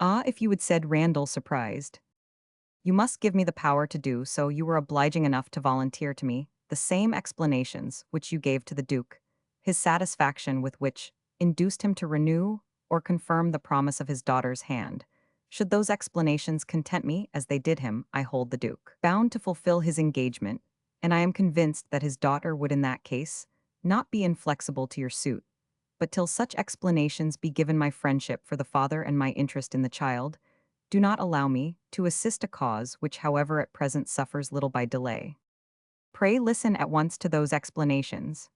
Ah, if you had said Randall, surprised. You must give me the power to do so. You were obliging enough to volunteer to me the same explanations which you gave to the Duke, his satisfaction with which induced him to renew or confirm the promise of his daughter's hand. Should those explanations content me as they did him, I hold the Duke bound to fulfill his engagement, and I am convinced that his daughter would in that case not be inflexible to your suit. But till such explanations be given, my friendship for the father and my interest in the child do not allow me to assist a cause which, however, at present suffers little by delay. Pray listen at once to those explanations.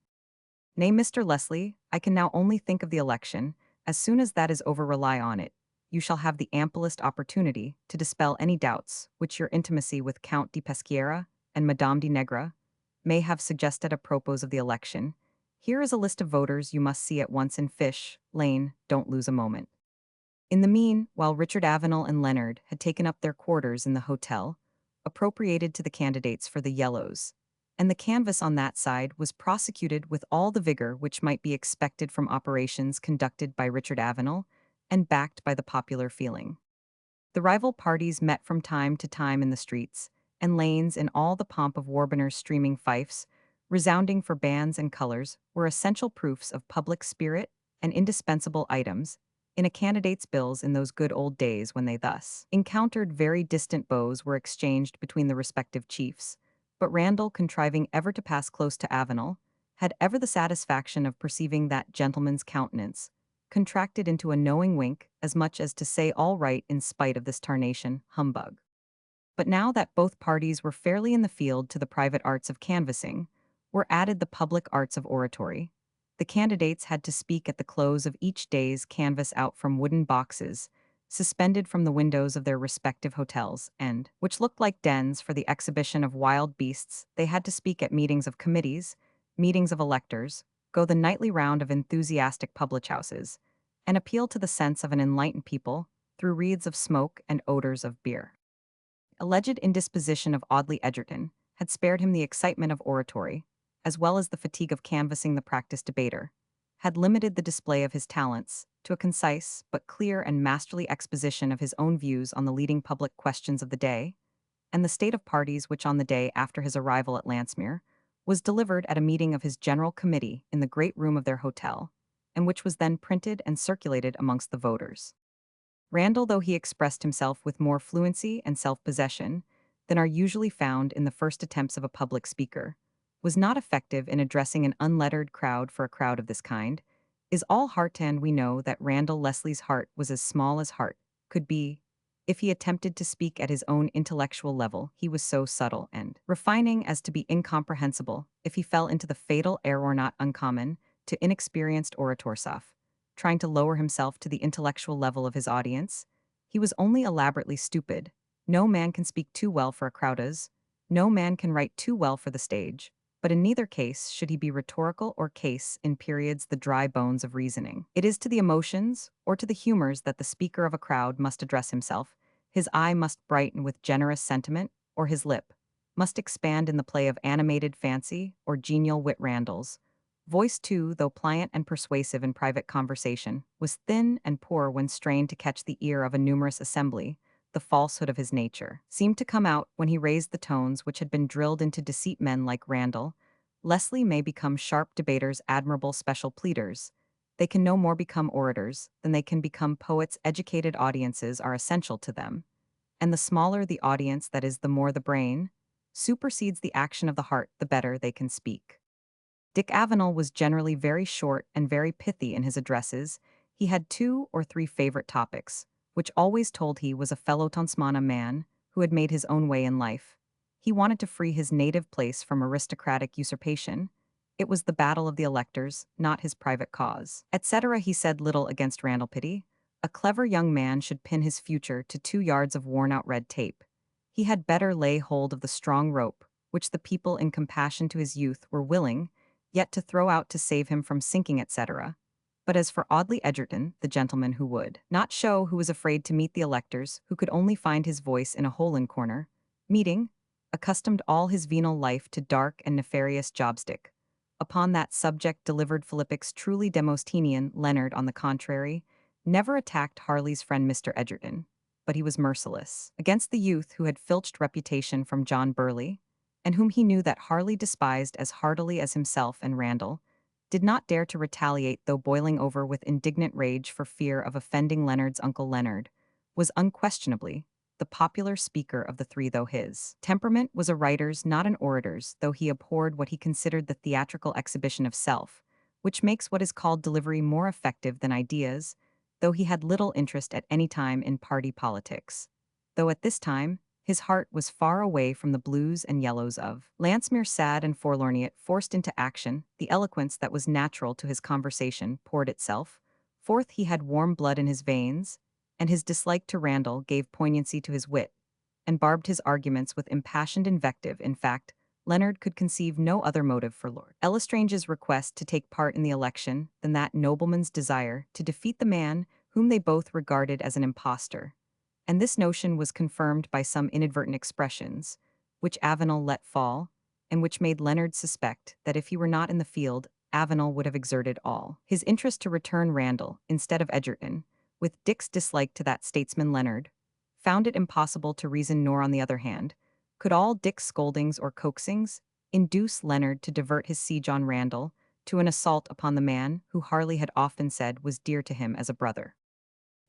Nay, Mr. Leslie, I can now only think of the election. As soon as that is over, rely on it. You shall have the amplest opportunity to dispel any doubts which your intimacy with Count de Peschiera and Madame de Negra may have suggested apropos of the election. Here is a list of voters you must see at once in Fish Lane. Don't lose a moment. In the mean, while Richard Avenel and Leonard had taken up their quarters in the hotel, appropriated to the candidates for the Yellows, and the canvass on that side was prosecuted with all the vigor which might be expected from operations conducted by Richard Avenel and backed by the popular feeling. The rival parties met from time to time in the streets and lanes in all the pomp of Warbiners' streaming fifes, resounding for bands and colors, were essential proofs of public spirit and indispensable items in a candidate's bills in those good old days when they thus encountered very distant bows were exchanged between the respective chiefs. But Randall, contriving ever to pass close to Avenel, had ever the satisfaction of perceiving that gentleman's countenance contracted into a knowing wink, as much as to say all right in spite of this tarnation humbug. But now that both parties were fairly in the field to the private arts of canvassing, were added the public arts of oratory. The candidates had to speak at the close of each day's canvass out from wooden boxes, suspended from the windows of their respective hotels, and, which looked like dens for the exhibition of wild beasts, they had to speak at meetings of committees, meetings of electors, go the nightly round of enthusiastic public houses, and appeal to the sense of an enlightened people through wreaths of smoke and odors of beer. Alleged indisposition of Audley Egerton had spared him the excitement of oratory, as well as the fatigue of canvassing. The practiced debater had limited the display of his talents to a concise but clear and masterly exposition of his own views on the leading public questions of the day, and the state of parties which on the day after his arrival at Landsmere was delivered at a meeting of his general committee in the great room of their hotel, and which was then printed and circulated amongst the voters. Randall, though he expressed himself with more fluency and self-possession than are usually found in the first attempts of a public speaker, was not effective in addressing an unlettered crowd. For a crowd of this kind is all heart, and we know that Randall Leslie's heart was as small as heart could be. If he attempted to speak at his own intellectual level, he was so subtle and refining as to be incomprehensible. If he fell into the fatal error not uncommon to inexperienced orator stuff, trying to lower himself to the intellectual level of his audience, he was only elaborately stupid. No man can speak too well for a crowdas, no man can write too well for the stage, but in neither case should he be rhetorical or case in periods the dry bones of reasoning. It is to the emotions or to the humors that the speaker of a crowd must address himself. His eye must brighten with generous sentiment, or his lip must expand in the play of animated fancy or genial wit. Randall's voice, too, though pliant and persuasive in private conversation, was thin and poor when strained to catch the ear of a numerous assembly. The falsehood of his nature seemed to come out when he raised the tones which had been drilled into deceit. Men like Randall Leslie may become sharp debaters, admirable special pleaders. They can no more become orators than they can become poets. Educated audiences are essential to them, and the smaller the audience, that is, the more the brain supersedes the action of the heart, the better they can speak. Dick Avenel was generally very short and very pithy in his addresses. He had 2 or 3 favorite topics, which always told he was a fellow townsman, a man who had made his own way in life. He wanted to free his native place from aristocratic usurpation. It was the battle of the electors, not his private cause, etc. He said little against Randall Pity. A clever young man should pin his future to 2 yards of worn-out red tape. He had better lay hold of the strong rope, which the people in compassion to his youth were willing yet to throw out to save him from sinking, etc. But as for Audley Egerton, the gentleman who would not show, who was afraid to meet the electors, who could only find his voice in a hole in corner, meeting, accustomed all his venal life to dark and nefarious jobstick, upon that subject delivered Philippic's truly Demosthenian. Leonard, on the contrary, never attacked Harley's friend Mr. Edgerton, but he was merciless against the youth who had filched reputation from John Burleigh, and whom he knew that Harley despised as heartily as himself and Randall, did not dare to retaliate, though boiling over with indignant rage for fear of offending Leonard's uncle Leonard, was unquestionably the popular speaker of the three, though his temperament was a writer's, not an orator's, though he abhorred what he considered the theatrical exhibition of self, which makes what is called delivery more effective than ideas, though he had little interest at any time in party politics. Though at this time, his heart was far away from the blues and yellows of Lancemere, sad and forlorn yet forced into action, the eloquence that was natural to his conversation poured itself forth. He had warm blood in his veins, and his dislike to Randall gave poignancy to his wit, and barbed his arguments with impassioned invective. In fact, Leonard could conceive no other motive for Lord L'Estrange's request to take part in the election than that nobleman's desire to defeat the man whom they both regarded as an impostor, and this notion was confirmed by some inadvertent expressions, which Avenel let fall, and which made Leonard suspect that if he were not in the field, Avenel would have exerted all his interest to return Randall instead of Edgerton. With Dick's dislike to that statesman, Leonard found it impossible to reason, nor, on the other hand, could all Dick's scoldings or coaxings induce Leonard to divert his siege on Randall to an assault upon the man who Harley had often said was dear to him as a brother.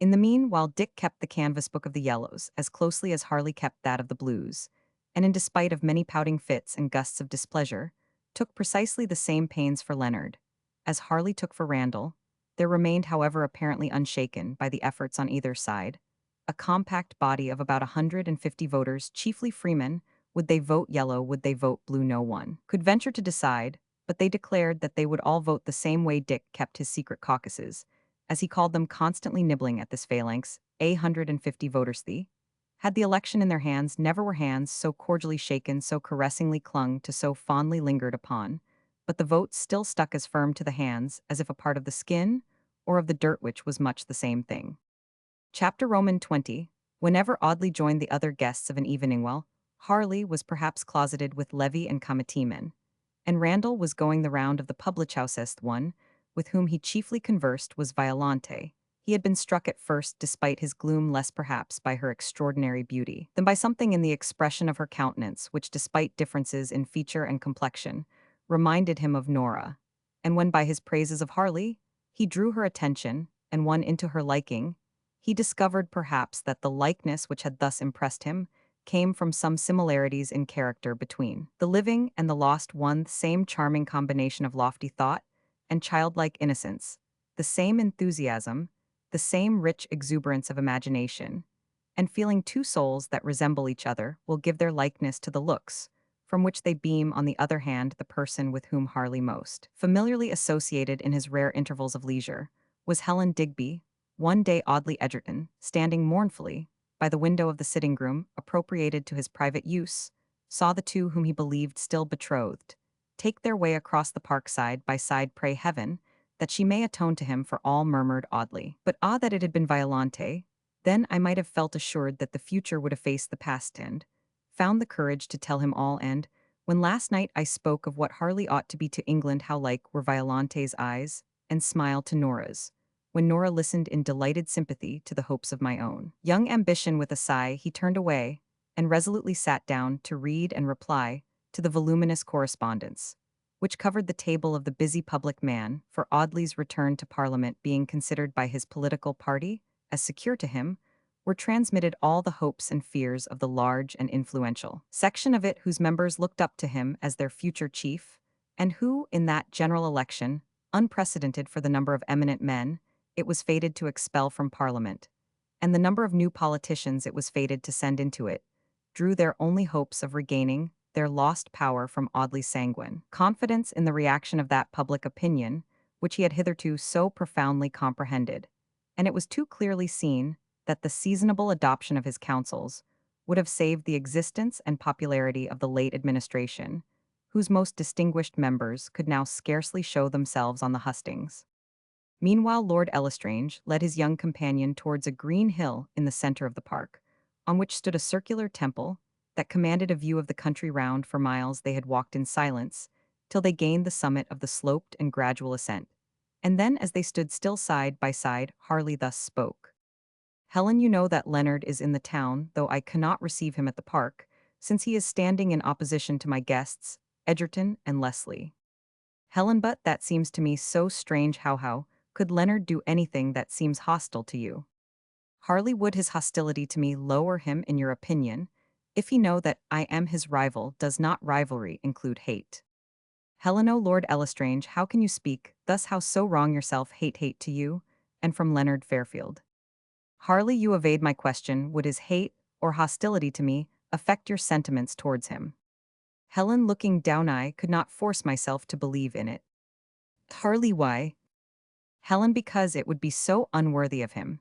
In the meanwhile, Dick kept the canvas book of the yellows as closely as Harley kept that of the blues, and in despite of many pouting fits and gusts of displeasure, took precisely the same pains for Leonard as Harley took for Randall. There remained, however, apparently unshaken by the efforts on either side, a compact body of about 150 voters, chiefly freemen. Would they vote yellow, would they vote blue, no one could venture to decide, but they declared that they would all vote the same way. Dick kept his secret caucuses, as he called them, constantly nibbling at this phalanx, 150 voters. The had the election in their hands. Never were hands so cordially shaken, so caressingly clung to, so fondly lingered upon, but the votes still stuck as firm to the hands as if a part of the skin or of the dirt, which was much the same thing. Chapter Roman 20. Whenever Audley joined the other guests of an evening, well, Harley was perhaps closeted with Levy and Comiteeman, and Randall was going the round of the public houses. One with whom he chiefly conversed was Violante. He had been struck at first, despite his gloom, less perhaps by her extraordinary beauty than by something in the expression of her countenance which, despite differences in feature and complexion, reminded him of Nora. And when by his praises of Harley he drew her attention and won into her liking, he discovered perhaps that the likeness which had thus impressed him came from some similarities in character between the living and the lost one, the same charming combination of lofty thought and childlike innocence, the same enthusiasm, the same rich exuberance of imagination, and feeling. Two souls that resemble each other will give their likeness to the looks, from which they beam. On the other hand, the person with whom Harley most familiarly associated in his rare intervals of leisure was Helen Digby. One day Audley Edgerton, standing mournfully by the window of the sitting-room appropriated to his private use, saw the two whom he believed still betrothed take their way across the park side by side. Pray heaven that she may atone to him for all, murmured Audley. But ah, that it had been Violante, then I might have felt assured that the future would efface the past, and found the courage to tell him all. And when last night I spoke of what Harley ought to be to England, how like were Violante's eyes and smile to Nora's, when Nora listened in delighted sympathy to the hopes of my own young ambition. With a sigh he turned away and resolutely sat down to read and reply to the voluminous correspondence which covered the table of the busy public man, for Audley's return to Parliament being considered by his political party as secure to him, were transmitted all the hopes and fears of the large and influential section of it whose members looked up to him as their future chief, and who, in that general election, unprecedented for the number of eminent men it was fated to expel from Parliament, and the number of new politicians it was fated to send into it, drew their only hopes of regaining their lost power from Audley's sanguine confidence in the reaction of that public opinion which he had hitherto so profoundly comprehended, and it was too clearly seen that the seasonable adoption of his counsels would have saved the existence and popularity of the late administration, whose most distinguished members could now scarcely show themselves on the hustings. Meanwhile, Lord L'Estrange led his young companion towards a green hill in the center of the park, on which stood a circular temple that commanded a view of the country round. For miles they had walked in silence, till they gained the summit of the sloped and gradual ascent, And then, as they stood still side by side, Harley thus spoke. Helen, you know that Leonard is in the town, though I cannot receive him at the park, since he is standing in opposition to my guests, Edgerton and Leslie. Helen, but that seems to me so strange. How could Leonard do anything that seems hostile to you? Harley, would his hostility to me lower him in your opinion? If he know that I am his rival, does not rivalry include hate? Helen, O Lord Elestrange, how can you speak thus? How so wrong yourself? Hate to you? And from Leonard Fairfield. Harley, you evade my question. Would his hate or hostility to me affect your sentiments towards him? Helen, looking down, I could not force myself to believe in it. Harley, why? Helen, because it would be so unworthy of him.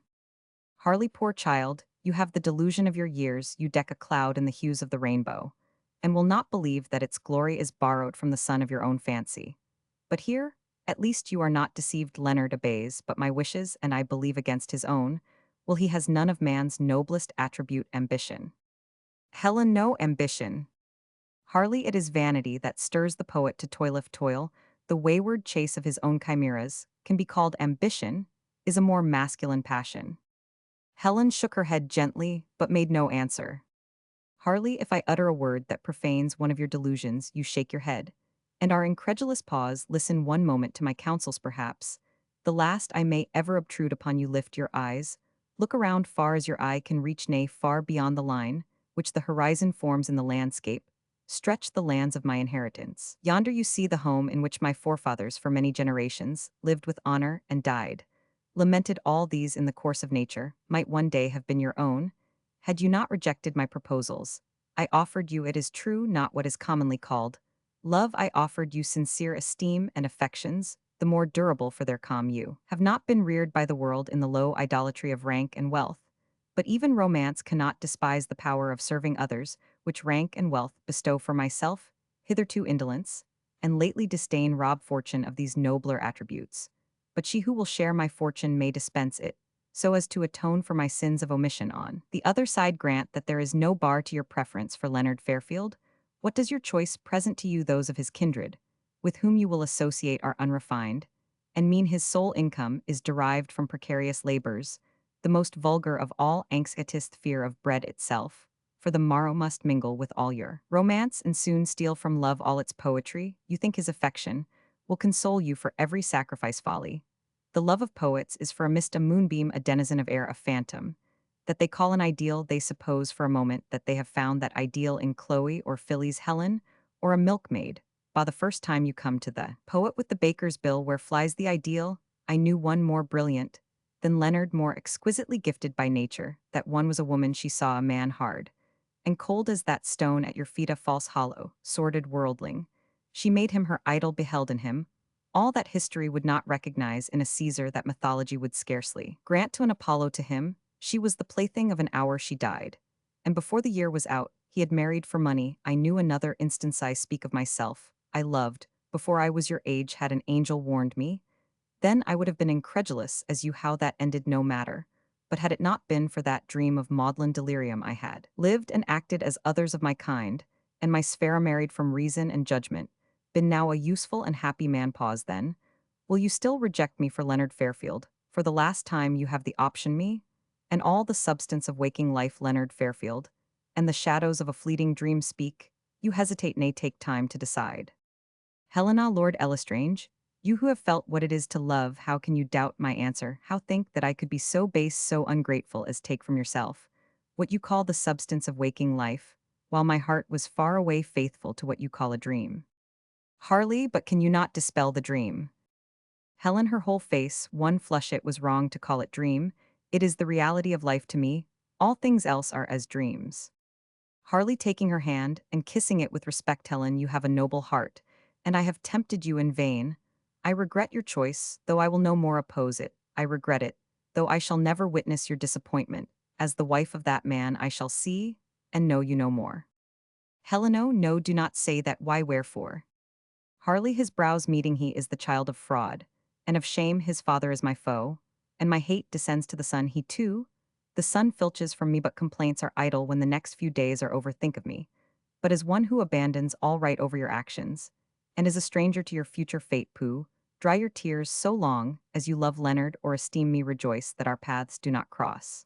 Harley, poor child, you have the delusion of your years. You deck a cloud in the hues of the rainbow, and will not believe that its glory is borrowed from the sun of your own fancy. But here, at least you are not deceived. Leonard obeys but my wishes, and I believe against his own, while he has none of man's noblest attribute, ambition. Helen, no ambition. Harley, it is vanity that stirs the poet to toil. If toil, the wayward chase of his own chimeras, can be called ambition, is a more masculine passion. Helen shook her head gently, but made no answer. Harley, if I utter a word that profanes one of your delusions, you shake your head, and our incredulous pause. Listen one moment to my counsels, perhaps. The last I may ever obtrude upon you. Lift your eyes. Look around far as your eye can reach, nay, far beyond the line, which the horizon forms in the landscape. Stretch the lands of my inheritance. Yonder you see the home in which my forefathers for many generations lived with honor and died. Lamented all these in the course of nature, might one day have been your own, had you not rejected my proposals. I offered you, it is true, not what is commonly called love. I offered you sincere esteem and affections, the more durable for their calm. You have not been reared by the world in the low idolatry of rank and wealth. But even romance cannot despise the power of serving others, which rank and wealth bestow. For myself, hitherto indolence, and lately disdain, rob fortune of these nobler attributes. But she who will share my fortune may dispense it, so as to atone for my sins of omission. On the other side, grant that there is no bar to your preference for Leonard Fairfield. What does your choice present to you? Those of his kindred, with whom you will associate, are unrefined, and mean. His sole income is derived from precarious labors, the most vulgar of all anxietist fear of bread itself, for the morrow must mingle with all your romance and soon steal from love all its poetry. You think his affection will console you for every sacrifice. Folly. The love of poets is for a mist, a moonbeam, a denizen of air, a phantom that they call an ideal. They suppose for a moment that they have found that ideal in Chloe or Philly's Helen or a milkmaid. By the first time you come to the poet with the baker's bill, where flies the ideal? I knew one more brilliant than Leonard, more exquisitely gifted by nature. That one was a woman. She saw a man hard and cold as that stone at your feet, a false, hollow, sordid worldling. She made him her idol, beheld in him all that history would not recognize, in a Caesar that mythology would scarcely grant to an Apollo. To him, she was the plaything of an hour. She died, and before the year was out, he had married for money. I knew another instance. I speak of myself. I loved, before I was your age. Had an angel warned me, then I would have been incredulous as you. How that ended, no matter. But had it not been for that dream of maudlin delirium, I had lived and acted as others of my kind, and my sphere married from reason and judgment, been now a useful and happy man. Pause. Then, will you still reject me for Leonard Fairfield? For the last time you have the option, me, and all the substance of waking life. Leonard Fairfield, and the shadows of a fleeting dream. Speak. You hesitate, nay, take time to decide. Helena, Lord Elestrange, you who have felt what it is to love, how can you doubt my answer? How think that I could be so base, so ungrateful as take from yourself what you call the substance of waking life, while my heart was far away faithful to what you call a dream? Harley, but can you not dispel the dream? Helen, her whole face, one flush. It was wrong to call it dream. It is the reality of life to me. All things else are as dreams. Harley, taking her hand and kissing it with respect. Helen, you have a noble heart, and I have tempted you in vain. I regret your choice, though I will no more oppose it. I regret it, though I shall never witness your disappointment. As the wife of that man I shall see and know you no more. Heleno, no, do not say that. Why, wherefore? Harley, his brows meeting. He is the child of fraud, and of shame. His father is my foe, and my hate descends to the son. He too, the sun filches from me, but complaints are idle when the next few days are over. Think of me but as one who abandons all right over your actions, and is a stranger to your future fate. Pooh, Dry your tears so long as you love Leonard or esteem me rejoice that our paths do not cross.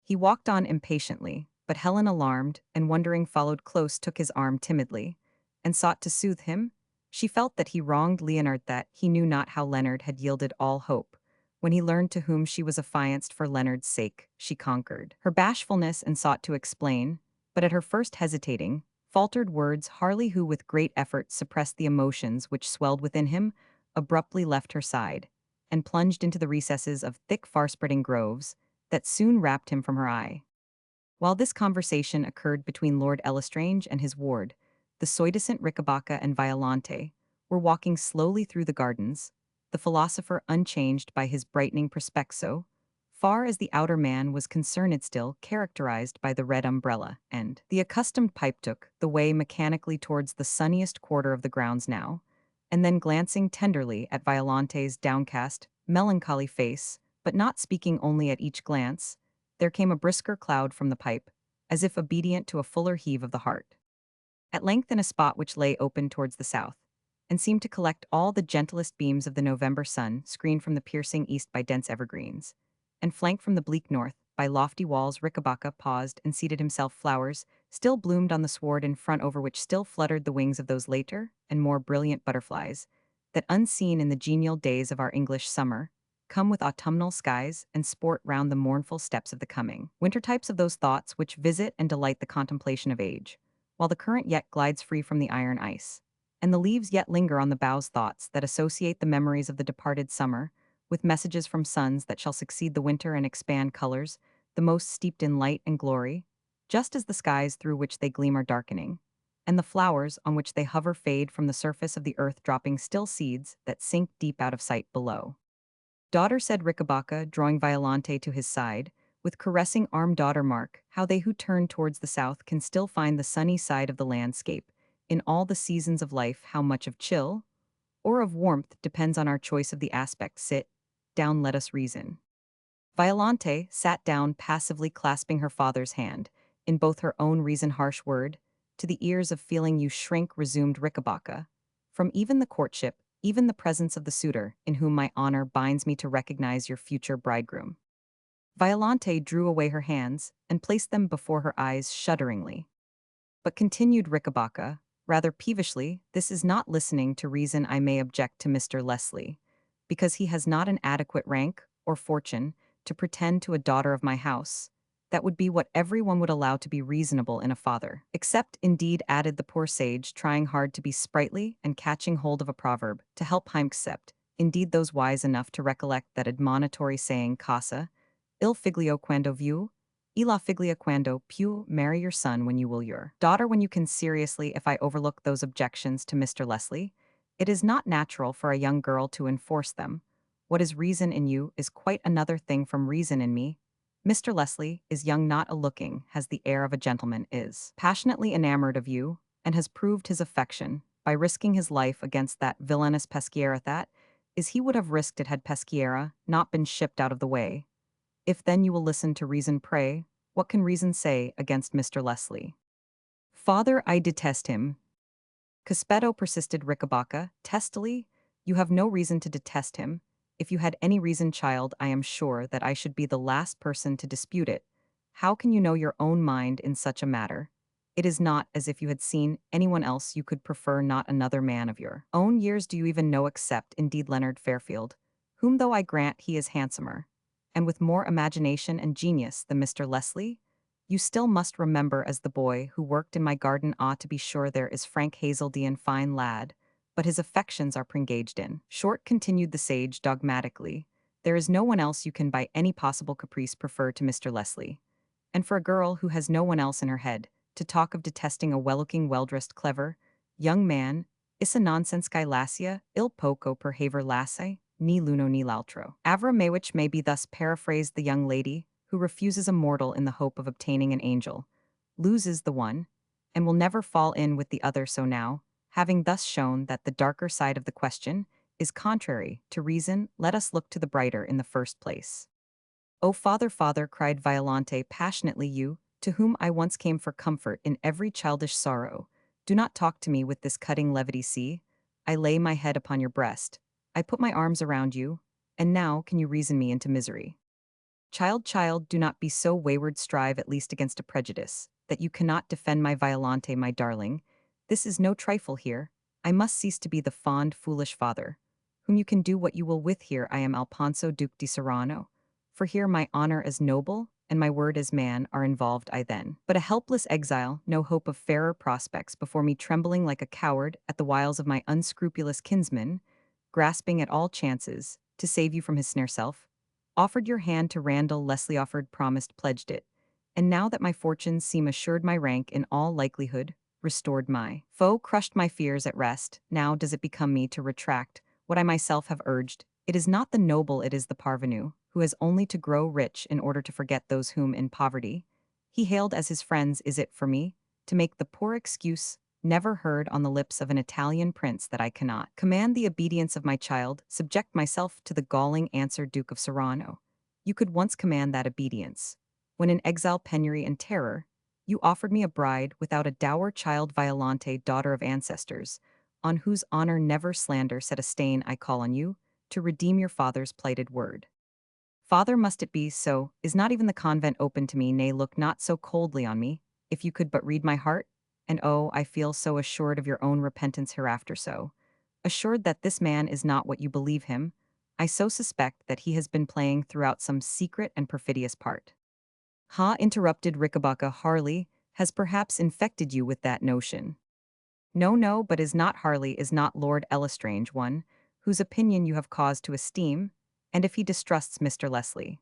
He walked on impatiently, but Helen, alarmed and wondering, followed close, took his arm timidly, and sought to soothe him. She felt that he wronged Leonard, that he knew not how Leonard had yielded all hope. When he learned to whom she was affianced for Leonard's sake, she conquered her bashfulness and sought to explain, but at her first hesitating, faltered words, Harley, who with great effort suppressed the emotions which swelled within him, abruptly left her side, and plunged into the recesses of thick far-spreading groves, that soon wrapped him from her eye. While this conversation occurred between Lord Elestrange and his ward, the soidescent Ricabacca and Violante were walking slowly through the gardens, the philosopher unchanged by his brightening prospexo, far as the outer man was concerned, still characterized by the red umbrella, and the accustomed pipe took the way mechanically towards the sunniest quarter of the grounds now, and then glancing tenderly at Violante's downcast, melancholy face, but not speaking, only at each glance, there came a brisker cloud from the pipe, as if obedient to a fuller heave of the heart. At length, in a spot which lay open towards the south, and seemed to collect all the gentlest beams of the November sun, screened from the piercing east by dense evergreens, and flanked from the bleak north by lofty walls, Ricabacca paused and seated himself. Flowers still bloomed on the sward in front, over which still fluttered the wings of those later and more brilliant butterflies that, unseen in the genial days of our English summer, come with autumnal skies and sport round the mournful steps of the coming winter. Types of those thoughts which visit and delight the contemplation of age, while the current yet glides free from the iron ice, and the leaves yet linger on the boughs, thoughts that associate the memories of the departed summer with messages from suns that shall succeed the winter and expand colors, the most steeped in light and glory, just as the skies through which they gleam are darkening, and the flowers on which they hover fade from the surface of the earth, dropping still seeds that sink deep out of sight below. Daughter, said Ricabacca, drawing Violante to his side, with caressing arm, daughter, mark how they who turn towards the south can still find the sunny side of the landscape. In all the seasons of life, how much of chill or of warmth depends on our choice of the aspect. Sit down, let us reason. Violante sat down, passively clasping her father's hand. In both her own reason, harsh word, to the ears of feeling you shrink, resumed Ricabacca, from even the courtship, even the presence of the suitor, in whom my honor binds me to recognize your future bridegroom. Violante drew away her hands and placed them before her eyes shudderingly. But, continued Ricabacca, rather peevishly, this is not listening to reason. I may object to Mr. Leslie, because he has not an adequate rank or fortune to pretend to a daughter of my house. That would be what everyone would allow to be reasonable in a father. Except, indeed, added the poor sage, trying hard to be sprightly and catching hold of a proverb to help him, except, indeed, those wise enough to recollect that admonitory saying, Casa, il figlio quando viu, e la figlia quando più, marry your son when you will your daughter when you can. Seriously, if I overlook those objections to Mr. Leslie, it is not natural for a young girl to enforce them. What is reason in you is quite another thing from reason in me. Mr. Leslie is young, not a looking, has the air of a gentleman, is passionately enamored of you, and has proved his affection by risking his life against that villainous Peschiera. That is, he would have risked it had Peschiera not been shipped out of the way. If then you will listen to reason, pray, what can reason say against Mr. Leslie? Father, I detest him. Cospetto, persisted Ricabacca, testily, you have no reason to detest him. If you had any reason, child, I am sure that I should be the last person to dispute it. How can you know your own mind in such a matter? It is not as if you had seen anyone else you could prefer, not another man of your own years do you even know, except, indeed, Leonard Fairfield, whom, though I grant he is handsomer, and with more imagination and genius than Mr. Leslie, you still must remember as the boy who worked in my garden. Ah, to be sure, there is Frank Hazeldean, fine lad, but his affections are engaged in. Short, continued the sage dogmatically, there is no one else you can by any possible caprice prefer to Mr. Leslie. And for a girl who has no one else in her head, to talk of detesting a well-looking, well-dressed, clever young man, issa nonsense sky lassia, il poco per haver lasse, ni l'uno ni l'altro. Avra may, which may be thus paraphrased, the young lady who refuses a mortal in the hope of obtaining an angel, loses the one, and will never fall in with the other. So now, having thus shown that the darker side of the question is contrary to reason, let us look to the brighter in the first place. O father, father, cried Violante passionately, you, to whom I once came for comfort in every childish sorrow, do not talk to me with this cutting levity. See, I lay my head upon your breast. I put my arms around you, and now can you reason me into misery? Child, child, do not be so wayward, strive at least against a prejudice, that you cannot defend my Violante, my darling. This is no trifle here. I must cease to be the fond, foolish father, whom you can do what you will with. Here I am Alfonso Duque di Serrano, for here my honor as noble, and my word as man, are involved I then. But a helpless exile, no hope of fairer prospects before me, trembling like a coward at the wiles of my unscrupulous kinsman, grasping at all chances, to save you from his snare self, offered your hand to Randall, Leslie offered, promised, pledged it. And now that my fortunes seem assured, my rank, in all likelihood, restored, my foe crushed, my fears at rest, now does it become me to retract what I myself have urged. It is not the noble, it is the parvenu, who has only to grow rich in order to forget those whom, in poverty, he hailed as his friends. Is it for me to make the poor excuse, never heard on the lips of an Italian prince, that I cannot command the obedience of my child, subject myself to the galling answer, Duke of Serrano? You could once command that obedience, when in exile, penury, and terror, you offered me a bride without a dower, child Violante, daughter of ancestors, on whose honor never slander set a stain. I call on you to redeem your father's plighted word. Father, must it be so? Is not even the convent open to me? Nay, look not so coldly on me, if you could but read my heart. And oh, I feel so assured of your own repentance hereafter, so assured that this man is not what you believe him. I so suspect that he has been playing throughout some secret and perfidious part. Ha, interrupted Rickabaca, Harley has perhaps infected you with that notion. No, no, but is not Harley, is not Lord Elestrange one, whose opinion you have cause to esteem? And if he distrusts Mr. Leslie,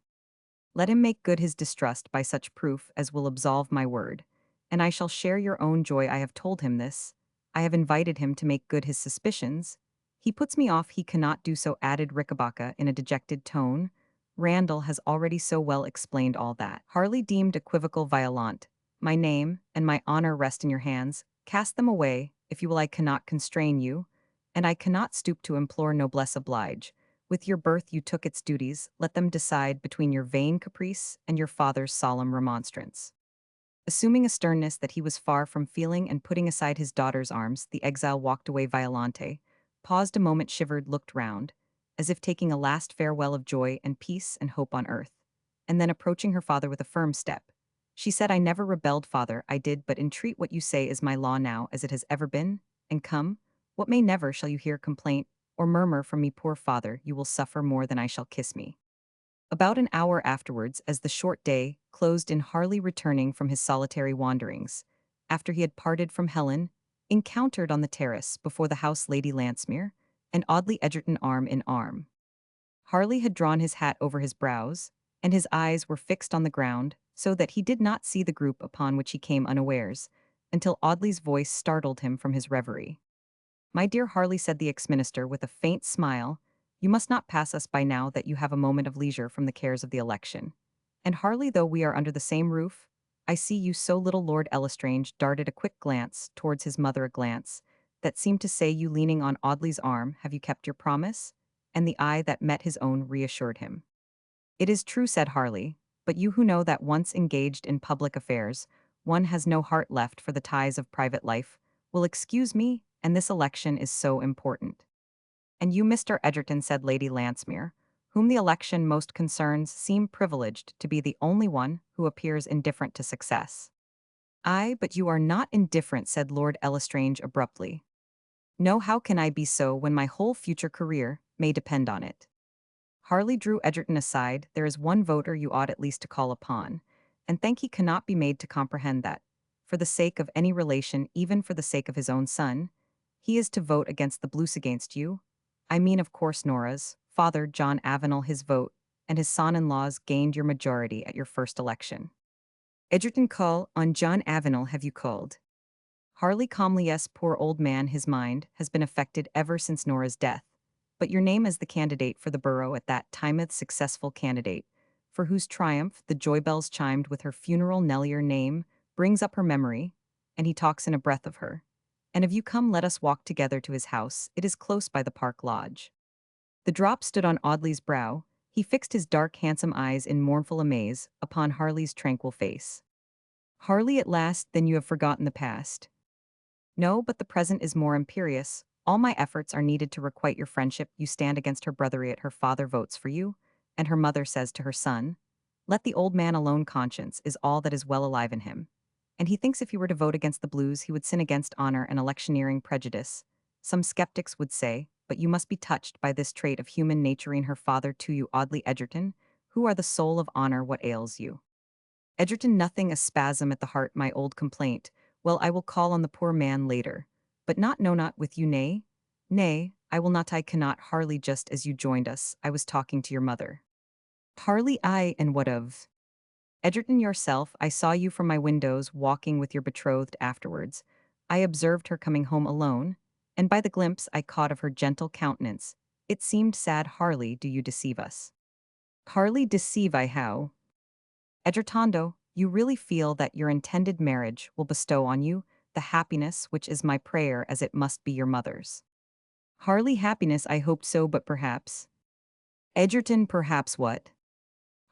let him make good his distrust by such proof as will absolve my word, and I shall share your own joy. I have told him this. I have invited him to make good his suspicions. He puts me off, he cannot do so, added Rickabaca in a dejected tone. Randall has already so well explained all that Harley deemed equivocal. Violante, my name and my honor rest in your hands. Cast them away, if you will. I cannot constrain you, and I cannot stoop to implore noblesse oblige. With your birth you took its duties, let them decide between your vain caprice and your father's solemn remonstrance. Assuming a sternness that he was far from feeling and putting aside his daughter's arms, the exile walked away. Violante paused a moment, shivered, looked round, as if taking a last farewell of joy and peace and hope on earth, and then approaching her father with a firm step, she said, I never rebelled, father, I did but entreat. What you say is my law now, as it has ever been, and come, what may, never shall you hear complaint or murmur from me. Poor father, you will suffer more than I shall kiss me. About an hour afterwards, as the short day closed in, Harley, returning from his solitary wanderings, after he had parted from Helen, encountered on the terrace before the house Lady Lansmere and Audley Egerton arm in arm. Harley had drawn his hat over his brows, and his eyes were fixed on the ground, so that he did not see the group upon which he came unawares, until Audley's voice startled him from his reverie. My dear Harley, said the ex-minister with a faint smile, you must not pass us by now that you have a moment of leisure from the cares of the election. And Harley, though we are under the same roof, I see you so little. Lord Elestrange darted a quick glance towards his mother, a glance that seemed to say, you leaning on Audley's arm, have you kept your promise? And the eye that met his own reassured him. It is true, said Harley, but you who know that once engaged in public affairs, one has no heart left for the ties of private life, will excuse me, and this election is so important. And you, Mr. Egerton, said Lady Lansmere, whom the election most concerns, seem privileged to be the only one who appears indifferent to success. Ay, but you are not indifferent, said Lord Elestrange abruptly. No, how can I be so when my whole future career may depend on it? Harley drew Egerton aside. There is one voter you ought at least to call upon, and think he cannot be made to comprehend that, for the sake of any relation, even for the sake of his own son, he is to vote against the Blues against you. I mean, of course, Nora's father, John Avenel, his vote, and his son-in-law's gained your majority at your first election. Egerton, call on John Avenel, have you called? Harley calmly, yes, poor old man, his mind has been affected ever since Nora's death. But your name as the candidate for the borough at that timeth successful candidate, for whose triumph the joy bells chimed with her funeral knell, your name brings up her memory, and he talks in a breath of her. And if you come, let us walk together to his house, it is close by the park lodge. The drop stood on Audley's brow, he fixed his dark handsome eyes in mournful amaze upon Harley's tranquil face. Harley, at last, then you have forgotten the past. No, but the present is more imperious, All my efforts are needed to requite your friendship. You stand against her brotheriate. Her father votes for you, and her mother says to her son, let the old man alone. Conscience is all that is well alive in him. And he thinks if he were to vote against the blues, he would sin against honor and electioneering prejudice. Some skeptics would say, but you must be touched by this trait of human nature in her father to you, Audley Edgerton, who are the soul of honor. What ails you? Edgerton, nothing, a spasm at the heart, my old complaint. Well, I will call on the poor man later. But not, no, not with you, nay. Nay, I will not, I cannot. Harley, just as you joined us, I was talking to your mother. Harley, I, and what of? Edgerton, yourself, I saw you from my windows walking with your betrothed afterwards. I observed her coming home alone, and by the glimpse I caught of her gentle countenance, it seemed sad. Harley, do you deceive us? Harley, deceive I how? Edgertondo, you really feel that your intended marriage will bestow on you the happiness which is my prayer as it must be your mother's. Harley, happiness, I hoped so, but perhaps. Edgerton, perhaps what?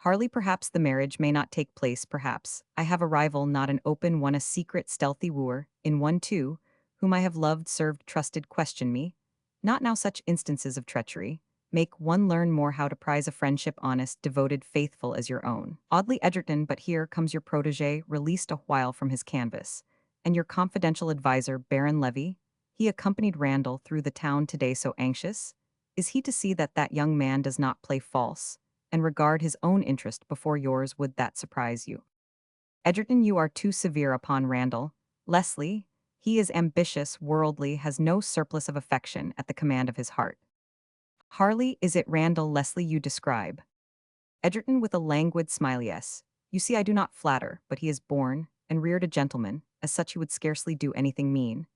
Harley, perhaps the marriage may not take place. Perhaps I have a rival, not an open one, a secret stealthy wooer, in one too, whom I have loved, served, trusted. Question me not now. Such instances of treachery make one learn more how to prize a friendship honest, devoted, faithful as your own. Audley Edgerton, but here comes your protege, released a while from his canvas, and your confidential adviser, Baron Levy. He accompanied Randall through the town today. So anxious is he to see that that young man does not play false and regard his own interest before yours. Would that surprise you? Edgerton, you are too severe upon Randall. Leslie, he is ambitious, worldly, has no surplus of affection at the command of his heart. Harley, is it Randall Leslie you describe? Edgerton, with a languid smile, yes. You see, I do not flatter, but he is born and reared a gentleman, as such he would scarcely do anything mean.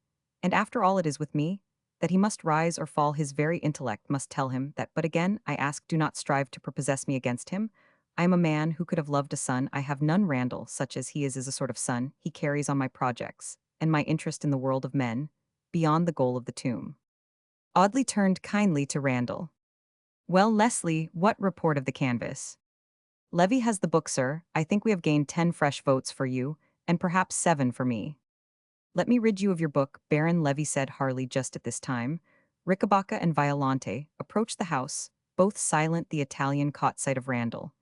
And after all, it is with me that he must rise or fall. His very intellect must tell him that. But again, I ask, do not strive to prepossess me against him. I am a man who could have loved a son. I have none. Randall, such as he is a sort of son. He carries on my projects, and my interest in the world of men, beyond the goal of the tomb. Audley turned kindly to Randall. Well, Leslie, what report of the canvass? Levy has the book, sir. I think we have gained 10 fresh votes for you, and perhaps 7 for me. Let me rid you of your book, Baron Levy, said Harley just at this time. Ricabacca and Violante approached the house, both silent. The Italian caught sight of Randall,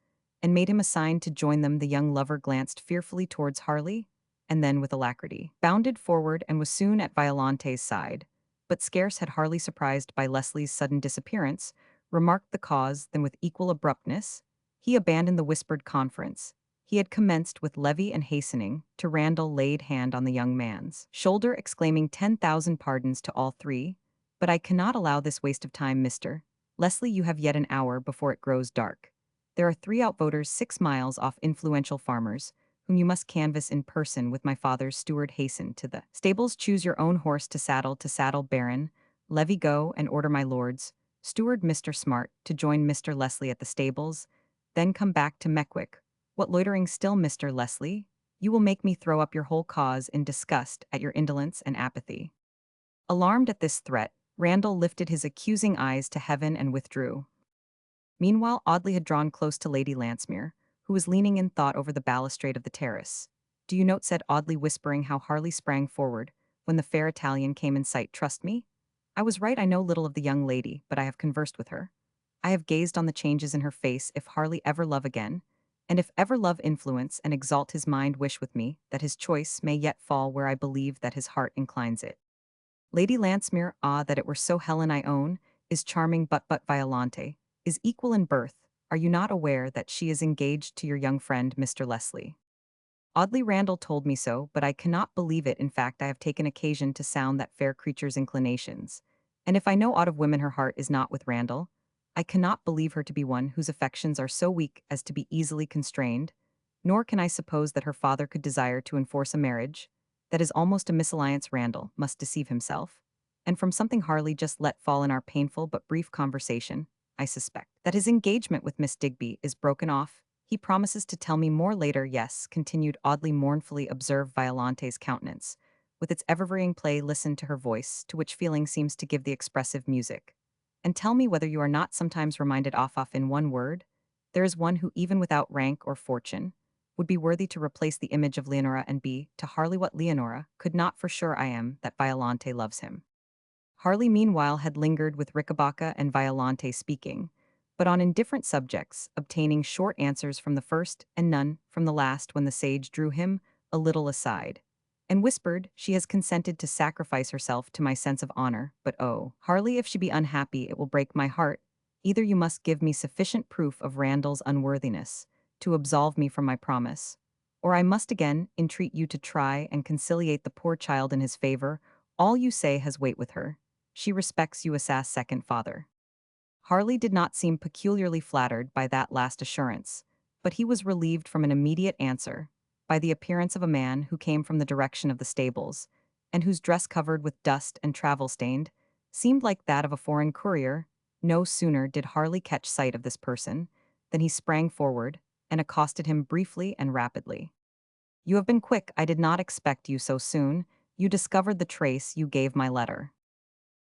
and made him a sign to join them. The young lover glanced fearfully towards Harley, and then with alacrity bounded forward and was soon at Violante's side. But scarce had Harley, surprised by Leslie's sudden disappearance, remarked the cause, than with equal abruptness he abandoned the whispered conference he had commenced with Levy, and hastening to Randall laid hand on the young man's shoulder, exclaiming 10,000 pardons to all three, but I cannot allow this waste of time, Mr. Leslie. You have yet an hour before it grows dark. There are 3 outvoters 6 miles off, influential farmers, whom you must canvass in person with my father's steward. Hasten to the stables, choose your own horse to saddle, Baron Levy. Go and order my lord's steward, Mr. Smart, to join Mr. Leslie at the stables, then come back to Meckwick. What loitering still, Mr. Leslie? You will make me throw up your whole cause in disgust at your indolence and apathy. Alarmed at this threat, Randall lifted his accusing eyes to heaven and withdrew. Meanwhile, Audley had drawn close to Lady Lansmere, who was leaning in thought over the balustrade of the terrace. Do you note, said Audley, whispering, how Harley sprang forward when the fair Italian came in sight? Trust me? I was right. I know little of the young lady, but I have conversed with her. I have gazed on the changes in her face. If Harley ever love again, and if ever love influence and exalt his mind, wish with me that his choice may yet fall where I believe that his heart inclines it. Lady Lansmere, ah, that it were so. Helen, I own, is charming, but Violante is equal in birth. Are you not aware that she is engaged to your young friend, Mr. Leslie? Audley, Randall told me so, but I cannot believe it. In fact, I have taken occasion to sound that fair creature's inclinations, and if I know aught of women, her heart is not with Randall. I cannot believe her to be one whose affections are so weak as to be easily constrained, nor can I suppose that her father could desire to enforce a marriage that is almost a misalliance. Randall must deceive himself, and from something Harley just let fall in our painful but brief conversation, I suspect that his engagement with Miss Digby is broken off. He promises to tell me more later. Yes, continued Audley mournfully. Observe Violante's countenance, with its ever-varying play. Listen to her voice, to which feeling seems to give the expressive music. And tell me whether you are not sometimes reminded off in one word. There is one who, even without rank or fortune, would be worthy to replace the image of Leonora and be, to Harley, what Leonora could not. For sure I am that Violante loves him. Harley meanwhile had lingered with Ricabacca and Violante speaking, but on indifferent subjects, obtaining short answers from the first and none from the last when the sage drew him a little aside and whispered, "She has consented to sacrifice herself to my sense of honor, but oh, Harley, if she be unhappy, it will break my heart. Either you must give me sufficient proof of Randall's unworthiness to absolve me from my promise, or I must again entreat you to try and conciliate the poor child in his favor. All you say has weight with her. She respects you as a second father." Harley did not seem peculiarly flattered by that last assurance, but he was relieved from an immediate answer by the appearance of a man who came from the direction of the stables, and whose dress covered with dust and travel-stained seemed like that of a foreign courier. No sooner did Harley catch sight of this person than he sprang forward and accosted him briefly and rapidly. "You have been quick. I did not expect you so soon. You discovered the trace you gave my letter."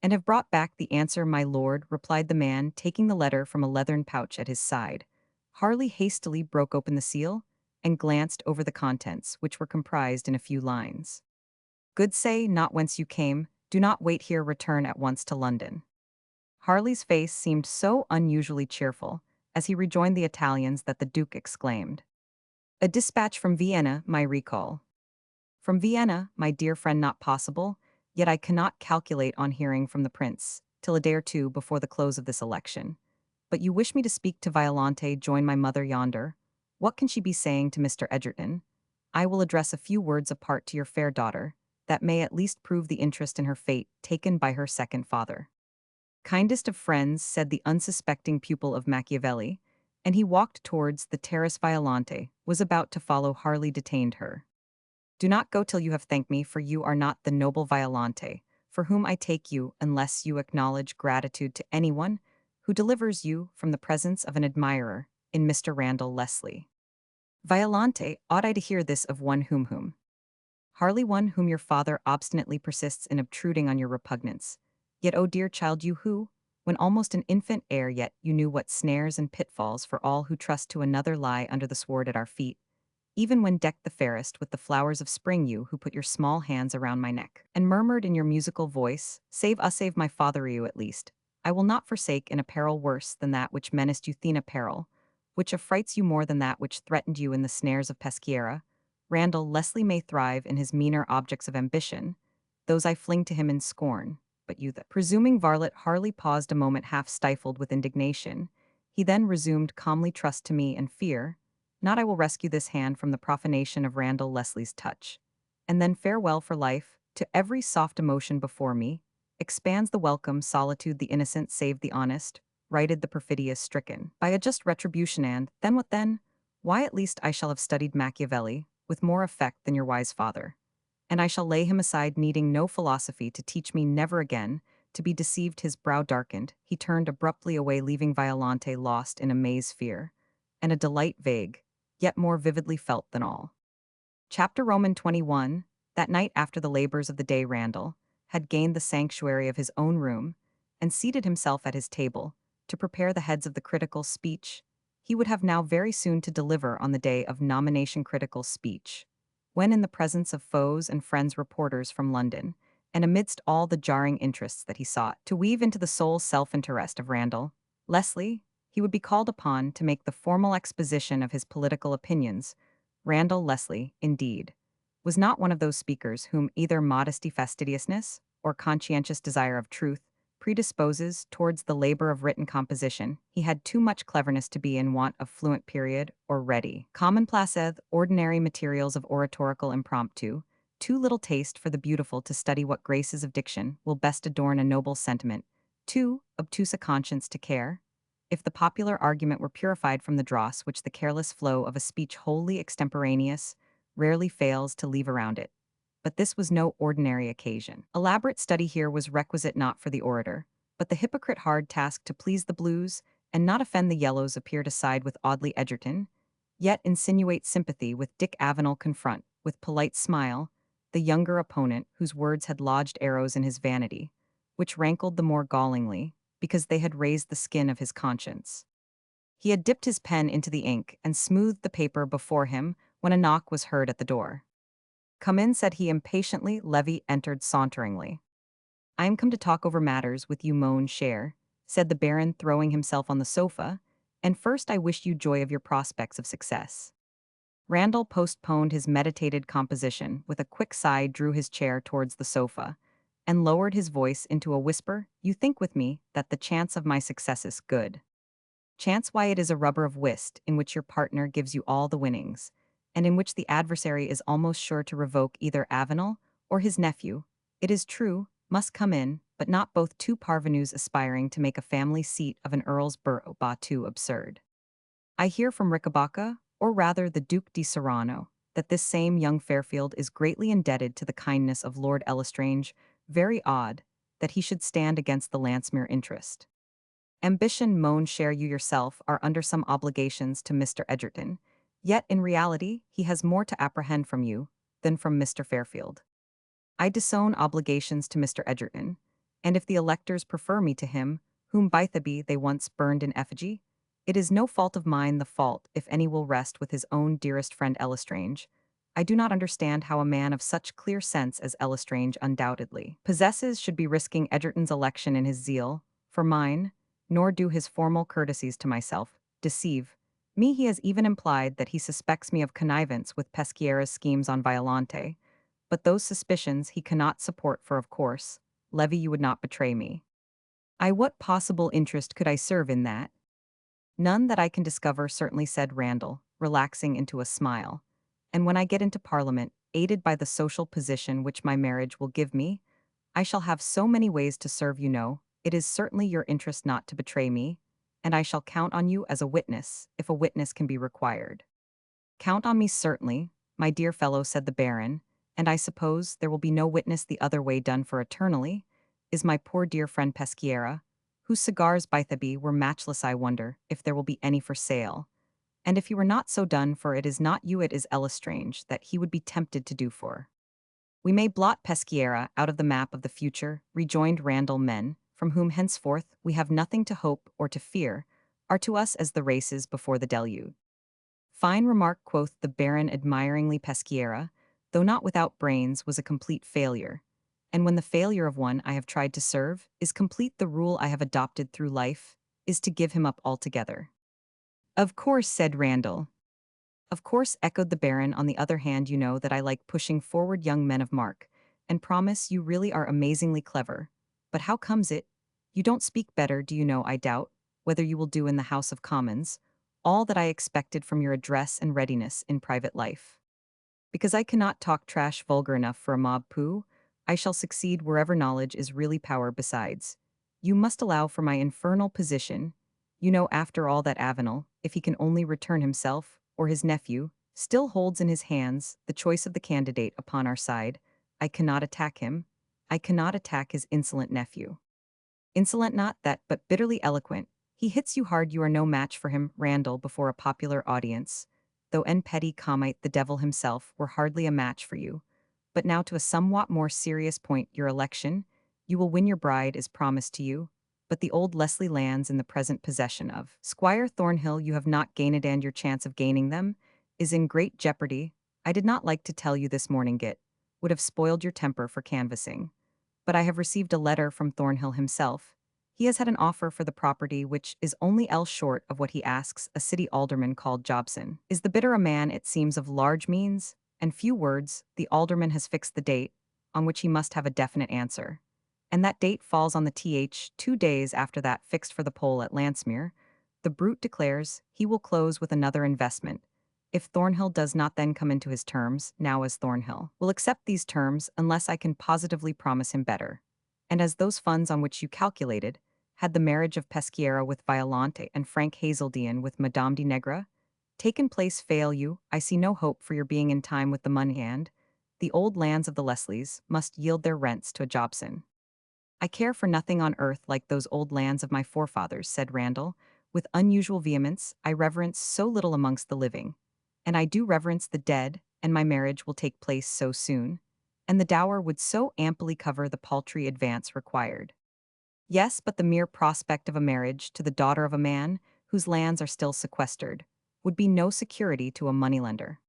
"And have brought back the answer, my lord," replied the man, taking the letter from a leathern pouch at his side. Harley hastily broke open the seal and glanced over the contents, which were comprised in a few lines. "Good, say not whence you came. Do not wait here. Return at once to London." Harley's face seemed so unusually cheerful as he rejoined the Italians that the Duke exclaimed, "A dispatch from Vienna, my recall." "From Vienna, my dear friend, not possible, yet I cannot calculate on hearing from the prince till a day or two before the close of this election. But you wish me to speak to Violante, join my mother yonder. What can she be saying to Mr. Egerton? I will address a few words apart to your fair daughter, that may at least prove the interest in her fate taken by her second father." "Kindest of friends," said the unsuspecting pupil of Machiavelli, and he walked towards the terrace. Violante was about to follow. Harley detained her. "Do not go till you have thanked me, for you are not the noble Violante, for whom I take you, unless you acknowledge gratitude to anyone who delivers you from the presence of an admirer in Mr. Randall Leslie." "Violante, ought I to hear this of one whom? Harley, one whom your father obstinately persists in obtruding on your repugnance. Yet, oh dear child, you who, when almost an infant ere yet, you knew what snares and pitfalls for all who trust to another lie under the sword at our feet, even when decked the fairest with the flowers of spring, you who put your small hands around my neck, and murmured in your musical voice, 'Save us, save my father, you at least. I will not forsake in a peril worse than that which menaced you, Thena peril, which affrights you more than that which threatened you in the snares of Peschiera. Randall Leslie may thrive in his meaner objects of ambition, those I fling to him in scorn, but you the presuming varlet.'" Harley paused a moment, half stifled with indignation. He then resumed calmly, "Trust to me and fear not I will rescue this hand from the profanation of Randall Leslie's touch. And then farewell for life, to every soft emotion before me, expands the welcome solitude the innocent save the honest, righted the perfidious stricken by a just retribution, and then what then? Why, at least I shall have studied Machiavelli with more effect than your wise father, and I shall lay him aside, needing no philosophy to teach me never again to be deceived." His brow darkened, he turned abruptly away, leaving Violante lost in a maze fear, and a delight vague, yet more vividly felt than all. Chapter Roman 21. That night, after the labors of the day, Randall had gained the sanctuary of his own room and seated himself at his table to prepare the heads of the critical speech he would have now very soon to deliver on the day of nomination. Critical speech, when in the presence of foes and friends, reporters from London, and amidst all the jarring interests that he sought to weave into the sole self-interest of Randall Leslie, he would be called upon to make the formal exposition of his political opinions. Randall Leslie, indeed, was not one of those speakers whom either modesty, fastidiousness, or conscientious desire of truth predisposes towards the labor of written composition. He had too much cleverness to be in want of fluent period or ready, commonplace, ordinary materials of oratorical impromptu, too little taste for the beautiful to study what graces of diction will best adorn a noble sentiment, too obtuse a conscience to care if the popular argument were purified from the dross which the careless flow of a speech wholly extemporaneous rarely fails to leave around it. But this was no ordinary occasion. Elaborate study here was requisite, not for the orator, but the hypocrite. Hard task to please the blues and not offend the yellows, appear to side with Audley Egerton, yet insinuate sympathy with Dick Avenel, confront, with polite smile, the younger opponent whose words had lodged arrows in his vanity, which rankled the more gallingly because they had raised the skin of his conscience. He had dipped his pen into the ink and smoothed the paper before him when a knock was heard at the door. "Come in," said he impatiently. Levy entered saunteringly. I am come to talk over matters with you, mon cher, said the Baron, throwing himself on the sofa, and first I wish you joy of your prospects of success. Randall postponed his meditated composition, with a quick sigh drew his chair towards the sofa, and lowered his voice into a whisper. You think with me that the chance of my success is good. Chance, why, it is a rubber of whist in which your partner gives you all the winnings, and in which the adversary is almost sure to revoke either Avenel or his nephew. It is true, must come in, but not both two parvenus aspiring to make a family seat of an earl's borough too absurd. I hear from Ricabocca, or rather the Duke di Serrano, that this same young Fairfield is greatly indebted to the kindness of Lord L'Estrange. Very odd that he should stand against the Lancemere interest. Ambition, mon cher, you yourself are under some obligations to Mr. Edgerton, yet in reality he has more to apprehend from you than from Mr. Fairfield. I disown obligations to Mr. Edgerton, and if the electors prefer me to him, whom Bytheby they once burned in effigy, it is no fault of mine. The fault, if any, will rest with his own dearest friend L'Estrange. I do not understand how a man of such clear sense as L'Estrange undoubtedly possesses should be risking Edgerton's election in his zeal for mine, nor do his formal courtesies to myself deceive me. He has even implied that he suspects me of connivance with Peschiera's schemes on Violante, but those suspicions he cannot support, for of course, Levy, you would not betray me. What possible interest could I serve in that? None that I can discover, certainly, said Randall, relaxing into a smile. And when I get into Parliament, aided by the social position which my marriage will give me, I shall have so many ways to serve, you know. It is certainly your interest not to betray me, and I shall count on you as a witness, if a witness can be required. Count on me certainly, my dear fellow, said the Baron, and I suppose there will be no witness the other way done for eternally, is my poor dear friend Peschiera, whose cigars, Bytheby, were matchless. I wonder if there will be any for sale, and if he were not so done for, it is not you, it is L'Estrange that he would be tempted to do for. We may blot Peschiera out of the map of the future, rejoined Randall. Men, from whom henceforth we have nothing to hope or to fear, are to us as the races before the deluge. Fine remark, quoth the Baron admiringly. Peschiera, though not without brains, was a complete failure. And when the failure of one I have tried to serve is complete, the rule I have adopted through life is to give him up altogether. Of course, said Randall. Of course, echoed the Baron. On the other hand, you know that I like pushing forward young men of mark, and promise you really are amazingly clever. But how comes it? You don't speak better, do you know? I doubt whether you will do in the House of Commons all that I expected from your address and readiness in private life. Because I cannot talk trash vulgar enough for a mob poo, I shall succeed wherever knowledge is really power. Besides, you must allow for my infernal position. You know, after all, that Avenel, if he can only return himself, or his nephew, still holds in his hands the choice of the candidate upon our side. I cannot attack him. I cannot attack his insolent nephew. Insolent not that, but bitterly eloquent. He hits you hard. You are no match for him, Randall, before a popular audience, though en petit comite the devil himself were hardly a match for you. But now to a somewhat more serious point, your election. You will win your bride is promised to you, but the old Leslie lands in the present possession of Squire Thornhill. You have not gained, and your chance of gaining them is in great jeopardy. I did not like to tell you this morning, Git, would have spoiled your temper for canvassing. But I have received a letter from Thornhill himself. He has had an offer for the property which is only else short of what he asks. A city alderman called Jobson is the bidder, a man, it seems, of large means and few words. The alderman has fixed the date on which he must have a definite answer, and that date falls on the 2 days after that fixed for the poll at Lancemere. The brute declares he will close with another investment if Thornhill does not then come into his terms. Now, as Thornhill will accept these terms unless I can positively promise him better, and as those funds on which you calculated, had the marriage of Peschiera with Violante and Frank Hazeldean with Madame de Negra taken place, fail you, I see no hope for your being in time with the money, and the old lands of the Leslies must yield their rents to a Jobson. I care for nothing on earth like those old lands of my forefathers, said Randall, with unusual vehemence. I reverence so little amongst the living, and I do reverence the dead, and my marriage will take place so soon, and the dower would so amply cover the paltry advance required. Yes, but the mere prospect of a marriage to the daughter of a man whose lands are still sequestered would be no security to a moneylender.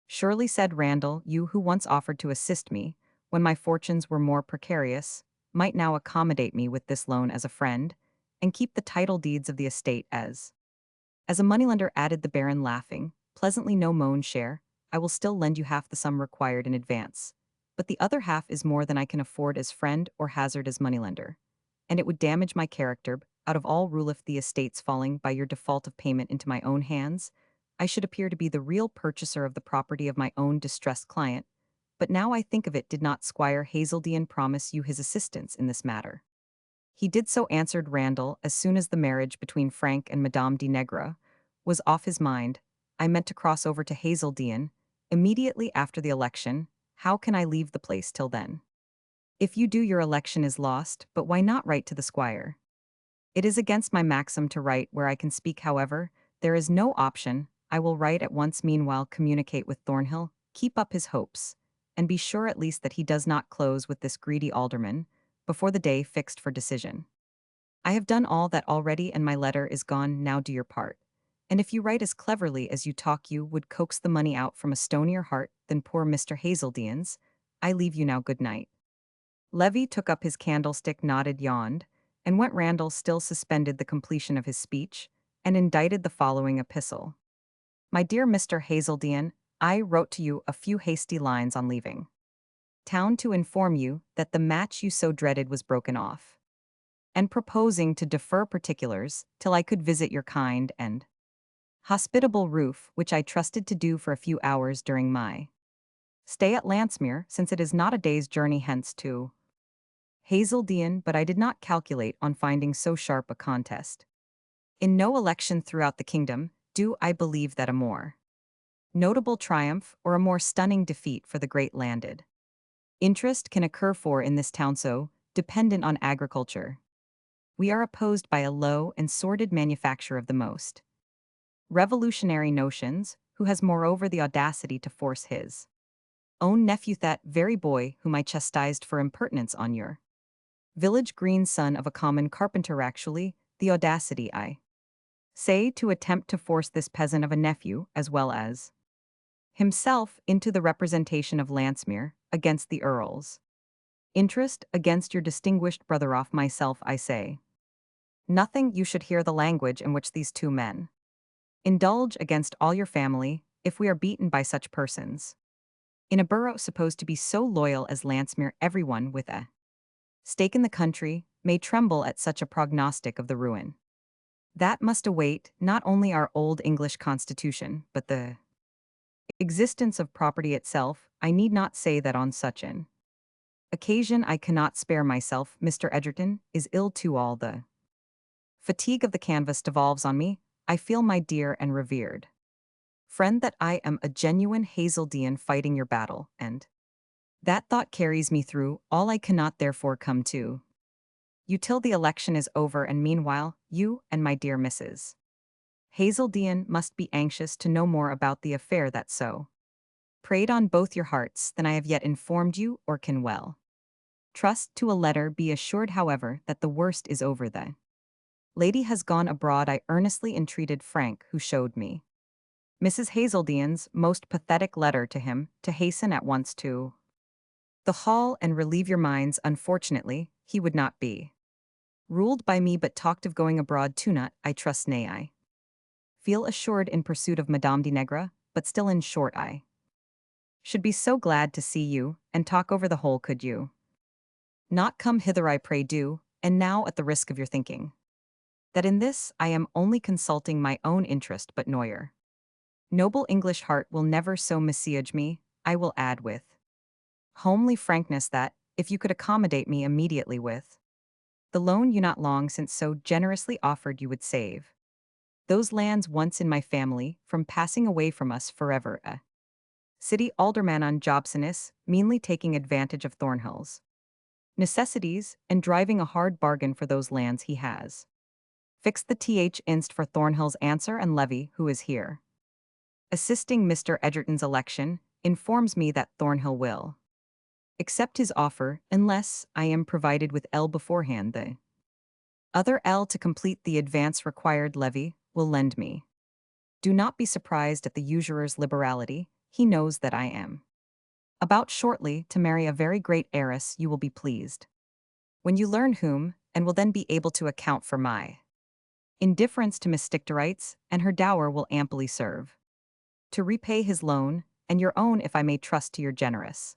Surely, said Randall, you who once offered to assist me when my fortunes were more precarious, might now accommodate me with this loan as a friend, and keep the title deeds of the estate as a moneylender, added the Baron, laughing. Pleasantly, no moan share. I will still lend you half the sum required in advance. But the other half is more than I can afford as friend or hazard as moneylender. And it would damage my character. Out of all rule, if the estate's falling by your default of payment into my own hands, I should appear to be the real purchaser of the property of my own distressed client. But now I think of it, did not Squire Hazeldean promise you his assistance in this matter? He did so, answered Randall, as soon as the marriage between Frank and Madame de Negra was off his mind. I meant to cross over to Hazeldean immediately after the election. How can I leave the place till then? If you do, your election is lost, but why not write to the squire? It is against my maxim to write where I can speak, however. There is no option. I will write at once. Meanwhile, communicate with Thornhill, keep up his hopes, and be sure at least that he does not close with this greedy alderman before the day fixed for decision. I have done all that already, and my letter is gone. Now do your part. And if you write as cleverly as you talk, you would coax the money out from a stonier heart than poor Mr. Hazeldean's. I leave you now. Good night. Levy took up his candlestick, nodded, yawned, and went. Randall still suspended the completion of his speech, and indited the following epistle. My dear Mr. Hazeldean, I wrote to you a few hasty lines on leaving town to inform you that the match you so dreaded was broken off, and proposing to defer particulars till I could visit your kind and hospitable roof, which I trusted to do for a few hours during my stay at Landsmere, since it is not a day's journey hence to Hazeldean. But I did not calculate on finding so sharp a contest. In no election throughout the kingdom do I believe that a more notable triumph or a more stunning defeat for the great landed interest can occur, for in this town so dependent on agriculture, we are opposed by a low and sordid manufacture of the most revolutionary notions, who has moreover the audacity to force his own nephew, that very boy whom I chastised for impertinence on your village green, son of a common carpenter, actually the audacity, I say, to attempt to force this peasant of a nephew, as well as himself, into the representation of Landsmere against the earl's interest, against your distinguished brother. Off myself, I say nothing. You should hear the language in which these two men indulge against all your family, if we are beaten by such persons. In a borough supposed to be so loyal as Landsmere, everyone with a stake in the country may tremble at such a prognostic of the ruin that must await not only our old English constitution, but the existence of property itself. I need not say that on such an occasion I cannot spare myself. Mr. Edgerton is ill too. All the fatigue of the canvass devolves on me. I feel, my dear and revered friend, that I am a genuine Hazeldean fighting your battle, and that thought carries me through all. I cannot therefore come to you till the election is over, and meanwhile, you and my dear Mrs. Hazeldean must be anxious to know more about the affair that so preyed on both your hearts than I have yet informed you, or can well trust to a letter. Be assured, however, that the worst is over. The lady has gone abroad. I earnestly entreated Frank, who showed me Mrs. Hazeldean's most pathetic letter to him, to hasten at once to the hall and relieve your minds. Unfortunately, he would not be ruled by me, but talked of going abroad to not, I trust, nay, I feel assured, in pursuit of Madame de Negra. But still, in short, I should be so glad to see you, and talk over the whole. Could you not come hither, I pray do? And now, at the risk of your thinking that in this I am only consulting my own interest, but Noyer noble English heart will never so missiege me, I will add with homely frankness that, if you could accommodate me immediately with the loan you not long since so generously offered, you would save those lands once in my family from passing away from us forever. A city alderman on Jobsonis, meanly taking advantage of Thornhill's necessities, and driving a hard bargain for those lands he has fixed. The inst for Thornhill's answer, and Levy, who is here assisting Mr. Edgerton's election, informs me that Thornhill will accept his offer, unless I am provided with L beforehand. The other L to complete the advance required. Levy will lend me. Do not be surprised at the usurer's liberality. He knows that I am about shortly to marry a very great heiress. You will be pleased When you learn whom, and will then be able to account for my indifference to Miss Sticterites, and her dower will amply serve to repay his loan, and your own if I may trust to your generous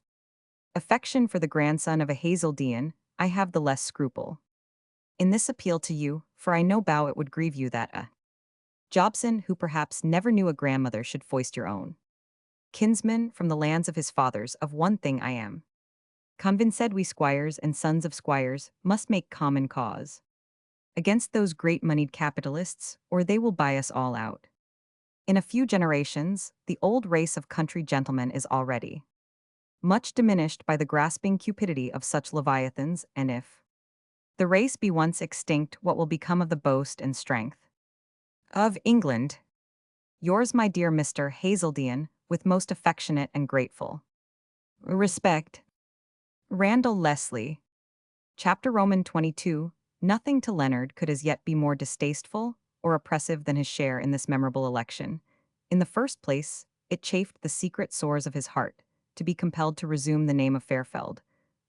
affection for the grandson of a Hazeldean, I have the less scruple. In this appeal to you, for I know bow it would grieve you that a Jobson who perhaps never knew a grandmother should foist your own kinsman from the lands of his fathers of one thing I am convinced we squires and sons of squires must make common cause against those great moneyed capitalists, or they will buy us all out. In a few generations, the old race of country gentlemen is already much diminished by the grasping cupidity of such leviathans, and if the race be once extinct, what will become of the boast and strength of England? Yours, my dear Mr. Hazeldean, with most affectionate and grateful respect, Randall Leslie. Chapter Roman 22. Nothing to Leonard could as yet be more distasteful or oppressive than his share in this memorable election. In the first place, it chafed the secret sores of his heart to be compelled to resume the name of Fairfeld,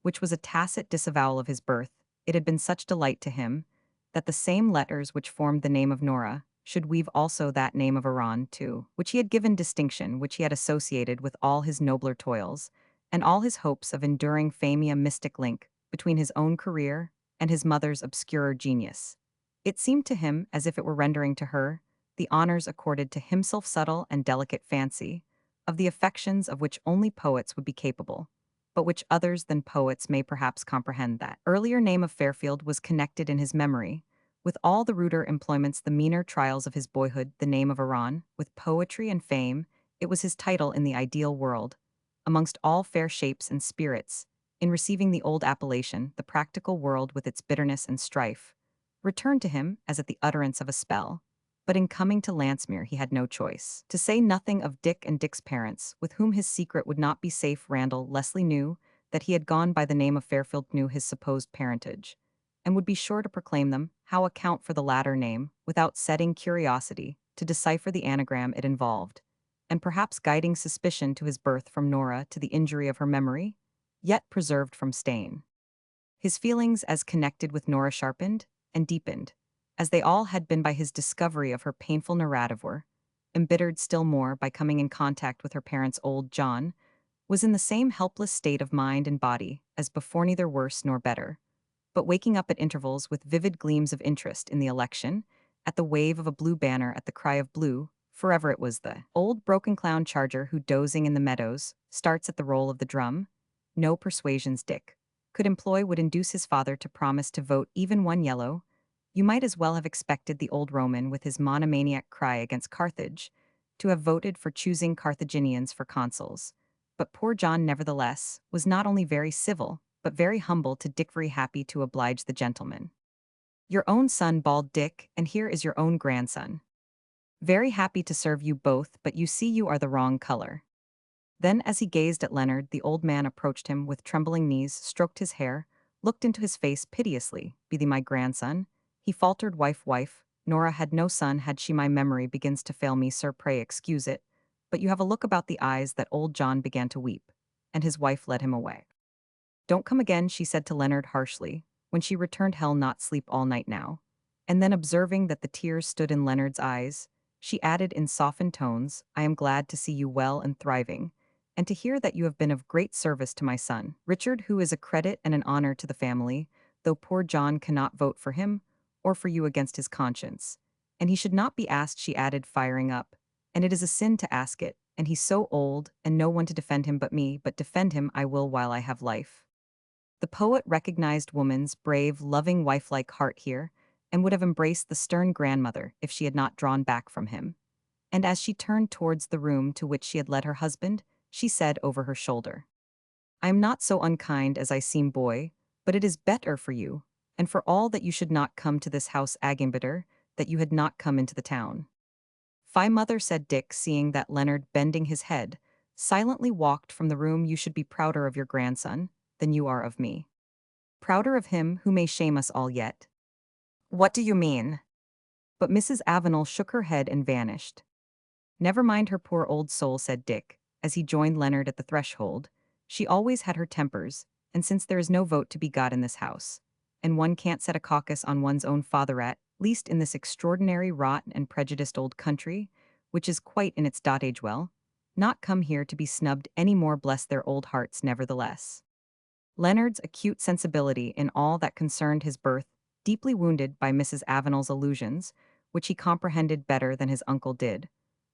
which was a tacit disavowal of his birth. It had been such delight to him that the same letters which formed the name of Nora should weave also that name of Iran too, which he had given distinction, which he had associated with all his nobler toils, and all his hopes of enduring fame a mystic link between his own career and his mother's obscurer genius. It seemed to him as if it were rendering to her the honors accorded to himself subtle and delicate fancy, of the affections of which only poets would be capable, but which others than poets may perhaps comprehend. That earlier name of Fairfield was connected in his memory with all the ruder employments, the meaner trials of his boyhood, the name of Iran, with poetry and fame. It was his title in the ideal world, amongst all fair shapes and spirits. In receiving the old appellation, the practical world with its bitterness and strife returned to him as at the utterance of a spell. But in coming to Lancemere he had no choice. To say nothing of Dick and Dick's parents, with whom his secret would not be safe, Randall Leslie knew that he had gone by the name of Fairfield, knew his supposed parentage, and would be sure to proclaim them. How account for the latter name, without setting curiosity to decipher the anagram it involved, and perhaps guiding suspicion to his birth from Nora to the injury of her memory, yet preserved from stain? His feelings as connected with Nora sharpened and deepened, as they all had been by his discovery of her painful narrative, were embittered still more by coming in contact with her parents. Old John was in the same helpless state of mind and body as before, neither worse nor better, but waking up at intervals with vivid gleams of interest in the election, at the wave of a blue banner, at the cry of blue, forever. It was the old broken clown charger who, dozing in the meadows, starts at the roll of the drum. No persuasions Dick could employ would induce his father to promise to vote even one yellow. You might as well have expected the old Roman, with his monomaniac cry against Carthage, to have voted for choosing Carthaginians for consuls. But poor John, nevertheless, was not only very civil, but very humble to Dick, very happy to oblige the gentleman. Your own son, bawled Dick, and here is your own grandson. Very happy to serve you both, but you see you are the wrong color. Then, as he gazed at Leonard, the old man approached him with trembling knees, stroked his hair, looked into his face piteously. Be thee my grandson? He faltered. Wife, Nora had no son, had she. My memory begins to fail me, sir, pray excuse it, but you have a look about the eyes that old John began to weep, and his wife led him away. Don't come again, she said to Leonard harshly, when she returned. Hell not sleep all night now. And then, observing that the tears stood in Leonard's eyes, she added in softened tones, I am glad to see you well and thriving, and to hear that you have been of great service to my son, Richard, who is a credit and an honor to the family, though poor John cannot vote for him, or for you against his conscience. And he should not be asked, she added, firing up, and it is a sin to ask it, and he's so old, and no one to defend him but me, but defend him I will while I have life. The poet recognized woman's brave, loving, wife-like heart here, and would have embraced the stern grandmother if she had not drawn back from him. And as she turned towards the room to which she had led her husband, she said over her shoulder, I am not so unkind as I seem, boy, but it is better for you, and for all, that you should not come to this house, Agambetter, that you had not come into the town. Fie, mother, said Dick, seeing that Leonard, bending his head, silently walked from the room. You should be prouder of your grandson than you are of me. Prouder of him who may shame us all yet. What do you mean? But Mrs. Avenel shook her head and vanished. Never mind her, poor old soul, said Dick, as he joined Leonard at the threshold. She always had her tempers, and since there is no vote to be got in this house, and one can't set a caucus on one's own fatherette, least in this extraordinary rotten and prejudiced old country, which is quite in its age well, not come here to be snubbed any more, bless their old hearts nevertheless. Leonard's acute sensibility in all that concerned his birth, deeply wounded by Mrs. Avenel's allusions, which he comprehended better than his uncle did,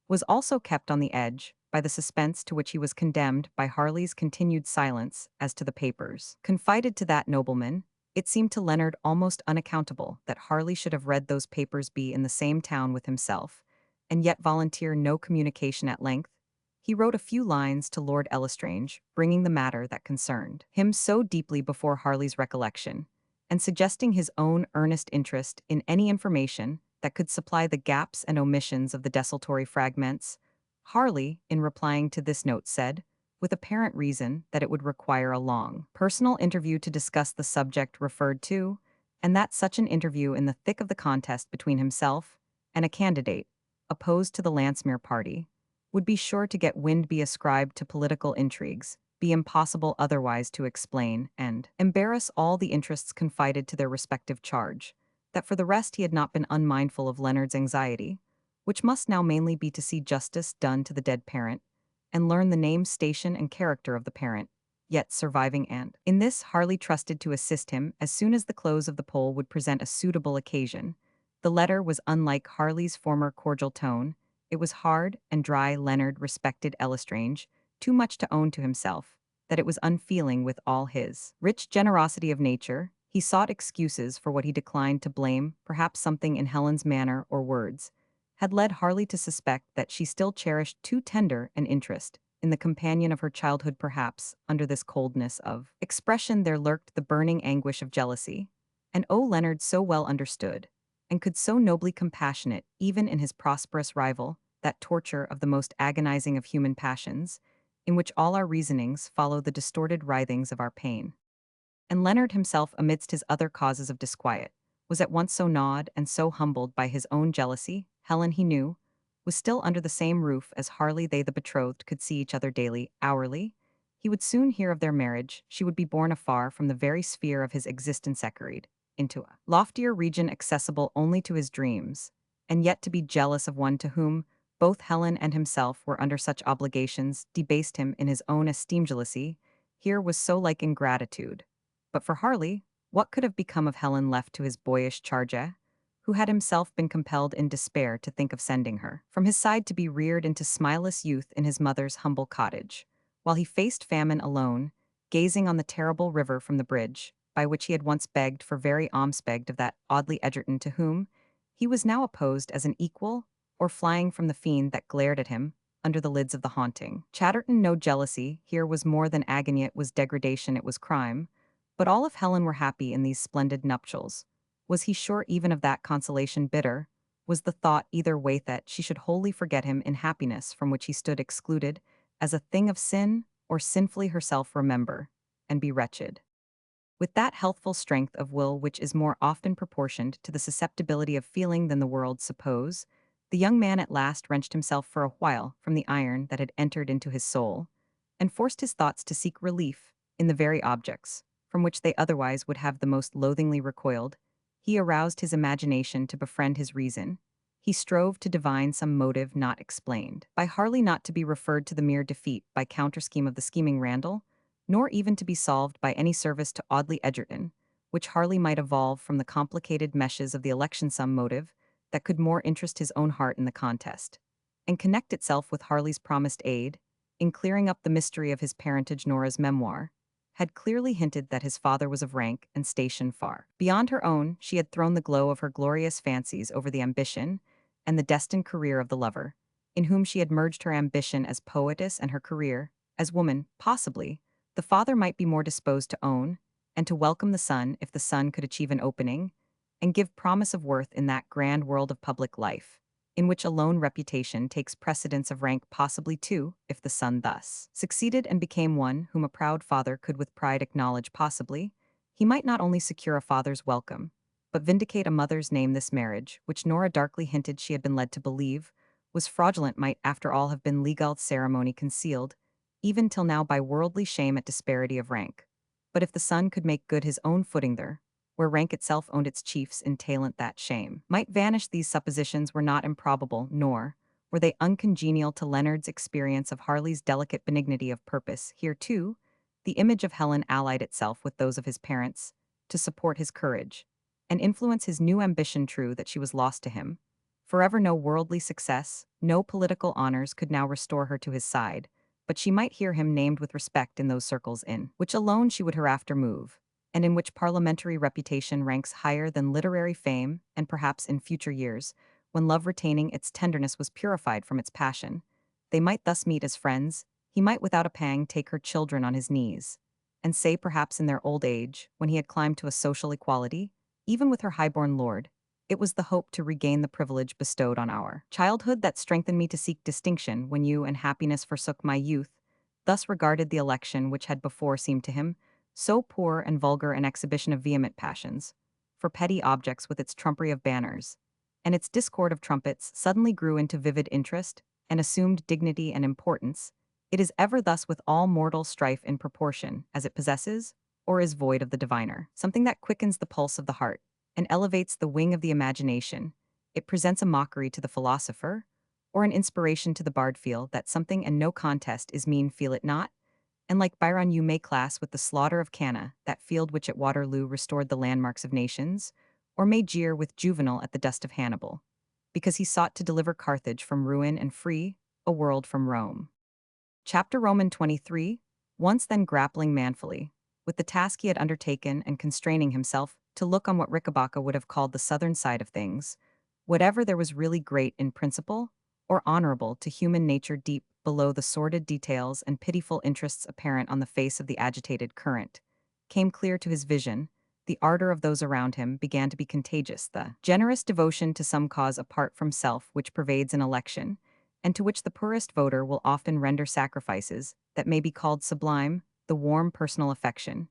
was also kept on the edge by the suspense to which he was condemned by Harley's continued silence as to the papers. Confided to that nobleman, it seemed to Leonard almost unaccountable that Harley should have read those papers be in the same town with himself, and yet volunteer no communication at length. He wrote a few lines to Lord Elestrange, bringing the matter that concerned him so deeply before Harley's recollection, and suggesting his own earnest interest in any information that could supply the gaps and omissions of the desultory fragments. Harley, in replying to this note, said, with apparent reason, that it would require a long personal interview to discuss the subject referred to, and that such an interview in the thick of the contest between himself and a candidate opposed to the Lansmere party would be sure to get wind, be ascribed to political intrigues, be impossible otherwise to explain, and embarrass all the interests confided to their respective charge. That for the rest he had not been unmindful of Leonard's anxiety, which must now mainly be to see justice done to the dead parent, and learn the name, station, and character of the parent, yet surviving, and in this Harley trusted to assist him as soon as the close of the poll would present a suitable occasion. The letter was unlike Harley's former cordial tone. It was hard and dry. Leonard respected Elestrange too much to own to himself that it was unfeeling. With all his rich generosity of nature, he sought excuses for what he declined to blame. Perhaps something in Helen's manner or words had led Harley to suspect that she still cherished too tender an interest in the companion of her childhood. Perhaps, under this coldness of expression, there lurked the burning anguish of jealousy. And Leonard so well understood, and could so nobly compassionate even in his prosperous rival, that torture of the most agonizing of human passions, in which all our reasonings follow the distorted writhings of our pain. And Leonard himself, amidst his other causes of disquiet, was at once so gnawed and so humbled by his own jealousy. Helen, he knew, was still under the same roof as Harley. They, the betrothed, could see each other daily, hourly. He would soon hear of their marriage. She would be borne afar from the very sphere of his existence, echoed into a loftier region accessible only to his dreams, and yet to be jealous of one to whom both Helen and himself were under such obligations debased him in his own esteem. Jealousy here was so like ingratitude. But for Harley, what could have become of Helen left to his boyish charge, who had himself been compelled in despair to think of sending her from his side to be reared into smileless youth in his mother's humble cottage, while he faced famine alone, gazing on the terrible river from the bridge, by which he had once begged for very alms, begged of that Audley Egerton to whom he was now opposed as an equal, or flying from the fiend that glared at him under the lids of the haunting Chatterton. No jealousy here was more than agony, it was degradation, it was crime. But all if Helen were happy in these splendid nuptials, was he sure even of that consolation? Bitter was the thought either way that she should wholly forget him in happiness from which he stood excluded, as a thing of sin, or sinfully herself remember, and be wretched. With that healthful strength of will which is more often proportioned to the susceptibility of feeling than the world suppose, the young man at last wrenched himself for a while from the iron that had entered into his soul, and forced his thoughts to seek relief in the very objects from which they otherwise would have the most loathingly recoiled. He aroused his imagination to befriend his reason. He strove to divine some motive not explained by Harley, not to be referred to the mere defeat by counterscheme of the scheming Randall, nor even to be solved by any service to Audley Egerton, which Harley might evolve from the complicated meshes of the election. Some motive that could more interest his own heart in the contest, and connect itself with Harley's promised aid in clearing up the mystery of his parentage. Nora's memoir had clearly hinted that his father was of rank and station far beyond her own. She had thrown the glow of her glorious fancies over the ambition and the destined career of the lover, in whom she had merged her ambition as poetess and her career as woman. Possibly, the father might be more disposed to own and to welcome the son if the son could achieve an opening and give promise of worth in that grand world of public life, in which alone reputation takes precedence of rank. Possibly, too, if the son thus succeeded and became one whom a proud father could with pride acknowledge, possibly, he might not only secure a father's welcome, but vindicate a mother's name. This marriage, which Nora darkly hinted she had been led to believe was fraudulent, might after all have been legal ceremony, concealed, even till now, by worldly shame at disparity of rank. But if the son could make good his own footing there, where rank itself owned its chiefs in talent that shame might vanish. These suppositions were not improbable, nor were they uncongenial to Leonard's experience of Harley's delicate benignity of purpose. Here, too, the image of Helen allied itself with those of his parents to support his courage and influence his new ambition. True that she was lost to him. Forever no worldly success, no political honors could now restore her to his side, but she might hear him named with respect in those circles in which alone she would hereafter move, and in which parliamentary reputation ranks higher than literary fame, and perhaps in future years, when love retaining its tenderness was purified from its passion, they might thus meet as friends. He might without a pang take her children on his knees, and say perhaps in their old age, when he had climbed to a social equality, even with her highborn lord, it was the hope to regain the privilege bestowed on our childhood that strengthened me to seek distinction when you and happiness forsook my youth. Thus regarded the election which had before seemed to him so poor and vulgar an exhibition of vehement passions, for petty objects with its trumpery of banners, and its discord of trumpets suddenly grew into vivid interest, and assumed dignity and importance. It is ever thus with all mortal strife in proportion as it possesses, or is void of the diviner, something that quickens the pulse of the heart, and elevates the wing of the imagination. It presents a mockery to the philosopher, or an inspiration to the bard. Feel that something and no contest is mean, feel it not? And like Byron you may class with the slaughter of Canna, that field which at Waterloo restored the landmarks of nations, or may jeer with Juvenal at the dust of Hannibal, because he sought to deliver Carthage from ruin and free a world from Rome. Chapter Roman 23, once then grappling manfully with the task he had undertaken and constraining himself to look on what Rickenbacker would have called the southern side of things, whatever there was really great in principle or honorable to human nature deep below the sordid details and pitiful interests apparent on the face of the agitated current, came clear to his vision. The ardor of those around him began to be contagious. The generous devotion to some cause apart from self which pervades an election, and to which the poorest voter will often render sacrifices that may be called sublime, the warm personal affection,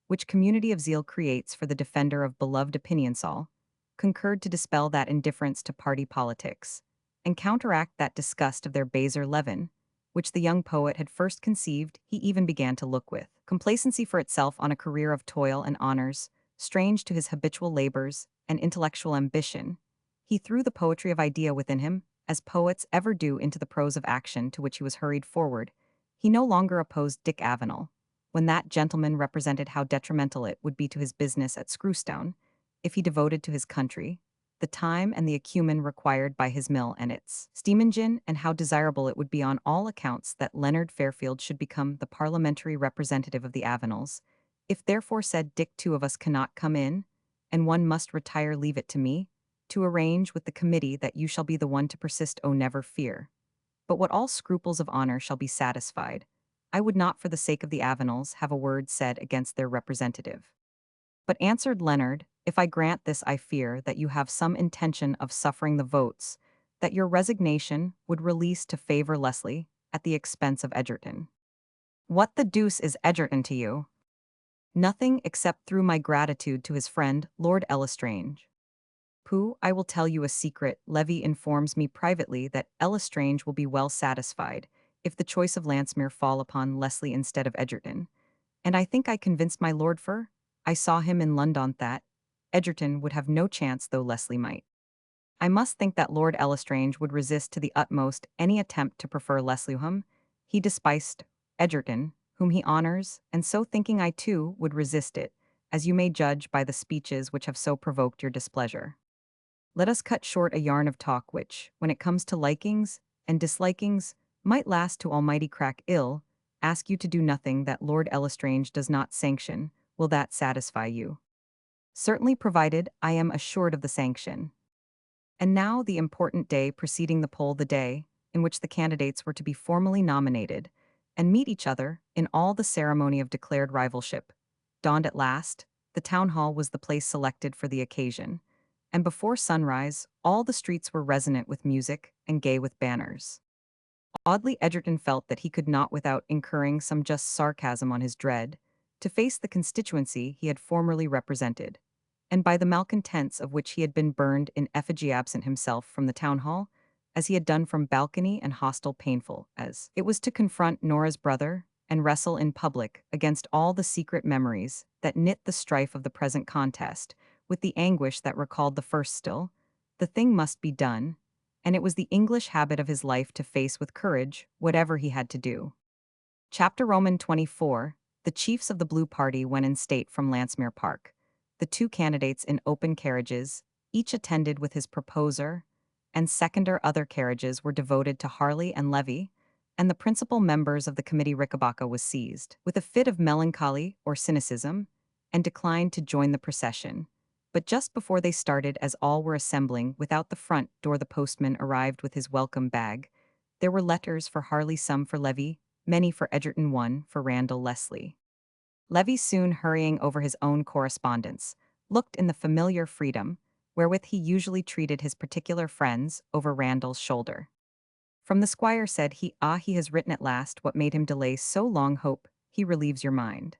which community of zeal creates for the defender of beloved opinions all, concurred to dispel that indifference to party politics, and counteract that disgust of their baser leaven, which the young poet had first conceived. He even began to look with complacency for itself on a career of toil and honors, strange to his habitual labors and intellectual ambition. He threw the poetry of idea within him, as poets ever do, into the prose of action to which he was hurried forward. He no longer opposed Dick Avenel, when that gentleman represented how detrimental it would be to his business at Screwstone, if he devoted to his country the time and the acumen required by his mill and its steam engine, and how desirable it would be on all accounts that Leonard Fairfield should become the parliamentary representative of the Avenels. If therefore said Dick, two of us cannot come in, and one must retire, leave it to me to arrange with the committee that you shall be the one to persist. Oh, never fear. But what all scruples of honor shall be satisfied, I would not for the sake of the Avenels have a word said against their representative. But answered Leonard, if I grant this, I fear that you have some intention of suffering the votes, that your resignation would release to favor Leslie at the expense of Egerton. What the deuce is Egerton to you? Nothing except through my gratitude to his friend, Lord L'Estrange. Pooh, I will tell you a secret. Levy informs me privately that L'Estrange will be well satisfied if the choice of Lansmere fall upon Leslie instead of Egerton. And I think I convinced my Lord Fur. I saw him in London that Egerton would have no chance though Leslie might. I must think that Lord L'Estrange would resist to the utmost any attempt to prefer Leslie, whom he despised, Egerton, whom he honors, and so thinking I too would resist it, as you may judge by the speeches which have so provoked your displeasure. Let us cut short a yarn of talk which, when it comes to likings and dislikings, might last to almighty crack ill. Ask you to do nothing that Lord L'Estrange does not sanction. Will that satisfy you? Certainly, provided I am assured of the sanction. And now the important day preceding the poll, the day in which the candidates were to be formally nominated and meet each other in all the ceremony of declared rivalship, dawned at last. The town hall was the place selected for the occasion, and before sunrise all the streets were resonant with music and gay with banners. Oddly, Egerton felt that he could not, without incurring some just sarcasm on his dread, to face the constituency he had formerly represented, and by the malcontents of which he had been burned in effigy, absent himself from the town hall, as he had done from balcony and hostel, painful as it was to confront Nora's brother and wrestle in public against all the secret memories that knit the strife of the present contest, with the anguish that recalled the first still. The thing must be done, and it was the English habit of his life to face with courage whatever he had to do. Chapter Roman 24. The chiefs of the Blue Party went in state from Landsmere Park. The two candidates in open carriages, each attended with his proposer, and seconder other carriages were devoted to Harley and Levy, and the principal members of the committee Rickabaca was seized with a fit of melancholy or cynicism, and declined to join the procession. But just before they started, as all were assembling without the front door, the postman arrived with his welcome bag. There were letters for Harley, some for Levy, many for Egerton, one for Randall Leslie. Levy, soon hurrying over his own correspondence, looked in the familiar freedom wherewith he usually treated his particular friends over Randall's shoulder. From the squire said he, he has written at last what made him delay so long. Hope he relieves your mind.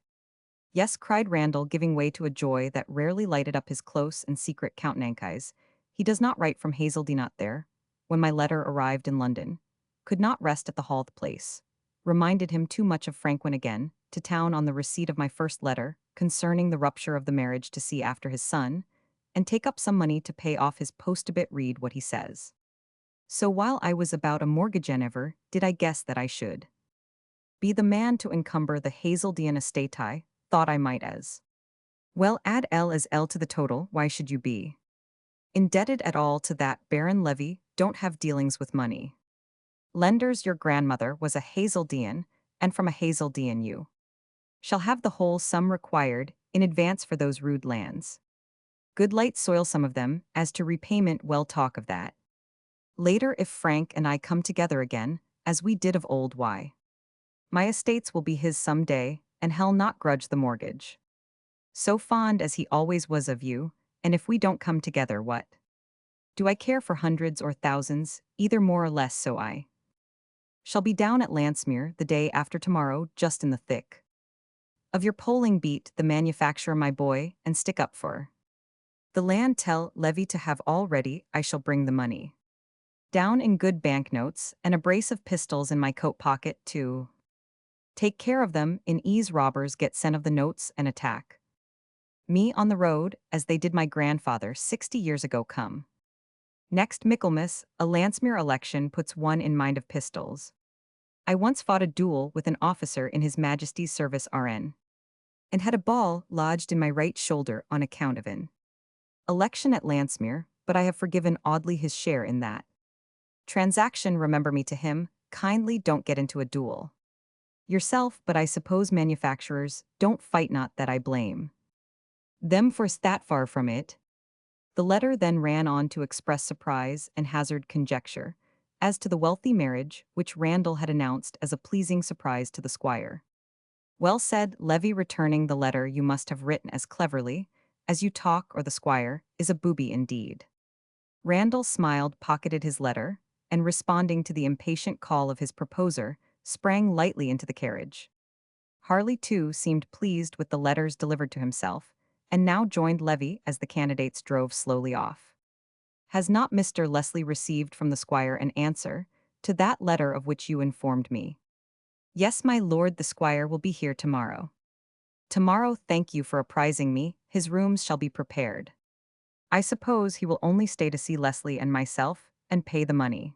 Yes, cried Randall, giving way to a joy that rarely lighted up his close and secret countenance. He does not write from Hazelden not there. When my letter arrived in London, could not rest at the Hall place. Reminded him too much of Franklin again, to town on the receipt of my first letter, concerning the rupture of the marriage, to see after his son, and take up some money to pay off his postobit. Read what he says. So while I was about a mortgage, never did I guess that I should be the man to encumber the Hazelden estate. I thought I might as well add L as L to the total. Why should you be indebted at all to that Baron Levy? Don't have dealings with money lenders. Your grandmother was a Hazelden, and from a Hazelden you shall have the whole sum required in advance for those rude lands. Good light soil some of them, as to repayment we'll talk of that later, if Frank and I come together again, as we did of old. Why, my estates will be his some day, and he'll not grudge the mortgage. So fond as he always was of you, and if we don't come together, what do I care for hundreds or thousands, either more or less? So I shall be down at Landsmere the day after tomorrow, just in the thick of your polling. Beat the manufacturer, my boy, and stick up for the land. Tell Levy to have all ready. I shall bring the money down in good banknotes, and a brace of pistols in my coat pocket to take care of them in ease robbers get scent of the notes and attack me on the road, as they did my grandfather 60 years ago. Come next Michaelmas, a Landsmere election puts one in mind of pistols. I once fought a duel with an officer in His Majesty's service, RN, and had a ball lodged in my right shoulder on account of an election at Landsmere, but I have forgiven Audley his share in that transaction. Remember me to him, kindly. Don't get into a duel yourself, but I suppose manufacturers don't fight. Not that I blame them for that, far from it. The letter then ran on to express surprise and hazard conjecture as to the wealthy marriage which Randall had announced as a pleasing surprise to the squire. Well said, Levy, returning the letter. You must have written as cleverly as you talk, or the squire is a booby indeed. Randall smiled, pocketed his letter, and responding to the impatient call of his proposer, sprang lightly into the carriage. Harley, too, seemed pleased with the letters delivered to himself, and now joined Levy as the candidates drove slowly off. Has not Mr. Leslie received from the squire an answer to that letter of which you informed me? Yes, my lord, the squire will be here tomorrow. Tomorrow, thank you for apprising me. His rooms shall be prepared. I suppose he will only stay to see Leslie and myself, and pay the money.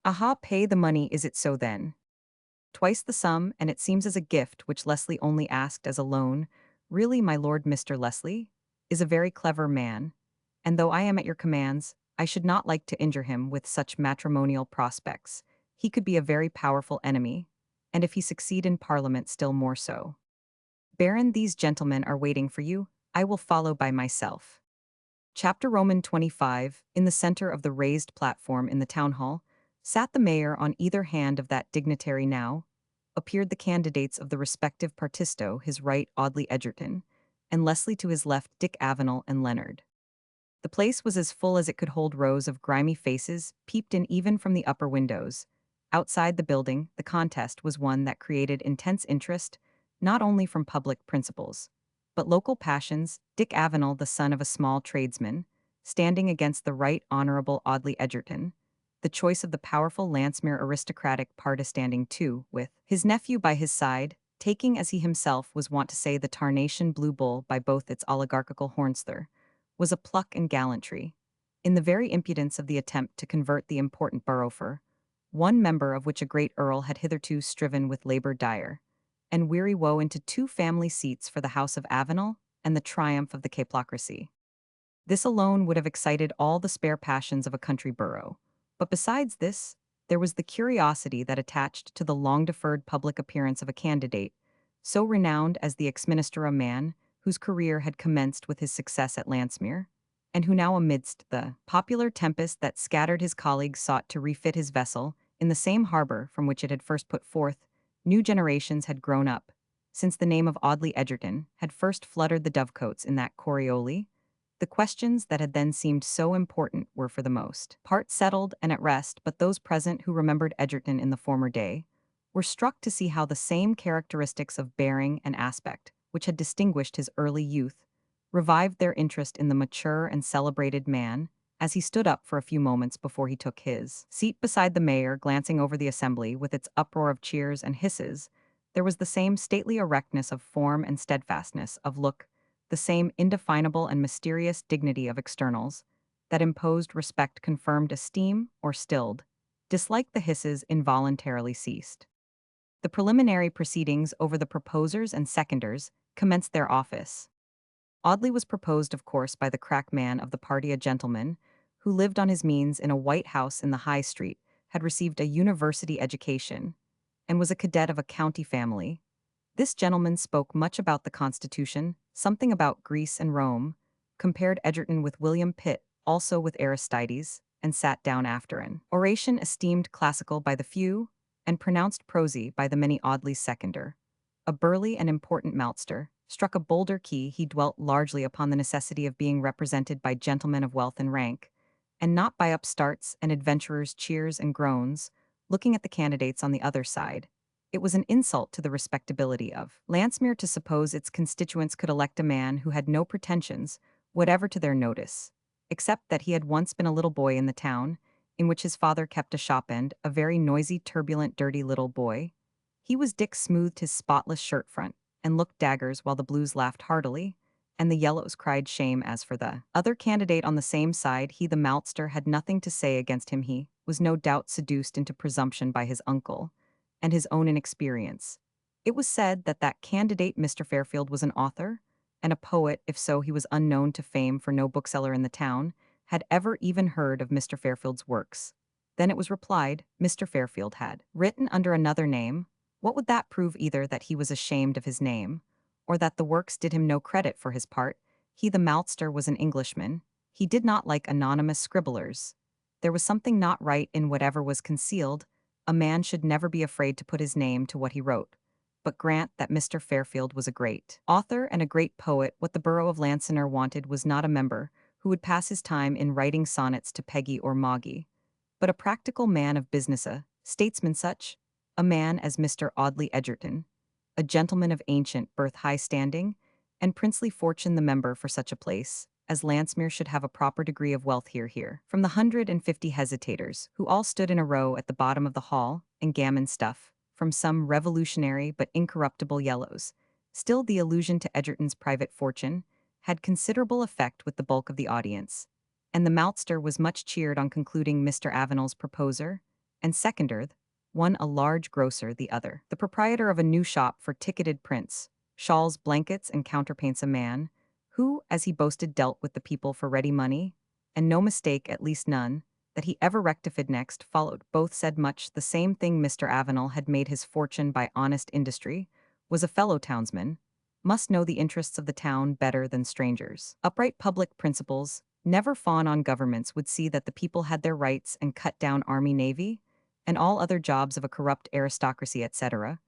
Aha, pay the money, is it so then? Twice the sum, and it seems as a gift which Leslie only asked as a loan. Really, my lord, Mr. Leslie is a very clever man, and though I am at your commands, I should not like to injure him with such matrimonial prospects. He could be a very powerful enemy, and if he succeed in Parliament, still more so. Baron, these gentlemen are waiting for you. I will follow by myself. Chapter Roman 25. In the center of the raised platform in the town hall sat the mayor. On either hand of that dignitary now appeared the candidates of the respective partisto, his right Audley Egerton, and Leslie to his left Dick Avenel and Leonard. The place was as full as it could hold. Rows of grimy faces peeped in even from the upper windows. Outside the building, the contest was one that created intense interest, not only from public principles, but local passions. Dick Avenel, the son of a small tradesman, standing against the right honorable Audley Egerton, the choice of the powerful Landsmere aristocratic party standing too, with his nephew by his side, taking as he himself was wont to say the tarnation blue bull by both its oligarchical hornsler, was a pluck and gallantry. In the very impudence of the attempt to convert the important boroughfur, one member of which a great earl had hitherto striven with labor dire, and weary woe into two family seats for the house of Avenel and the triumph of the caplocracy. This alone would have excited all the spare passions of a country borough. But besides this, there was the curiosity that attached to the long-deferred public appearance of a candidate, so renowned as the ex-minister, a man whose career had commenced with his success at Landsmere, and who now amidst the popular tempest that scattered his colleagues sought to refit his vessel in the same harbor from which it had first put forth. New generations had grown up, since the name of Audley Egerton had first fluttered the dovecotes in that Corioli. The questions that had then seemed so important were for the most part settled and at rest, but those present who remembered Egerton in the former day were struck to see how the same characteristics of bearing and aspect, which had distinguished his early youth, revived their interest in the mature and celebrated man as he stood up for a few moments before he took his seat beside the mayor. Glancing over the assembly with its uproar of cheers and hisses, there was the same stately erectness of form and steadfastness of look, the same indefinable and mysterious dignity of externals, that imposed respect, confirmed esteem, or stilled dislike. The hisses involuntarily ceased. The preliminary proceedings over the proposers and seconders commenced their office. Audley was proposed, of course, by the crack man of the party, a gentleman who lived on his means in a white house in the High Street, had received a university education, and was a cadet of a county family. This gentleman spoke much about the Constitution, something about Greece and Rome, compared Egerton with William Pitt, also with Aristides, and sat down after an oration esteemed classical by the few, and pronounced prosy by the many. Audley's seconder, a burly and important maltster, struck a bolder key. He dwelt largely upon the necessity of being represented by gentlemen of wealth and rank, and not by upstarts and adventurers' cheers and groans. Looking at the candidates on the other side, it was an insult to the respectability of Landsmere to suppose its constituents could elect a man who had no pretensions whatever to their notice, except that he had once been a little boy in the town, in which his father kept a shop-end, a very noisy, turbulent, dirty little boy. He was Dick. Smoothed his spotless shirt front, and looked daggers, while the blues laughed heartily, and the yellows cried shame. As for the other candidate on the same side, he, the maltster, had nothing to say against him. He was no doubt seduced into presumption by his uncle, and his own inexperience. It was said that that candidate, Mr. Fairfield, was an author and a poet. If so, he was unknown to fame, for no bookseller in the town had ever even heard of Mr. Fairfield's works. Then it was replied, Mr. Fairfield had written under another name. What would that prove? Either that he was ashamed of his name, or that the works did him no credit. For his part, he, the maltster, was an Englishman. He did not like anonymous scribblers. There was something not right in whatever was concealed. A man should never be afraid to put his name to what he wrote. But grant that Mr. Fairfield was a great author and a great poet. What the borough of Landsmere wanted was not a member who would pass his time in writing sonnets to Peggy or Moggy, but a practical man of business, a statesman, such a man as Mr. Audley Egerton, a gentleman of ancient birth, high standing, and princely fortune. The member for such a place as Landsmere should have a proper degree of wealth. Here. From the 150 hesitators, who all stood in a row at the bottom of the hall, and gammon stuff, from some revolutionary but incorruptible yellows. Still, the allusion to Egerton's private fortune had considerable effect with the bulk of the audience, and the maltster was much cheered on concluding. Mr. Avenel's proposer and seconder, one a large grocer, the other the proprietor of a new shop for ticketed prints, shawls, blankets, and counterpaints, a man who, as he boasted, dealt with the people for ready money, and no mistake, at least none, that he ever rectified. Next followed, both said much the same thing. Mr. Avenel had made his fortune by honest industry, was a fellow townsman, must know the interests of the town better than strangers. Upright public principles, never fawn on governments, would see that the people had their rights and cut down army, navy, and all other jobs of a corrupt aristocracy, etc.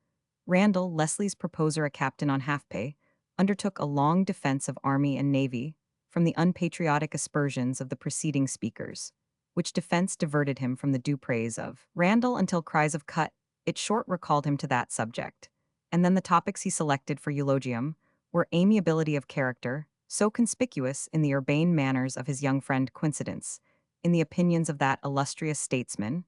Randall, Leslie's proposer, a captain on half-pay, undertook a long defense of army and navy from the unpatriotic aspersions of the preceding speakers, which defense diverted him from the due praise of Randall until cries of "cut it short" recalled him to that subject. And then the topics he selected for eulogium were amiability of character, so conspicuous in the urbane manners of his young friend, coincidence in the opinions of that illustrious statesman,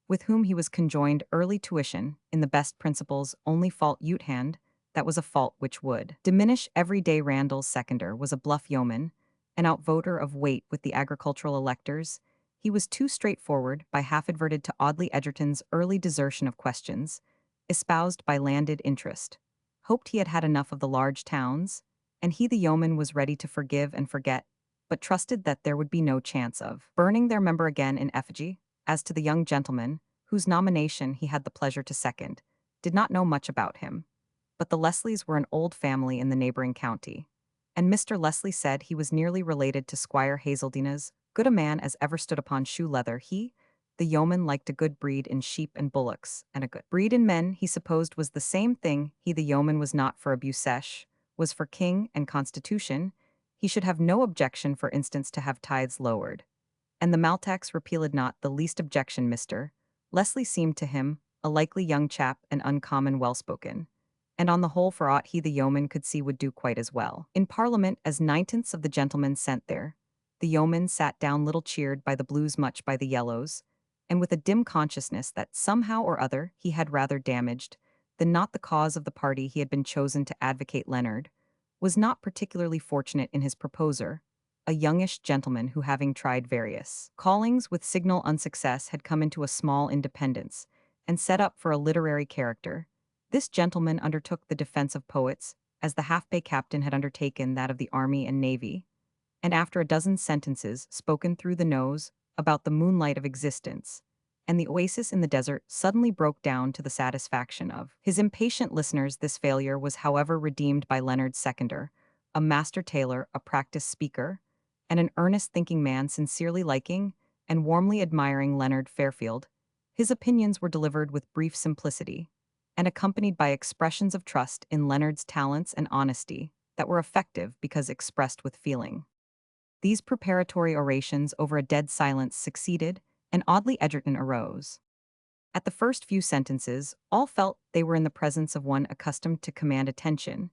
with whom he was conjoined early tuition in the best principles only fault hand, that was a fault which would diminish everyday. Randall's seconder was a bluff yeoman, an outvoter of weight with the agricultural electors. He was too straightforward by half adverted to Audley Edgerton's early desertion of questions, espoused by landed interest, hoped he had had enough of the large towns, and he the yeoman was ready to forgive and forget, but trusted that there would be no chance of burning their member again in effigy. As to the young gentleman, whose nomination he had the pleasure to second, did not know much about him. But the Leslies were an old family in the neighboring county, and Mr. Leslie said he was nearly related to Squire Hazeldena's, good a man as ever stood upon shoe leather. He, the yeoman, liked a good breed in sheep and bullocks, and a good breed in men he supposed was the same thing. He the yeoman was not for a busesh, was for king and constitution. He should have no objection, for instance, to have tithes lowered. And the Maltax repealed not the least objection. Mr. Leslie seemed to him a likely young chap and uncommon well-spoken, and on the whole, for aught he the yeoman could see, would do quite as well in Parliament as nineteenths of the gentlemen sent there. The yeoman sat down little cheered by the blues, much by the yellows, and with a dim consciousness that somehow or other he had rather damaged than not the cause of the party he had been chosen to advocate. Leonard was not particularly fortunate in his proposer, a youngish gentleman who, having tried various callings with signal unsuccess, had come into a small independence and set up for a literary character. This gentleman undertook the defense of poets, as the half-pay captain had undertaken that of the army and navy, and after a dozen sentences spoken through the nose about the moonlight of existence and the oasis in the desert, suddenly broke down to the satisfaction of his impatient listeners. This failure was, however, redeemed by Leonard's seconder, a master tailor, a practiced speaker, and an earnest thinking man, sincerely liking and warmly admiring Leonard Fairfield. His opinions were delivered with brief simplicity, and accompanied by expressions of trust in Leonard's talents and honesty that were effective because expressed with feeling. These preparatory orations over a dead silence succeeded, and Audley Edgerton arose. At the first few sentences, all felt they were in the presence of one accustomed to command attention,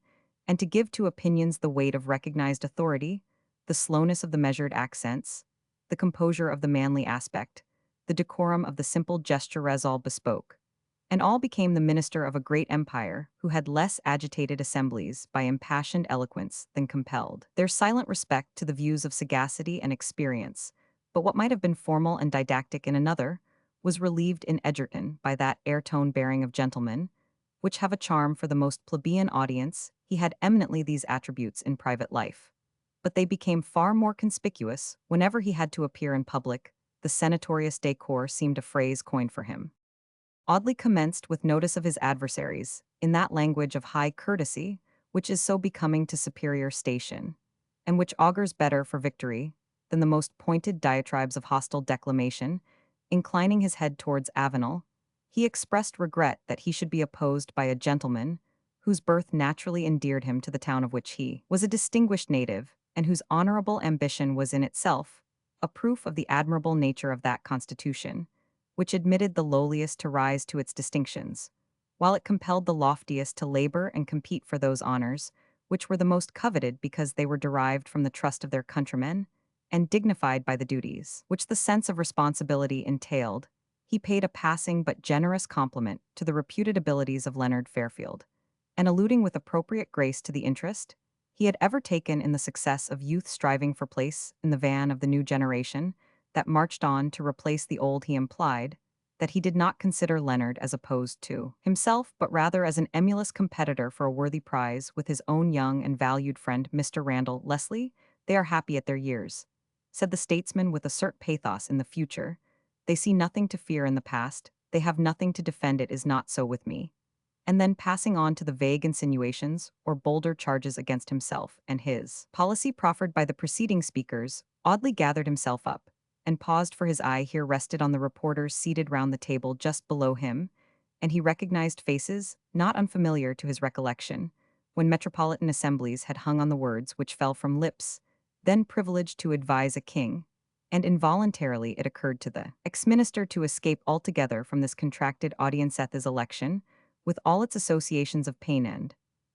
and to give to opinions the weight of recognized authority, the slowness of the measured accents, the composure of the manly aspect, the decorum of the simple gesture. As all bespoke, and all became the minister of a great empire who had less agitated assemblies by impassioned eloquence than compelled their silent respect to the views of sagacity and experience. But what might have been formal and didactic in another was relieved in Edgerton by that air-tone bearing of gentlemen, which have a charm for the most plebeian audience. He had eminently these attributes in private life, but they became far more conspicuous whenever he had to appear in public. The senatorious decor seemed a phrase coined for him. Audley commenced with notice of his adversaries, in that language of high courtesy which is so becoming to superior station, and which augurs better for victory than the most pointed diatribes of hostile declamation. Inclining his head towards Avenel, he expressed regret that he should be opposed by a gentleman whose birth naturally endeared him to the town of which he was a distinguished native, and whose honorable ambition was in itself a proof of the admirable nature of that constitution, which admitted the lowliest to rise to its distinctions, while it compelled the loftiest to labor and compete for those honors which were the most coveted because they were derived from the trust of their countrymen, and dignified by the duties which the sense of responsibility entailed. He paid a passing but generous compliment to the reputed abilities of Leonard Fairfield, and alluding with appropriate grace to the interest he had ever taken in the success of youth striving for place in the van of the new generation that marched on to replace the old, he implied that he did not consider Leonard as opposed to himself, but rather as an emulous competitor for a worthy prize with his own young and valued friend, Mr. Randall. Leslie, they are happy at their years, said the statesman with a cert pathos. In the future, they see nothing to fear in the past, they have nothing to defend. It is not so with me. And then, passing on to the vague insinuations or bolder charges against himself and his policy proffered by the preceding speakers, Audley gathered himself up and paused, for his eye here rested on the reporters seated round the table just below him, and he recognized faces not unfamiliar to his recollection when metropolitan assemblies had hung on the words which fell from lips then privileged to advise a king, and involuntarily it occurred to the ex-minister to escape altogether from this contracted audience at his election, with all its associations of pain, and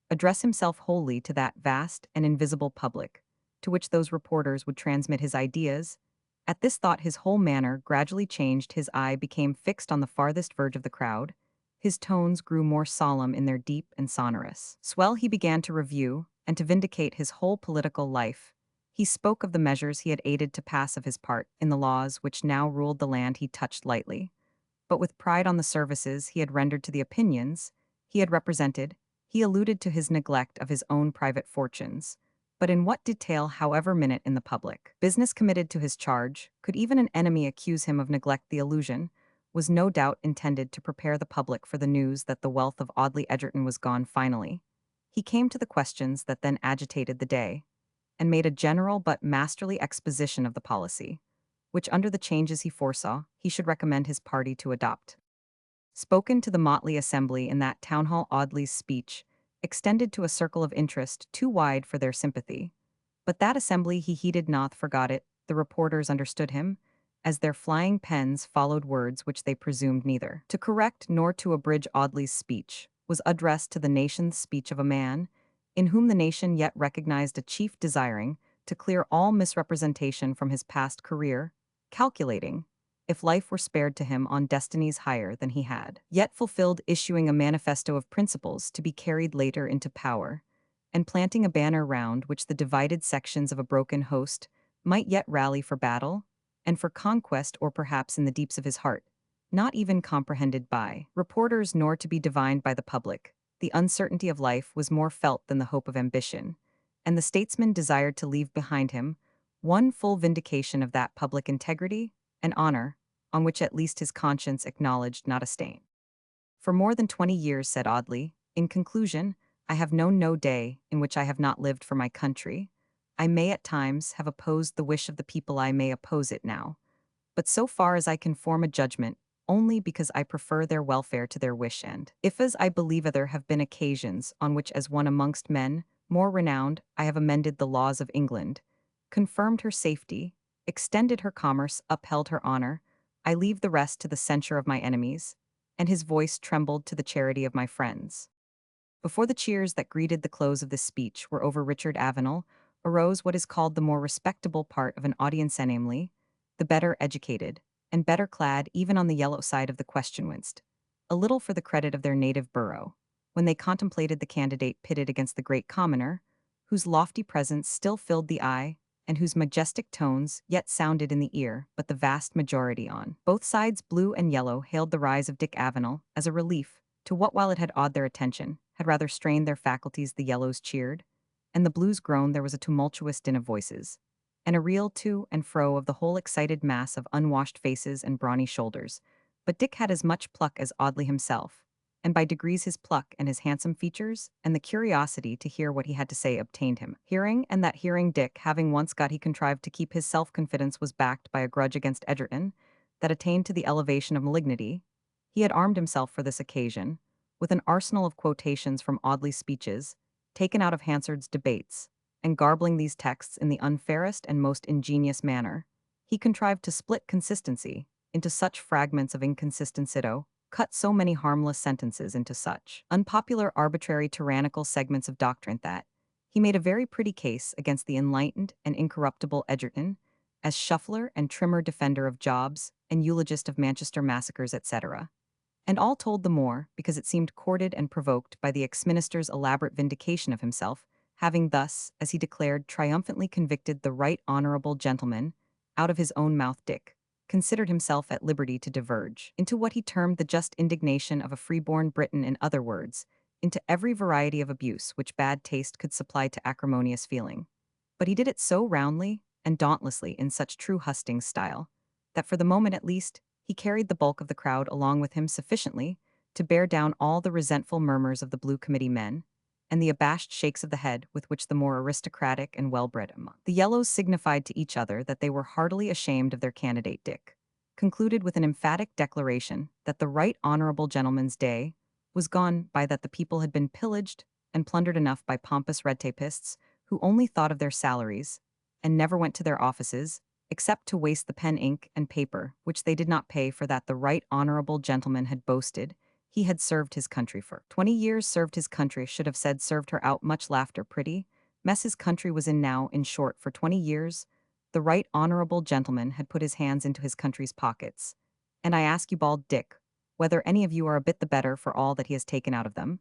address himself wholly to that vast and invisible public, to which those reporters would transmit his ideas, At this thought his whole manner gradually changed, his eye became fixed on the farthest verge of the crowd, his tones grew more solemn in their deep and sonorous swell. He began to review, and to vindicate his whole political life. He spoke of the measures he had aided to pass of his part in the laws which now ruled the land he touched lightly, but with pride on the services he had rendered to the opinions he had represented. He alluded to his neglect of his own private fortunes. But in what detail, however minute in the public business committed to his charge, could even an enemy accuse him of neglect? The allusion was no doubt intended to prepare the public for the news that the wealth of Audley Egerton was gone finally. He came to the questions that then agitated the day, and made a general but masterly exposition of the policy, which under the changes he foresaw, he should recommend his party to adopt. Spoken to the motley assembly in that town hall, Audley's speech extended to a circle of interest too wide for their sympathy. But that assembly he heeded not, forgot it. The reporters understood him, as their flying pens followed words which they presumed neither to correct nor to abridge. Audley's speech was addressed to the nation's speech of a man, in whom the nation yet recognized a chief, desiring to clear all misrepresentation from his past career, calculating, if life were spared to him, on destinies higher than he had yet fulfilled, issuing a manifesto of principles to be carried later into power, and planting a banner round which the divided sections of a broken host might yet rally for battle and for conquest, or perhaps in the deeps of his heart, not even comprehended by reporters nor to be divined by the public, the uncertainty of life was more felt than the hope of ambition, and the statesman desired to leave behind him one full vindication of that public integrity and honor on which at least his conscience acknowledged not a stain. For more than 20 years, said Audley, in conclusion, I have known no day in which I have not lived for my country. I may at times have opposed the wish of the people, I may oppose it now, but so far as I can form a judgment, only because I prefer their welfare to their wish, and if, as I believe, there have been occasions on which, as one amongst men more renowned, I have amended the laws of England, confirmed her safety, extended her commerce, upheld her honor, I leave the rest to the censure of my enemies, and his voice trembled to the charity of my friends. Before the cheers that greeted the close of this speech were over, Richard Avenel arose what is called the more respectable part of an audience, namely, the better educated, and better clad. Even on the yellow side of the question winced a little for the credit of their native borough, when they contemplated the candidate pitted against the great commoner, whose lofty presence still filled the eye, and whose majestic tones yet sounded in the ear. But the vast majority on both sides, blue and yellow, hailed the rise of Dick Avenel as a relief to what, while it had awed their attention, had rather strained their faculties. The yellows cheered, and the blues groaned. There was a tumultuous din of voices, and a reel to and fro of the whole excited mass of unwashed faces and brawny shoulders. But Dick had as much pluck as Audley himself, and by degrees his pluck and his handsome features and the curiosity to hear what he had to say obtained him hearing, and that hearing Dick having once got, he contrived to keep. His self-confidence was backed by a grudge against Egerton that attained to the elevation of malignity. He had armed himself for this occasion with an arsenal of quotations from Audley's speeches, taken out of Hansard's debates, and garbling these texts in the unfairest and most ingenious manner, he contrived to split consistency into such fragments of inconsistentito, cut so many harmless sentences into such unpopular, arbitrary, tyrannical segments of doctrine that he made a very pretty case against the enlightened and incorruptible Egerton as shuffler and trimmer, defender of jobs, and eulogist of Manchester massacres, etc. And all told the more because it seemed courted and provoked by the ex-minister's elaborate vindication of himself, having thus, as he declared, triumphantly convicted the right honorable gentleman out of his own mouth. Dick considered himself at liberty to diverge into what he termed the just indignation of a freeborn Briton, in other words, into every variety of abuse which bad taste could supply to acrimonious feeling. But he did it so roundly and dauntlessly, in such true hustings style, that for the moment at least, he carried the bulk of the crowd along with him sufficiently to bear down all the resentful murmurs of the Blue Committee men, and the abashed shakes of the head with which the more aristocratic and well-bred among the yellows signified to each other that they were heartily ashamed of their candidate. Dick concluded with an emphatic declaration that the right honorable gentleman's day was gone by, that the people had been pillaged and plundered enough by pompous red tapists who only thought of their salaries and never went to their offices except to waste the pen, ink, and paper, which they did not pay for. That the right honorable gentleman had boasted he had served his country for 20 years, served his country, should have said served her out. Much laughter, pretty mess his country was in now. In short, for 20 years, the right honorable gentleman had put his hands into his country's pockets. And I ask you, bald Dick, whether any of you are a bit the better for all that he has taken out of them?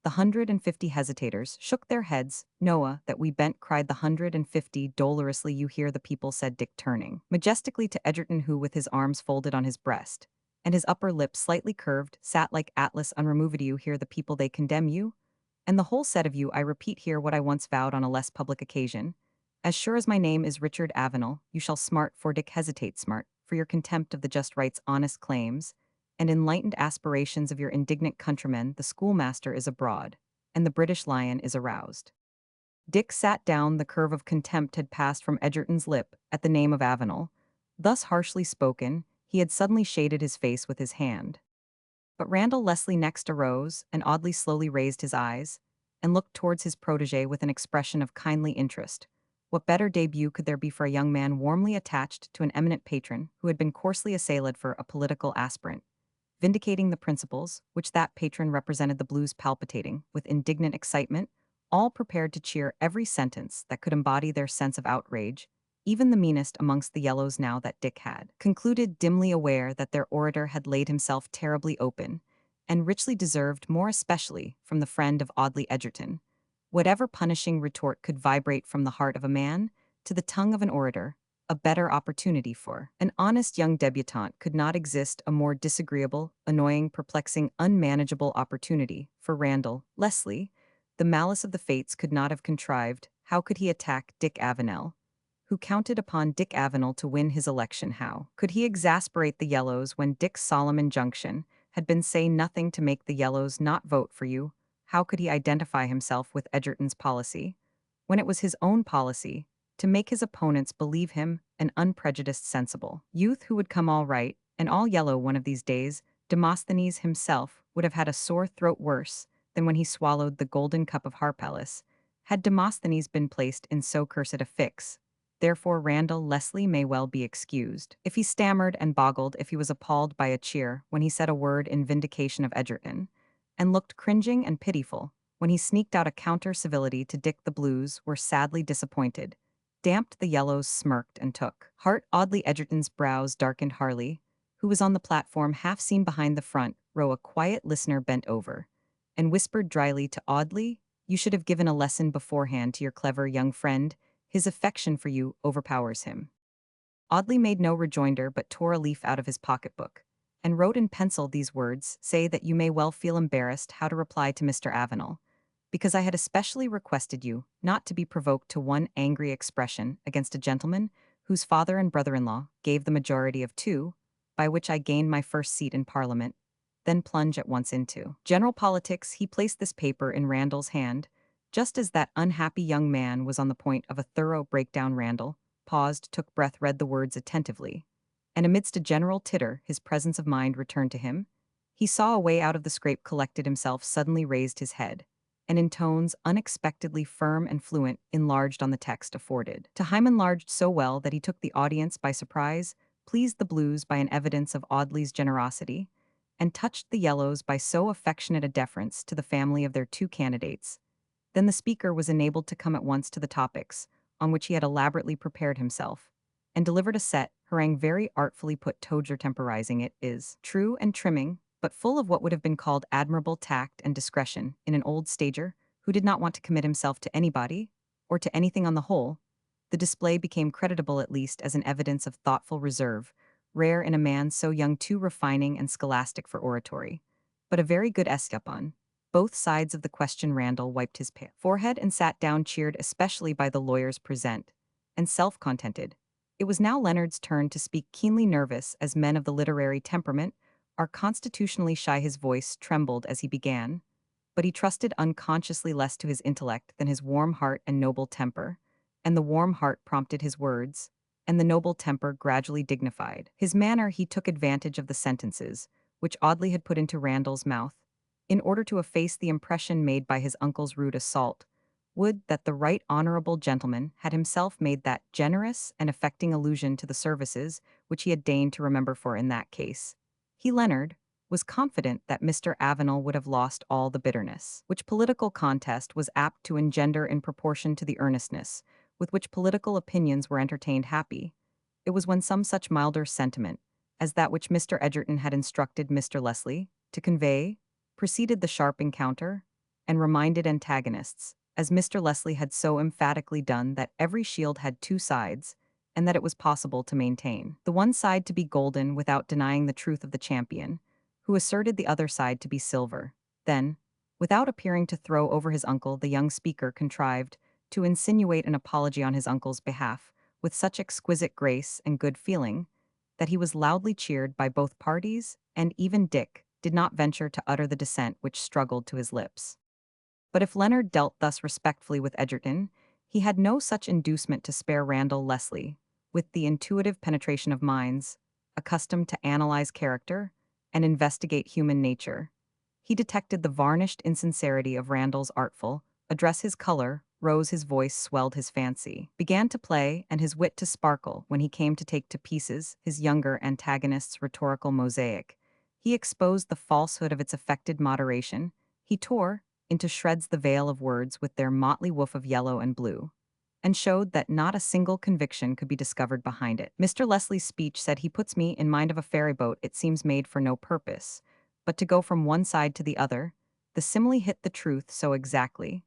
The 150 hesitators shook their heads. Noah, that we bent, cried the 150 dolorously. You hear the people, said Dick, turning majestically to Edgerton, who, with his arms folded on his breast, and his upper lip slightly curved, sat like Atlas unremoved. You hear the people, they condemn you? And the whole set of you, I repeat here what I once vowed on a less public occasion. As sure as my name is Richard Avenel, you shall smart for Dick hesitate smart, for your contempt of the just right's honest claims, and enlightened aspirations of your indignant countrymen. The schoolmaster is abroad, and the British lion is aroused. Dick sat down. The curve of contempt had passed from Edgerton's lip at the name of Avenel. Thus harshly spoken, he had suddenly shaded his face with his hand. But Randall Leslie next arose and oddly slowly raised his eyes and looked towards his protege with an expression of kindly interest. What better debut could there be for a young man warmly attached to an eminent patron who had been coarsely assailed for a political aspirant? Vindicating the principles which that patron represented, the Blues palpitating with indignant excitement, all prepared to cheer every sentence that could embody their sense of outrage, even the meanest amongst the yellows. Now that Dick had concluded, dimly aware that their orator had laid himself terribly open, and richly deserved, more especially from the friend of Audley Edgerton, whatever punishing retort could vibrate from the heart of a man to the tongue of an orator, a better opportunity for an honest young debutante could not exist. A more disagreeable, annoying, perplexing, unmanageable opportunity for Randall Leslie. The malice of the fates could not have contrived. How could he attack Dick Avenel, who counted upon Dick Avenel to win his election? How could he exasperate the yellows when Dick's solemn injunction had been, say nothing to make the yellows not vote for you? How could he identify himself with Edgerton's policy, when it was his own policy to make his opponents believe him an unprejudiced, sensible youth who would come all right and all yellow one of these days? Demosthenes himself would have had a sore throat worse than when he swallowed the golden cup of Harpalus, had Demosthenes been placed in so cursed a fix. Therefore Randall Leslie may well be excused if he stammered and boggled, if he was appalled by a cheer when he said a word in vindication of Edgerton, and looked cringing and pitiful when he sneaked out a counter-civility to Dick. The Blues were sadly disappointed. Damped, the yellows smirked and took heart. Oddly, Edgerton's brows darkened. Harley, who was on the platform half seen behind the front row, a quiet listener, bent over and whispered dryly to Audley, "You should have given a lesson beforehand to your clever young friend. His affection for you overpowers him." Audley made no rejoinder but tore a leaf out of his pocketbook and wrote in pencil these words: "Say that you may well feel embarrassed how to reply to Mr. Avenel, because I had especially requested you not to be provoked to one angry expression against a gentleman whose father and brother-in-law gave the majority of 2, by which I gained my first seat in Parliament, then plunge at once into general politics." He placed this paper in Randall's hand, just as that unhappy young man was on the point of a thorough breakdown. Randall paused, took breath, read the words attentively, and amidst a general titter his presence of mind returned to him. He saw a way out of the scrape, collected himself, suddenly raised his head, and in tones unexpectedly firm and fluent enlarged on the text afforded to him, enlarged so well that he took the audience by surprise, pleased the Blues by an evidence of Audley's generosity, and touched the yellows by so affectionate a deference to the family of their 2 candidates. Then the speaker was enabled to come at once to the topics on which he had elaborately prepared himself, and delivered a set harangue very artfully put together. Temporizing, it is true and trimming, but full of what would have been called admirable tact and discretion in an old stager who did not want to commit himself to anybody or to anything. On the whole, the display became creditable, at least as an evidence of thoughtful reserve, rare in a man so young, too refining and scholastic for oratory, but a very good escape on both sides of the question. Randall wiped his pale forehead and sat down, cheered especially by the lawyers present, and self-contented. It was now Leonard's turn to speak, keenly nervous, as men of the literary temperament are constitutionally shy. His voice trembled as he began, but he trusted unconsciously less to his intellect than his warm heart and noble temper, and the warm heart prompted his words, and the noble temper gradually dignified his manner. He took advantage of the sentences which Audley had put into Randall's mouth, in order to efface the impression made by his uncle's rude assault. Would that the right honorable gentleman had himself made that generous and affecting allusion to the services which he had deigned to remember, for in that case, he, Leonard, was confident that Mr. Avenel would have lost all the bitterness which political contest was apt to engender in proportion to the earnestness with which political opinions were entertained happy. It was when some such milder sentiment, as that which Mr. Edgerton had instructed Mr. Leslie to convey, preceded the sharp encounter, and reminded antagonists, as Mr. Leslie had so emphatically done, that every shield had two sides, and that it was possible to maintain the one side to be golden without denying the truth of the champion, who asserted the other side to be silver. Then, without appearing to throw over his uncle, the young speaker contrived to insinuate an apology on his uncle's behalf with such exquisite grace and good feeling that he was loudly cheered by both parties, and even Dick did not venture to utter the dissent which struggled to his lips. But if Leonard dealt thus respectfully with Edgerton, he had no such inducement to spare Randall Leslie, with the intuitive penetration of minds, accustomed to analyze character and investigate human nature. He detected the varnished insincerity of Randall's artful address. His color rose, his voice swelled, his fancy began to play, and his wit to sparkle when he came to take to pieces his younger antagonist's rhetorical mosaic. He exposed the falsehood of its affected moderation. He tore into shreds the veil of words with their motley woof of yellow and blue, and showed that not a single conviction could be discovered behind it. Mr. Leslie's speech said, "He puts me in mind of a ferry boat, it seems made for no purpose, but to go from one side to the other." The simile hit the truth so exactly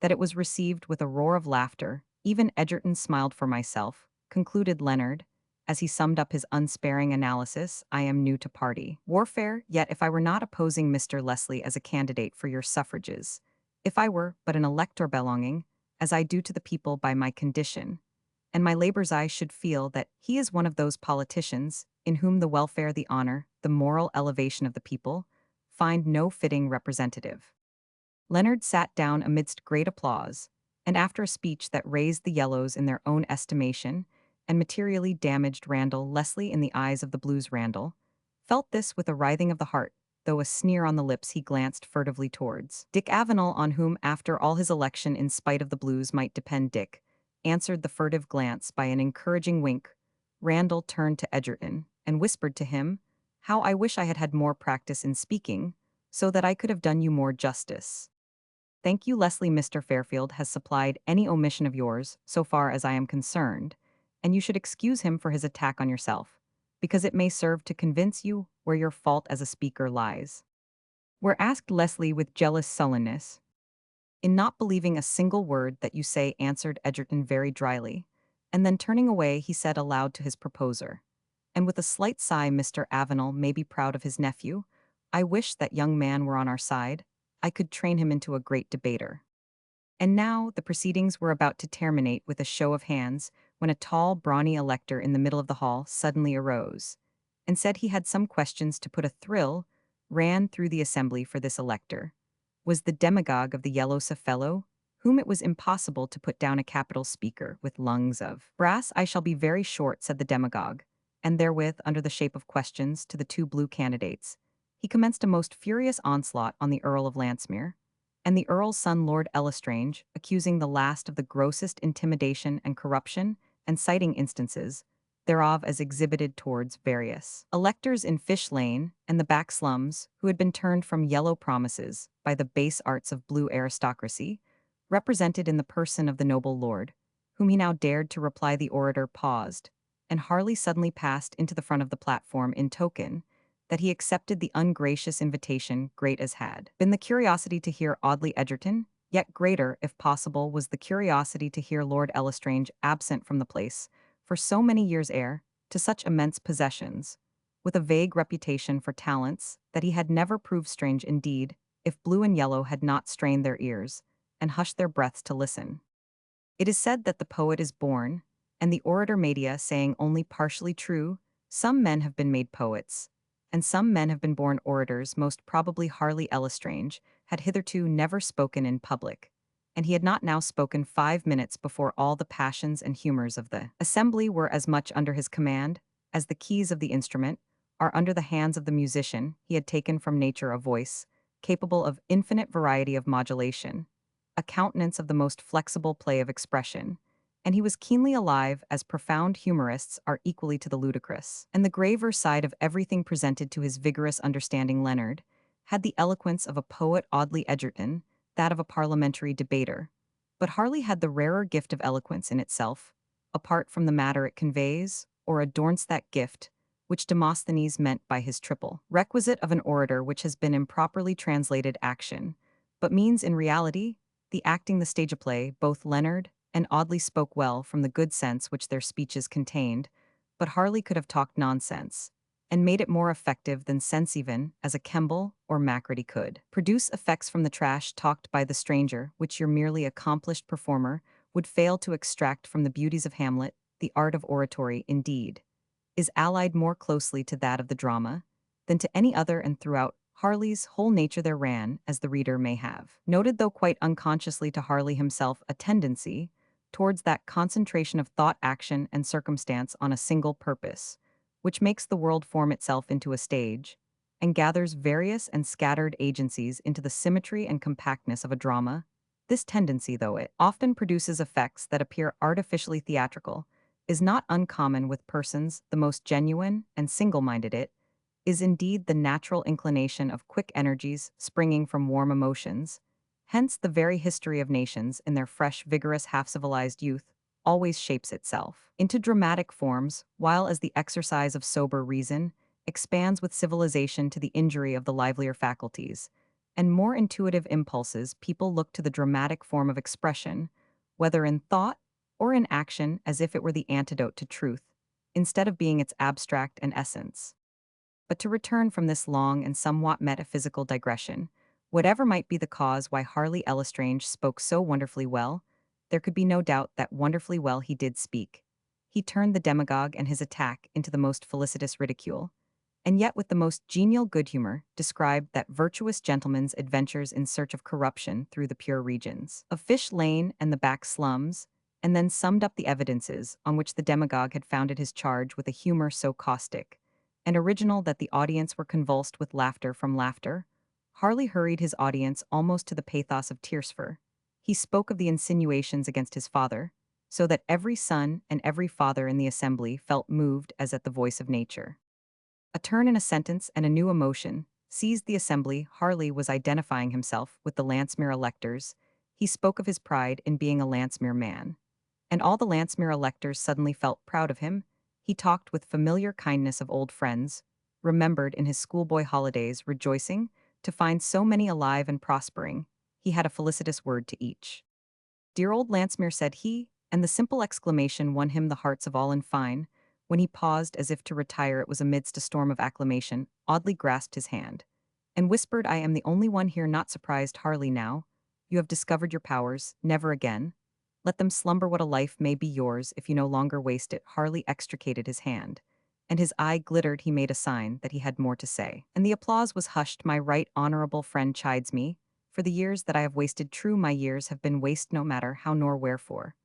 that it was received with a roar of laughter. Even Edgerton smiled. "For myself," concluded Leonard, as he summed up his unsparing analysis, "I am new to party warfare, yet if I were not opposing Mr. Leslie as a candidate for your suffrages, if I were but an elector belonging, as I do, to the people by my condition and my labors, I should feel that he is one of those politicians in whom the welfare, the honor, the moral elevation of the people find no fitting representative." Leonard sat down amidst great applause, and after a speech that raised the Yellows in their own estimation and materially damaged Randall Leslie in the eyes of the Blues, Randall felt this with a writhing of the heart, though a sneer on the lips. He glanced furtively towards Dick Avenel, on whom, after all, his election in spite of the Blues might depend. Dick answered the furtive glance by an encouraging wink. Randall turned to Edgerton and whispered to him, "How I wish I had had more practice in speaking, so that I could have done you more justice." "Thank you, Leslie. Mr. Fairfield has supplied any omission of yours, so far as I am concerned, and you should excuse him for his attack on yourself, because it may serve to convince you where your fault as a speaker lies." Were asked Leslie with jealous sullenness. "In not believing a single word that you say," answered Edgerton very dryly, and then turning away he said aloud to his proposer, and with a slight sigh, "Mr. Avenel may be proud of his nephew. I wish that young man were on our side. I could train him into a great debater." And now the proceedings were about to terminate with a show of hands, when a tall, brawny elector in the middle of the hall suddenly arose, and said he had some questions to put. A thrill ran through the assembly, for this elector was the demagogue of the yellow fellow, whom it was impossible to put down, a capital speaker with lungs of brass. "I shall be very short," said the demagogue, and therewith, under the shape of questions to the two blue candidates, he commenced a most furious onslaught on the Earl of Landsmere and the Earl's son, Lord Lestrange, accusing the last of the grossest intimidation and corruption, and citing instances thereof as exhibited towards various electors in Fish Lane and the back slums, who had been turned from yellow promises by the base arts of blue aristocracy, represented in the person of the noble lord, whom he now dared to reply. The orator paused, and Harley suddenly passed into the front of the platform in token that he accepted the ungracious invitation. Great as had been the curiosity to hear Audley Edgerton, yet greater, if possible, was the curiosity to hear Lord Lestrange, absent from the place for so many years, heir to such immense possessions, with a vague reputation for talents that he had never proved. Strange indeed, if blue and yellow had not strained their ears and hushed their breaths to listen. It is said that the poet is born, and the orator media saying only partially true. Some men have been made poets, and some men have been born orators. Most probably Harley Lestrange had hitherto never spoken in public, and he had not now spoken 5 minutes before all the passions and humors of the assembly were as much under his command as the keys of the instrument are under the hands of the musician. He had taken from nature a voice capable of infinite variety of modulation, a countenance of the most flexible play of expression, and he was keenly alive, as profound humorists are equally to the ludicrous, and the graver side of everything presented to his vigorous understanding. Leonard had the eloquence of a poet, Audley Edgerton that of a parliamentary debater, But Harley had the rarer gift of eloquence in itself, apart from the matter it conveys, or adorns that gift, which Demosthenes meant by his triple requisite of an orator, which has been improperly translated action, but means in reality the acting the stage of play. Both Leonard and Audley spoke well from the good sense which their speeches contained, but Harley could have talked nonsense, and made it more effective than sense even, as a Kemble or Macready could. Produce effects from the trash talked by the stranger, which your merely accomplished performer would fail to extract from the beauties of Hamlet. The art of oratory, indeed, is allied more closely to that of the drama than to any other, and throughout Harley's whole nature there ran, as the reader may have noted, though quite unconsciously to Harley himself, a tendency towards that concentration of thought, action, and circumstance on a single purpose, which makes the world form itself into a stage, and gathers various and scattered agencies into the symmetry and compactness of a drama. This tendency, though it often produces effects that appear artificially theatrical, is not uncommon with persons the most genuine and single-minded. It is indeed the natural inclination of quick energies springing from warm emotions. Hence the very history of nations in their fresh, vigorous, half-civilized youth always shapes itself into dramatic forms, while as the exercise of sober reason expands with civilization to the injury of the livelier faculties and more intuitive impulses, people look to the dramatic form of expression, whether in thought or in action, as if it were the antidote to truth, instead of being its abstract and essence. But to return from this long and somewhat metaphysical digression, whatever might be the cause why Harley Lestrange spoke so wonderfully well, there could be no doubt that wonderfully well he did speak. He turned the demagogue and his attack into the most felicitous ridicule, and yet with the most genial good humor described that virtuous gentleman's adventures in search of corruption through the pure regions of Fish Lane and the back slums, and then summed up the evidences on which the demagogue had founded his charge with a humor so caustic and original that the audience were convulsed with laughter from laughter. Harley hurried his audience almost to the pathos of Tearsfur. He spoke of the insinuations against his father, so that every son and every father in the assembly felt moved as at the voice of nature. A turn in a sentence and a new emotion seized the assembly. Harley was identifying himself with the Landsmere electors. He spoke of his pride in being a Landsmere man, and all the Landsmere electors suddenly felt proud of him. He talked with familiar kindness of old friends, remembered in his schoolboy holidays, rejoicing to find so many alive and prospering. He had a felicitous word to each. "Dear old Landsmere," said he, and the simple exclamation won him the hearts of all. In fine, when he paused as if to retire, it was amidst a storm of acclamation. Audley grasped his hand and whispered, "I am the only one here not surprised, Harley, now you have discovered your powers. Never again let them slumber. What a life may be yours if you no longer waste it." Harley extricated his hand, and his eye glittered. He made a sign that he had more to say, and the applause was hushed. "My right honorable friend chides me for the years that I have wasted. True, my years have been waste, no matter how nor wherefore.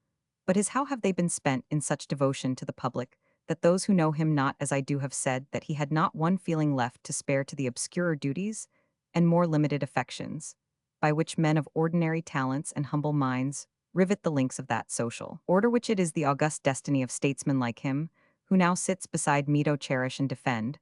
But his how have they been spent in such devotion to the public, that those who know him not as I do have said that he had not one feeling left to spare to the obscurer duties and more limited affections, by which men of ordinary talents and humble minds rivet the links of that social order which it is the august destiny of statesmen like him, who now sits beside me, to cherish and defend.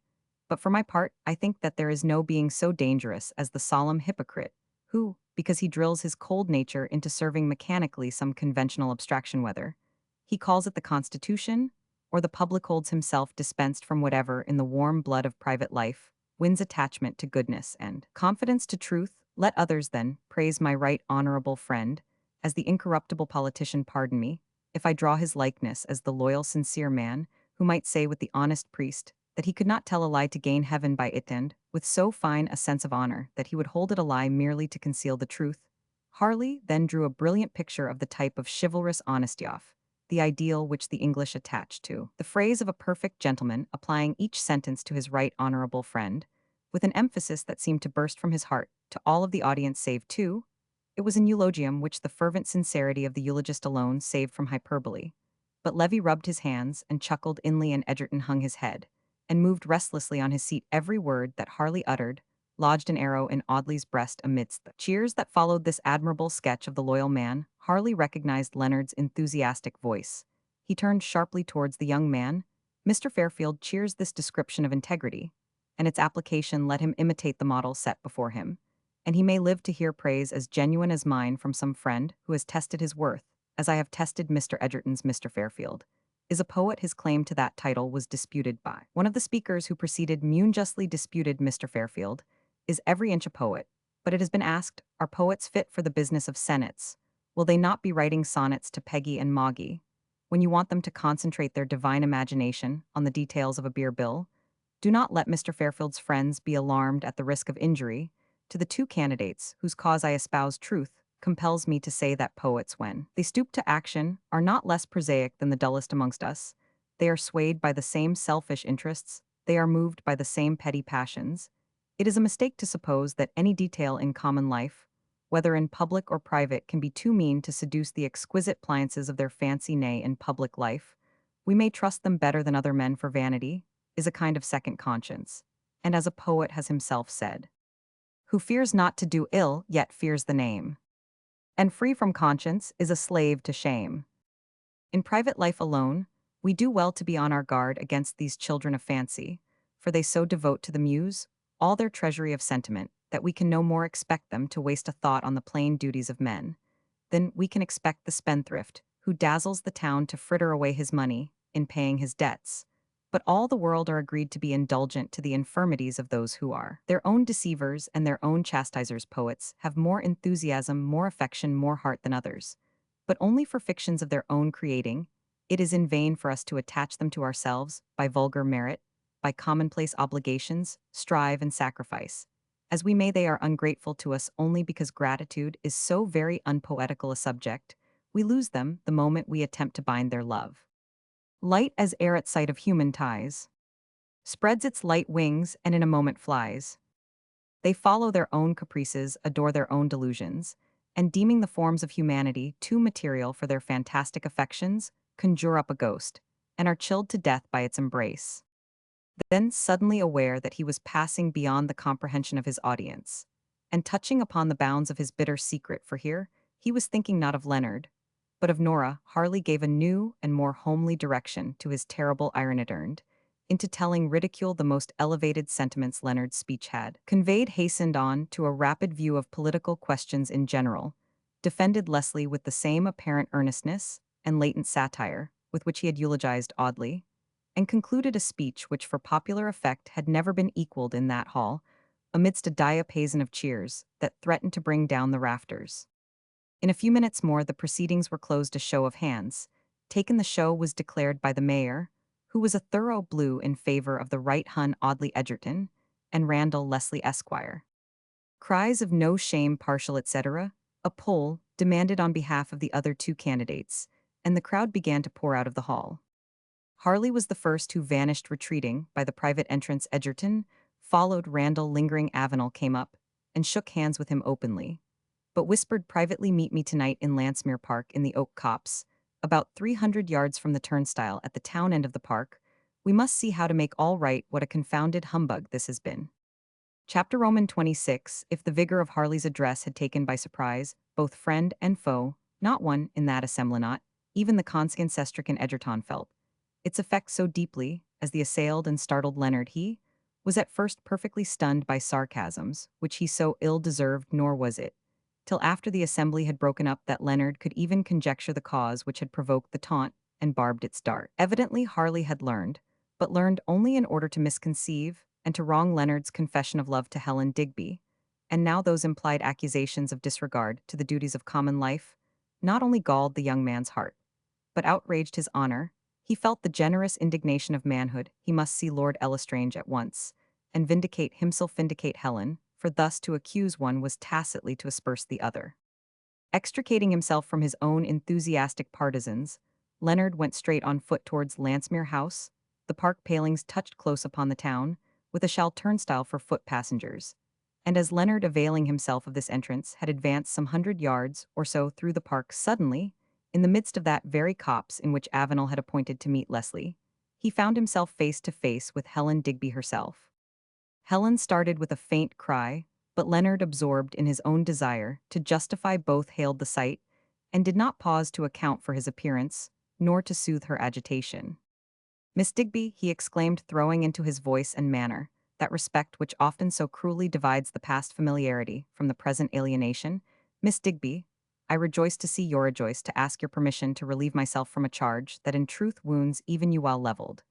But for my part, I think that there is no being so dangerous as the solemn hypocrite, who, because he drills his cold nature into serving mechanically some conventional abstraction, whether he calls it the Constitution, or the public, holds himself dispensed from whatever in the warm blood of private life, wins attachment to goodness and confidence to truth. Let others, then, praise my right honorable friend as the incorruptible politician. Pardon me, if I draw his likeness as the loyal, sincere man who might say with the honest priest that he could not tell a lie to gain heaven by it, and with so fine a sense of honor that he would hold it a lie merely to conceal the truth." Harley then drew a brilliant picture of the type of chivalrous honesty, off the ideal which the English attach to the phrase of a perfect gentleman, applying each sentence to his right honorable friend, with an emphasis that seemed to burst from his heart to all of the audience save two. It was an eulogium which the fervent sincerity of the eulogist alone saved from hyperbole. But Levy rubbed his hands and chuckled inly, and Egerton hung his head and moved restlessly on his seat. Every word that Harley uttered lodged an arrow in Audley's breast. Amidst the cheers that followed this admirable sketch of the loyal man, Harley recognized Leonard's enthusiastic voice. He turned sharply towards the young man. "Mr. Fairfield cheers this description of integrity, and its application let him imitate the model set before him. and he may live to hear praise as genuine as mine from some friend who has tested his worth, as I have tested Mr. Edgerton's Mr. Fairfield. Is a poet his claim to that title was disputed by. One of the speakers who preceded Mune justly disputed Mr. Fairfield. Is every inch a poet? But it has been asked, are poets fit for the business of senates? Will they not be writing sonnets to Peggy and Moggy? When you want them to concentrate their divine imagination on the details of a beer bill, do not let Mr. Fairfield's friends be alarmed at the risk of injury to the two candidates whose cause I espouse. Truth compels me to say that poets, when they stoop to action, are not less prosaic than the dullest amongst us. They are swayed by the same selfish interests, they are moved by the same petty passions. It is a mistake to suppose that any detail in common life, whether in public or private, can be too mean to seduce the exquisite pliances of their fancy. Nay, in public life, we may trust them better than other men, for vanity is a kind of second conscience, and as a poet has himself said, who fears not to do ill, yet fears the name, and free from conscience is a slave to shame. In private life alone, we do well to be on our guard against these children of fancy, for they so devote to the muse all their treasury of sentiment that we can no more expect them to waste a thought on the plain duties of men than we can expect the spendthrift who dazzles the town to fritter away his money in paying his debts. But all the world are agreed to be indulgent to the infirmities of those who are their own deceivers and their own chastisers. Poets have more enthusiasm, more affection, more heart than others, but only for fictions of their own creating. It is in vain for us to attach them to ourselves by vulgar merit, by commonplace obligations, strive and sacrifice. As we may, they are ungrateful to us only because gratitude is so very unpoetical a subject. We lose them the moment we attempt to bind their love. Light as air at sight of human ties, spreads its light wings and in a moment flies. They follow their own caprices, adore their own delusions, and deeming the forms of humanity too material for their fantastic affections, conjure up a ghost, and are chilled to death by its embrace. Then suddenly aware that he was passing beyond the comprehension of his audience, and touching upon the bounds of his bitter secret, for here he was thinking not of Leonard, but of Nora, Harley gave a new and more homely direction to his terrible iron. It earned into telling ridicule the most elevated sentiments Leonard's speech had conveyed, hastened on to a rapid view of political questions in general, defended Leslie with the same apparent earnestness and latent satire with which he had eulogized Audley, and concluded a speech which for popular effect had never been equaled in that hall, amidst a diapason of cheers that threatened to bring down the rafters. In a few minutes more the proceedings were closed. A show of hands taken. The show was declared by the mayor, who was a thorough blue, in favor of the right Hun Audley Edgerton and Randall Leslie Esquire. Cries of no shame, partial, etc. A poll demanded on behalf of the other two candidates, and the crowd began to pour out of the hall. Harley was the first who vanished, retreating by the private entrance. Edgerton followed. Randall, lingering. Avenel came up and shook hands with him openly, but whispered privately, "Meet me tonight in Lansmere Park in the oak copse, about 300 yards from the turnstile at the town end of the park. We must see how to make all right what a confounded humbug this has been." Chapter Roman 26. If the vigor of Harley's address had taken by surprise both friend and foe, not one in that assembly, not even the conscience-stricken Edgerton, felt its effect so deeply as the assailed and startled Leonard. He was at first perfectly stunned by sarcasms, which he so ill deserved, nor was it till after the assembly had broken up that Leonard could even conjecture the cause which had provoked the taunt and barbed its dart. Evidently Harley had learned, but learned only in order to misconceive and to wrong Leonard's confession of love to Helen Digby, and now those implied accusations of disregard to the duties of common life not only galled the young man's heart, but outraged his honor. He felt the generous indignation of manhood. He must see Lord Elestrange at once, and vindicate himself, vindicate Helen, for thus to accuse one was tacitly to asperse the other. Extricating himself from his own enthusiastic partisans, Leonard went straight on foot towards Lansmere House, the park palings touched close upon the town, with a shall turnstile for foot passengers. And as Leonard, availing himself of this entrance, had advanced some 100 yards or so through the park, suddenly, in the midst of that very copse in which Avenel had appointed to meet Leslie, he found himself face to face with Helen Digby herself. Helen started with a faint cry, but Leonard, absorbed in his own desire to justify both, hailed the sight, and did not pause to account for his appearance, nor to soothe her agitation. "Miss Digby," he exclaimed, throwing into his voice and manner that respect which often so cruelly divides the past familiarity from the present alienation. Miss Digby, I rejoice to see you're rejoiced to ask your permission to relieve myself from a charge that in truth wounds even you well leveled.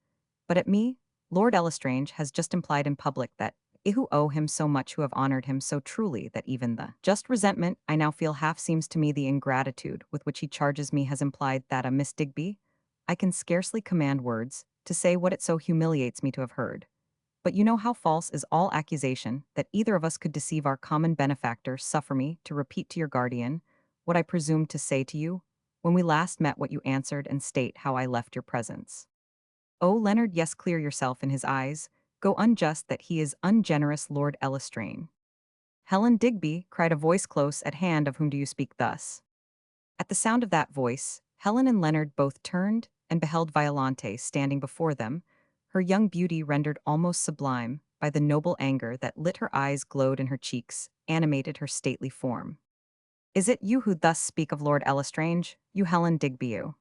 But at me, Lord Elestrange has just implied in public that I who owe him so much who have honored him so truly that even the just resentment I now feel half seems to me the ingratitude with which he charges me has implied that a Miss Digby, I can scarcely command words to say what it so humiliates me to have heard. But you know how false is all accusation that either of us could deceive our common benefactor. Suffer me to repeat to your guardian what I presumed to say to you when we last met, what you answered, and state how I left your presence. O Leonard, yes, clear yourself in his eyes, go unjust that he is ungenerous Lord Elestrange. Helen Digby, cried a voice close at hand, of whom do you speak thus? At the sound of that voice, Helen and Leonard both turned and beheld Violante standing before them, her young beauty rendered almost sublime by the noble anger that lit her eyes, glowed in her cheeks, animated her stately form. Is it you who thus speak of Lord Elestrange, you Helen Digby, you?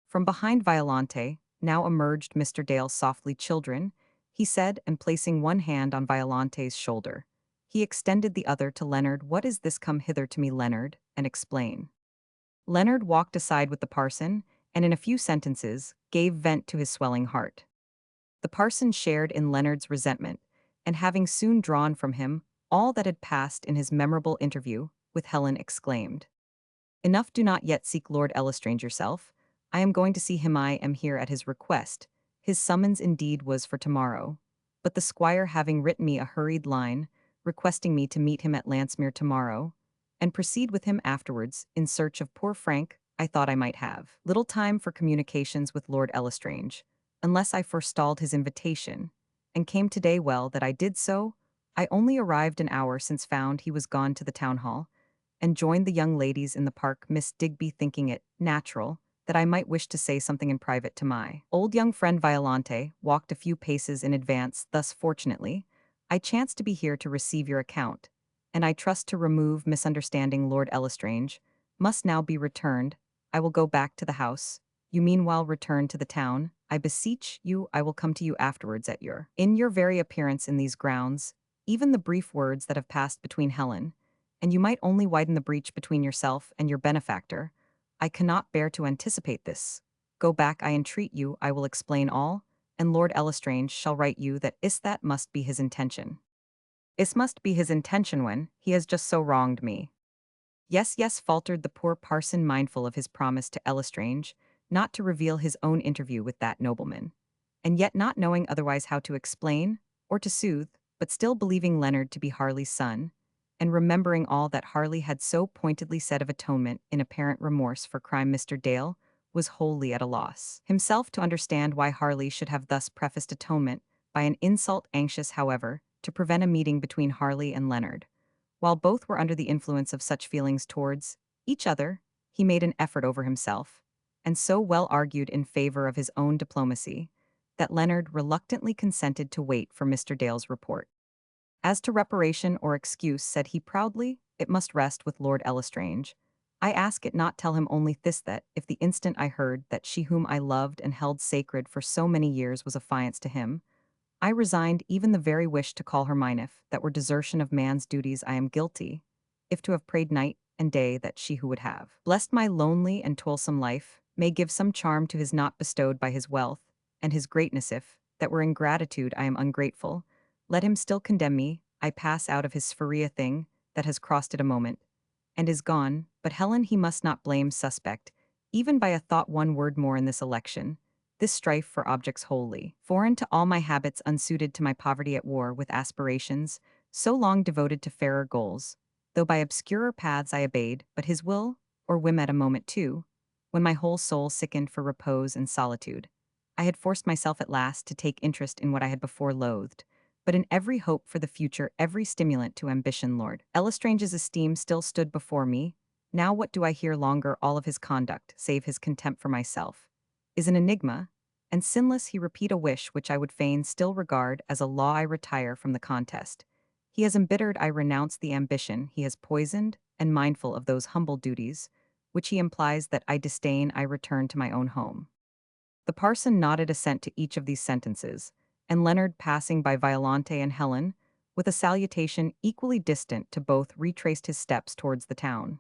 From behind Violante now emerged Mr. Dale softly. Children, he said, and placing one hand on Violante's shoulder, he extended the other to Leonard. What is this? Come hither to me, Leonard, and explain. Leonard walked aside with the parson, and in a few sentences gave vent to his swelling heart. The parson shared in Leonard's resentment, and having soon drawn from him all that had passed in his memorable interview with Helen, exclaimed, Enough, do not yet seek Lord Elestrange yourself. I am going to see him. I am here at his request. His summons indeed was for tomorrow, but the squire having written me a hurried line, requesting me to meet him at Lancemere tomorrow, and proceed with him afterwards in search of poor Frank, I thought I might have little time for communications with Lord Elestrange, unless I forestalled his invitation, and came today. Well that I did so. I only arrived an hour since, found he was gone to the town hall, and joined the young ladies in the park. Miss Digby, thinking it natural that I might wish to say something in private to my old young friend Violante, walked a few paces in advance. Thus, fortunately, I chanced to be here to receive your account, and I trust to remove misunderstanding. Lord Elestrange must now be returned. I will go back to the house. You meanwhile return to the town. I beseech you, I will come to you afterwards at your in your very appearance in these grounds. Even the brief words that have passed between Helen and you might only widen the breach between yourself and your benefactor. I cannot bear to anticipate this. Go back, I entreat you. I will explain all, and Lord Elestrange shall write you that that must be his intention. It must be his intention when he has just so wronged me. Yes, yes, faltered the poor parson, mindful of his promise to Elestrange not to reveal his own interview with that nobleman, and yet not knowing otherwise how to explain or to soothe, but still believing Leonard to be Harley's son, and remembering all that Harley had so pointedly said of atonement in apparent remorse for crime. Mr. Dale was wholly at a loss himself to understand why Harley should have thus prefaced atonement by an insult. Anxious, however, to prevent a meeting between Harley and Leonard, while both were under the influence of such feelings towards each other, he made an effort over himself, and so well argued in favor of his own diplomacy that Leonard reluctantly consented to wait for Mr. Dale's report. As to reparation or excuse, said he proudly, it must rest with Lord Elestrange. I ask it not. Tell him only this, that if the instant I heard that she whom I loved and held sacred for so many years was affianced to him, I resigned even the very wish to call her mine. If that were desertion of man's duties, I am guilty, if to have prayed night and day that she who would have blessed my lonely and toilsome life may give some charm to his not bestowed by his wealth and his greatness. If that were ingratitude, I am ungrateful. Let him still condemn me. I pass out of his sphere a thing that has crossed it a moment and is gone. But Helen he must not blame suspect, even by a thought. One word more in this election, this strife for objects wholly foreign to all my habits, unsuited to my poverty, at war with aspirations so long devoted to fairer goals, though by obscurer paths I obeyed but his will or whim at a moment too, when my whole soul sickened for repose and solitude. I had forced myself at last to take interest in what I had before loathed, but in every hope for the future, every stimulant to ambition. Lord Elestrange's esteem still stood before me. Now what do I hear longer? All of his conduct, save his contempt for myself, is an enigma, and sinless. He repeat a wish which I would fain still regard as a law. I retire from the contest. He has embittered, I renounce the ambition he has poisoned, and mindful of those humble duties which he implies that I disdain, I return to my own home. The parson nodded assent to each of these sentences, and Leonard passing by Violante and Helen, with a salutation equally distant to both retraced his steps towards the town.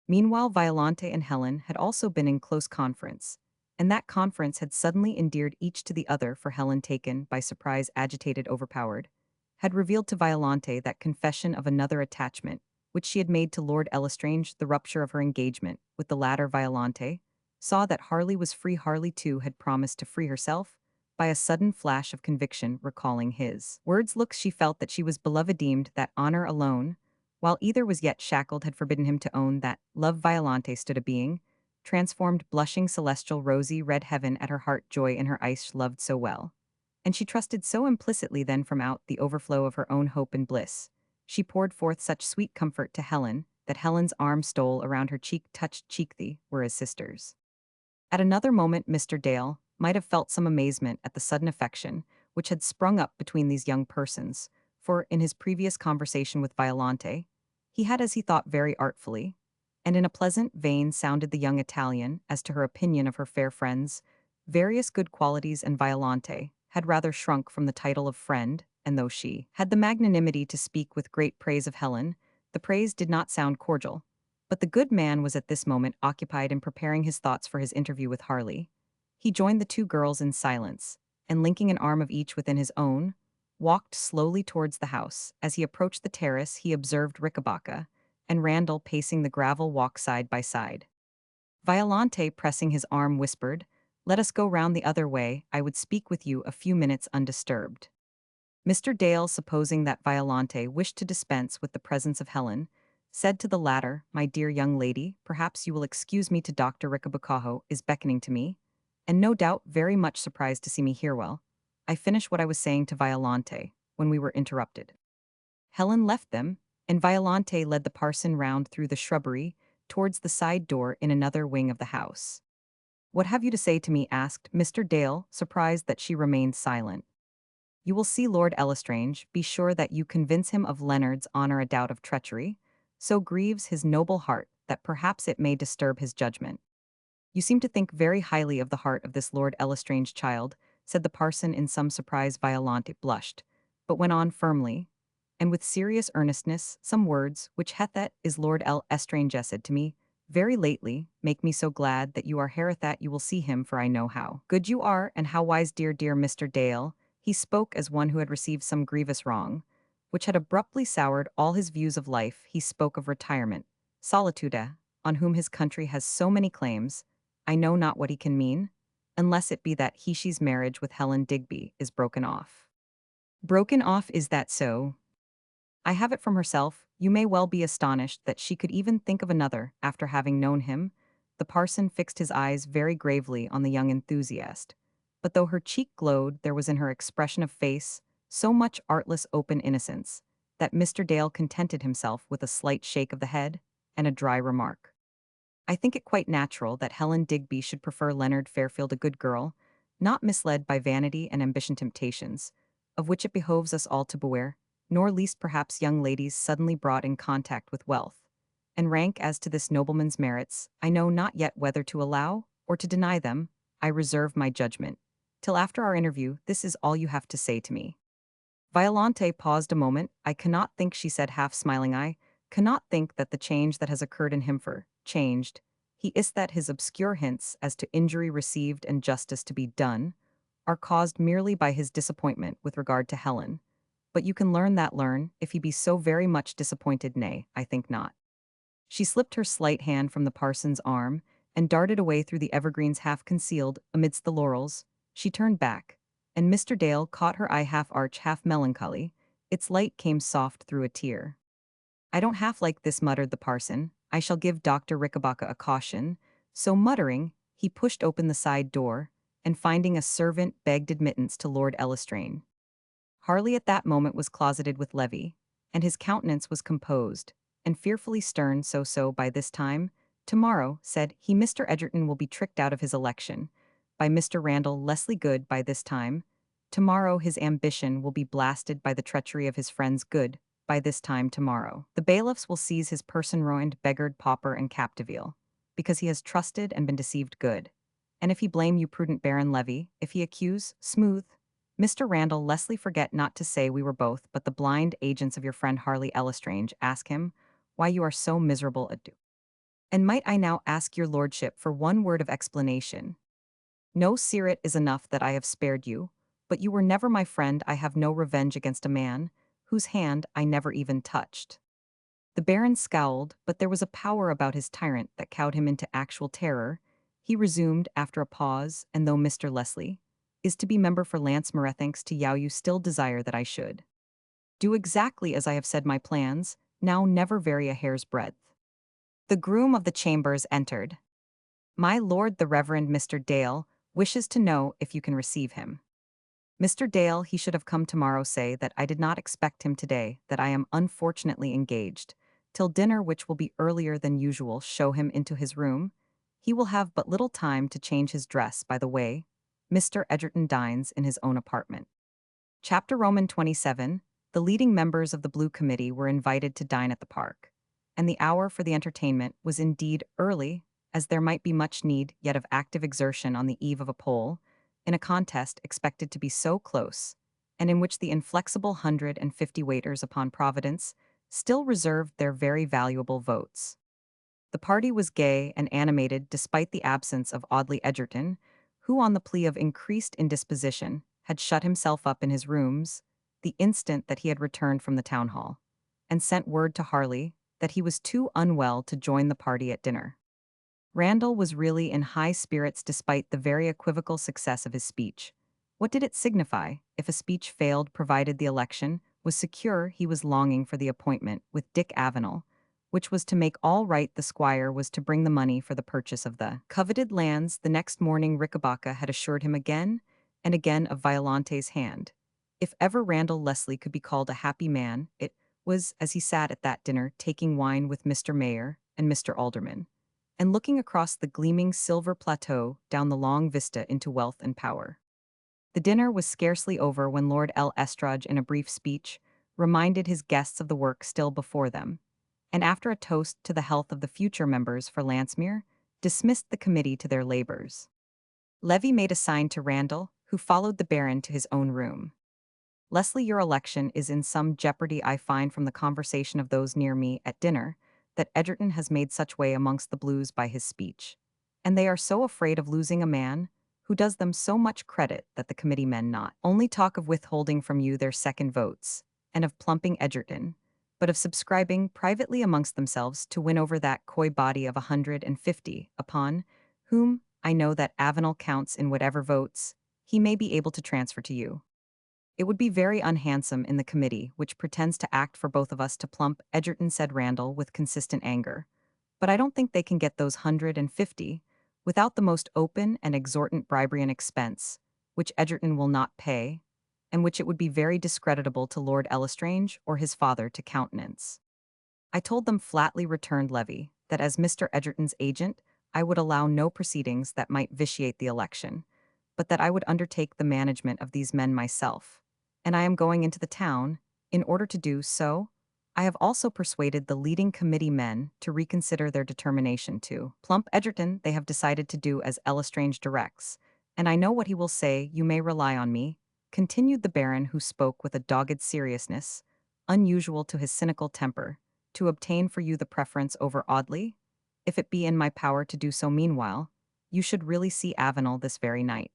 Meanwhile, Violante and Helen had also been in close conference, and that conference had suddenly endeared each to the other, for Helen, taken by surprise, agitated, overpowered, had revealed to Violante that confession of another attachment, which she had made to Lord Elestrange, the rupture of her engagement with the latter. Violante saw that Harley was free. Harley, too, had promised to free herself, by a sudden flash of conviction recalling his words. Looks, she felt that she was beloved, deemed that honor alone, while either was yet shackled, had forbidden him to own that love. Violante stood a being, transformed, blushing, celestial, rosy red, heaven at her heart, joy in her eyes, loved so well. And she trusted so implicitly. Then from out the overflow of her own hope and bliss, she poured forth such sweet comfort to Helen, that Helen's arm stole around her cheek, touched cheek, they were as sisters. At another moment Mr. Dale might have felt some amazement at the sudden affection which had sprung up between these young persons, for in his previous conversation with Violante, he had, as he thought very artfully, and in a pleasant vein, sounded the young Italian as to her opinion of her fair friends, various good qualities, and Violante had rather shrunk from the title of friend, and though she had the magnanimity to speak with great praise of Helen, the praise did not sound cordial. But the good man was at this moment occupied in preparing his thoughts for his interview with Harley. He joined the two girls in silence, and linking an arm of each within his own, walked slowly towards the house. As he approached the terrace, he observed Ricabacca and Randall pacing the gravel walk side by side. Violante, pressing his arm, whispered, "Let us go round the other way, I would speak with you a few minutes undisturbed." Mr. Dale, supposing that Violante wished to dispense with the presence of Helen, said to the latter, "My dear young lady, perhaps you will excuse me to Dr. Ricabaccaho is beckoning to me, and no doubt very much surprised to see me here. Well, I finished what I was saying to Violante, when we were interrupted." Helen left them, and Violante led the parson round through the shrubbery, towards the side door in another wing of the house. "What have you to say to me?" asked Mr. Dale, surprised that she remained silent. "You will see Lord Elestrange, be sure that you convince him of Leonard's honor. A doubt of treachery so grieves his noble heart that perhaps it may disturb his judgment." "You seem to think very highly of the heart of this Lord Elestrange, child," said the parson in some surprise. Violante blushed, but went on firmly, and with serious earnestness, "Some words which that is Lord Estrange said to me very lately make me so glad that you are here, that you will see him, for I know how good you are and how wise. Dear, dear Mr. Dale," he spoke as one who had received some grievous wrong, which had abruptly soured all his views of life. He spoke of retirement, solitude, on whom his country has so many claims. I know not what he can mean, unless it be that she's marriage with Helen Digby is broken off. Broken off, is that so? I have it from herself. You may well be astonished that she could even think of another after having known him." The parson fixed his eyes very gravely on the young enthusiast, but though her cheek glowed, there was in her expression of face so much artless open innocence that Mr. Dale contented himself with a slight shake of the head and a dry remark. "I think it quite natural that Helen Digby should prefer Leonard Fairfield, a good girl, not misled by vanity and ambition, temptations, of which it behoves us all to beware, nor least perhaps young ladies suddenly brought in contact with wealth and rank. As to this nobleman's merits, I know not yet whether to allow or to deny them. I reserve my judgment till after our interview. This is all you have to say to me." Violante paused a moment. "I cannot think," she said, half smiling, "I cannot think that the change that has occurred in him, for changed he is, that his obscure hints as to injury received and justice to be done are caused merely by his disappointment with regard to Helen. But you can learn, if he be so very much disappointed. Nay, I think not." She slipped her slight hand from the parson's arm and darted away through the evergreens, half concealed amidst the laurels. She turned back, and Mr. Dale caught her eye, half arch, half melancholy. Its light came soft through a tear. "I don't half like this," muttered the parson. "I shall give Dr. Ricabacca a caution." So muttering, he pushed open the side door, and finding a servant, begged admittance to Lord Elestrange. Harley at that moment was closeted with Levy, and his countenance was composed and fearfully stern. So by this time tomorrow," said he, "Mr. Edgerton will be tricked out of his election. By Mr. Randall Leslie Good, by this time tomorrow his ambition will be blasted by the treachery of his friends Good. By this time tomorrow the bailiffs will seize his person, ruined, beggared, pauper, and captiveel, because he has trusted and been deceived. Good. And if he blame you, prudent Baron Levy, if he accuse, smooth, Mr. Randall, Leslie, forget not to say we were both but the blind agents of your friend Harley Lestrange. Ask him why you are so miserable at do. And might I now ask your lordship for one word of explanation? No, sir, it is enough that I have spared you, but you were never my friend. I have no revenge against a man whose hand I never even touched. The Baron scowled, but there was a power about his tyrant that cowed him into actual terror. He resumed after a pause, and though Mr. Leslie is to be member for Lance Moret, thanks to you still desire that I should do exactly as I have said my plans, now never vary a hair's breadth. The groom of the chambers entered. My lord, the Reverend Mr. Dale, wishes to know if you can receive him. Mr. Dale, he should have come tomorrow. Say that I did not expect him today, that I am unfortunately engaged. Till dinner, which will be earlier than usual, show him into his room. He will have but little time to change his dress. By the way, Mr. Edgerton dines in his own apartment. Chapter Roman 27. The leading members of the Blue Committee were invited to dine at the park, and the hour for the entertainment was indeed early, as there might be much need yet of active exertion on the eve of a poll, in a contest expected to be so close, and in which the inflexible 150 waiters upon Providence still reserved their very valuable votes. The party was gay and animated despite the absence of Audley Edgerton, who, on the plea of increased indisposition, had shut himself up in his rooms the instant that he had returned from the town hall, and sent word to Harley that he was too unwell to join the party at dinner. Randall was really in high spirits despite the very equivocal success of his speech. What did it signify if a speech failed provided the election was secure? He was longing for the appointment with Dick Avenel, which was to make all right. The squire was to bring the money for the purchase of the coveted lands. The next morning Rickenbacker had assured him again and again of Violante's hand. If ever Randall Leslie could be called a happy man, it was as he sat at that dinner taking wine with Mr. Mayor and Mr. Alderman, and looking across the gleaming silver plateau down the long vista into wealth and power. The dinner was scarcely over when Lord Estrange, in a brief speech, reminded his guests of the work still before them, and after a toast to the health of the future members for Lancemere, dismissed the committee to their labors. Levy made a sign to Randall, who followed the Baron to his own room. Leslie, your election is in some jeopardy. I find from the conversation of those near me at dinner that Edgerton has made such way amongst the Blues by his speech, and they are so afraid of losing a man who does them so much credit that the committee men not only talk of withholding from you their second votes, and of plumping Edgerton, but of subscribing privately amongst themselves to win over that coy body of 150, upon whom I know that Avenel counts in whatever votes he may be able to transfer to you. It would be very unhandsome in the committee, which pretends to act for both of us, to plump Edgerton, said Randall with consistent anger. But I don't think they can get those 150 without the most open and exorbitant bribery and expense, which Edgerton will not pay, and which it would be very discreditable to Lord Lestrange or his father to countenance. I told them flatly, returned Levy, that as Mr. Edgerton's agent, I would allow no proceedings that might vitiate the election, but that I would undertake the management of these men myself, and I am going into the town. In order to do so, I have also persuaded the leading committee men to reconsider their determination to plump Edgerton. They have decided to do as Lestrange directs, and I know what he will say. You may rely on me, continued the Baron, who spoke with a dogged seriousness, unusual to his cynical temper, to obtain for you the preference over Audley, if it be in my power to do so. Meanwhile, you should really see Avenel this very night.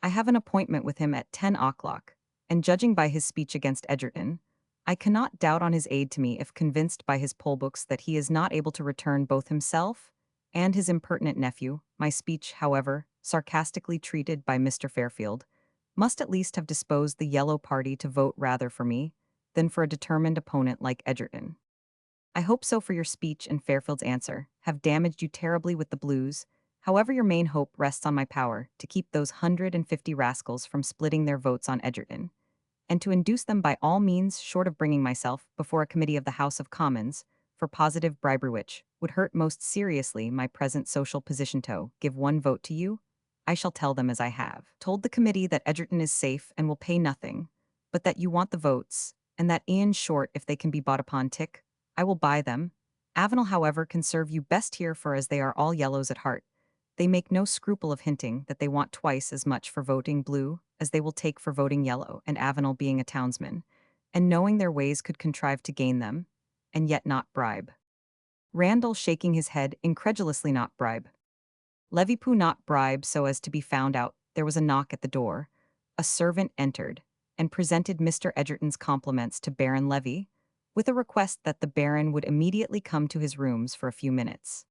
I have an appointment with him at 10 o'clock, and judging by his speech against Edgerton, I cannot doubt on his aid to me if convinced by his poll books that he is not able to return both himself and his impertinent nephew. My speech, however, sarcastically treated by Mr. Fairfield, must at least have disposed the yellow party to vote rather for me than for a determined opponent like Edgerton. I hope so, for your speech and Fairfield's answer have damaged you terribly with the Blues. However, your main hope rests on my power to keep those 150 rascals from splitting their votes on Edgerton, and to induce them by all means, short of bringing myself before a committee of the House of Commons for positive bribery, which would hurt most seriously my present social position, to give one vote to you. I shall tell them, as I have told the committee, that Edgerton is safe and will pay nothing, but that you want the votes, and that, in short, if they can be bought upon tick, I will buy them. Avenel, however, can serve you best here, for as they are all yellows at heart, They make no scruple of hinting that they want twice as much for voting blue as they will take for voting yellow, and Avenel being a townsman, and knowing their ways could contrive to gain them, and yet not bribe. Randall shaking his head, incredulously not bribe. Levypoo not bribe so as to be found out. There was a knock at the door. A servant entered, and presented Mr. Edgerton's compliments to Baron Levy, with a request that the Baron would immediately come to his rooms for a few minutes.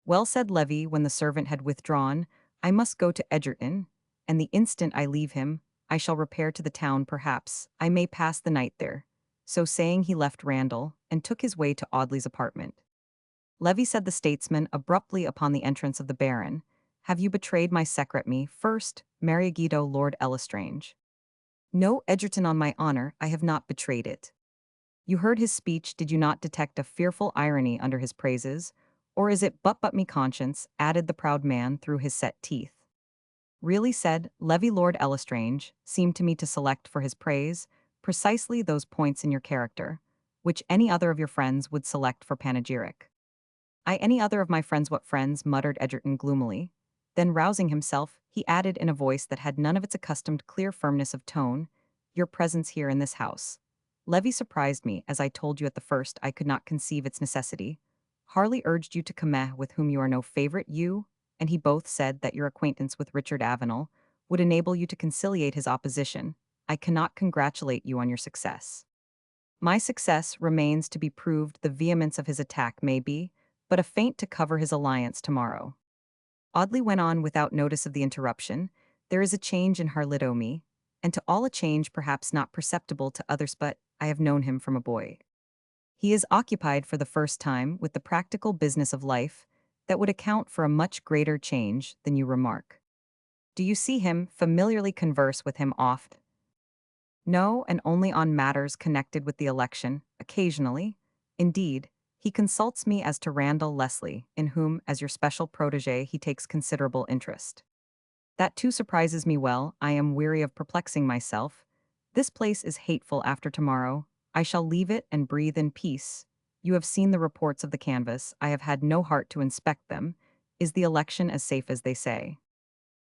Well, said Levy when the servant had withdrawn, I must go to Edgerton, and the instant I leave him, I shall repair to the town. Perhaps I may pass the night there. So saying, he left Randall, and took his way to Audley's apartment. Levy, said the statesman abruptly upon the entrance of the Baron, have you betrayed my secret me, first, Mariaguido Lord Lestrange? No, Edgerton, on my honor, I have not betrayed it. You heard his speech, did you not detect a fearful irony under his praises? Or is it but me conscience, added the proud man through his set teeth. Really, said Levy, Lord Lestrange seemed to me to select for his praise precisely those points in your character, which any other of your friends would select for panegyric. I any other of my friends, what friends, muttered Edgerton gloomily. Then rousing himself, he added in a voice that had none of its accustomed clear firmness of tone, your presence here in this house. Levy surprised me, as I told you at the first I could not conceive its necessity. Harley urged you to come, with whom you are no favorite, you, and he both said that your acquaintance with Richard Avenel would enable you to conciliate his opposition. I cannot congratulate you on your success. My success remains to be proved. The vehemence of his attack may be but a feint to cover his alliance tomorrow. Audley went on without notice of the interruption. There is a change in Harlito me, and to all a change perhaps not perceptible to others, but I have known him from a boy. He is occupied for the first time with the practical business of life that would account for a much greater change than you remark. Do you see him, familiarly converse with him oft? No, and only on matters connected with the election, occasionally. Indeed, he consults me as to Randall Leslie, in whom, as your special protege, he takes considerable interest. That too surprises me. Well, I am weary of perplexing myself. This place is hateful. After tomorrow, I shall leave it and breathe in peace. You have seen the reports of the canvass. I have had no heart to inspect them. Is the election as safe as they say?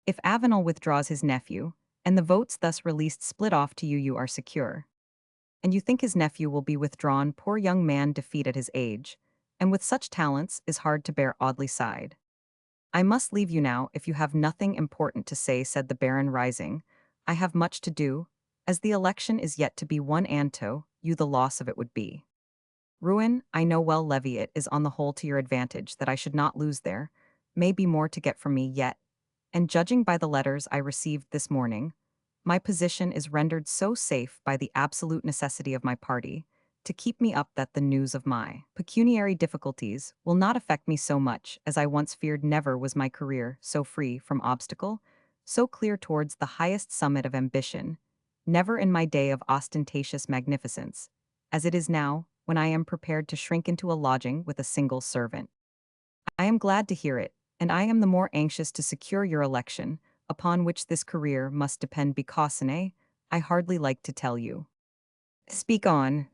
If Avenel withdraws his nephew, and the votes thus released split off to you, you are secure. And you think his nephew will be withdrawn? Poor young man, defeat at his age, and with such talents, is hard to bear. Audley sighed. I must leave you now, if you have nothing important to say, said the Baron, rising. I have much to do, as the election is yet to be won, and to you the loss of it would be ruin. I know well, Levy, it is on the whole to your advantage that I should not lose. There may be more to get from me yet, and judging by the letters I received this morning, my position is rendered so safe by the absolute necessity of my party to keep me up that the news of my pecuniary difficulties will not affect me so much as I once feared. Never was my career so free from obstacle, so clear towards the highest summit of ambition, never in my day of ostentatious magnificence, as it is now, when I am prepared to shrink into a lodging with a single servant. I am glad to hear it, and I am the more anxious to secure your election, upon which this career must depend, because I hardly like to tell you. Speak on.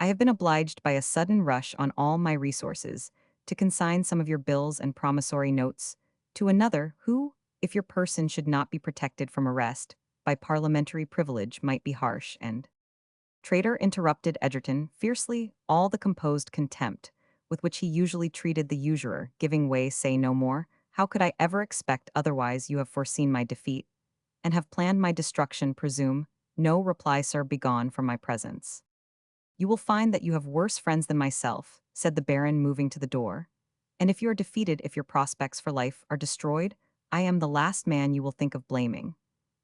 I have been obliged by a sudden rush on all my resources to consign some of your bills and promissory notes to another who, if your person should not be protected from arrest by parliamentary privilege, might be harsh and traitor, interrupted Edgerton fiercely, all the composed contempt with which he usually treated the usurer giving way. Say no more. How could I ever expect otherwise? You have foreseen my defeat, and have planned my destruction. Presume no reply, sir. Begone from my presence. You will find that you have worse friends than myself, said the Baron, moving to the door. And if you are defeated, if your prospects for life are destroyed, I am the last man you will think of blaming.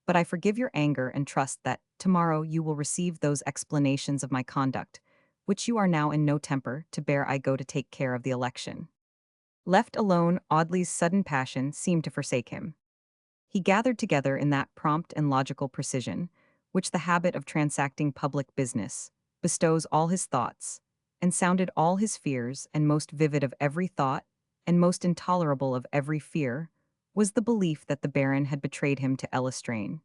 But I forgive your anger and trust that, tomorrow, you will receive those explanations of my conduct, which you are now in no temper to bear. I go to take care of the election. Left alone, Audley's sudden passion seemed to forsake him. He gathered together in that prompt and logical precision, which the habit of transacting public business bestows all his thoughts, and sounded all his fears, and most vivid of every thought, and most intolerable of every fear, was the belief that the Baron had betrayed him to Lestrange.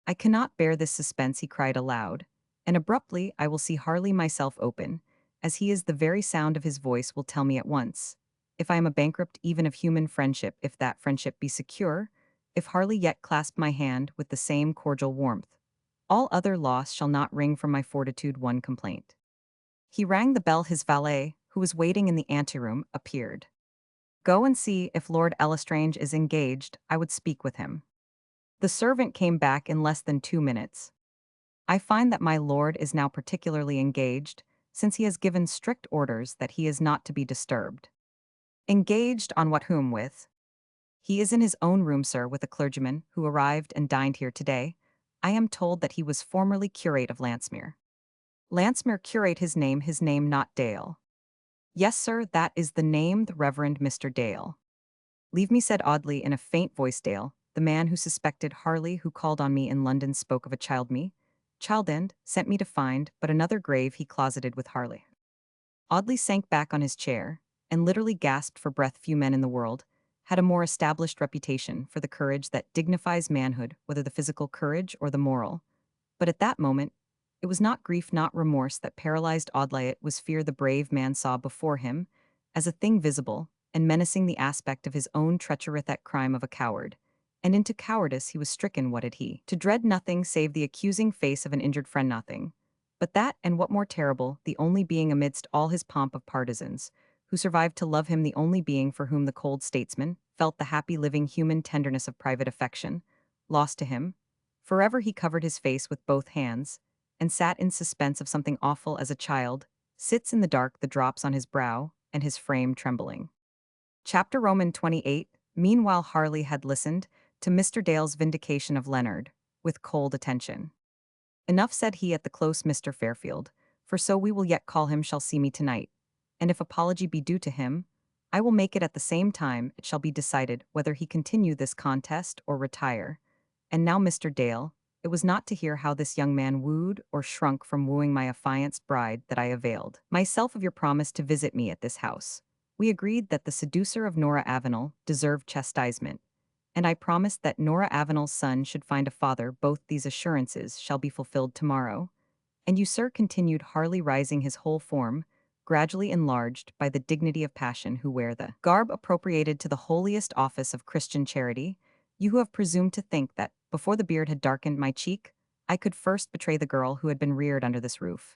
I cannot bear this suspense, he cried aloud, and abruptly I will see Harley myself open, as he is. The very sound of his voice will tell me at once. if I am a bankrupt even of human friendship, if that friendship be secure, if Harley yet clasp my hand with the same cordial warmth, all other loss shall not wring from my fortitude one complaint. He rang the bell. His valet, who was waiting in the anteroom, appeared. Go and see if Lord Lestrange is engaged, I would speak with him. The servant came back in less than 2 minutes. I find that my lord is now particularly engaged, since he has given strict orders that he is not to be disturbed. Engaged on what whom with? He is in his own room, sir, with a clergyman who arrived and dined here today. I am told that he was formerly curate of Landsmere. Landsmere curate, his name not Dale. Yes, sir, that is the name, the Reverend Mr. Dale. Leave me, said Audley in a faint voice. Dale, the man who suspected Harley, who called on me in London, spoke of a child end, sent me to find, but another grave he closeted with Harley. Audley sank back on his chair, and literally gasped for breath. Few men in the world had a more established reputation for the courage that dignifies manhood, whether the physical courage or the moral. But at that moment, it was not grief, not remorse that paralyzed Audley, it was fear. The brave man saw before him, as a thing visible and menacing, the aspect of his own treachery, that crime of a coward. And into cowardice he was stricken. What had he to dread? Nothing save the accusing face of an injured friend, nothing. But that, and what more terrible, the only being amidst all his pomp of partisans, who survived to love him, the only being for whom the cold statesman felt the happy living human tenderness of private affection, lost to him. Forever he covered his face with both hands, and sat in suspense of something awful, as a child sits in the dark, the drops on his brow, and his frame trembling. Chapter Roman 28. Meanwhile Harley had listened to Mr. Dale's vindication of Leonard with cold attention. Enough, said he, at the close. Mr. Fairfield, for so we will yet call him, shall see me tonight, and if apology be due to him, I will make it. At the same time it shall be decided whether he continue this contest or retire. And now, Mr. Dale, it was not to hear how this young man wooed or shrunk from wooing my affianced bride that I availed myself of your promise to visit me at this house. We agreed that the seducer of Nora Avenel deserved chastisement, and I promised that Nora Avenel's son should find a father. Both these assurances shall be fulfilled tomorrow. And you, sir, continued Harley, rising, his whole form gradually enlarged by the dignity of passion, who wear the garb appropriated to the holiest office of Christian charity, you who have presumed to think that, before the beard had darkened my cheek, I could first betray the girl who had been reared under this roof,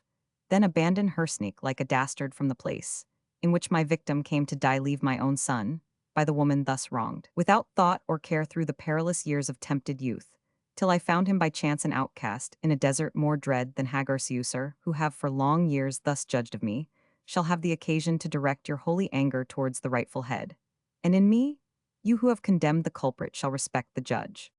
then abandon her sneak like a dastard from the place in which my victim came to die, leave my own son, by the woman thus wronged, without thought or care, through the perilous years of tempted youth, till I found him by chance an outcast in a desert, more dread than Hagar's. You, sir, who have for long years thus judged of me, shall have the occasion to direct your holy anger towards the rightful head. And in me, you who have condemned the culprit shall respect the judge.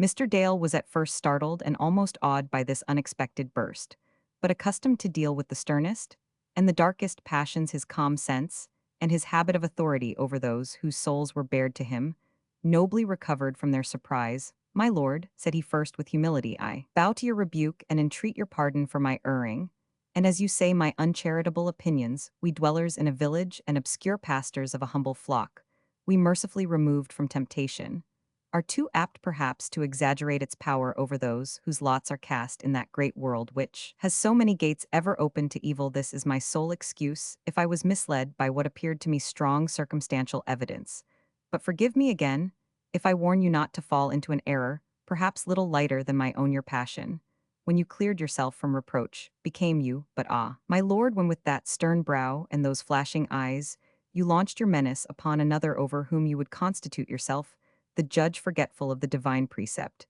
Mr. Dale was at first startled and almost awed by this unexpected burst, but accustomed to deal with the sternest and the darkest passions, his calm sense, and his habit of authority over those whose souls were bared to him, nobly recovered from their surprise. My lord, said he first with humility, I bow to your rebuke and entreat your pardon for my erring, and as you say, my uncharitable opinions. We dwellers in a village and obscure pastors of a humble flock, we mercifully removed from temptation, are too apt perhaps to exaggerate its power over those whose lots are cast in that great world which has so many gates ever open to evil. This is my sole excuse, if I was misled by what appeared to me strong circumstantial evidence. But forgive me again, if I warn you not to fall into an error, perhaps little lighter than my own. Your passion, when you cleared yourself from reproach, became you, but my lord, when with that stern brow and those flashing eyes, you launched your menace upon another over whom you would constitute yourself the judge, forgetful of the divine precept.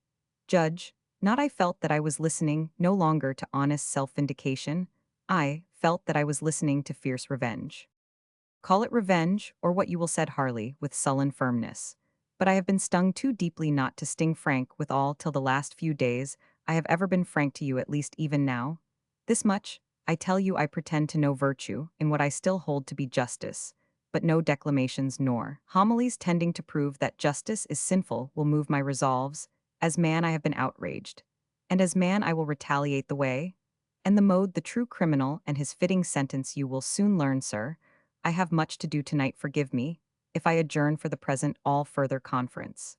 Judge, not I felt that I was listening no longer to honest self-vindication, I felt that I was listening to fierce revenge. Call it revenge, or what you will, said Harley, with sullen firmness. But I have been stung too deeply not to sting frank with all till the last few days. I have ever been frank to you, at least even now. This much, I tell you, I pretend to no virtue in what I still hold to be justice, but no declamations nor homilies tending to prove that justice is sinful will move my resolves. As man I have been outraged, and as man I will retaliate the way and the mode the true criminal, and his fitting sentence you will soon learn, sir. I have much to do tonight. Forgive me if I adjourn for the present all further conference.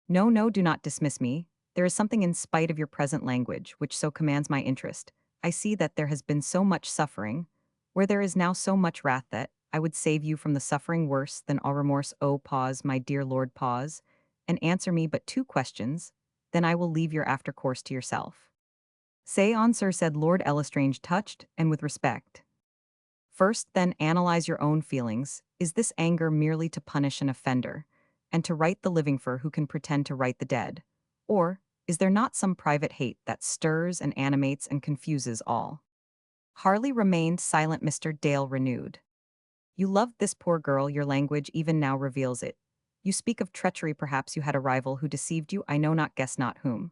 No, no, do not dismiss me. There is something in spite of your present language which so commands my interest. I see that there has been so much suffering, where there is now so much wrath, that I would save you from the suffering worse than all remorse. Oh, pause, my dear lord, pause, and answer me but two questions, then I will leave your aftercourse to yourself. Say on, sir, said Lord Lestrange, touched and with respect. First, then, analyze your own feelings. Is this anger merely to punish an offender, and to right the living for who can pretend to right the dead? Or is there not some private hate that stirs and animates and confuses all? Harley remained silent. Mr. Dale renewed. You loved this poor girl, your language even now reveals it. You speak of treachery, perhaps you had a rival who deceived you, I know not, guess not whom.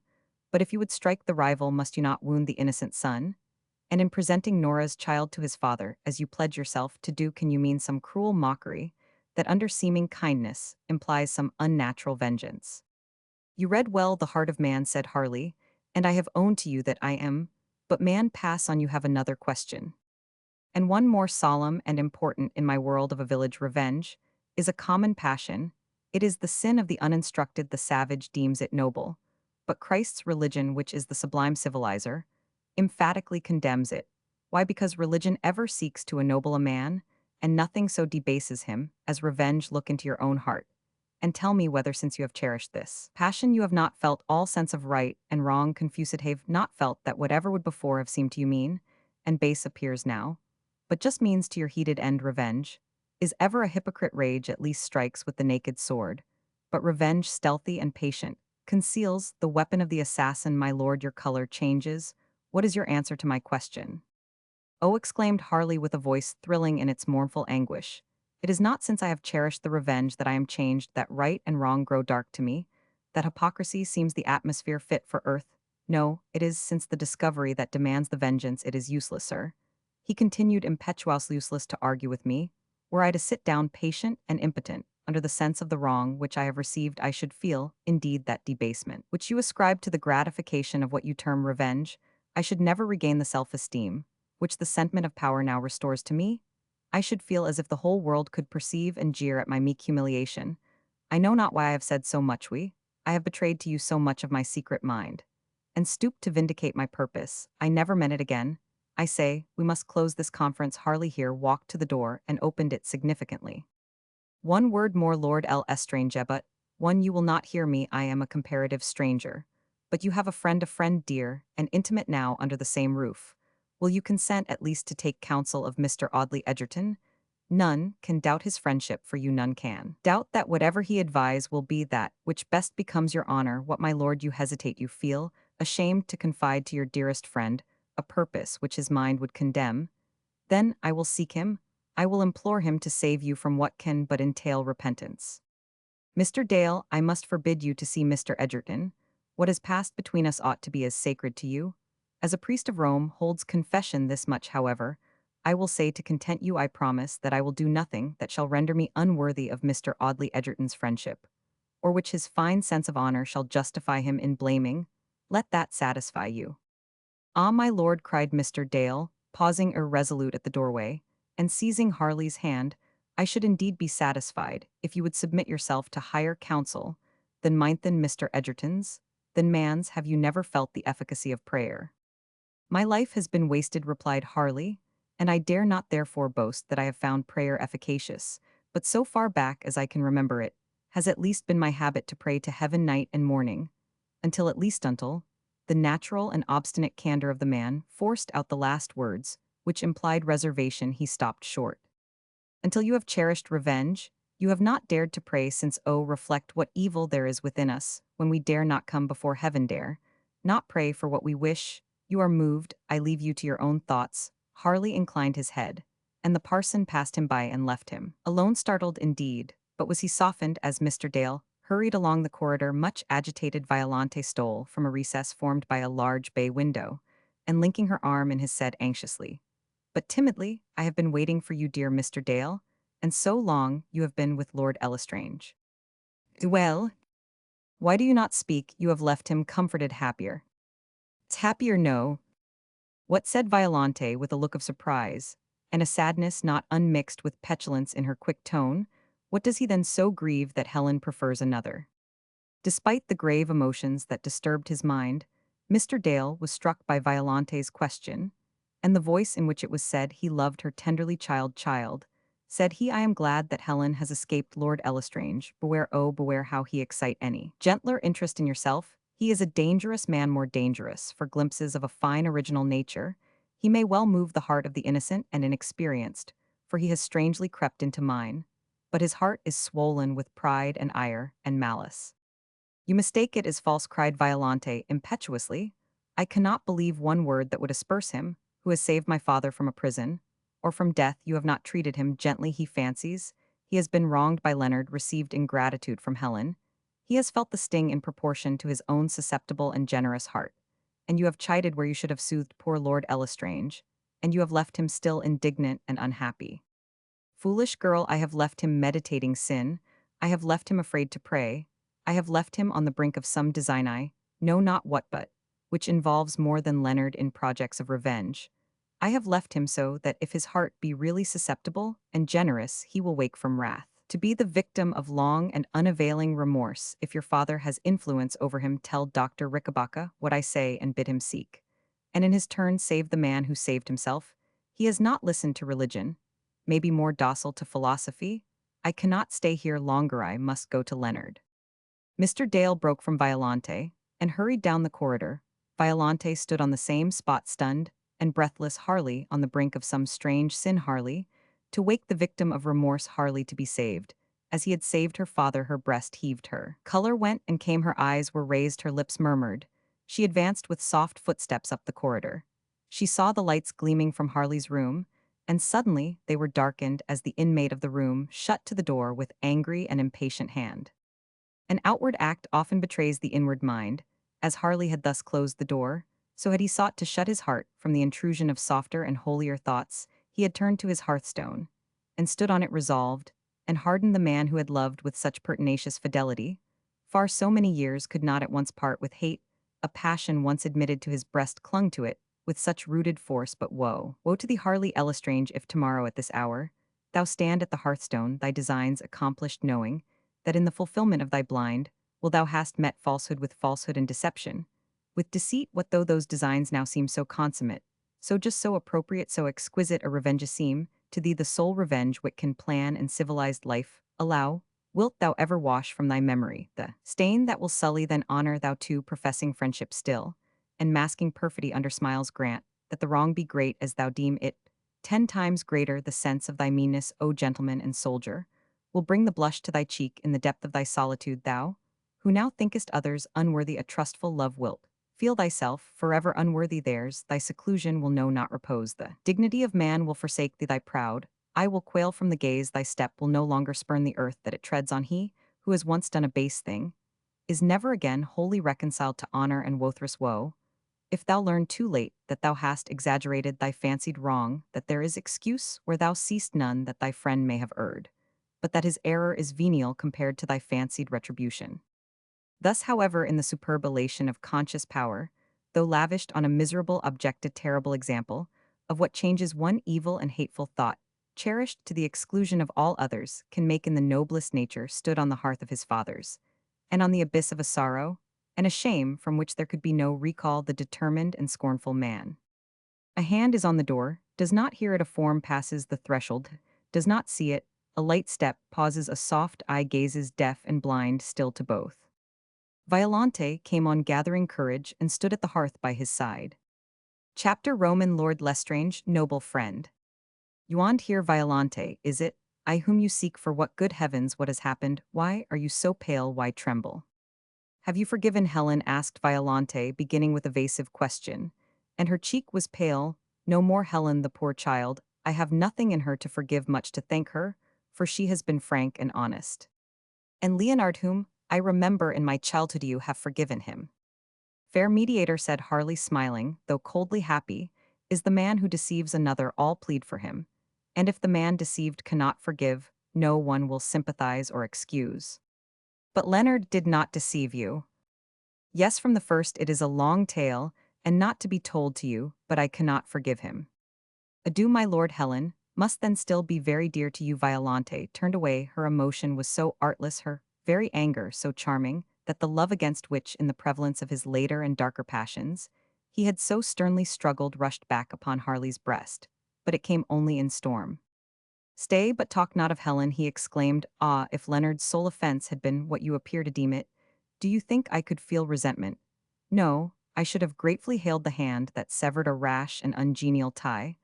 But if you would strike the rival, must you not wound the innocent son? And in presenting Nora's child to his father, as you pledge yourself to do, can you mean some cruel mockery that under seeming kindness implies some unnatural vengeance? You read well the heart of man, said Harley, and I have owned to you that I am, but man, pass on, you have another question. And one more solemn and important in my world of a village. Revenge is a common passion. It is the sin of the uninstructed, the savage deems it noble. But Christ's religion, which is the sublime civilizer, emphatically condemns it. Why? Because religion ever seeks to ennoble a man, and nothing so debases him as revenge. Look into your own heart, and tell me whether, since you have cherished this passion, you have not felt all sense of right and wrong. Confused, have not felt that whatever would before have seemed to you mean and base appears now, but just means to your heated end. Revenge is ever a hypocrite. Rage at least strikes with the naked sword, but revenge, stealthy and patient, conceals the weapon of the assassin. My lord, your color changes. What is your answer to my question? Oh, exclaimed Harley with a voice thrilling in its mournful anguish. It is not since I have cherished the revenge that I am changed, that right and wrong grow dark to me, that hypocrisy seems the atmosphere fit for earth. No, it is since the discovery that demands the vengeance. It is useless, sir. He continued impetuously, useless to argue with me. Were I to sit down patient and impotent, under the sense of the wrong which I have received, I should feel, indeed, that debasement, which you ascribe to the gratification of what you term revenge. I should never regain the self-esteem, which the sentiment of power now restores to me. I should feel as if the whole world could perceive and jeer at my meek humiliation. I know not why I have said so much. I have betrayed to you so much of my secret mind, and stooped to vindicate my purpose. I never meant it again. I say, we must close this conference. Harley here walked to the door and opened it significantly. One word more, Lord Lestrange, but one, you will not hear me. I am a comparative stranger. But you have a friend dear, and intimate now under the same roof. Will you consent at least to take counsel of Mr. Audley Egerton? None can doubt his friendship for you, none can doubt that whatever he advise will be that which best becomes your honor. What, my lord, you hesitate, you feel ashamed to confide to your dearest friend a purpose which his mind would condemn? Then I will seek him, I will implore him to save you from what can but entail repentance. Mr. Dale, I must forbid you to see Mr. Egerton. What has passed between us ought to be as sacred to you. As a priest of Rome holds confession, this much, however, I will say to content you. I promise that I will do nothing that shall render me unworthy of Mr. Audley Egerton's friendship, or which his fine sense of honor shall justify him in blaming. Let that satisfy you. Ah, my lord, cried Mr. Dale, pausing irresolute at the doorway, and seizing Harley's hand, I should indeed be satisfied if you would submit yourself to higher counsel than mine, than Mr. Egerton's, than man's. Have you never felt the efficacy of prayer? My life has been wasted, replied Harley, and I dare not therefore boast that I have found prayer efficacious, but so far back as I can remember it, has at least been my habit to pray to heaven night and morning, until the natural and obstinate candor of the man forced out the last words, which implied reservation. He stopped short. Until you have cherished revenge, you have not dared to pray, since, oh, reflect what evil there is within us, when we dare not come before heaven, dare not pray for what we wish. You are moved, I leave you to your own thoughts. Harley inclined his head, and the parson passed him by and left him alone, startled indeed, but was he softened as Mr. Dale hurried along the corridor. Much agitated, Violante stole from a recess formed by a large bay window, and linking her arm in his, said anxiously, but timidly, I have been waiting for you, dear Mr. Dale, and so long you have been with Lord Lestrange. Well, why do you not speak? You have left him comforted, happier. It's happier, no. What, said Violante with a look of surprise, and a sadness not unmixed with petulance in her quick tone. What does he then so grieve that Helen prefers another? Despite the grave emotions that disturbed his mind, Mr. Dale was struck by Violante's question, and the voice in which it was said. He loved her tenderly, child, Said he, I am glad that Helen has escaped Lord Elestrange. Beware, oh, beware how he excite any gentler interest in yourself. He is a dangerous man, more dangerous, for glimpses of a fine original nature. He may well move the heart of the innocent and inexperienced, for he has strangely crept into mine. But his heart is swollen with pride and ire and malice. You mistake it as false, cried Violante impetuously. I cannot believe one word that would asperse him, who has saved my father from a prison, or from death. You have not treated him gently, he fancies. He has been wronged by Leonard, received ingratitude from Helen. He has felt the sting in proportion to his own susceptible and generous heart. And you have chided where you should have soothed poor Lord Elestrange, and you have left him still indignant and unhappy. Foolish girl, I have left him meditating sin. I have left him afraid to pray. I have left him on the brink of some design I know not what but, which involves more than Leonard in projects of revenge. I have left him so that if his heart be really susceptible and generous, he will wake from wrath, to be the victim of long and unavailing remorse. If your father has influence over him, tell Dr. Rickabaca what I say and bid him seek. And in his turn save the man who saved himself. He has not listened to religion, may be more docile to philosophy. I cannot stay here longer, I must go to Leonard. Mr. Dale broke from Violante and hurried down the corridor. Violante stood on the same spot, stunned and breathless. Harley on the brink of some strange sin. Harley to wake the victim of remorse. Harley to be saved. As he had saved her father, her breast heaved, her color went and came, her eyes were raised, her lips murmured. She advanced with soft footsteps up the corridor. She saw the lights gleaming from Harley's room, and suddenly they were darkened as the inmate of the room shut to the door with angry and impatient hand. An outward act often betrays the inward mind. As Harley had thus closed the door, so had he sought to shut his heart from the intrusion of softer and holier thoughts. He had turned to his hearthstone, and stood on it resolved, and hardened the man who had loved with such pertinacious fidelity. Far so many years could not at once part with hate. A passion once admitted to his breast clung to it with such rooted force. But woe, woe to thee, Harley Elestrange, if tomorrow at this hour thou stand at the hearthstone, thy designs accomplished, knowing that in the fulfillment of thy blind will thou hast met falsehood with falsehood, and deception with deceit. What though those designs now seem so consummate, so just, so appropriate, so exquisite a revenge seem to thee the sole revenge wit can plan and civilized life allow? Wilt thou ever wash from thy memory the stain that will sully then honor? Thou too, professing friendship still, and masking perfidy under smiles, grant that the wrong be great as thou deem it 10 times greater. The sense of thy meanness, O gentleman and soldier, will bring the blush to thy cheek in the depth of thy solitude. Thou, who now thinkest others unworthy a trustful love, wilt feel thyself forever unworthy theirs. Thy seclusion will know not repose. The dignity of man will forsake thee. Thy proud I will quail from the gaze. Thy step will no longer spurn the earth that it treads on. He who has once done a base thing is never again wholly reconciled to honor, and wothous woe, if thou learn too late that thou hast exaggerated thy fancied wrong, that there is excuse where thou seest none, that thy friend may have erred, but that his error is venial compared to thy fancied retribution. Thus, however, in the superb elation of conscious power, though lavished on a miserable object, a terrible example of what changes one evil and hateful thought, cherished to the exclusion of all others, can make in the noblest nature, stood on the hearth of his fathers, and on the abyss of a sorrow and a shame from which there could be no recall, the determined and scornful man. A hand is on the door, does not hear it, a form passes the threshold, does not see it, a light step pauses, a soft eye gazes, deaf and blind still to both. Violante came on gathering courage and stood at the hearth by his side. Chapter Roman Lord Lestrange, noble friend. You aren't here, Violante, is it? I whom you seek for. What, good heavens, what has happened? Why are you so pale? Why tremble? Have you forgiven Helen? Asked Violante, beginning with evasive question. And her cheek was pale. No more Helen, the poor child. I have nothing in her to forgive, much to thank her, for she has been frank and honest. And Leonard, whom I remember in my childhood, you have forgiven him. Fair mediator, said Harley, smiling, though coldly happy, is the man who deceives another. All plead for him. And if the man deceived cannot forgive, no one will sympathize or excuse. But Leonard did not deceive you. Yes, from the first it is a long tale, and not to be told to you, but I cannot forgive him. Adieu, my lord. Helen must then still be very dear to you. Violante turned away, her emotion was so artless, her very anger so charming, that the love against which, in the prevalence of his later and darker passions, he had so sternly struggled, rushed back upon Harley's breast, but it came only in storm. Stay, but talk not of Helen, he exclaimed. Ah, if Leonard's sole offense had been what you appear to deem it, do you think I could feel resentment? No, I should have gratefully hailed the hand that severed a rash and ungenial tie.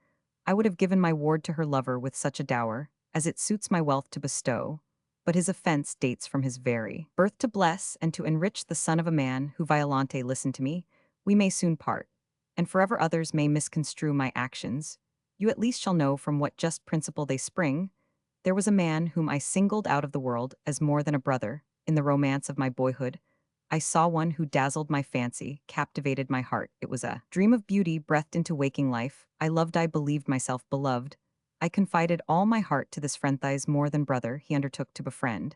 I would have given my ward to her lover with such a dower, as it suits my wealth to bestow. But his offense dates from his very birth. To bless and to enrich the son of a man who Violante listened to me, we may soon part, and forever others may misconstrue my actions. You at least shall know from what just principle they spring. There was a man whom I singled out of the world as more than a brother, in the romance of my boyhood. I saw one who dazzled my fancy, captivated my heart. It was a dream of beauty breathed into waking life. I loved, I believed myself beloved. I confided all my heart to this friend thigh's more than brother he undertook to befriend.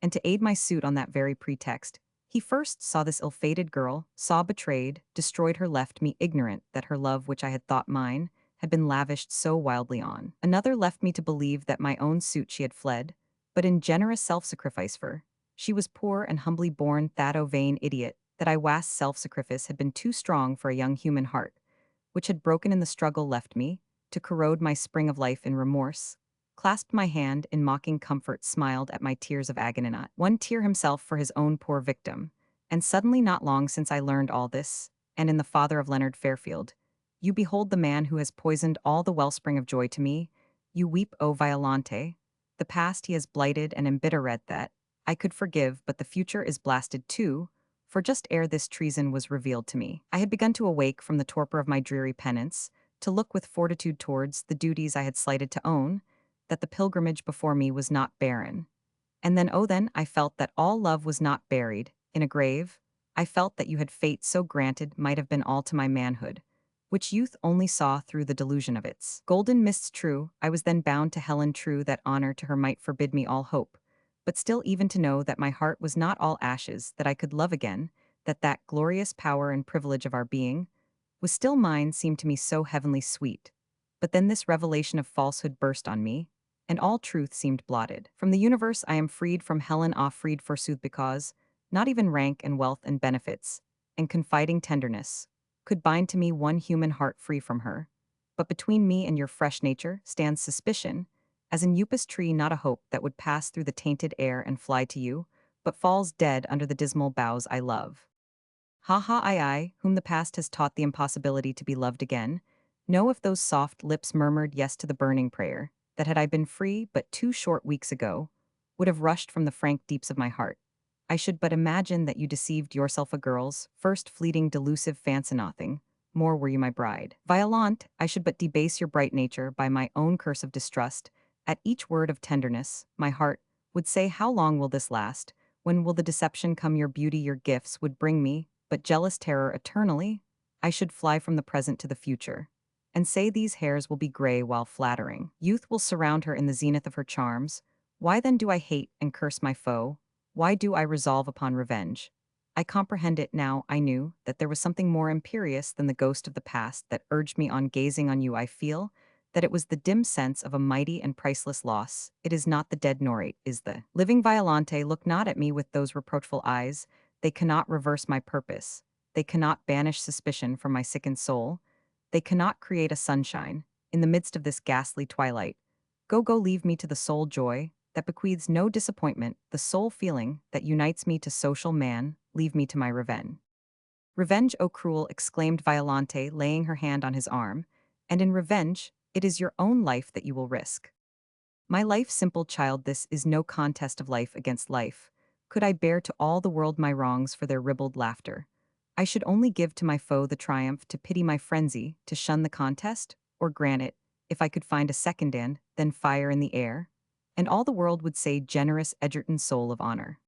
And to aid my suit on that very pretext, he first saw this ill-fated girl, saw betrayed, destroyed her, left me ignorant that her love which I had thought mine had been lavished so wildly on. Another left me to believe that my own suit she had fled, but in generous self-sacrifice for she was poor and humbly born, that o vain idiot, that I was self-sacrifice had been too strong for a young human heart, which had broken in the struggle left me, to corrode my spring of life in remorse, clasped my hand in mocking comfort, smiled at my tears of agony, not one tear himself for his own poor victim. And suddenly, not long since I learned all this, and in the father of Leonard Fairfield, you behold the man who has poisoned all the wellspring of joy to me. You weep, O Violante. The past he has blighted and embittered that I could forgive, but the future is blasted too, for just ere this treason was revealed to me, I had begun to awake from the torpor of my dreary penance, to look with fortitude towards the duties I had slighted, to own that the pilgrimage before me was not barren. And then, oh then, I felt that all love was not buried in a grave. I felt that you had fate so granted might have been all to my manhood, which youth only saw through the delusion of its golden mists. True, I was then bound to Helen, true, that honor to her might forbid me all hope, but still even to know that my heart was not all ashes, that I could love again, that glorious power and privilege of our being was still mine, seemed to me so heavenly sweet. But then this revelation of falsehood burst on me, and all truth seemed blotted. From the universe I am freed, from Helen off freed forsooth, because not even rank and wealth and benefits, and confiding tenderness, could bind to me one human heart free from her. But between me and your fresh nature stands suspicion, as in Upas tree not a hope that would pass through the tainted air and fly to you, but falls dead under the dismal boughs I love. Ha ha, I, whom the past has taught the impossibility to be loved again, know if those soft lips murmured yes to the burning prayer, that had I been free but 2 short weeks ago, would have rushed from the frank deeps of my heart. I should but imagine that you deceived yourself, a girl's first fleeting delusive fancy, nothing more were you my bride. Violante, I should but debase your bright nature by my own curse of distrust. At each word of tenderness, my heart would say, how long will this last? When will the deception come? Your beauty, your gifts would bring me but jealous terror eternally. I should fly from the present to the future, and say these hairs will be gray while flattering. Youth will surround her in the zenith of her charms. Why then do I hate and curse my foe? Why do I resolve upon revenge? I comprehend it now. I knew that there was something more imperious than the ghost of the past that urged me on. Gazing on you, I feel that it was the dim sense of a mighty and priceless loss. It is not the dead, nor it is the living. Violante, look not at me with those reproachful eyes. They cannot reverse my purpose. They cannot banish suspicion from my sickened soul. They cannot create a sunshine in the midst of this ghastly twilight. Go, leave me to the sole joy that bequeaths no disappointment, the sole feeling that unites me to social man. Leave me to my revenge. Revenge, O cruel, exclaimed Violante, laying her hand on his arm, and in revenge, it is your own life that you will risk. My life, simple child, this is no contest of life against life. Could I bear to all the world my wrongs for their ribald laughter? I should only give to my foe the triumph, to pity my frenzy, to shun the contest, or grant it, if I could find a second, and then fire in the air. And all the world would say, generous Edgerton, soul of honor.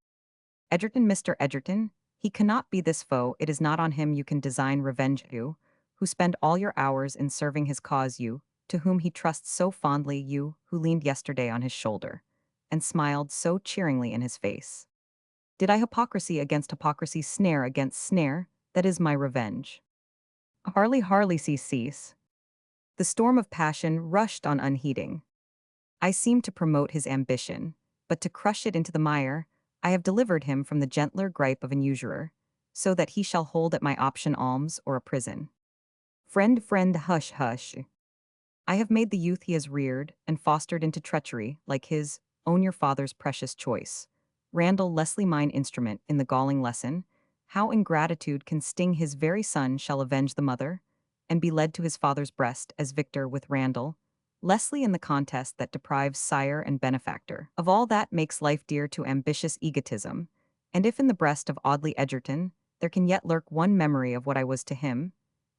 Edgerton, Mr. Edgerton, he cannot be this foe, it is not on him you can design revenge, you, who spend all your hours in serving his cause, you, to whom he trusts so fondly, you, who leaned yesterday on his shoulder, and smiled so cheeringly in his face. Did I hypocrisy against hypocrisy, snare against snare, that is my revenge. Harley cease. The storm of passion rushed on unheeding. I seemed to promote his ambition, but to crush it into the mire. I have delivered him from the gentler gripe of an usurer, so that he shall hold at my option alms or a prison. Friend, hush. I have made the youth he has reared and fostered into treachery, like his, own your father's precious choice. Randall Leslie mine instrument in the galling lesson, how ingratitude can sting his very son shall avenge the mother, and be led to his father's breast as victor with Randall. Leslie in the contest that deprives sire and benefactor of all that makes life dear to ambitious egotism, and if in the breast of Audley Edgerton there can yet lurk one memory of what I was to him,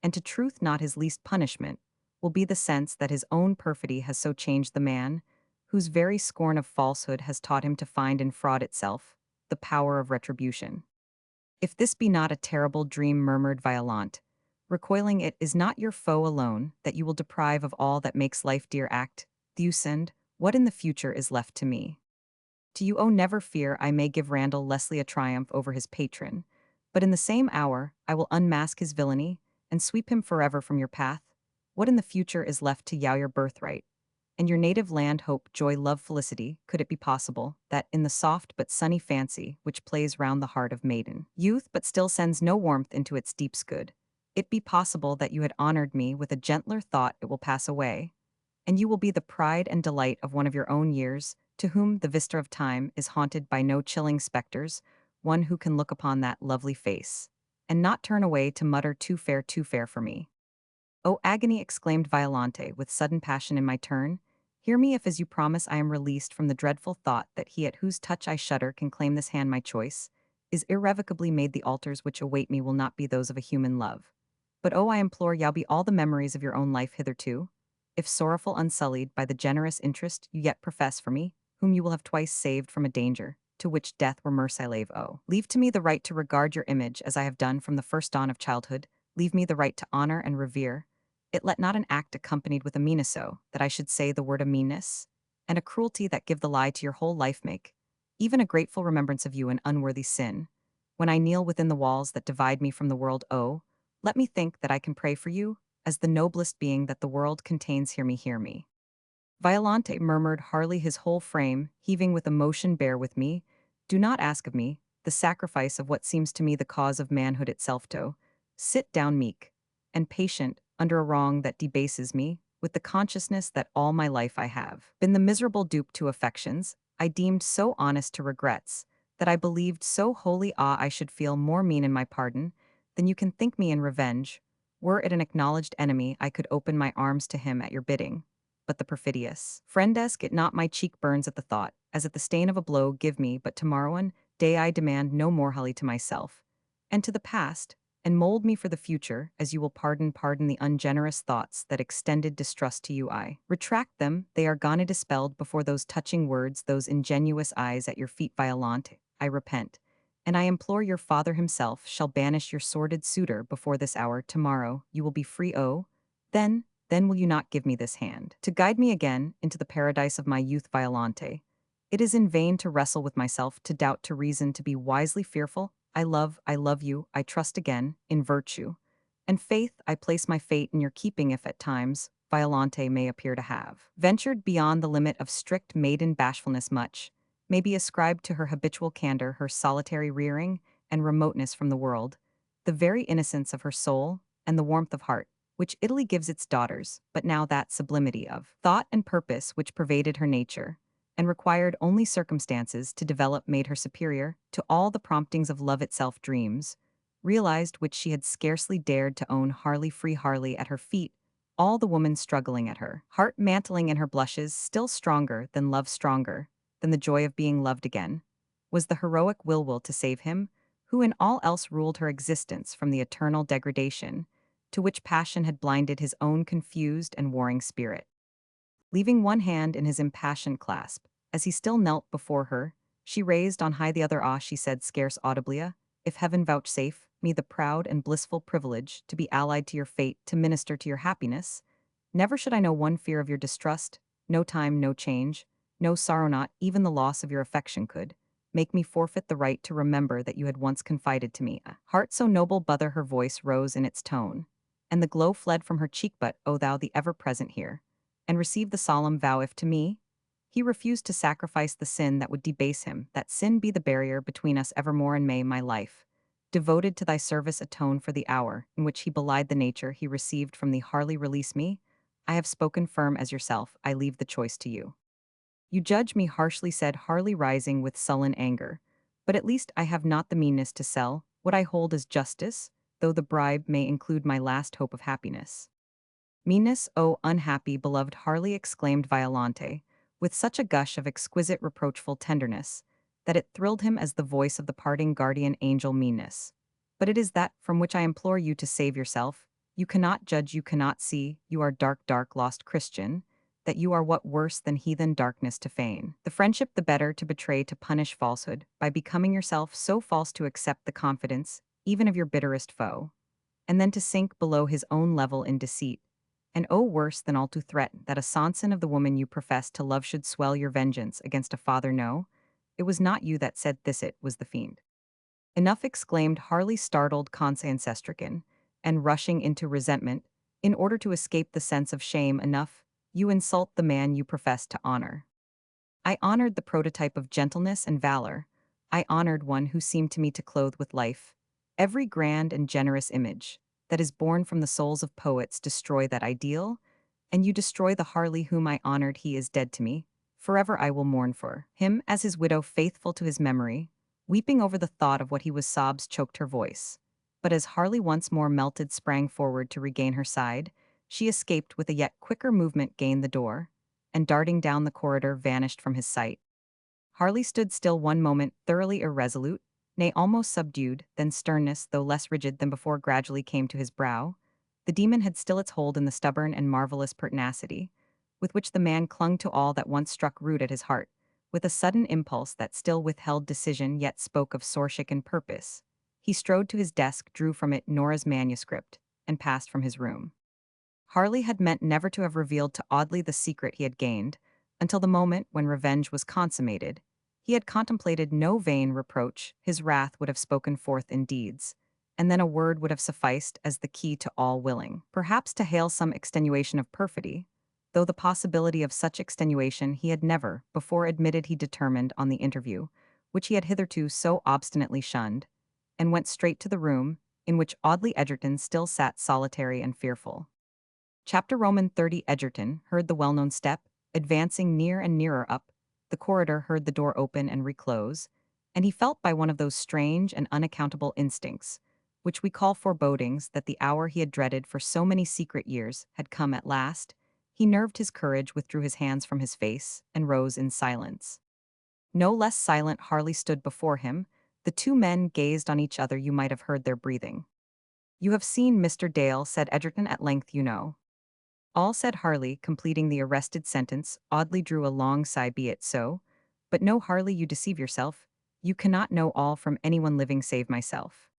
and to truth not his least punishment, will be the sense that his own perfidy has so changed the man, whose very scorn of falsehood has taught him to find in fraud itself the power of retribution. If this be not a terrible dream, murmured Violante, recoiling, it is not your foe alone that you will deprive of all that makes life dear. Act, Thewsend, what in the future is left to me? To you, oh, never fear, I may give Randall Leslie a triumph over his patron, but in the same hour I will unmask his villainy and sweep him forever from your path. What in the future is left to yow your birthright? And your native land, hope, joy, love, felicity, could it be possible that, in the soft but sunny fancy which plays round the heart of maiden youth but still sends no warmth into its deeps good, it be possible that you had honored me with a gentler thought, it will pass away, and you will be the pride and delight of one of your own years, to whom the vista of time is haunted by no chilling specters, one who can look upon that lovely face, and not turn away to mutter too fair for me. "Oh, agony!" exclaimed Violante, with sudden passion. In my turn, hear me, if as you promise I am released from the dreadful thought that he at whose touch I shudder can claim this hand my choice, is irrevocably made, the altars which await me will not be those of a human love. But oh, I implore y'all be all the memories of your own life hitherto, if sorrowful, unsullied by the generous interest you yet profess for me, whom you will have twice saved from a danger, to which death were mercy lave. Oh, leave to me the right to regard your image as I have done from the first dawn of childhood, leave me the right to honor and revere, it let not an act accompanied with a meanness so, that I should say the word a meanness, and a cruelty that give the lie to your whole life make, even a grateful remembrance of you an unworthy sin. When I kneel within the walls that divide me from the world, oh, let me think that I can pray for you, as the noblest being that the world contains. Hear me, hear me. Violante, murmured Harley, his whole frame heaving with emotion. Bear with me. Do not ask of me the sacrifice of what seems to me the cause of manhood itself. To sit down meek and patient under a wrong that debases me, with the consciousness that all my life I have been the miserable dupe to affections I deemed so honest to regrets, that I believed so wholly I should feel more mean in my pardon than you can think me in revenge. Were it an acknowledged enemy, I could open my arms to him at your bidding. But the perfidious friendesque, it not my cheek burns at the thought, as at the stain of a blow. Give me but tomorrow day I demand no more holly to myself, and to the past, and mold me for the future, as you will pardon the ungenerous thoughts that extended distrust to you. I retract them, they are gone dispelled before those touching words, those ingenuous eyes at your feet. Violante, I repent, and I implore your father himself shall banish your sordid suitor before this hour. Tomorrow you will be free. Oh, then will you not give me this hand to guide me again into the paradise of my youth? Violante, it is in vain to wrestle with myself, to doubt, to reason, to be wisely fearful. I love you, I trust again, in virtue. And faith, I place my fate in your keeping. If at times, Violante may appear to have ventured beyond the limit of strict maiden bashfulness, much may be ascribed to her habitual candor, her solitary rearing, and remoteness from the world, the very innocence of her soul, and the warmth of heart, which Italy gives its daughters, but now that sublimity of thought and purpose which pervaded her nature, and required only circumstances to develop, made her superior to all the promptings of love itself. Dreams, realized which she had scarcely dared to own. Harley, free Harley at her feet, all the woman struggling at her heart, mantling in her blushes, still stronger than love, stronger than the joy of being loved again, was the heroic will to save him, who in all else ruled her existence from the eternal degradation to which passion had blinded his own confused and warring spirit. Leaving one hand in his impassioned clasp, as he still knelt before her, she raised on high the other. Ah, she said scarce audibly, if heaven vouchsafe me the proud and blissful privilege to be allied to your fate, to minister to your happiness, never should I know one fear of your distrust, no time, no change, no sorrow, not even the loss of your affection could make me forfeit the right to remember that you had once confided to me a heart so noble. Bother, her voice rose in its tone, and the glow fled from her cheek. But, O thou the ever-present here, and receive the solemn vow, if to me he refused to sacrifice the sin that would debase him, that sin be the barrier between us evermore, and may my life, devoted to thy service, atone for the hour in which he belied the nature he received from thee. Harley, release me, I have spoken firm as yourself, I leave the choice to you. You judge me harshly, said Harley, rising with sullen anger. But at least I have not the meanness to sell what I hold as justice, though the bribe may include my last hope of happiness. Meanness, oh unhappy beloved, Harley exclaimed Violante, with such a gush of exquisite reproachful tenderness, that it thrilled him as the voice of the parting guardian angel. Meanness. But it is that from which I implore you to save yourself. You cannot judge, you cannot see, you are dark, dark, lost Christian, that you are what worse than heathen darkness to feign. The friendship the better to betray, to punish falsehood, by becoming yourself so false to accept the confidence, even of your bitterest foe, and then to sink below his own level in deceit. And oh, worse than all, to threaten that a son of the woman you profess to love should swell your vengeance against a father. No, it was not you that said this, it was the fiend. Enough, exclaimed Harley, startled, conscience-stricken, and rushing into resentment, in order to escape the sense of shame. Enough, you insult the man you profess to honor. I honored the prototype of gentleness and valor. I honored one who seemed to me to clothe with life every grand and generous image that is born from the souls of poets. Destroy that ideal, and you destroy the Harley whom I honored. He is dead to me. Forever I will mourn for him as his widow, faithful to his memory, weeping over the thought of what he was. Sobs choked her voice. But as Harley, once more melted, sprang forward to regain her side, she escaped with a yet quicker movement, gained the door, and darting down the corridor vanished from his sight. Harley stood still one moment, thoroughly irresolute, nay, almost subdued, then sternness, though less rigid than before, gradually came to his brow. The demon had still its hold in the stubborn and marvelous pertinacity with which the man clung to all that once struck root at his heart, with a sudden impulse that still withheld decision yet spoke of sore-shaken purpose. He strode to his desk, drew from it Nora's manuscript, and passed from his room. Harley had meant never to have revealed to Audley the secret he had gained, until the moment when revenge was consummated. He had contemplated no vain reproach, his wrath would have spoken forth in deeds, and then a word would have sufficed as the key to all willing. Perhaps to hail some extenuation of perfidy, though the possibility of such extenuation he had never before admitted. He determined on the interview, which he had hitherto so obstinately shunned, and went straight to the room in which Audley Egerton still sat solitary and fearful. Chapter Roman 30. Egerton heard the well-known step, advancing near and nearer up the corridor, heard the door open and reclose, and he felt by one of those strange and unaccountable instincts, which we call forebodings, that the hour he had dreaded for so many secret years had come at last. He nerved his courage, withdrew his hands from his face, and rose in silence. No less silent Harley stood before him. The two men gazed on each other. You might have heard their breathing. You have seen Mr. Dale, said Egerton at length. You know all, said Harley, completing the arrested sentence. Audley drew a long sigh. Be it so. But no, Harley, you deceive yourself. You cannot know all from anyone living save myself.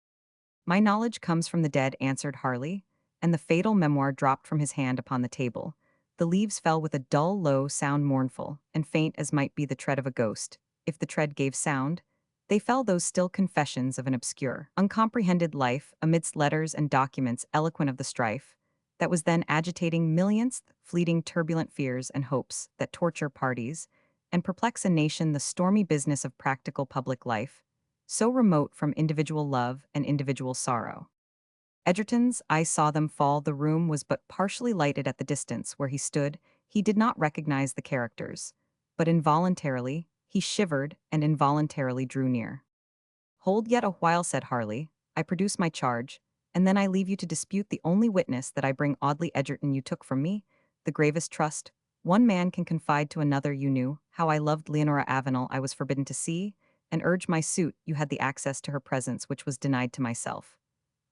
My knowledge comes from the dead, answered Harley, and the fatal memoir dropped from his hand upon the table. The leaves fell with a dull, low sound, mournful and faint as might be the tread of a ghost. If the tread gave sound, they fell, those still confessions of an obscure, uncomprehended life, amidst letters and documents eloquent of the strife that was then agitating millions, fleeting turbulent fears and hopes that torture parties and perplex a nation. The stormy business of practical public life, so remote from individual love and individual sorrow. Egerton's eyes saw them fall. The room was but partially lighted at the distance where he stood. He did not recognize the characters, but involuntarily he shivered and involuntarily drew near. Hold yet a while, said Harley. I produce my charge, and then I leave you to dispute the only witness that I bring. Audley Egerton, you took from me the gravest trust one man can confide to another. You knew how I loved Leonora Avenel. I was forbidden to see and urge my suit. You had the access to her presence which was denied to myself.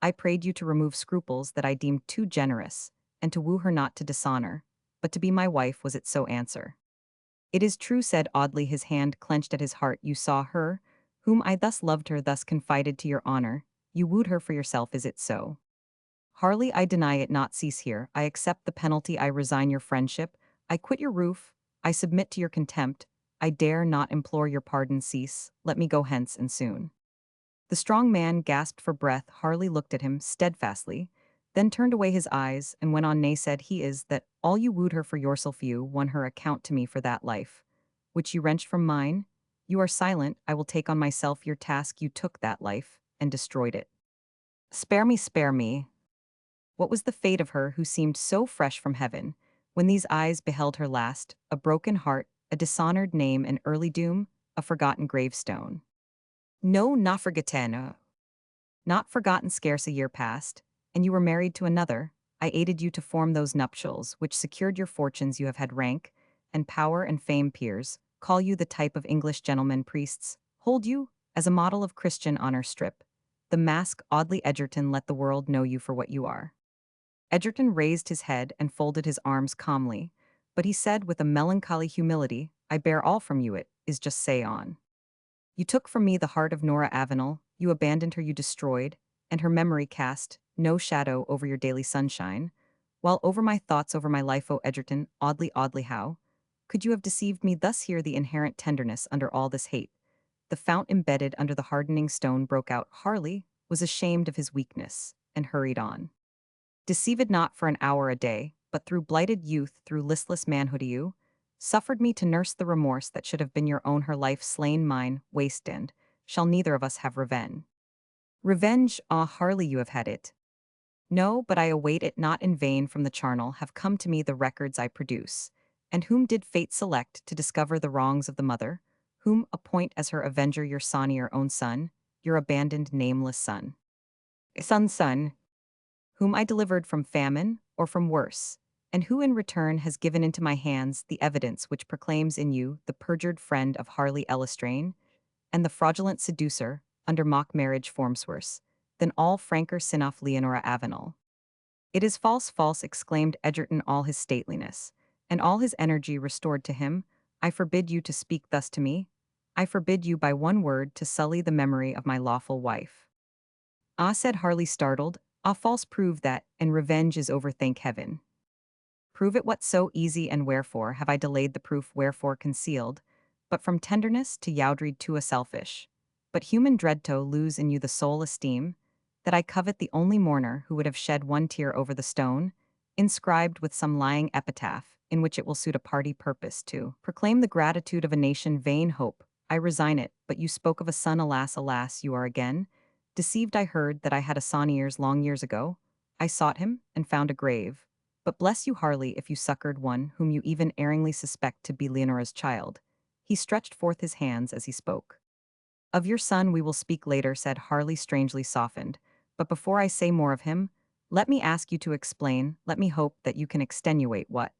I prayed you to remove scruples that I deemed too generous, and to woo her not to dishonor, but to be my wife. Was it so? Answer. It is true, said Audley, his hand clenched at his heart. You saw her, whom I thus loved, her thus confided to your honor. You wooed her for yourself. Is it so? Harley, I deny it not. Cease here. I accept the penalty. I resign your friendship. I quit your roof. I submit to your contempt. I dare not implore your pardon. Cease. Let me go hence, and soon. The strong man gasped for breath. Harley looked at him steadfastly, then turned away his eyes, and went on. Nay, said he, is that all? You wooed her for yourself. You won her account to me for that life which you wrenched from mine. You are silent. I will take on myself your task. You took that life and destroyed it. Spare me, spare me. What was the fate of her who seemed so fresh from heaven, When these eyes beheld her last, a broken heart, a dishonored name and early doom, a forgotten gravestone. No, not forgotten. Not forgotten scarce a year past, and you were married to another. I aided you to form those nuptials which secured your fortunes. You have had rank, and power and fame peers, call you the type of English gentlemen priests, hold you, as a model of Christian honor strip. The mask oddly Egerton let the world know you for what you are. Egerton raised his head and folded his arms calmly, but he said with a melancholy humility, I bear all from you, it is just say on. You took from me the heart of Nora Avenel, you abandoned her, you destroyed, and her memory cast no shadow over your daily sunshine, while over my thoughts, over my life, O Egerton, oddly, oddly how could you have deceived me thus? Here the inherent tenderness under all this hate. The fount embedded under the hardening stone broke out. Harley was ashamed of his weakness, and hurried on. Deceived not for an hour a day, but through blighted youth, through listless manhood you suffered me to nurse the remorse that should have been your own, her life slain, mine, waste, and shall neither of us have revenge. Revenge, ah, Harley, you have had it. No, but I await it not in vain. From the charnel have come to me the records I produce. And whom did fate select to discover the wrongs of the mother? Whom appoint as her avenger your son, your own son, your abandoned nameless son? Son, whom I delivered from famine, or from worse, and who in return has given into my hands the evidence which proclaims in you the perjured friend of Harley Ellestrain, and the fraudulent seducer, under mock marriage forms worse, than all franker sin off Leonora Avenel. It is false, false, exclaimed Egerton, all his stateliness, and all his energy restored to him. I forbid you to speak thus to me. I forbid you by one word to sully the memory of my lawful wife. Ah, said Harley startled, ah, false, prove that, and revenge is over, thank heaven. Prove it, what so easy, and wherefore have I delayed the proof, wherefore concealed, but from tenderness to yowdried to a selfish. But human dread to lose in you the sole esteem, that I covet the only mourner who would have shed one tear over the stone, inscribed with some lying epitaph, in which it will suit a party purpose to proclaim the gratitude of a nation. Vain hope, I resign it, but you spoke of a son, alas, alas, you are again deceived. I heard that I had a son years, long years ago. I sought him, and found a grave. But bless you, Harley, if you succored one whom you even erringly suspect to be Leonora's child. He stretched forth his hands as he spoke. Of your son we will speak later, said Harley, strangely softened. But before I say more of him, let me ask you to explain, let me hope that you can extenuate what.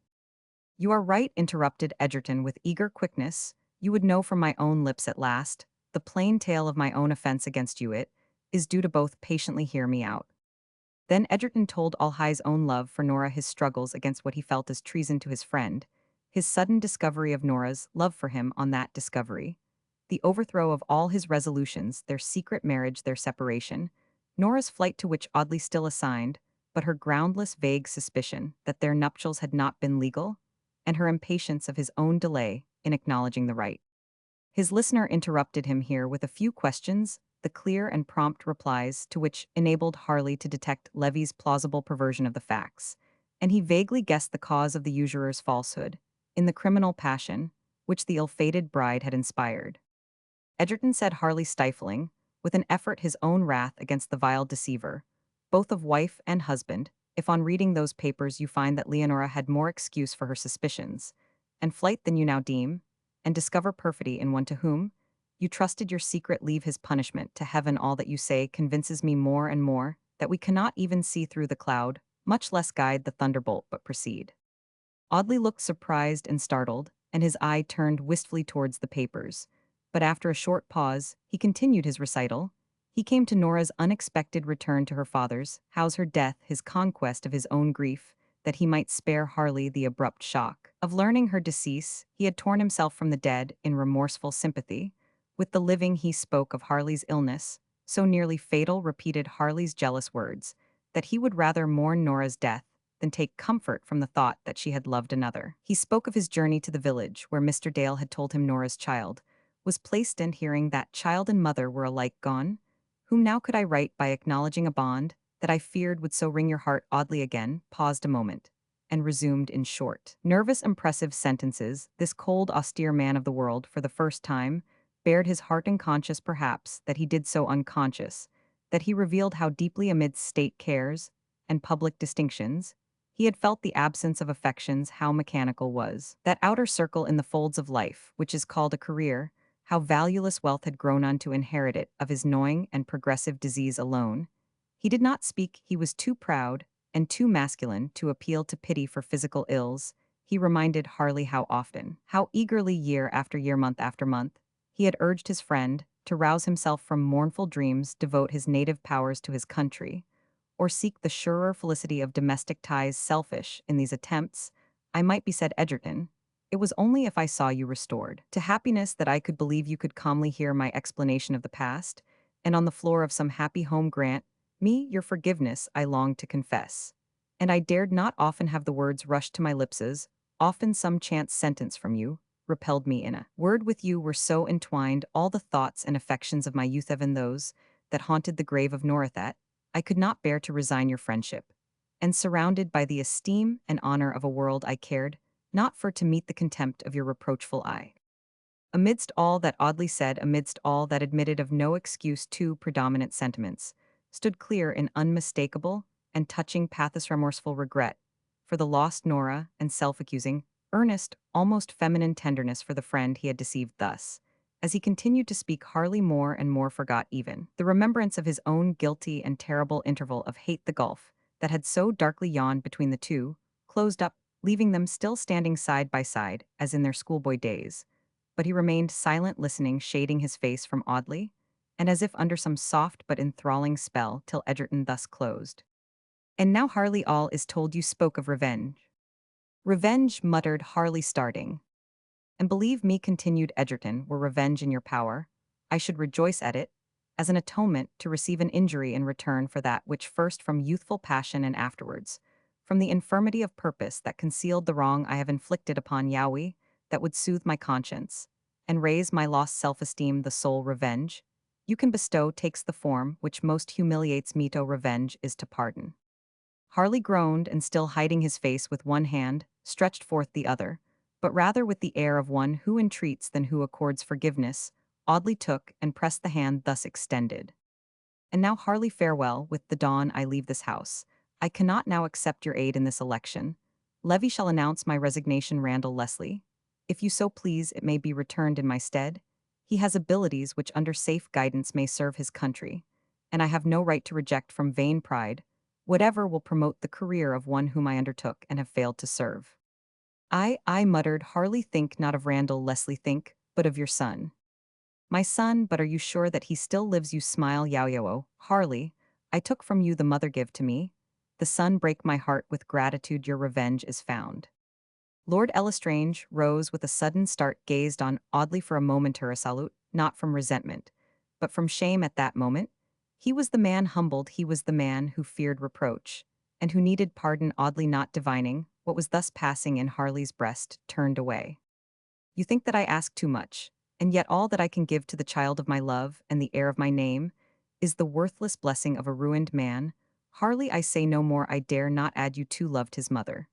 You are right, interrupted Egerton with eager quickness. You would know from my own lips at last. The plain tale of my own offense against you, it is due to both. Patiently hear me out. Then Egerton told all his own love for Nora, his struggles against what he felt as treason to his friend, his sudden discovery of Nora's love for him on that discovery, the overthrow of all his resolutions, their secret marriage, their separation, Nora's flight to which oddly still assigned, but her groundless vague suspicion that their nuptials had not been legal, and her impatience of his own delay in acknowledging the right. His listener interrupted him here with a few questions, the clear and prompt replies to which enabled Harley to detect Levy's plausible perversion of the facts, and he vaguely guessed the cause of the usurer's falsehood, in the criminal passion which the ill-fated bride had inspired. Egerton, said Harley, stifling, with an effort, his own wrath against the vile deceiver, both of wife and husband, if on reading those papers you find that Leonora had more excuse for her suspicions and flight than you now deem, and discover perfidy in one to whom you trusted your secret, leave his punishment to heaven. All that you say convinces me more and more that we cannot even see through the cloud, much less guide the thunderbolt, but proceed. Audley looked surprised and startled, and his eye turned wistfully towards the papers. But after a short pause, he continued his recital. He came to Nora's unexpected return to her father's house, her death, his conquest of his own grief, that he might spare Harley the abrupt shock of learning her decease. He had torn himself from the dead in remorseful sympathy. With the living he spoke of Harley's illness, so nearly fatal, repeated Harley's jealous words, that he would rather mourn Nora's death than take comfort from the thought that she had loved another. He spoke of his journey to the village where Mr. Dale had told him Nora's child was placed, and hearing that child and mother were alike gone, whom now could I write by acknowledging a bond that I feared would so wring your heart. Oddly again paused a moment, and resumed in short, nervous, impressive sentences. This cold, austere man of the world, for the first time, bared his heart, unconscious perhaps that he did so, unconscious that he revealed how deeply amidst state cares and public distinctions He had felt the absence of affections how mechanical was that outer circle in the folds of life, which is called a career, how valueless wealth had grown on to inherit it of his gnawing and progressive disease alone. He did not speak, he was too proud and too masculine to appeal to pity for physical ills. He reminded Harley how often, how eagerly year after year, month after month, he had urged his friend to rouse himself from mournful dreams, devote his native powers to his country, or seek the surer felicity of domestic ties. Selfish in these attempts, I might be said, Edgerton. It was only if I saw you restored to happiness that I could believe you could calmly hear my explanation of the past, and on the floor of some happy home grant me your forgiveness I longed to confess. And I dared not often have the words rush to my lipses, often some chance sentence from you repelled me in a word with you were so entwined all the thoughts and affections of my youth, even those that haunted the grave of Norathat, I could not bear to resign your friendship. And surrounded by the esteem and honor of a world I cared not for to meet the contempt of your reproachful eye. Amidst all that oddly said, amidst all that admitted of no excuse, two predominant sentiments stood clear in unmistakable and touching pathos: remorseful regret for the lost Nora and self-accusing, earnest, almost feminine tenderness for the friend he had deceived. Thus, as he continued to speak, Harley more and more forgot even the remembrance of his own guilty and terrible interval of hate. The gulf that had so darkly yawned between the two closed up, leaving them still standing side by side as in their schoolboy days, but he remained silent, listening, shading his face from Audley, and as if under some soft but enthralling spell, till Edgerton thus closed. And now, Harley, all is told. You spoke of revenge. Revenge, muttered Harley, starting. And believe me, continued Edgerton, were revenge in your power, I should rejoice at it, as an atonement to receive an injury in return for that which first from youthful passion and afterwards, from the infirmity of purpose that concealed the wrong I have inflicted upon Yowie, that would soothe my conscience, and raise my lost self-esteem. The sole revenge you can bestow takes the form which most humiliates me. To revenge is to pardon. Harley groaned, and still hiding his face with one hand, stretched forth the other, but rather with the air of one who entreats than who accords forgiveness, Audley took and pressed the hand thus extended. And now, Harley, farewell. With the dawn I leave this house. I cannot now accept your aid in this election. Levy shall announce my resignation. Randall Leslie, if you so please, it may be returned in my stead. He has abilities which under safe guidance may serve his country, and I have no right to reject from vain pride whatever will promote the career of one whom I undertook and have failed to serve. I muttered Harley, think not of Randall Leslie, think, but of your son. My son, but are you sure that he still lives? You smile, Yaoyo. Harley, I took from you the mother give to me. The son break my heart with gratitude. Your revenge is found. Lord Lestrange rose with a sudden start, gazed on Audley for a moment, irresolute, not from resentment, but from shame at that moment. He was the man humbled, he was the man who feared reproach, and who needed pardon. Audley, not divining what was thus passing in Harley's breast, turned away. You think that I ask too much, and yet all that I can give to the child of my love and the heir of my name is the worthless blessing of a ruined man. Harley, I say no more, I dare not add. You too loved his mother.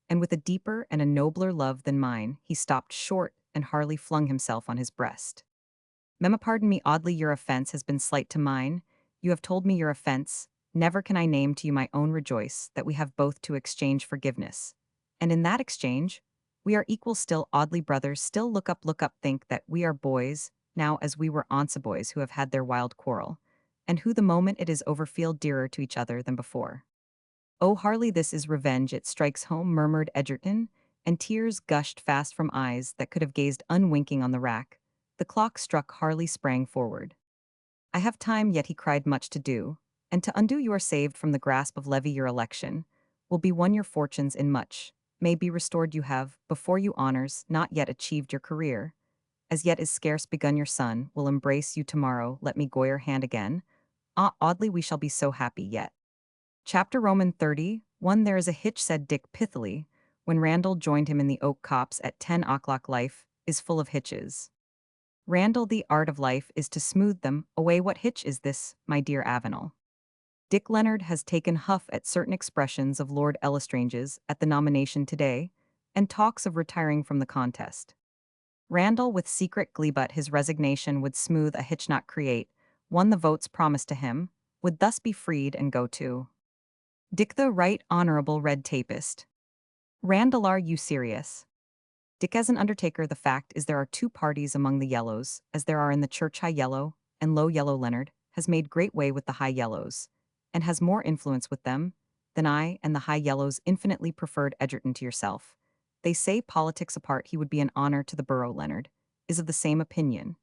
And with a deeper and a nobler love than mine, he stopped short, and Harley flung himself on his breast. Memma, pardon me, Audley, your offense has been slight to mine. You have told me your offense. Never can I name to you my own. Rejoice that we have both to exchange forgiveness. And in that exchange, we are equal still. Audley, brothers, still look up, think that we are boys, now as we were once boys who have had their wild quarrel, and who the moment it is over feel dearer to each other than before. Oh, Harley, this is revenge, it strikes home, murmured Edgerton, and tears gushed fast from eyes that could have gazed unwinking on the rack. The clock struck. Harley sprang forward. I have time yet, he cried, much to do, and to undo. You are saved from the grasp of Levy. Your election will be won, your fortunes in much may be restored. You have, before you, honors not yet achieved. Your career, as yet, is scarce begun. Your son will embrace you tomorrow. Let me go your hand again. Ah, Audley, we shall be so happy yet. Chapter Roman 31. There is a hitch, said Dick pithily, when Randall joined him in the oak copse at 10 o'clock. Life is full of hitches. Randall, the art of life is to smooth them away. What hitch is this, my dear Avenel? Dick Leonard has taken huff at certain expressions of Lord Lestrange's at the nomination today, and talks of retiring from the contest. Randall, with secret glee, but his resignation would smooth a hitch, not create one. The votes promised to him would thus be freed and go to Dick the Right Honorable Red Tapist. Randall, are you serious? Dick, as an undertaker, the fact is there are two parties among the yellows, as there are in the church. High yellow and low yellow. Leonard has made great way with the high yellows, and has more influence with them than I, and the high yellows infinitely preferred Edgerton to yourself. They say politics apart, he would be an honor to the borough. Leonard is of the same opinion,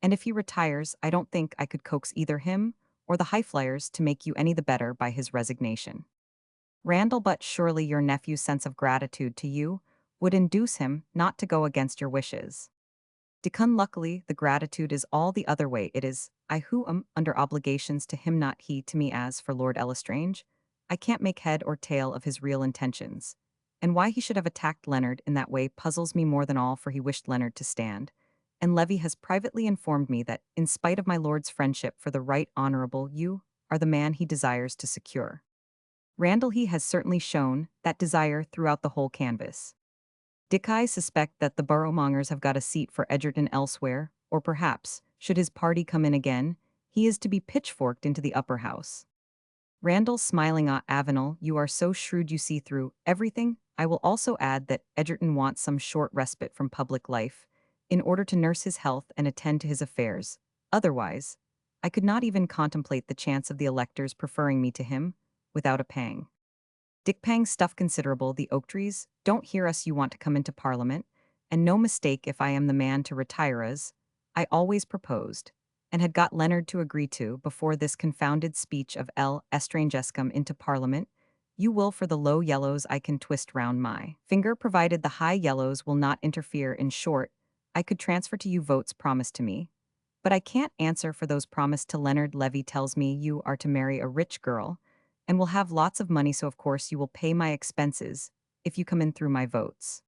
and if he retires, I don't think I could coax either him or the Highflyers to make you any the better by his resignation. Randall, but surely your nephew's sense of gratitude to you would induce him not to go against your wishes. Dick, unluckily, the gratitude is all the other way. It is I who am under obligations to him, not he to me. As for Lord Lestrange, I can't make head or tail of his real intentions. And why he should have attacked Leonard in that way puzzles me more than all, for he wished Leonard to stand. And Levy has privately informed me that, in spite of my lord's friendship for the right honorable, you are the man he desires to secure. Randall, he has certainly shown that desire throughout the whole canvass. Dick, I suspect that the boroughmongers have got a seat for Edgerton elsewhere, or perhaps, should his party come in again, he is to be pitchforked into the upper house. Randall, smiling at Avenel, you are so shrewd you see through everything. I will also add that Edgerton wants some short respite from public life, in order to nurse his health and attend to his affairs. Otherwise, I could not even contemplate the chance of the electors preferring me to him, without a pang. Dick, pang stuff considerable. The oak trees don't hear us. You want to come into Parliament, and no mistake if I am the man to retire, as I always proposed, and had got Leonard to agree to before this confounded speech of Estrangescum into Parliament. You will, for the low yellows I can twist round my finger, provided the high yellows will not interfere. In short, I could transfer to you votes promised to me, but I can't answer for those promised to Leonard. Levy tells me you are to marry a rich girl, and will have lots of money, so of course you will pay my expenses if you come in through my votes.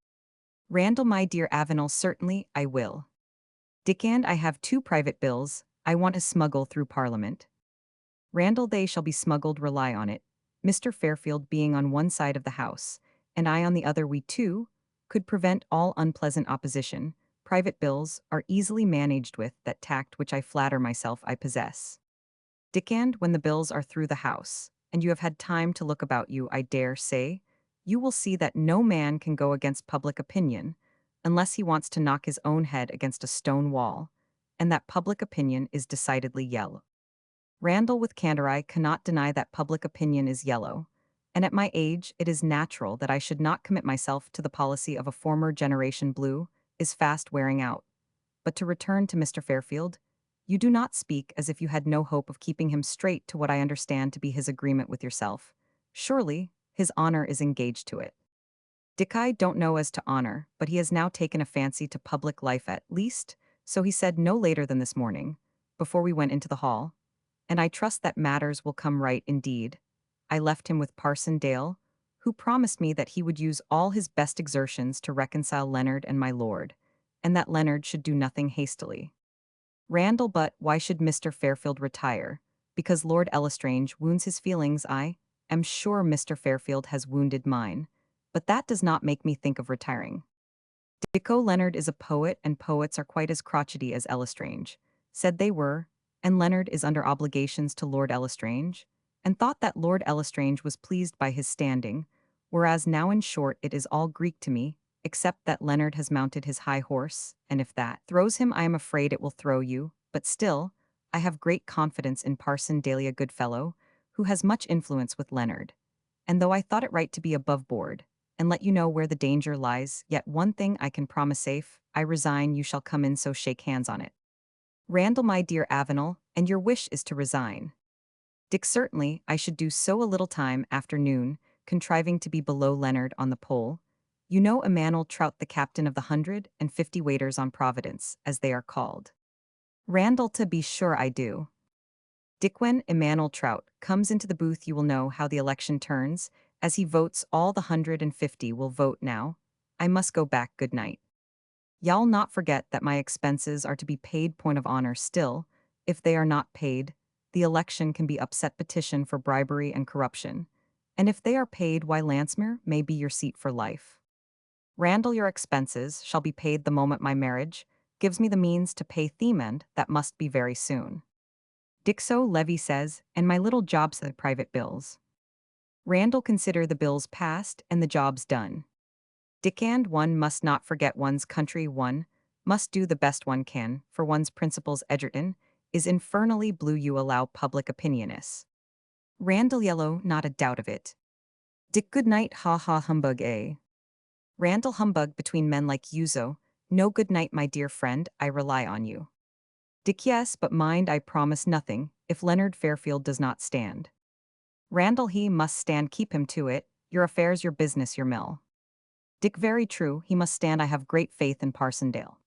Randall, my dear Avenel, certainly I will. Dick, and I have two private bills I want to smuggle through Parliament. Randall, they shall be smuggled, rely on it. Mr. Fairfield being on one side of the house, and I on the other, we too could prevent all unpleasant opposition. Private bills are easily managed with that tact which I flatter myself I possess. Dick, and when the bills are through the house, and you have had time to look about you, I dare say, you will see that no man can go against public opinion, unless he wants to knock his own head against a stone wall, and that public opinion is decidedly yellow. Randall, with candor, I cannot deny that public opinion is yellow, and at my age it is natural that I should not commit myself to the policy of a former generation. Blue is fast wearing out. But to return to Mr. Fairfield, you do not speak as if you had no hope of keeping him straight to what I understand to be his agreement with yourself. Surely, his honor is engaged to it. Dick, I don't know as to honor, but he has now taken a fancy to public life at least, so he said no later than this morning, before we went into the hall, and I trust that matters will come right indeed. I left him with Parson Dale, who promised me that he would use all his best exertions to reconcile Leonard and my lord, and that Leonard should do nothing hastily. Randall, but why should Mr. Fairfield retire? Because Lord Lestrange wounds his feelings. I am sure Mr. Fairfield has wounded mine, but that does not make me think of retiring. Dicko, Leonard is a poet, and poets are quite as crotchety as Lestrange said they were, and Leonard is under obligations to Lord Lestrange, and thought that Lord Lestrange was pleased by his standing, whereas now, in short, it is all Greek to me, except that Leonard has mounted his high horse, and if that throws him, I am afraid it will throw you, but still, I have great confidence in Parson Daly, good fellow, who has much influence with Leonard. And though I thought it right to be above board, and let you know where the danger lies, yet one thing I can promise safe, I resign. You shall come in, so shake hands on it. Randall, my dear Avenel, and your wish is to resign. Dick, certainly, I should do so a little time after noon, contriving to be below Leonard on the pole. You know Emmanuel Trout, the captain of the 150 waiters on Providence, as they are called. Randall, to be sure I do. Dick, when Emmanuel Trout comes into the booth, you will know how the election turns. As he votes, all the 150 will vote now. I must go back. Good night. Y'all not forget that my expenses are to be paid. Point of honor still, if they are not paid, the election can be upset. Petition for bribery and corruption. And if they are paid, why, Lansmere may be your seat for life. Randall, your expenses shall be paid the moment my marriage gives me the means to pay them, and that must be very soon. Dick, so Levy says, and my little job's the private bills. Randall consider the bills passed and the job's done. Dick and one must not forget one's country, one must do the best one can for one's principles. Edgerton is infernally blue, you allow public opinion is. Randall yellow, not a doubt of it. Dick good night, ha ha humbug, eh? Randall humbug between men like you, zo. No good night, my dear friend, I rely on you. Dick yes, but mind I promise nothing, if Leonard Fairfield does not stand. Randall he must stand, keep him to it, your affairs, your business, your mill. Dick very true, he must stand, I have great faith in Parsondale.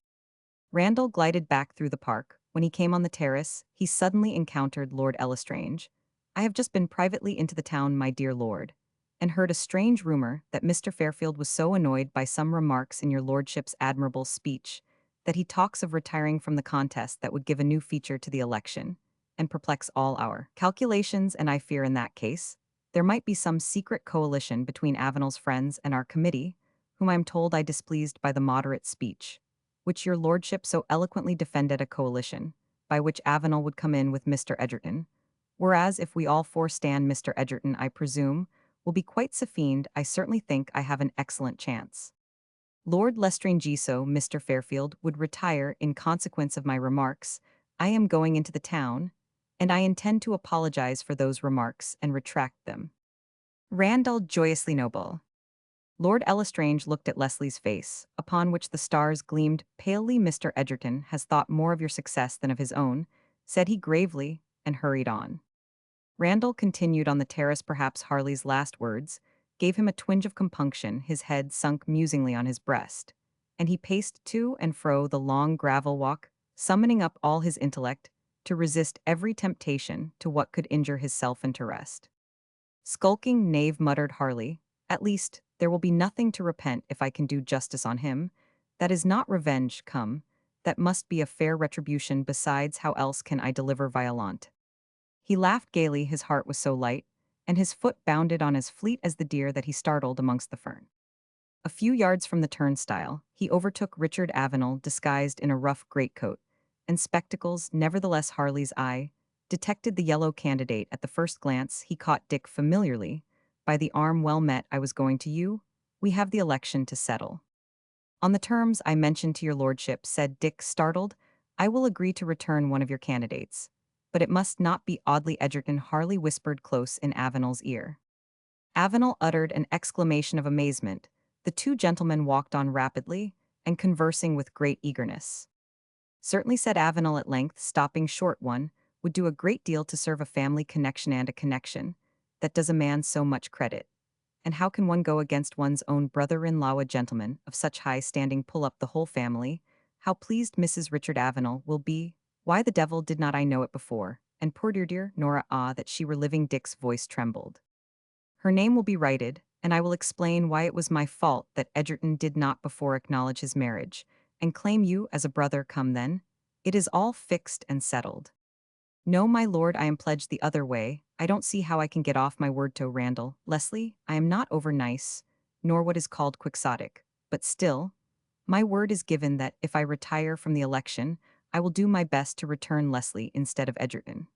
Randall glided back through the park. When he came on the terrace, he suddenly encountered Lord Ellestrange. I have just been privately into the town, my dear lord, and heard a strange rumor that Mr. Fairfield was so annoyed by some remarks in your lordship's admirable speech that he talks of retiring from the contest that would give a new feature to the election and perplex all our calculations, and I fear in that case there might be some secret coalition between Avenel's friends and our committee, whom I am told I displeased by the moderate speech, which your lordship so eloquently defended, a coalition, by which Avenel would come in with Mr. Edgerton, whereas if we all four stand Mr. Edgerton, I presume, will be quite sufficient. I certainly think I have an excellent chance. Lord Lestrange-so, Mr. Fairfield would retire in consequence of my remarks. I am going into the town, and I intend to apologize for those remarks and retract them. Randall joyously noble. Lord Ellestrange looked at Leslie's face, upon which the stars gleamed palely. Mr. Edgerton has thought more of your success than of his own, said he gravely, and hurried on. Randall continued on the terrace. Perhaps Harley's last words gave him a twinge of compunction. His head sunk musingly on his breast, and he paced to and fro the long gravel walk, summoning up all his intellect to resist every temptation to what could injure his self-interest. Skulking knave, muttered Harley, at least there will be nothing to repent if I can do justice on him. That is not revenge, come, that must be a fair retribution. Besides, how else can I deliver Violante? He laughed gaily, his heart was so light, and his foot bounded on as fleet as the deer that he startled amongst the fern. A few yards from the turnstile, he overtook Richard Avenel, disguised in a rough greatcoat and spectacles. Nevertheless, Harley's eye detected the yellow candidate. At the first glance, he caught Dick familiarly by the arm. Well met, I was going to you. We have the election to settle. On the terms I mentioned to your lordship, said Dick, startled. I will agree to return one of your candidates, but it must not be Audley Edgerton, Harley whispered close in Avenel's ear. Avenel uttered an exclamation of amazement. The two gentlemen walked on rapidly, and conversing with great eagerness. Certainly, said Avenel at length, stopping short, one would do a great deal to serve a family connection, and a connection that does a man so much credit. And how can one go against one's own brother-in-law? A gentleman of such high standing pull up the whole family. How pleased Mrs. Richard Avenel will be. Why the devil did not I know it before? And poor dear Nora, ah, that she were living. Dick's voice trembled. Her name will be righted, and I will explain why it was my fault that Edgerton did not before acknowledge his marriage, and claim you as a brother. Come then, it is all fixed and settled. No, my lord, I am pledged the other way. I don't see how I can get off my word to Randall. Leslie, I am not over nice, nor what is called quixotic, but still, my word is given that if I retire from the election, I will do my best to return Leslie instead of Edgerton.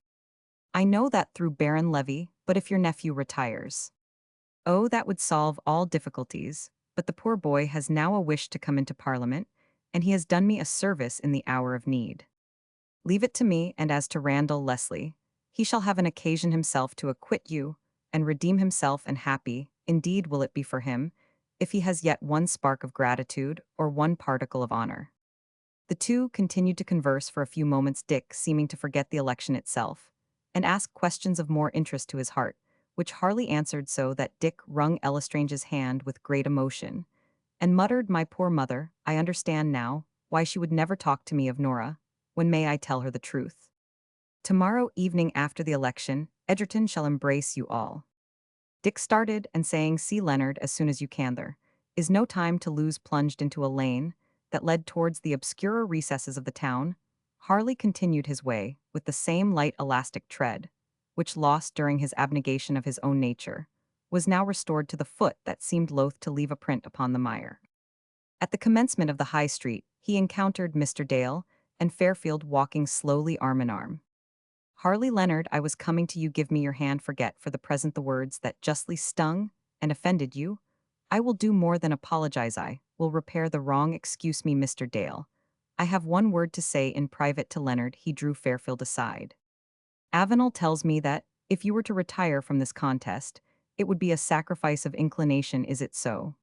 I know that through Baron Levy, but if your nephew retires, oh, that would solve all difficulties, but the poor boy has now a wish to come into Parliament, and he has done me a service in the hour of need. Leave it to me, and as to Randall, Leslie, he shall have an occasion himself to acquit you, and redeem himself, and happy, indeed, will it be for him, if he has yet one spark of gratitude, or one particle of honor. The two continued to converse for a few moments, Dick seeming to forget the election itself, and ask questions of more interest to his heart, which Harley answered so that Dick wrung Ellestrange's hand with great emotion, and muttered, my poor mother, I understand now why she would never talk to me of Nora. When may I tell her the truth? Tomorrow evening after the election, Edgerton shall embrace you all. Dick started, and saying, see Leonard as soon as you can, there is no time to lose, plunged into a lane that led towards the obscurer recesses of the town. Harley continued his way with the same light elastic tread, which, lost during his abnegation of his own nature, was now restored to the foot that seemed loath to leave a print upon the mire. At the commencement of the High Street, he encountered Mr. Dale and Fairfield walking slowly arm in arm. Harley Leonard, I was coming to you, give me your hand, forget for the present the words that justly stung and offended you. I will do more than apologize, I will repair the wrong, excuse me, Mr. Dale. I have one word to say in private to Leonard, he drew Fairfield aside. Avenel tells me that, if you were to retire from this contest, it would be a sacrifice of inclination, is it so?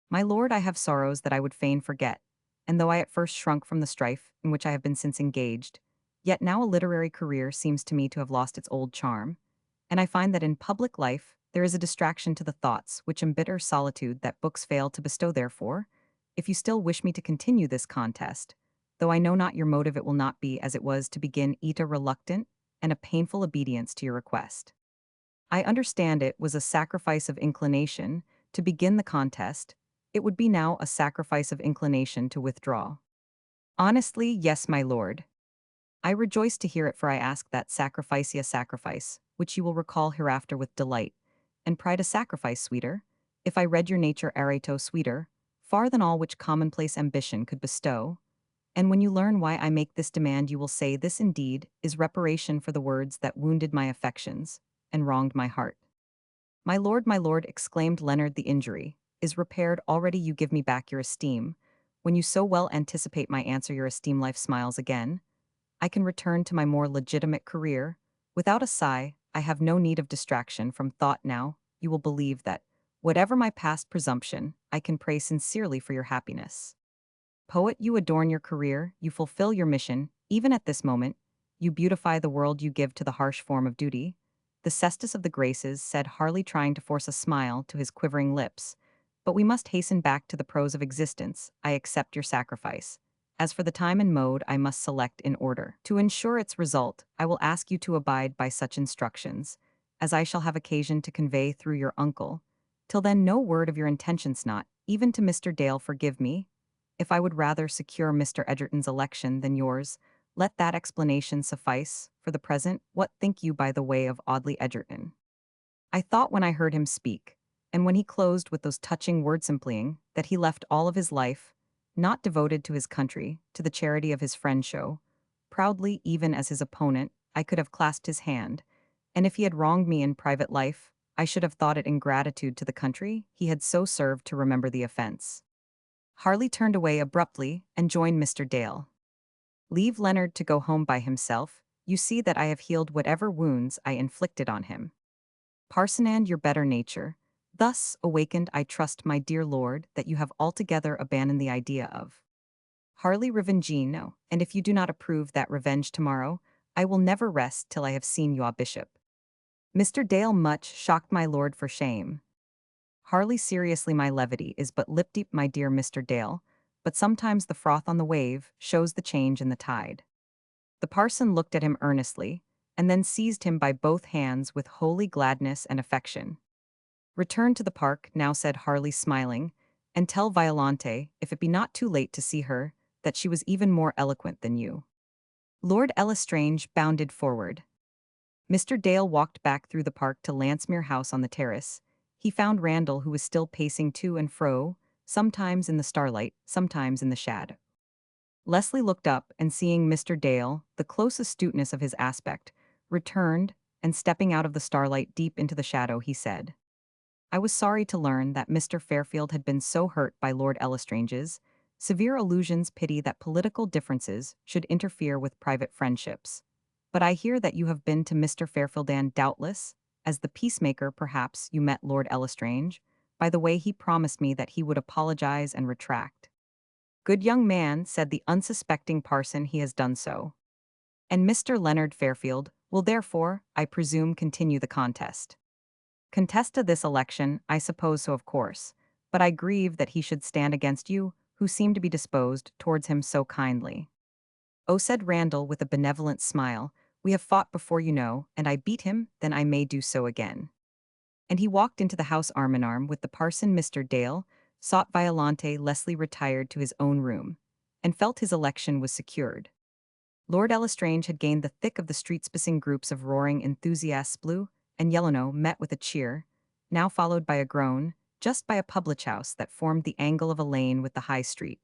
My lord, I have sorrows that I would fain forget, and though I at first shrunk from the strife in which I have been since engaged, yet now a literary career seems to me to have lost its old charm, and I find that in public life there is a distraction to the thoughts which embitter solitude that books fail to bestow. Therefore, if you still wish me to continue this contest, though I know not your motive, it will not be as it was to begin, a reluctant and a painful obedience to your request. I understand it was a sacrifice of inclination to begin the contest. It would be now a sacrifice of inclination to withdraw. Honestly, yes, my lord. I rejoice to hear it, for I ask that sacrifice, a sacrifice, which you will recall hereafter with delight, and pride, a sacrifice sweeter, if I read your nature areto sweeter, far than all which commonplace ambition could bestow. And when you learn why I make this demand, you will say, this indeed is reparation for the words that wounded my affections and wronged my heart. My lord, exclaimed Leonard, the injury is repaired already. You give me back your esteem. When you so well anticipate my answer, your esteem, life smiles again. I can return to my more legitimate career. Without a sigh, I have no need of distraction from thought now. You will believe that, whatever my past presumption, I can pray sincerely for your happiness. Poet, you adorn your career, you fulfill your mission, even at this moment. You beautify the world, you give to the harsh form of duty. The cestus of the graces, said Harley, trying to force a smile to his quivering lips. But we must hasten back to the prose of existence. I accept your sacrifice. As for the time and mode, I must select in order. To ensure its result, I will ask you to abide by such instructions, as I shall have occasion to convey through your uncle. Till then, no word of your intentions, not even to Mr. Dale. Forgive me, if I would rather secure Mr. Edgerton's election than yours. Let that explanation suffice. For the present, what think you, by the way, of Audley Edgerton? I thought when I heard him speak, and when he closed with those touching words, implying that he left all of his life, not devoted to his country, to the charity of his friend show, proudly even as his opponent, I could have clasped his hand, and if he had wronged me in private life, I should have thought it ingratitude to the country he had so served to remember the offense. Harley turned away abruptly and joined Mr. Dale. Leave Leonard to go home by himself. You see that I have healed whatever wounds I inflicted on him. Parsonand, your better nature. Thus awakened, I trust, my dear lord, that you have altogether abandoned the idea of Harley revenging. No, and if you do not approve that revenge tomorrow, I will never rest till I have seen you, bishop. Mr. Dale, much shocked, my lord, for shame. Harley, seriously, my levity is but lip deep, my dear Mr. Dale, but sometimes the froth on the wave shows the change in the tide. The parson looked at him earnestly, and then seized him by both hands with holy gladness and affection. Return to the park now, said Harley, smiling, and tell Violante, if it be not too late to see her, that she was even more eloquent than you. Lord L'Estrange bounded forward. Mr. Dale walked back through the park to Lansmere House on the terrace. He found Randall, who was still pacing to and fro, sometimes in the starlight, sometimes in the shadow. Leslie looked up, and seeing Mr. Dale, the close astuteness of his aspect, returned, and stepping out of the starlight deep into the shadow, he said, I was sorry to learn that Mr. Fairfield had been so hurt by Lord L'Estrange's severe allusions. Pity that political differences should interfere with private friendships. But I hear that you have been to Mr. Fairfield, and doubtless, as the peacemaker, perhaps you met Lord L'Estrange. By the way, he promised me that he would apologize and retract. Good young man, said the unsuspecting parson, he has done so. And Mr. Leonard Fairfield will therefore, I presume, continue the contest. Contesta this election, I suppose so, of course, but I grieve that he should stand against you, who seem to be disposed towards him so kindly. Oh, said Randall with a benevolent smile, we have fought before, you know, and I beat him, then I may do so again. And he walked into the house arm in arm with the parson. Mr. Dale sought Violante. Leslie retired to his own room, and felt his election was secured. Lord L'Estrange had gained the thick of the street. Spacing groups of roaring enthusiasts, blue and yellow, met with a cheer, now followed by a groan, just by a public house that formed the angle of a lane with the high street,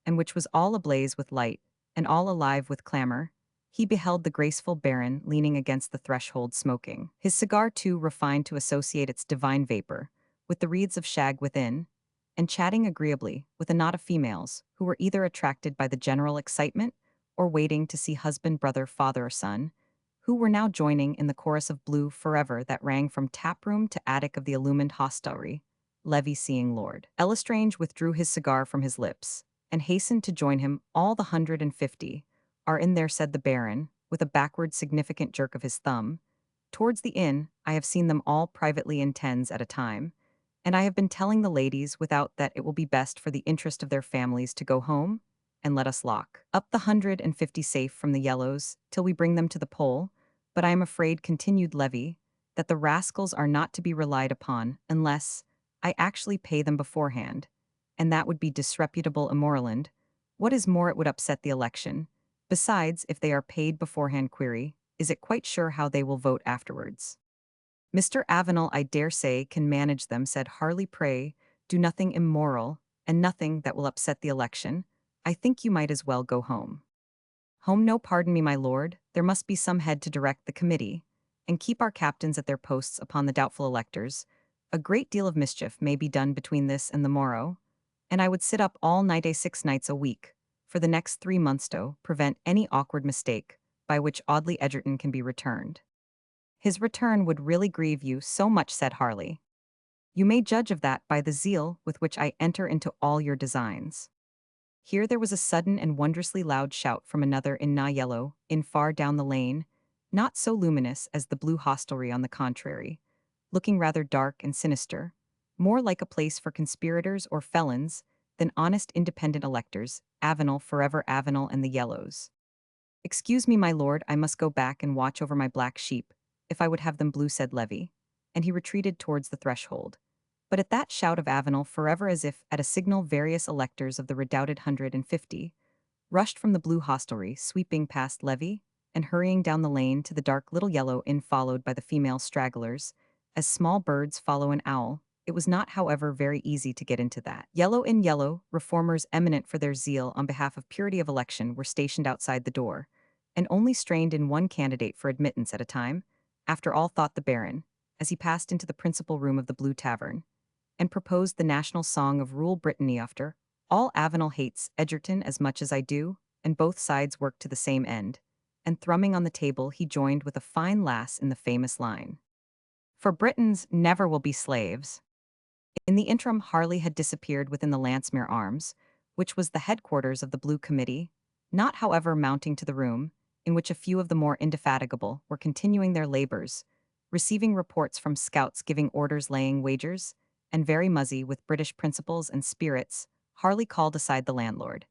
and which was all ablaze with light, and all alive with clamor. He beheld the graceful baron leaning against the threshold smoking, his cigar too refined to associate its divine vapor, with the wreaths of shag within, and chatting agreeably with a knot of females who were either attracted by the general excitement or waiting to see husband, brother, father, or son, who were now joining in the chorus of Blue Forever that rang from taproom to attic of the illumined hostelry. Levy seeing Lord Elestrange withdrew his cigar from his lips and hastened to join him. All the 150 are in there, said the Baron, with a backward significant jerk of his thumb. Towards the inn, I have seen them all privately in tens at a time, and I have been telling the ladies without that it will be best for the interest of their families to go home, and let us lock up the 150 safe from the yellows till we bring them to the pole. But I am afraid, continued Levy, that the rascals are not to be relied upon unless I actually pay them beforehand, and that would be disreputable immorland. What is more, it would upset the election. Besides, if they are paid beforehand, query, is it quite sure how they will vote afterwards? Mr. Avenel, I dare say, can manage them, said Harley. Pray, do nothing immoral, and nothing that will upset the election. I think you might as well go home. Home, no, pardon me, my lord, there must be some head to direct the committee, and keep our captains at their posts upon the doubtful electors. A great deal of mischief may be done between this and the morrow, and I would sit up all night, 6 nights a week, for the next 3 months to prevent any awkward mistake by which Audley Egerton can be returned. His return would really grieve you so much, said Harley. You may judge of that by the zeal with which I enter into all your designs. Here there was a sudden and wondrously loud shout from another inn, yellow, in far down the lane, not so luminous as the Blue hostelry, on the contrary, looking rather dark and sinister, more like a place for conspirators or felons than honest independent electors. Avenel, forever Avenel, and the yellows. Excuse me, my lord, I must go back and watch over my black sheep, if I would have them blue, said Levy, and he retreated towards the threshold. But at that shout of Avenel, forever, as if at a signal, various electors of the redoubted 150 rushed from the Blue hostelry, sweeping past Levy and hurrying down the lane to the dark little yellow inn, followed by the female stragglers, as small birds follow an owl. It was not, however, very easy to get into that yellow inn. Yellow reformers eminent for their zeal on behalf of purity of election were stationed outside the door, and only strained in one candidate for admittance at a time. After all, thought the Baron, as he passed into the principal room of the Blue Tavern, and proposed the national song of Rule Brittany after all. Avenel hates Egerton as much as I do, and both sides work to the same end. And thrumming on the table, he joined with a fine lass in the famous line, for Britons never will be slaves. In the interim, Harley had disappeared within the Lancemere Arms, which was the headquarters of the Blue Committee, not, however, mounting to the room, in which a few of the more indefatigable were continuing their labors, receiving reports from scouts, giving orders, laying wagers, and very muzzy with British principles and spirits. Harley called aside the landlord,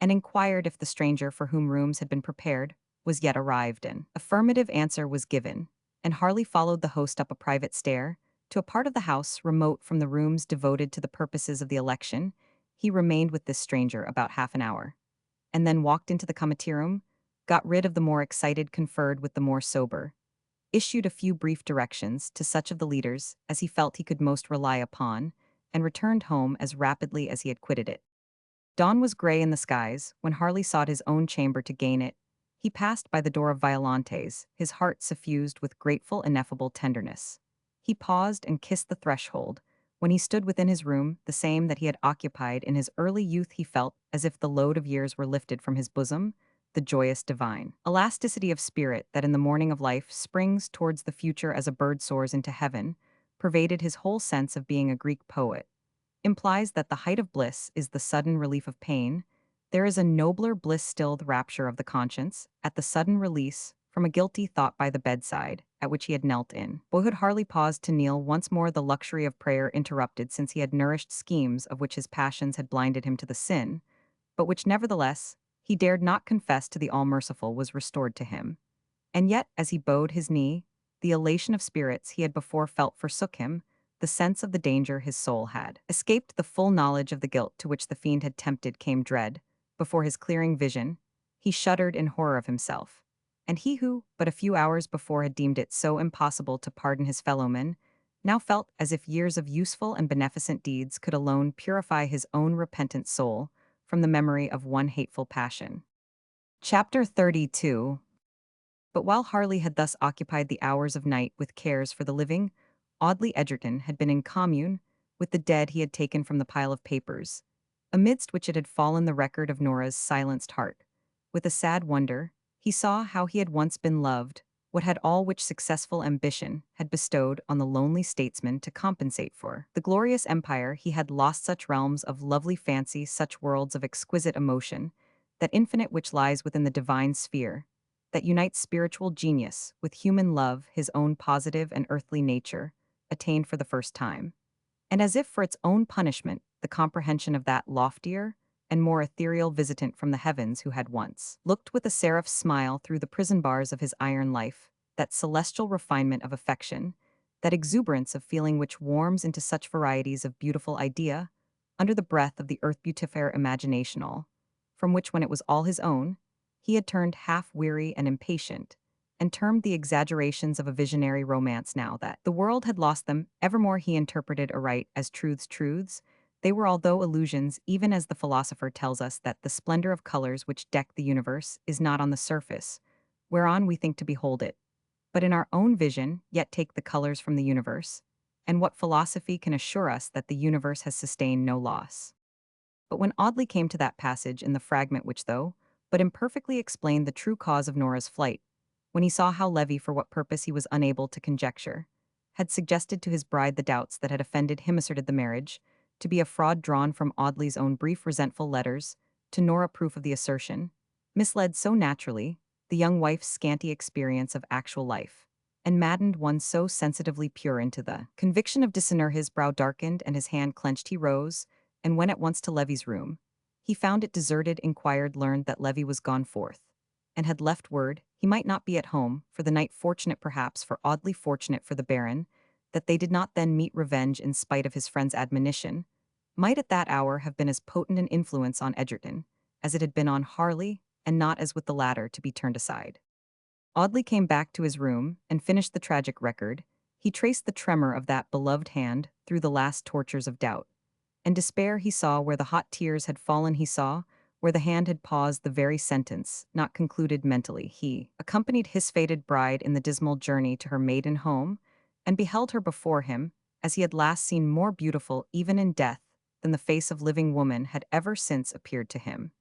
and inquired if the stranger for whom rooms had been prepared was yet arrived in. Affirmative answer was given, and Harley followed the host up a private stair, to a part of the house remote from the rooms devoted to the purposes of the election. He remained with this stranger about half an hour, and then walked into the committee room, got rid of the more excited, conferred with the more sober, issued a few brief directions to such of the leaders as he felt he could most rely upon, and returned home as rapidly as he had quitted it. Dawn was gray in the skies when Harley sought his own chamber to gain it. He passed by the door of Violante's, his heart suffused with grateful, ineffable tenderness. He paused and kissed the threshold. When he stood within his room, the same that he had occupied in his early youth, he felt as if the load of years were lifted from his bosom, the joyous divine elasticity of spirit that in the morning of life springs towards the future as a bird soars into heaven, pervaded his whole sense of being. A Greek poet implies that the height of bliss is the sudden relief of pain. There is a nobler bliss still, the rapture of the conscience, at the sudden release from a guilty thought by the bedside, at which he had knelt in boyhood. Harley paused to kneel once more, the luxury of prayer interrupted, since he had nourished schemes of which his passions had blinded him to the sin, but which nevertheless he dared not confess to the All-Merciful, was restored to him. And yet, as he bowed his knee, the elation of spirits he had before felt forsook him, the sense of the danger his soul had escaped, the full knowledge of the guilt to which the fiend had tempted came dread before his clearing vision. He shuddered in horror of himself. And he who, but a few hours before, had deemed it so impossible to pardon his fellowmen, now felt as if years of useful and beneficent deeds could alone purify his own repentant soul from the memory of one hateful passion. Chapter 32. But while Harley had thus occupied the hours of night with cares for the living, Audley Egerton had been in commune with the dead he had taken from the pile of papers, amidst which it had fallen the record of Nora's silenced heart. With a sad wonder, he saw how he had once been loved, what had all which successful ambition had bestowed on the lonely statesman to compensate for. The glorious empire he had lost such realms of lovely fancy, such worlds of exquisite emotion, that infinite which lies within the divine sphere, that unites spiritual genius with human love, his own positive and earthly nature, attained for the first time. And as if for its own punishment, the comprehension of that loftier and more ethereal visitant from the heavens who had once looked with a seraph's smile through the prison bars of his iron life, that celestial refinement of affection, that exuberance of feeling which warms into such varieties of beautiful idea, under the breath of the earth-beautifier imaginational, from which when it was all his own, he had turned half-weary and impatient, and termed the exaggerations of a visionary romance now that the world had lost them, evermore he interpreted aright as truths, they were although illusions, even as the philosopher tells us that the splendor of colors which deck the universe is not on the surface, whereon we think to behold it, but in our own vision, yet take the colors from the universe, and what philosophy can assure us that the universe has sustained no loss? But when Audley came to that passage in the fragment which, though but imperfectly explained the true cause of Nora's flight, when he saw how Levy, for what purpose he was unable to conjecture, had suggested to his bride the doubts that had offended him, asserted the marriage to be a fraud drawn from Audley's own brief resentful letters, to Nora proof of the assertion, misled so naturally the young wife's scanty experience of actual life, and maddened one so sensitively pure into the conviction of dishonor. His brow darkened and his hand clenched. He rose, and went at once to Levy's room. He found it deserted, inquired, learned that Levy was gone forth, and had left word he might not be at home for the night. Fortunate perhaps, for oddly fortunate for the Baron, that they did not then meet. Revenge, in spite of his friend's admonition, might at that hour have been as potent an influence on Egerton as it had been on Harley, and not as with the latter to be turned aside. Audley came back to his room and finished the tragic record. He traced the tremor of that beloved hand through the last tortures of doubt and despair. He saw where the hot tears had fallen. He saw where the hand had paused the very sentence, not concluded. Mentally, he accompanied his fated bride in the dismal journey to her maiden home, and beheld her before him, as he had last seen, more beautiful even in death than the face of living woman had ever since appeared to him.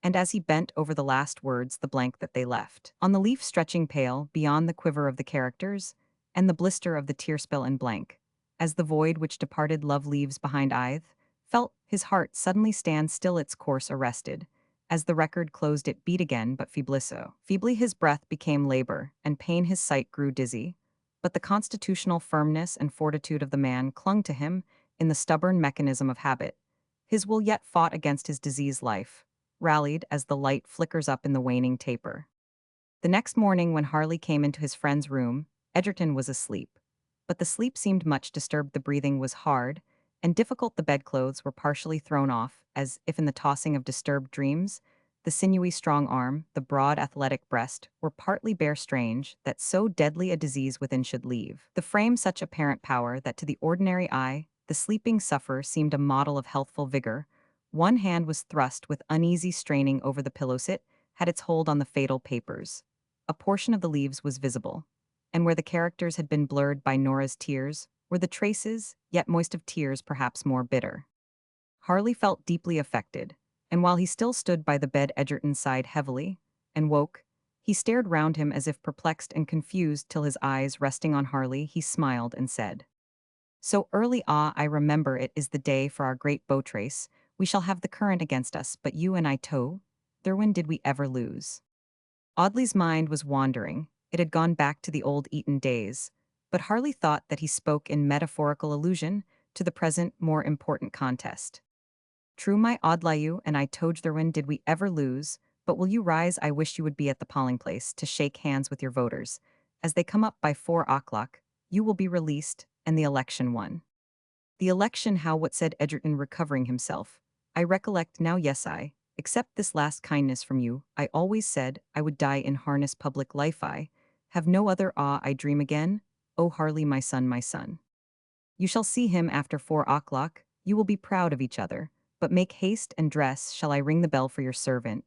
And as he bent over the last words, the blank that they left on the leaf stretching pale beyond the quiver of the characters, and the blister of the tear-spell in blank, as the void which departed love leaves behind Ithe, felt his heart suddenly stand still, its course arrested. As the record closed it beat again, but feeblisso. Feebly his breath became labor, and pain his sight grew dizzy. But the constitutional firmness and fortitude of the man clung to him in the stubborn mechanism of habit. His will yet fought against his diseased life, rallied as the light flickers up in the waning taper. The next morning when Harley came into his friend's room, Egerton was asleep. But the sleep seemed much disturbed, the breathing was hard and difficult, the bedclothes were partially thrown off, as if in the tossing of disturbed dreams. The sinewy strong arm, the broad athletic breast, were partly bare, strange that so deadly a disease within should leave the frame such apparent power that to the ordinary eye the sleeping sufferer seemed a model of healthful vigor. One hand was thrust with uneasy straining over the pillows. It had its hold on the fatal papers. A portion of the leaves was visible, and where the characters had been blurred by Nora's tears were the traces, yet moist, of tears perhaps more bitter. Harley felt deeply affected, and while he still stood by the bed, Egerton sighed heavily and woke. He stared round him as if perplexed and confused, till his eyes resting on Harley, he smiled and said, "So early? Ah, I remember, it is the day for our great boat race. We shall have the current against us, but you and I tow. Thurwin, did we ever lose?" Audley's mind was wandering. It had gone back to the old Eton days, but Harley thought that he spoke in metaphorical allusion to the present, more important contest. "True, my Audlyu and I towed Thurwin, did we ever lose? But will you rise? I wish you would be at the polling place to shake hands with your voters. As they come up by 4 o'clock, you will be released, and the election won." "The election, how? What?" said Egerton, recovering himself. "I recollect now, yes, I accept this last kindness from you. I always said I would die in harness public life. I have no other. Ah, I dream again. Oh, Harley, my son, my son. You shall see him after 4 o'clock. You will be proud of each other. But make haste and dress. Shall I ring the bell for your servant?"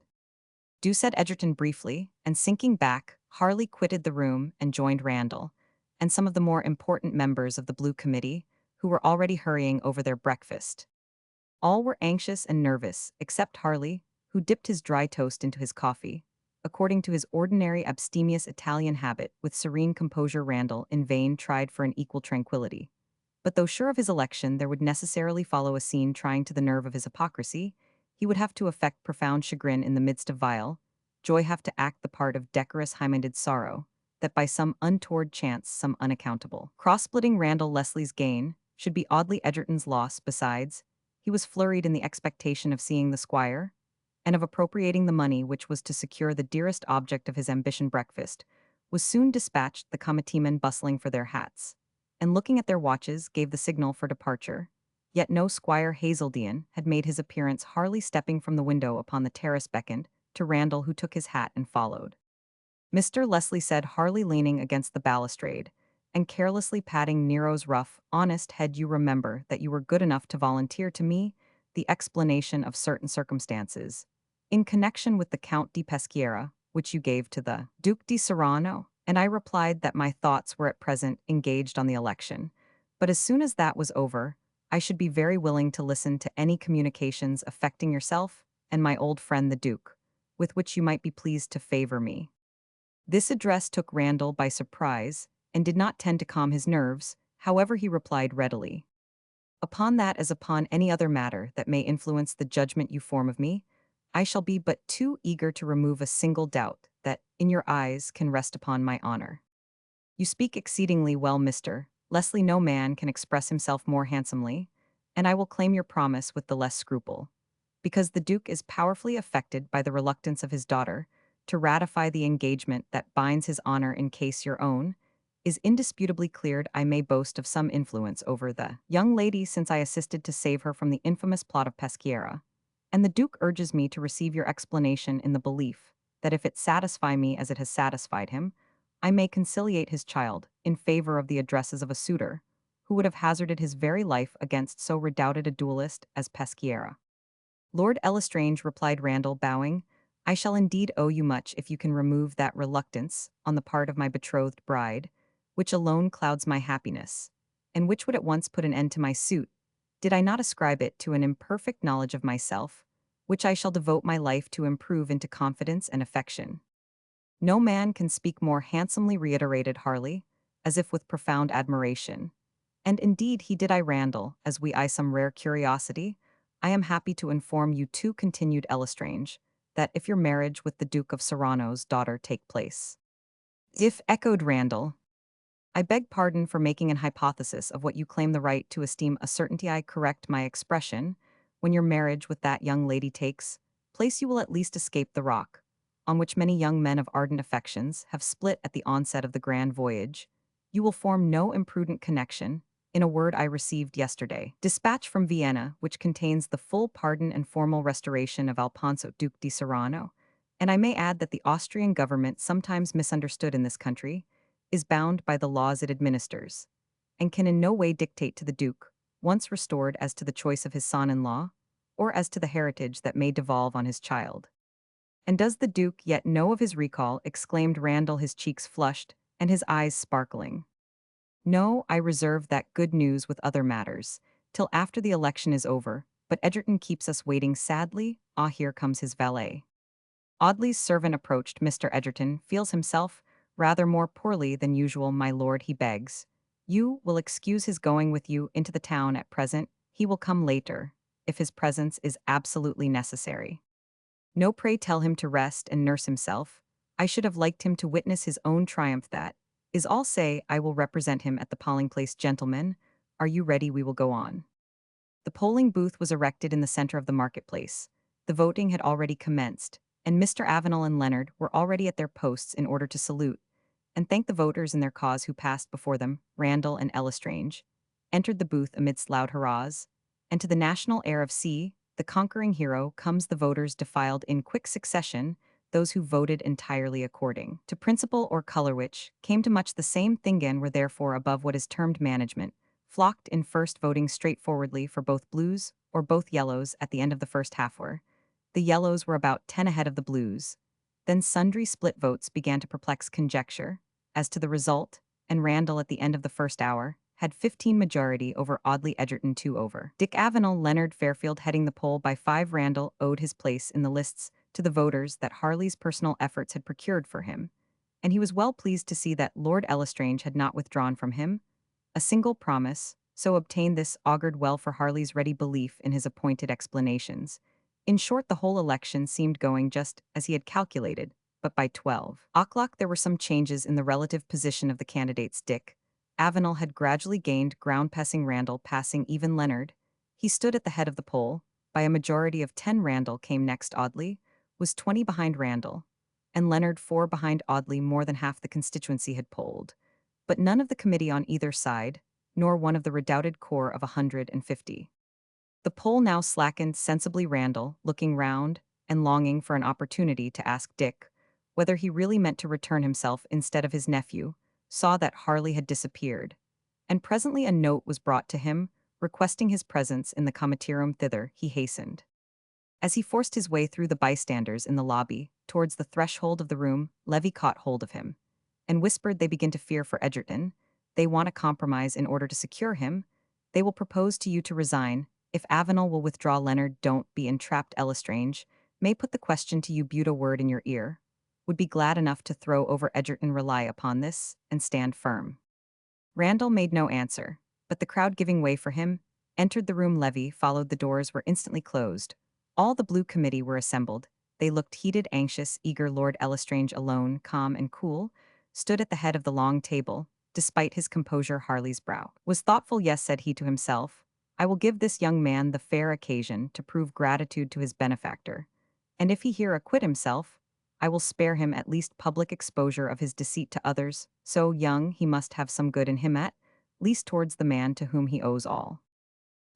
"Do," said Egerton briefly, and sinking back, Harley quitted the room and joined Randall, and some of the more important members of the Blue Committee, who were already hurrying over their breakfast. All were anxious and nervous, except Harley, who dipped his dry toast into his coffee. According to his ordinary abstemious Italian habit, with serene composure Randall in vain tried for an equal tranquility. But though sure of his election there would necessarily follow a scene trying to the nerve of his hypocrisy, he would have to affect profound chagrin in the midst of vile, joy have to act the part of decorous high-minded sorrow, that by some untoward chance, some unaccountable cross-splitting Randall Leslie's gain, should be oddly Edgerton's loss. Besides, he was flurried in the expectation of seeing the squire, and of appropriating the money which was to secure the dearest object of his ambition breakfast, was soon dispatched the committeemen bustling for their hats, and looking at their watches gave the signal for departure. Yet no Squire Hazeldean had made his appearance. Harley stepping from the window upon the terrace beckoned to Randall, who took his hat and followed. Mr. Leslie said Harley, leaning against the balustrade, and carelessly patting Nero's rough, honest head, you remember that you were good enough to volunteer to me the explanation of certain circumstances, in connection with the Count di Peschiera, which you gave to the Duke di Serrano, and I replied that my thoughts were at present engaged on the election, but as soon as that was over, I should be very willing to listen to any communications affecting yourself and my old friend the Duke, with which you might be pleased to favor me. This address took Randall by surprise, and did not tend to calm his nerves. However, he replied readily, upon that, as upon any other matter that may influence the judgment you form of me, I shall be but too eager to remove a single doubt that, in your eyes, can rest upon my honor. You speak exceedingly well, Mr. Leslie. No man can express himself more handsomely, and I will claim your promise with the less scruple, because the Duke is powerfully affected by the reluctance of his daughter to ratify the engagement that binds his honor in case your own is indisputably cleared. I may boast of some influence over the young lady, since I assisted to save her from the infamous plot of Peschiera, and the Duke urges me to receive your explanation in the belief that if it satisfy me as it has satisfied him, I may conciliate his child in favor of the addresses of a suitor who would have hazarded his very life against so redoubted a duelist as Peschiera. Lord L'Estrange, replied Randall, bowing, I shall indeed owe you much if you can remove that reluctance on the part of my betrothed bride, which alone clouds my happiness, and which would at once put an end to my suit, did I not ascribe it to an imperfect knowledge of myself, which I shall devote my life to improve into confidence and affection. No man can speak more handsomely, reiterated Harley, as if with profound admiration. And indeed he did. I, Randall, as we eye some rare curiosity, I am happy to inform you too, continued L'Estrange, that if your marriage with the Duke of Serrano's daughter take place. If, echoed Randall, I beg pardon for making an hypothesis of what you claim the right to esteem a certainty. I correct my expression. When your marriage with that young lady takes place, you will at least escape the rock, on which many young men of ardent affections have split at the onset of the grand voyage. You will form no imprudent connection. In a word, I received yesterday dispatch from Vienna, which contains the full pardon and formal restoration of Alfonso Duke di Serrano, and I may add that the Austrian government, sometimes misunderstood in this country, is bound by the laws it administers, and can in no way dictate to the Duke, once restored, as to the choice of his son-in-law, or as to the heritage that may devolve on his child. And does the Duke yet know of his recall? Exclaimed Randall, his cheeks flushed, and his eyes sparkling. No, I reserve that good news with other matters, till after the election is over, but Edgerton keeps us waiting sadly. Ah, here comes his valet. Audley's servant approached. Mr. Edgerton feels himself rather more poorly than usual, my lord. He begs you will excuse his going with you into the town at present. He will come later, if his presence is absolutely necessary. No, pray tell him to rest and nurse himself. I should have liked him to witness his own triumph. That is all. Say, I will represent him at the polling place. Gentlemen, are you ready? We will go on. The polling booth was erected in the center of the marketplace. The voting had already commenced, and Mr. Avenel and Leonard were already at their posts in order to salute and thank the voters in their cause who passed before them. Randall and L'Estrange entered the booth amidst loud hurrahs, and to the national air of "See, the conquering hero comes," the voters defiled in quick succession, those who voted entirely according to principle or color, which came to much the same thing, and were therefore above what is termed management, flocked in first, voting straightforwardly for both blues or both yellows. At the end of the first half hour, the yellows were about 10 ahead of the blues, Then sundry split votes began to perplex conjecture as to the result, and Randall at the end of the first hour had 15 majority over Audley Edgerton 2 over. Dick Avenel, Leonard Fairfield heading the poll by 5. Randall owed his place in the lists to the voters that Harley's personal efforts had procured for him, and he was well pleased to see that Lord Elestrange had not withdrawn from him a single promise, so obtained this augured well for Harley's ready belief in his appointed explanations. In short, the whole election seemed going just as he had calculated, but by 12 o'clock there were some changes in the relative position of the candidates. Dick Avenel had gradually gained ground, passing Randall, passing even Leonard. He stood at the head of the poll. By a majority of 10, Randall came next. Audley was 20 behind Randall, and Leonard 4 behind Audley. More than half the constituency had polled, but none of the committee on either side, nor one of the redoubted core of 150. The poll now slackened sensibly. Randall, looking round and longing for an opportunity to ask Dick whether he really meant to return himself instead of his nephew, saw that Harley had disappeared, and presently a note was brought to him requesting his presence in the comitium. Thither he hastened. As he forced his way through the bystanders in the lobby towards the threshold of the room, Levy caught hold of him and whispered, "They begin to fear for Edgerton. They want a compromise in order to secure him. They will propose to you to resign. If Avenel will withdraw, Leonard, don't be entrapped. Elestrange may put the question to you. But a word in your ear would be glad enough to throw over Edgerton. Rely upon this, and stand firm." Randall made no answer, but the crowd, giving way for him, entered the room. Levy followed. The doors were instantly closed. All the Blue Committee were assembled. They looked heated, anxious, eager. Lord Elestrange alone, calm and cool, stood at the head of the long table. Despite his composure, Harley's brow was thoughtful. "Yes," said he to himself, "I will give this young man the fair occasion to prove gratitude to his benefactor, and if he here acquit himself, I will spare him at least public exposure of his deceit to others. So young, he must have some good in him, at least towards the man to whom he owes all."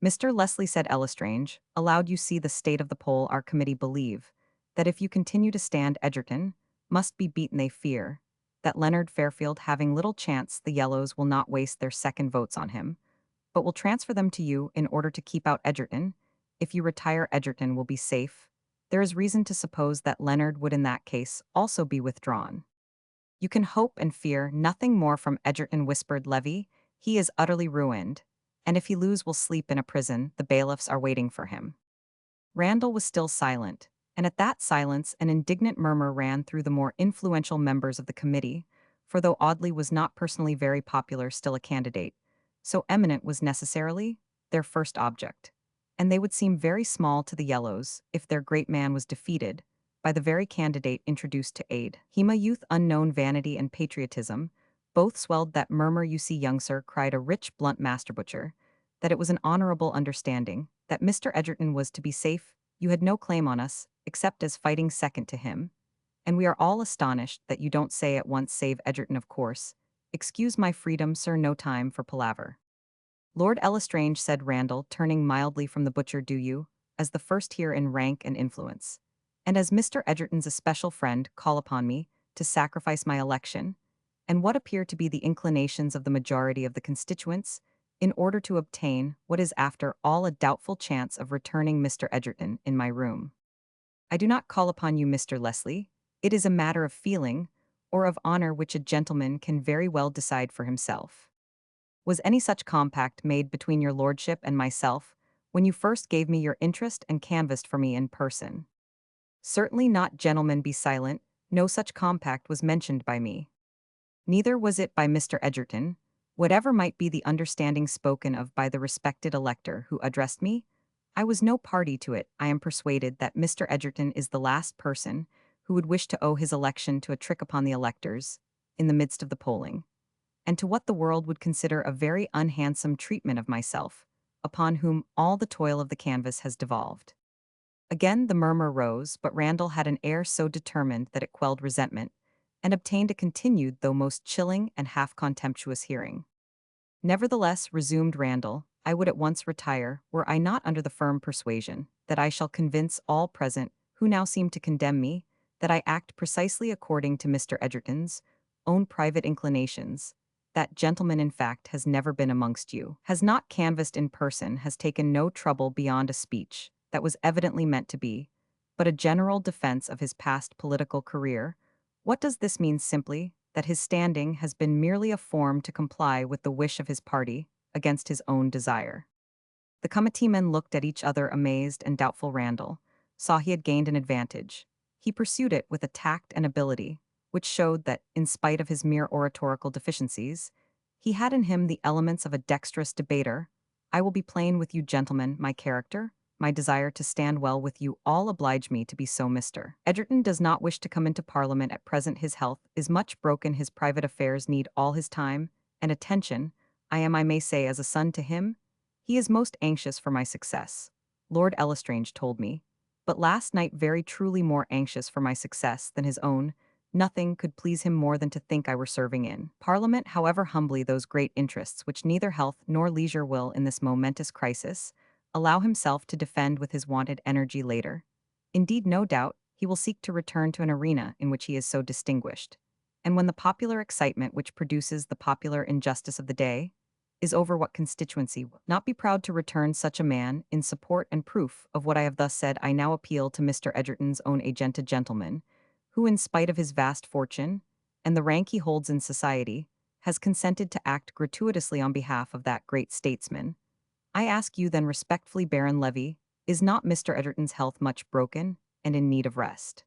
"Mr. Leslie," said Elestrange, aloud, "you see the state of the poll. Our committee believe that if you continue to stand, Edgerton must be beaten. They fear that Leonard Fairfield, having little chance, the Yellows will not waste their second votes on him, but will transfer them to you in order to keep out Edgerton. If you retire, Edgerton will be safe. There is reason to suppose that Leonard would in that case also be withdrawn. You can hope and fear nothing more from Edgerton," whispered Levy. "He is utterly ruined, and if he lose will sleep in a prison. The bailiffs are waiting for him." Randall was still silent, and at that silence an indignant murmur ran through the more influential members of the committee, for though Audley was not personally very popular, still a candidate so eminent was necessarily their first object, and they would seem very small to the Yellows if their great man was defeated by the very candidate introduced to aid him. A youth unknown vanity and patriotism both swelled that murmur. "You see, young sir," cried a rich, blunt master butcher, "that it was an honorable understanding, that Mr. Edgerton was to be safe. You had no claim on us, except as fighting second to him, and we are all astonished that you don't say at once, save Edgerton, of course. Excuse my freedom, sir, no time for palaver." "Lord Elestrange," said Randall, turning mildly from the butcher, "do you, as the first here in rank and influence, and as Mr. Edgerton's especial friend, call upon me to sacrifice my election, and what appear to be the inclinations of the majority of the constituents, in order to obtain what is after all a doubtful chance of returning Mr. Edgerton in my room? I do not call upon you, Mr. Leslie. It is a matter of feeling, or of honor, which a gentleman can very well decide for himself. Was any such compact made between your lordship and myself when you first gave me your interest and canvassed for me in person?" "Certainly not. Gentlemen, be silent. No such compact was mentioned by me. Neither was it by Mr. Edgerton. Whatever might be the understanding spoken of by the respected elector who addressed me, I was no party to it. I am persuaded that Mr. Edgerton is the last person who would wish to owe his election to a trick upon the electors, in the midst of the polling, and to what the world would consider a very unhandsome treatment of myself, upon whom all the toil of the canvass has devolved." Again the murmur rose, but Randall had an air so determined that it quelled resentment, and obtained a continued though most chilling and half-contemptuous hearing. "Nevertheless," resumed Randall, "I would at once retire, were I not under the firm persuasion that I shall convince all present, who now seem to condemn me, that I act precisely according to Mr. Edgerton's own private inclinations. That gentleman, in fact, has never been amongst you, has not canvassed in person, has taken no trouble beyond a speech that was evidently meant to be but a general defense of his past political career. What does this mean simply? That his standing has been merely a form to comply with the wish of his party, against his own desire. The committeemen looked at each other amazed and doubtful. Randall saw he had gained an advantage. He pursued it with a tact and ability, which showed that, in spite of his mere oratorical deficiencies, he had in him the elements of a dexterous debater. I will be plain with you, gentlemen, my character, my desire to stand well with you all oblige me to be so. Mr. Edgerton does not wish to come into Parliament at present. His health is much broken, his private affairs need all his time and attention. I am, I may say, as a son to him. He is most anxious for my success, Lord Elestrange told me, but last night very truly more anxious for my success than his own. Nothing could please him more than to think I were serving in Parliament, however humbly, those great interests which neither health nor leisure will, in this momentous crisis, allow himself to defend with his wonted energy later. Indeed, no doubt, he will seek to return to an arena in which he is so distinguished. And when the popular excitement which produces the popular injustice of the day is over, what constituency will not be proud to return such a man? In support and proof of what I have thus said, I now appeal to Mr. Edgerton's own aged gentleman, who, in spite of his vast fortune and the rank he holds in society, has consented to act gratuitously on behalf of that great statesman. I ask you then respectfully, Baron Levy, is not Mr. Edgerton's health much broken and in need of rest?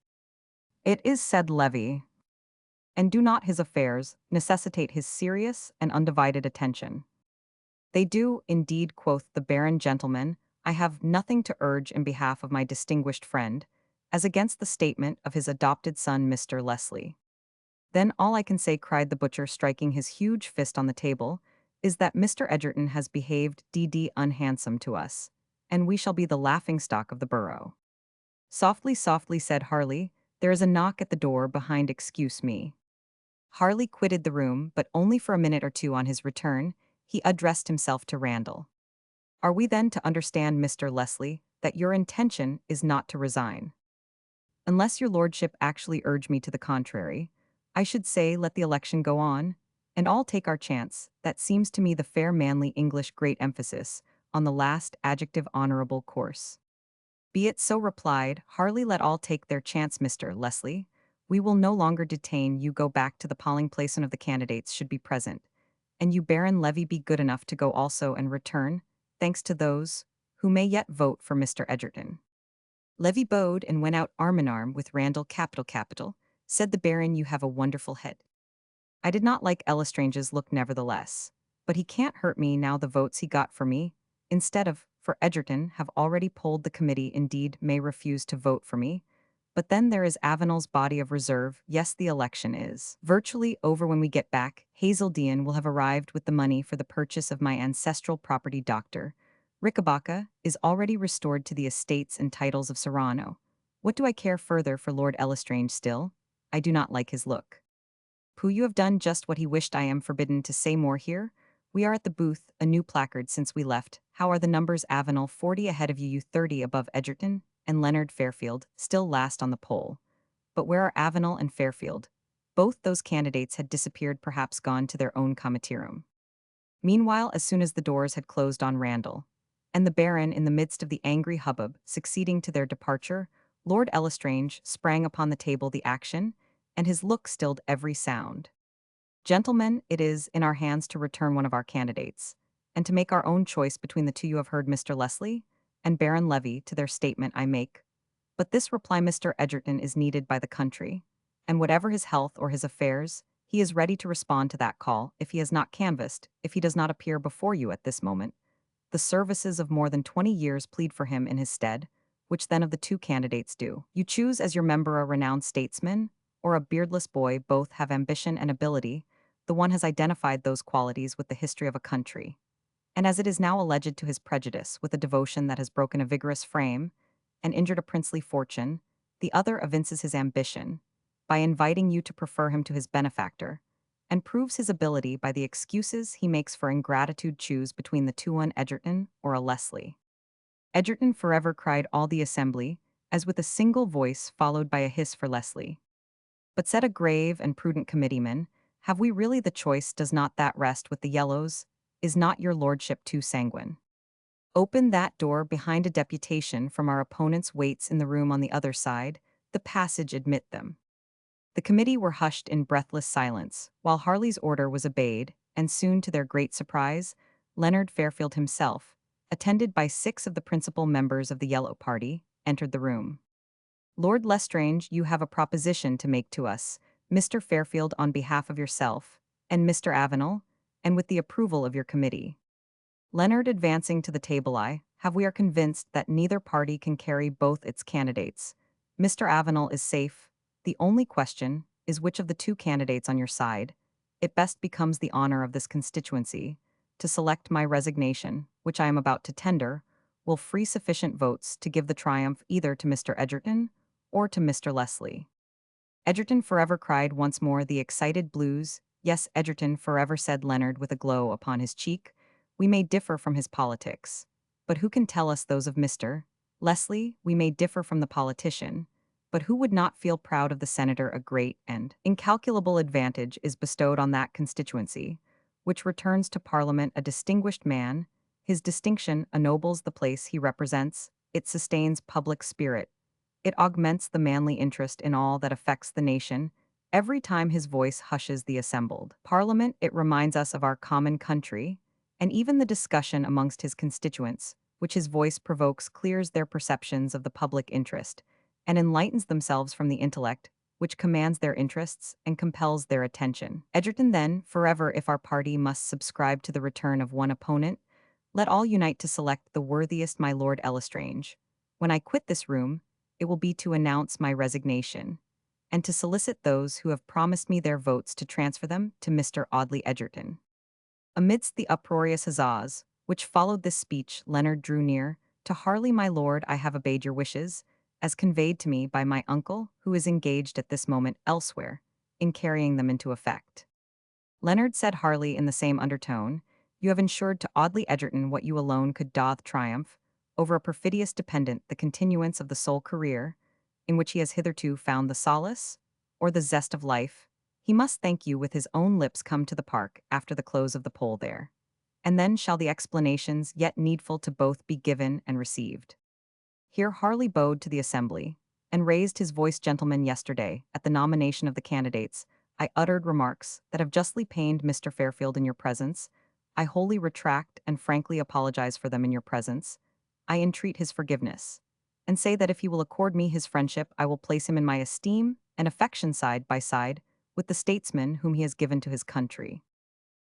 It is, said Levy. And do not his affairs necessitate his serious and undivided attention? They do, indeed, quoth the Baron. Gentlemen, I have nothing to urge in behalf of my distinguished friend, as against the statement of his adopted son, Mr. Leslie. Then all I can say, cried the butcher, striking his huge fist on the table, is that Mr. Edgerton has behaved d.d. unhandsome to us, and we shall be the laughing-stock of the borough. Softly, softly, said Harley, there is a knock at the door behind. Excuse me. Harley quitted the room, but only for a minute or two. On his return, he addressed himself to Randall. Are we then to understand, Mr. Leslie, that your intention is not to resign? Unless your lordship actually urge me to the contrary, I should say let the election go on, and all take our chance. That seems to me the fair manly English, great emphasis on the last adjective, honorable course. Be it so, replied Harley, let all take their chance, Mr. Leslie. We will no longer detain you. Go back to the polling place, and of the candidates should be present. And you, Baron Levy, be good enough to go also and return, thanks to those who may yet vote for Mr. Edgerton. Levy bowed and went out arm in arm with Randall. Capital, said the Baron, you have a wonderful head. I did not like Elestrange's look nevertheless, but he can't hurt me now. The votes he got for me, instead of for Edgerton, have already polled the committee, indeed may refuse to vote for me. But then there is Avenel's body of reserve. Yes, the election is virtually over. When we get back, Hazeldean will have arrived with the money for the purchase of my ancestral property. Dr. Rickabaca is already restored to the estates and titles of Serrano. What do I care further for Lord Elestrange still? I do not like his look. Pooh, you have done just what he wished. I am forbidden to say more here. We are at the booth, a new placard since we left. How are the numbers? Avenel 40 ahead of you, you 30 above Edgerton, and Leonard Fairfield still last on the poll. But where are Avenel and Fairfield? Both those candidates had disappeared, perhaps gone to their own committeeroom. Meanwhile, as soon as the doors had closed on Randall and the Baron, in the midst of the angry hubbub succeeding to their departure, Lord Elestrange sprang upon the table the action, and his look stilled every sound. Gentlemen, it is in our hands to return one of our candidates, and to make our own choice between the two. You have heard Mr. Leslie and Baron Levy to their statement. I make but this reply: Mr. Edgerton is needed by the country, and whatever his health or his affairs, he is ready to respond to that call. If he has not canvassed, if he does not appear before you at this moment, the services of more than 20 years plead for him in his stead. Which then of the two candidates do you choose as your member? A renowned statesman or a beardless boy? Both have ambition and ability. The one has identified those qualities with the history of a country, and as it is now alleged, to his prejudice, with a devotion that has broken a vigorous frame and injured a princely fortune. The other evinces his ambition by inviting you to prefer him to his benefactor, and proves his ability by the excuses he makes for ingratitude. Choose between the two, one Edgerton or a Leslie. Edgerton forever, cried all the assembly, as with a single voice, followed by a hiss for Leslie. But said a grave and prudent committeeman, have we really the choice? Does not that rest with the yellows? Is not your lordship too sanguine? Open that door behind a deputation from our opponents waits in the room on the other side, the passage admit them. The committee were hushed in breathless silence, while Harley's order was obeyed, and soon to their great surprise, Leonard Fairfield himself, attended by 6 of the principal members of the Yellow Party, entered the room. Lord Lestrange, you have a proposition to make to us, Mr. Fairfield on behalf of yourself, and Mr. Avenel, and with the approval of your committee. Leonard advancing to the table we are convinced that neither party can carry both its candidates. Mr. Avenel is safe. The only question is which of the 2 candidates on your side. It best becomes the honor of this constituency to select my resignation, which I am about to tender, will free sufficient votes to give the triumph either to Mr. Edgerton or to Mr. Leslie. Edgerton forever, cried once more the excited Blues. Yes, Edgerton forever, said Leonard with a glow upon his cheek. We may differ from his politics, but who can tell us those of Mr. Leslie? We may differ from the politician, but who would not feel proud of the senator? A great and incalculable advantage is bestowed on that constituency, which returns to Parliament a distinguished man. His distinction ennobles the place he represents, it sustains public spirit, it augments the manly interest in all that affects the nation. Every time his voice hushes the assembled Parliament, it reminds us of our common country, and even the discussion amongst his constituents, which his voice provokes, clears their perceptions of the public interest, and enlightens themselves from the intellect, which commands their interests and compels their attention. Edgerton, then, forever, if our party must subscribe to the return of one opponent, let all unite to select the worthiest, my Lord Lestrange. When I quit this room, it will be to announce my resignation, and to solicit those who have promised me their votes to transfer them to Mr. Audley Edgerton. Amidst the uproarious huzzas, which followed this speech, Leonard drew near. To Harley, my lord, I have obeyed your wishes, as conveyed to me by my uncle, who is engaged at this moment elsewhere, in carrying them into effect. Leonard, said Harley in the same undertone, you have ensured to Audley Edgerton what you alone could doth triumph, over a perfidious dependent, the continuance of the sole career, in which he has hitherto found the solace, or the zest of life. He must thank you with his own lips. Come to the park after the close of the poll there, and then shall the explanations yet needful to both be given and received. Here Harley bowed to the assembly, and raised his voice. Gentlemen, yesterday, at the nomination of the candidates, I uttered remarks that have justly pained Mr. Fairfield in your presence. I wholly retract and frankly apologize for them in your presence. I entreat his forgiveness, and say that if he will accord me his friendship, I will place him in my esteem and affection side by side with the statesman whom he has given to his country.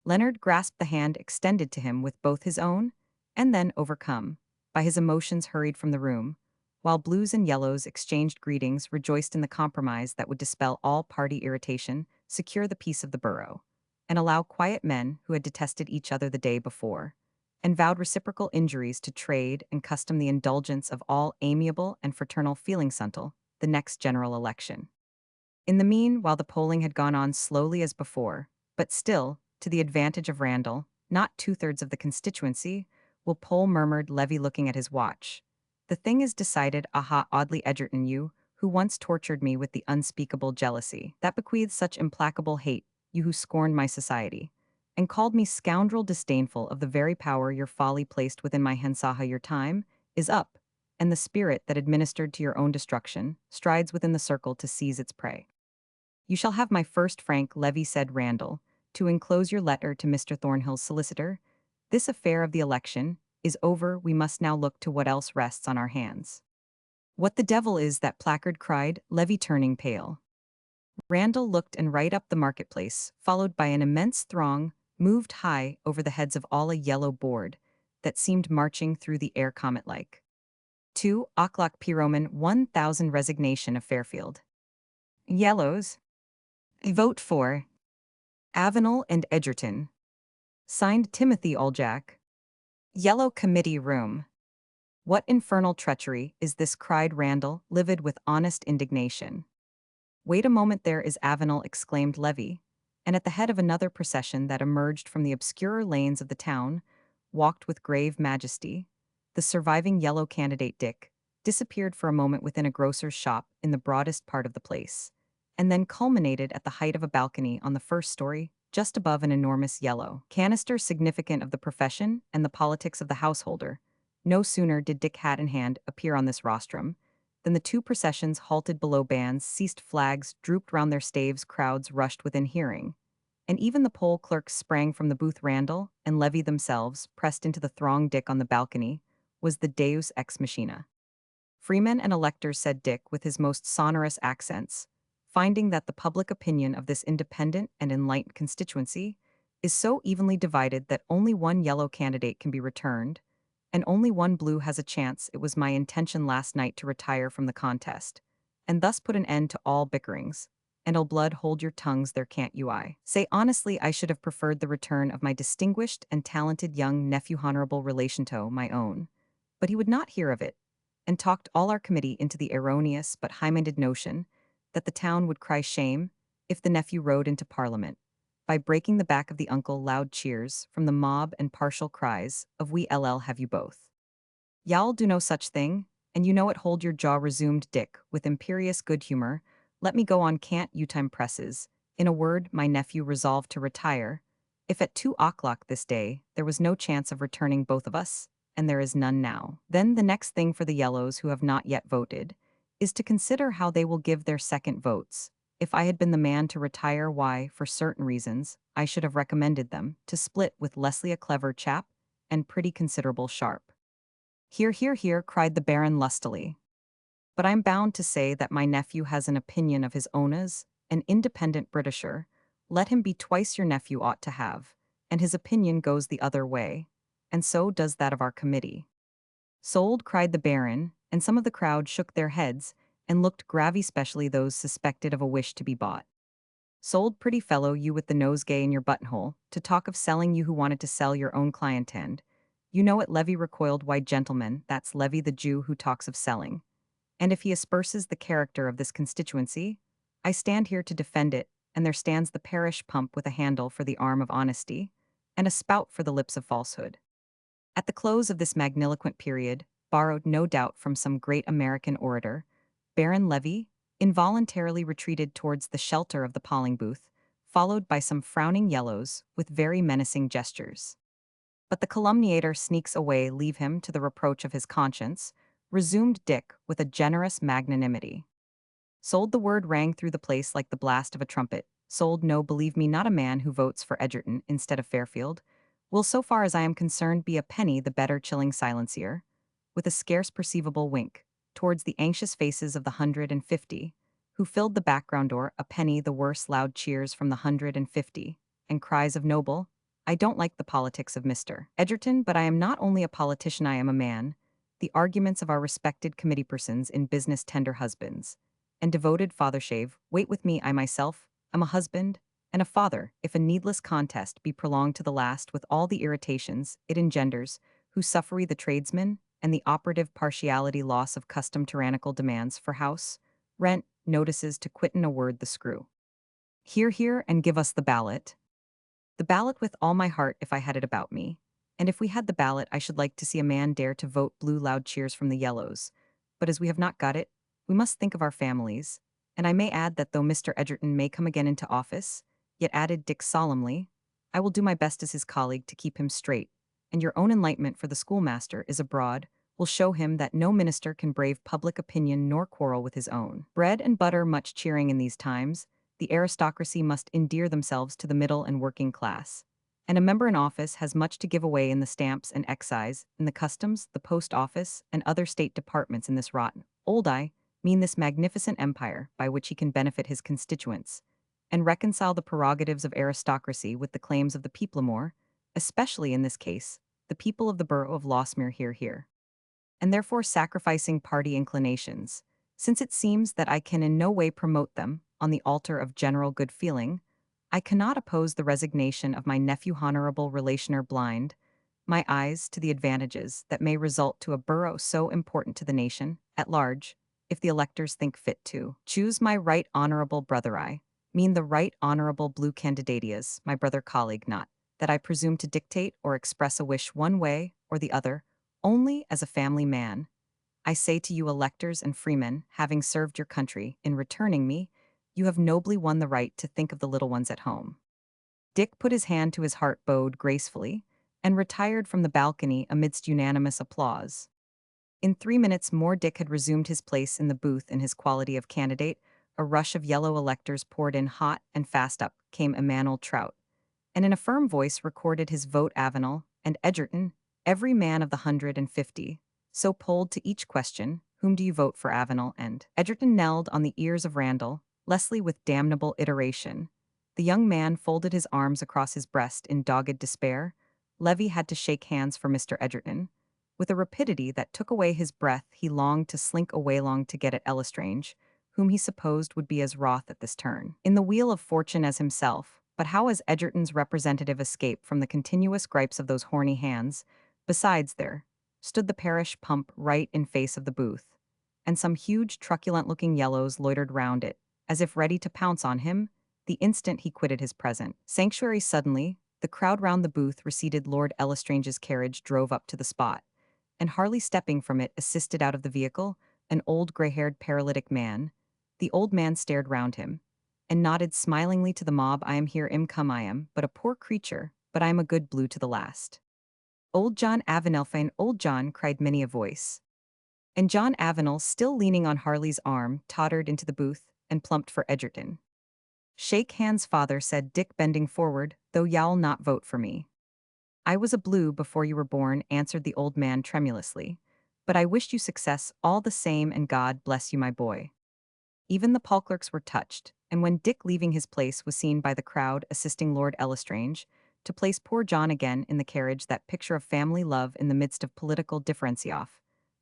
Leonard grasped the hand extended to him with both his own, and then, overcome by his emotions, hurried from the room, while Blues and Yellows exchanged greetings, rejoiced in the compromise that would dispel all party irritation, secure the peace of the borough, and allow quiet men who had detested each other the day before, and vowed reciprocal injuries to trade and custom, the indulgence of all amiable and fraternal feelings until the next general election. In the mean, while the polling had gone on slowly as before, but still, to the advantage of Randall, not 2/3 of the constituency, will poll, murmured Levy, looking at his watch. The thing is decided. Aha, Audley Edgerton, you, who once tortured me with the unspeakable jealousy that bequeathed such implacable hate, you who scorned my society, and called me scoundrel, disdainful of the very power your folly placed within my hands. Saha, your time is up, and the spirit that administered to your own destruction strides within the circle to seize its prey. You shall have my first franc, Levy, said Randall, to enclose your letter to Mr. Thornhill's solicitor. This affair of the election is over. We must now look to what else rests on our hands. What the devil is that placard? Cried Levy, turning pale. Randall looked, and right up the marketplace, followed by an immense throng, moved high over the heads of all a yellow board that seemed marching through the air comet-like. 2 o'clock P. Roman 1000 Resignation of Fairfield. Yellows. Vote for Avenel and Edgerton. Signed Timothy Oljack. Yellow Committee Room. What infernal treachery is this? Cried Randall, livid with honest indignation. Wait a moment, there is Avenel, exclaimed Levy, and at the head of another procession that emerged from the obscurer lanes of the town, walked with grave majesty. The surviving yellow candidate, Dick, disappeared for a moment within a grocer's shop in the broadest part of the place, and then culminated at the height of a balcony on the first story, just above an enormous yellow canister significant of the profession and the politics of the householder. No sooner did Dick hat in hand appear on this rostrum than the two processions halted below bands, ceased flags, drooped round their staves, crowds rushed within hearing. And even the poll clerks sprang from the booth. Randall and Levy themselves, pressed into the throng. Dick on the balcony was the deus ex machina. Freemen and electors, said Dick with his most sonorous accents, finding that the public opinion of this independent and enlightened constituency is so evenly divided that only one yellow candidate can be returned, and only one blue has a chance. It was my intention last night to retire from the contest, and thus put an end to all bickerings. And old blood, hold your tongues there, can't you? I say honestly, I should have preferred the return of my distinguished and talented young nephew, honorable relation to my own. But he would not hear of it, and talked all our committee into the erroneous but high-minded notion that the town would cry shame if the nephew rode into Parliament, by breaking the back of the uncle. Loud cheers from the mob and partial cries of "We LL have you both. Y'all do no such thing, and you know it." Hold your jaw, resumed Dick with imperious good humor. Let me go on, can't you? Time presses. In a word, my nephew resolved to retire. If at 2 o'clock this day there was no chance of returning both of us, and there is none now, then the next thing for the yellows who have not yet voted is to consider how they will give their second votes. If I had been the man to retire, why, for certain reasons, I should have recommended them to split with Leslie, a clever chap, and pretty considerable sharp. Hear, hear, hear, cried the Baron lustily. But I'm bound to say that my nephew has an opinion of his own as an independent Britisher. Let him be twice your nephew ought to have, and his opinion goes the other way, and so does that of our committee. Sold, cried the Baron, and some of the crowd shook their heads and looked grave, especially those suspected of a wish to be bought. Sold, pretty fellow, you with the nosegay in your buttonhole, to talk of selling, you who wanted to sell your own clientele. You know it. Levy recoiled. Why, gentlemen, that's Levy the Jew who talks of selling. And if he asperses the character of this constituency, I stand here to defend it, and there stands the parish pump with a handle for the arm of honesty, and a spout for the lips of falsehood. At the close of this magniloquent period, borrowed no doubt from some great American orator, Baron Levy involuntarily retreated towards the shelter of the polling booth, followed by some frowning yellows with very menacing gestures. But the calumniator sneaks away, leave him to the reproach of his conscience, resumed Dick with a generous magnanimity. Sold, the word rang through the place like the blast of a trumpet. Sold, no, believe me, not a man who votes for Edgerton instead of Fairfield will, so far as I am concerned, be a penny the better. Chilling silencier, with a scarce perceivable wink towards the anxious faces of the 150, who filled the background door. A penny the worse. Loud cheers from the 150, and cries of "Noble, I don't like the politics of Mr. Edgerton, but I am not only a politician, I am a man." The arguments of our respected committee persons in business, tender husbands and devoted fathershave. Wait with me, I myself am a husband and a father. If a needless contest be prolonged to the last, with all the irritations it engenders, who suffery the tradesman, and the operative partiality, loss of custom, tyrannical demands for house, rent, notices to quit, in a word, the screw. Hear, hear, and give us the ballot. The ballot with all my heart, if I had it about me. And if we had the ballot, I should like to see a man dare to vote blue. Loud cheers from the yellows. But as we have not got it, we must think of our families. And I may add that though Mr. Edgerton may come again into office, yet, added Dick solemnly, I will do my best as his colleague to keep him straight, and your own enlightenment, for the schoolmaster is abroad, will show him that no minister can brave public opinion nor quarrel with his own bread and butter. Much cheering in these times. The aristocracy must endear themselves to the middle and working class, and a member in office has much to give away in the stamps and excise, in the customs, the post office, and other state departments in this rotten old I mean this magnificent empire, by which he can benefit his constituents, and reconcile the prerogatives of aristocracy with the claims of the people more, especially in this case, the people of the borough of Losmere. Here, here. And therefore sacrificing party inclinations, since it seems that I can in no way promote them, on the altar of general good feeling, I cannot oppose the resignation of my nephew, honorable relationer, blind my eyes to the advantages that may result to a borough so important to the nation at large, if the electors think fit to choose my right honorable brother. I mean the right honorable blue candidatias, my brother colleague, not that I presume to dictate or express a wish one way or the other, only as a family man. I say to you, electors and freemen, having served your country in returning me, you have nobly won the right to think of the little ones at home. Dick put his hand to his heart, bowed gracefully, and retired from the balcony amidst unanimous applause. In 3 minutes more, Dick had resumed his place in the booth in his quality of candidate. A rush of yellow electors poured in hot and fast. Up came Emmanuel Trout, and in a firm voice recorded his vote. Avenel and Edgerton, every man of the 150, so polled to each question, "Whom do you vote for?" Avenel and Edgerton knelled on the ears of Randall, Leslie with damnable iteration. The young man folded his arms across his breast in dogged despair. Levy had to shake hands for Mr. Edgerton. With a rapidity that took away his breath, he longed to slink away, longed to get at Lestrange, whom he supposed would be as wroth at this turn in the wheel of fortune as himself. But how has Edgerton's representative escaped from the continuous gripes of those horny hands? Besides, there stood the parish pump right in face of the booth, and some huge truculent-looking yellows loitered round it, as if ready to pounce on him the instant he quitted his present sanctuary. Suddenly, the crowd round the booth receded. Lord Lestrange's carriage drove up to the spot, and Harley, stepping from it, assisted out of the vehicle an old gray-haired paralytic man. The old man stared round him, and nodded smilingly to the mob. "I am here, come, I am but a poor creature, but I am a good blue to the last." "Old John Avenel, fine old John," cried many a voice. And John Avenel, still leaning on Harley's arm, tottered into the booth and plumped for Edgerton. "Shake hands, father," said Dick, bending forward, "though y'all not vote for me." "I was a blue before you were born," answered the old man tremulously, "but I wished you success all the same, and God bless you, my boy." Even the poll clerks were touched, and when Dick, leaving his place, was seen by the crowd assisting Lord Lestrange to place poor John again in the carriage, that picture of family love in the midst of political differentiaff,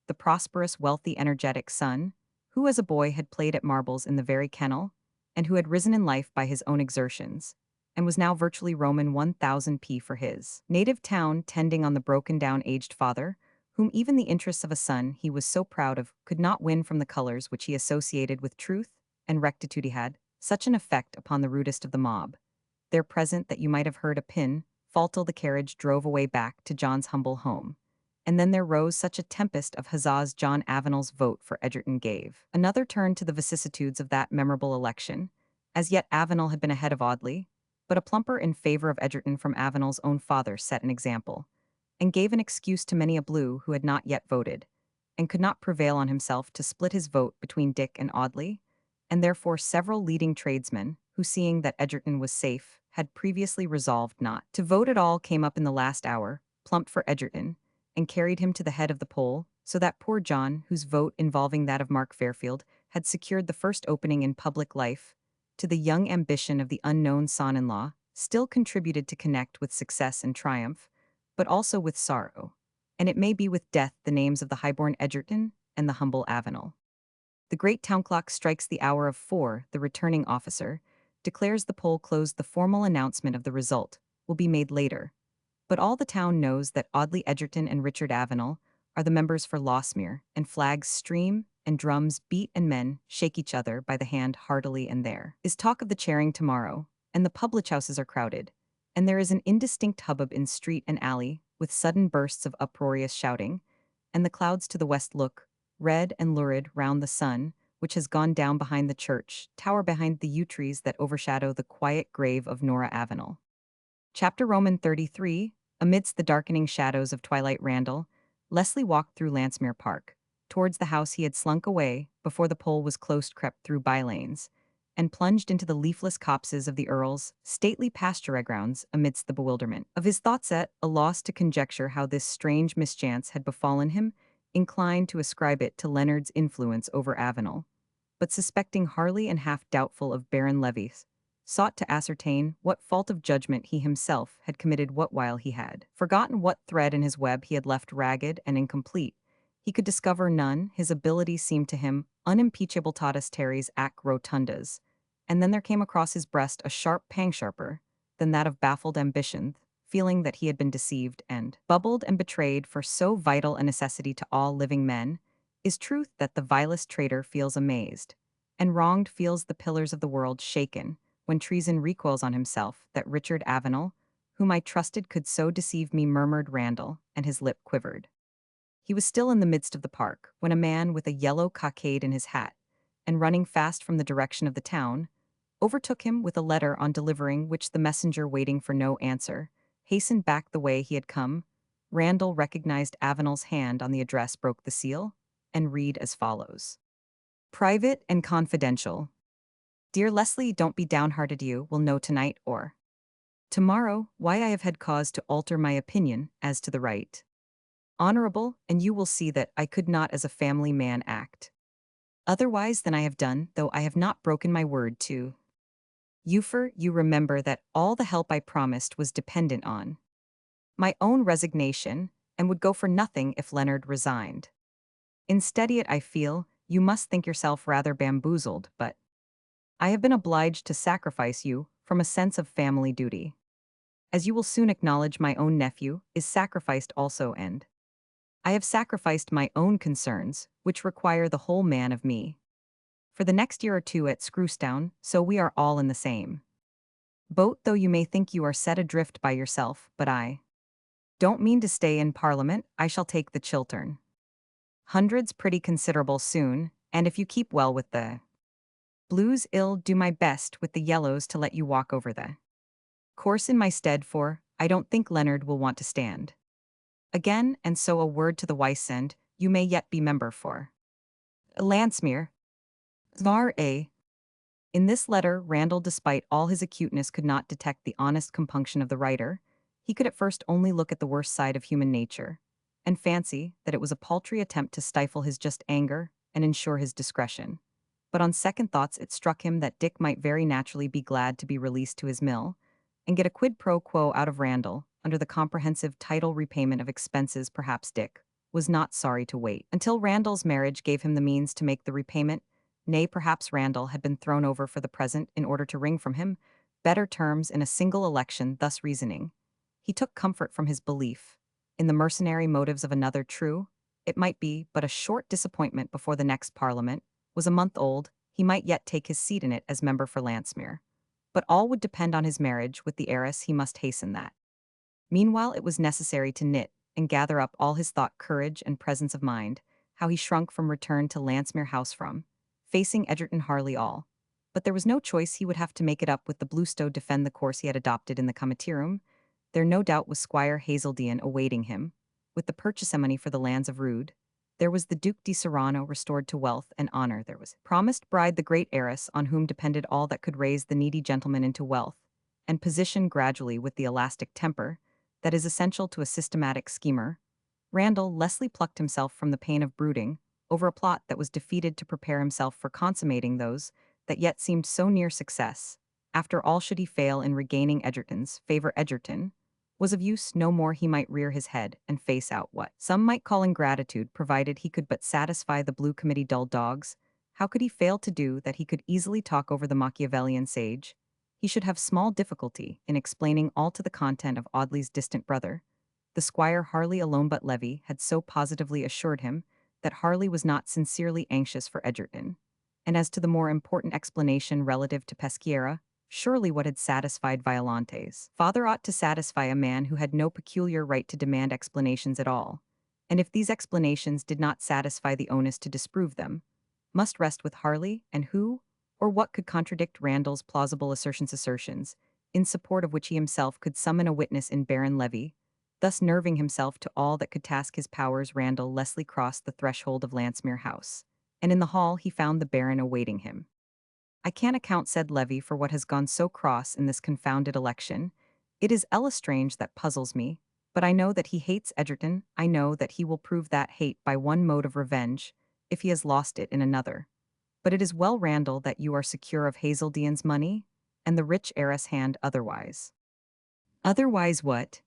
the prosperous, wealthy, energetic son, who as a boy had played at marbles in the very kennel, and who had risen in life by his own exertions, and was now virtually Roman 1000 for his native town, tending on the broken-down aged father, whom even the interests of a son he was so proud of could not win from the colors which he associated with truth and rectitude. He had such an effect upon the rudest of the mob, there present, that you might have heard a pin fall till the carriage drove away back to John's humble home. And then there rose such a tempest of huzzas. John Avenel's vote for Edgerton gave another turn to the vicissitudes of that memorable election. As yet Avenel had been ahead of Audley, but a plumper in favor of Edgerton from Avenel's own father set an example, and gave an excuse to many a blue who had not yet voted, and could not prevail on himself to split his vote between Dick and Audley, and therefore several leading tradesmen, who, seeing that Edgerton was safe, had previously resolved not to vote at all, came up in the last hour, plumped for Edgerton, and carried him to the head of the poll, so that poor John, whose vote, involving that of Mark Fairfield, had secured the first opening in public life to the young ambition of the unknown son-in-law, still contributed to connect with success and triumph, but also with sorrow, and it may be with death, the names of the highborn Edgerton and the humble Avenel. The great town clock strikes the hour of 4. The returning officer declares the poll closed. The formal announcement of the result will be made later, but all the town knows that Audley Edgerton and Richard Avenel are the members for Losmere, and flags stream, and drums beat, and men shake each other by the hand heartily, and there is talk of the chairing tomorrow, and the public houses are crowded, and there is an indistinct hubbub in street and alley, with sudden bursts of uproarious shouting, and the clouds to the west look red and lurid round the sun, which has gone down behind the church tower, behind the yew trees that overshadow the quiet grave of Nora Avenel. Chapter Roman 33. Amidst the darkening shadows of twilight, Randall Leslie walked through Lansmere Park, towards the house he had slunk away before the poll was closed, crept through by-lanes, and plunged into the leafless copses of the Earl's stately pasture grounds amidst the bewilderment of his thoughts, at a loss to conjecture how this strange mischance had befallen him, inclined to ascribe it to Leonard's influence over Avenel, but suspecting Harley and half doubtful of Baron Levy's, sought to ascertain what fault of judgment he himself had committed, what while he had forgotten what thread in his web he had left ragged and incomplete. He could discover none. His ability seemed to him unimpeachable totus teres ac rotundas, and then there came across his breast a sharp pang, sharper than that of baffled ambition, feeling that he had been deceived and bubbled and betrayed for so vital a necessity to all living men. Is truth that the vilest traitor feels amazed, and wronged feels the pillars of the world shaken, when treason recoils on himself, that Richard Avenel, whom I trusted, could so deceive me, murmured Randall, and his lip quivered. He was still in the midst of the park, when a man with a yellow cockade in his hat, and running fast from the direction of the town, overtook him with a letter, on delivering which the messenger, waiting for no answer, hastened back the way he had come, Randall recognized Avenel's hand on the address broke the seal, and read as follows. Private and confidential. Dear Leslie, don't be downhearted, you will know tonight or tomorrow why I have had cause to alter my opinion as to the right. Honorable, and you will see that I could not as a family man act otherwise than I have done, though I have not broken my word to you. For you remember that all the help I promised was dependent on my own resignation, and would go for nothing if Leonard resigned. Instead, yet I feel, you must think yourself rather bamboozled, but I have been obliged to sacrifice you from a sense of family duty. As you will soon acknowledge, my own nephew is sacrificed also, and I have sacrificed my own concerns, which require the whole man of me. For the next year or two at Screwstown, so we are all in the same boat, though you may think you are set adrift by yourself, but I don't mean to stay in Parliament. I shall take the Chiltern Hundreds pretty considerable soon, and if you keep well with the Blues, I'll do my best with the Yellows to let you walk over the course in my stead, for I don't think Leonard will want to stand again, and so a word to the Weissend, you may yet be member for Landsmere. Var A. In this letter, Randall, despite all his acuteness, could not detect the honest compunction of the writer. He could at first only look at the worst side of human nature, and fancy that it was a paltry attempt to stifle his just anger and ensure his discretion. But on second thoughts it struck him that Dick might very naturally be glad to be released to his mill, and get a quid pro quo out of Randall, under the comprehensive title repayment of expenses. Perhaps Dick was not sorry to wait until Randall's marriage gave him the means to make the repayment. Nay, perhaps Randall had been thrown over for the present in order to wring from him better terms in a single election. Thus reasoning, he took comfort from his belief in the mercenary motives of another. True, it might be but a short disappointment before the next Parliament was a month old. He might yet take his seat in it as member for Landsmere. But all would depend on his marriage with the heiress. He must hasten that. Meanwhile it was necessary to knit and gather up all his thought, courage, and presence of mind. How he shrunk from return to Landsmere House, from facing Egerton Harley all. But there was no choice. He would have to make it up with the Bluestow, defend the course he had adopted in the comitirum. There no doubt was Squire Hazeldean awaiting him, with the purchase money for the lands of Rude. There was the Duke di Serrano restored to wealth and honor. There was promised bride, the great heiress, on whom depended all that could raise the needy gentleman into wealth and position gradually with the elastic temper that is essential to a systematic schemer. Randall Leslie plucked himself from the pain of brooding over a plot that was defeated to prepare himself for consummating those that yet seemed so near success. After all, should he fail in regaining Egerton's favor, Egerton was of use no more. He might rear his head and face out what some might call ingratitude, provided he could but satisfy the Blue Committee dull dogs. How could he fail to do that? He could easily talk over the Machiavellian sage. He should have small difficulty in explaining all to the content of Audley's distant brother, the Squire Harley alone. But Levy had so positively assured him that Harley was not sincerely anxious for Egerton. And as to the more important explanation relative to Peschiera, surely what had satisfied Violante's father ought to satisfy a man who had no peculiar right to demand explanations at all, and if these explanations did not satisfy, the onus to disprove them must rest with Harley. And who or what could contradict Randall's plausible assertions, in support of which he himself could summon a witness in Baron Levy? Thus nerving himself to all that could task his powers, Randall Leslie crossed the threshold of Landsmere House, and in the hall he found the Baron awaiting him. I can't account, said Levy, for what has gone so cross in this confounded election. It is Lestrange that puzzles me, but I know that he hates Egerton. I know that he will prove that hate by one mode of revenge, if he has lost it in another. But it is well, Randall, that you are secure of Hazeldean's money, and the rich heiress' hand otherwise. Otherwise what?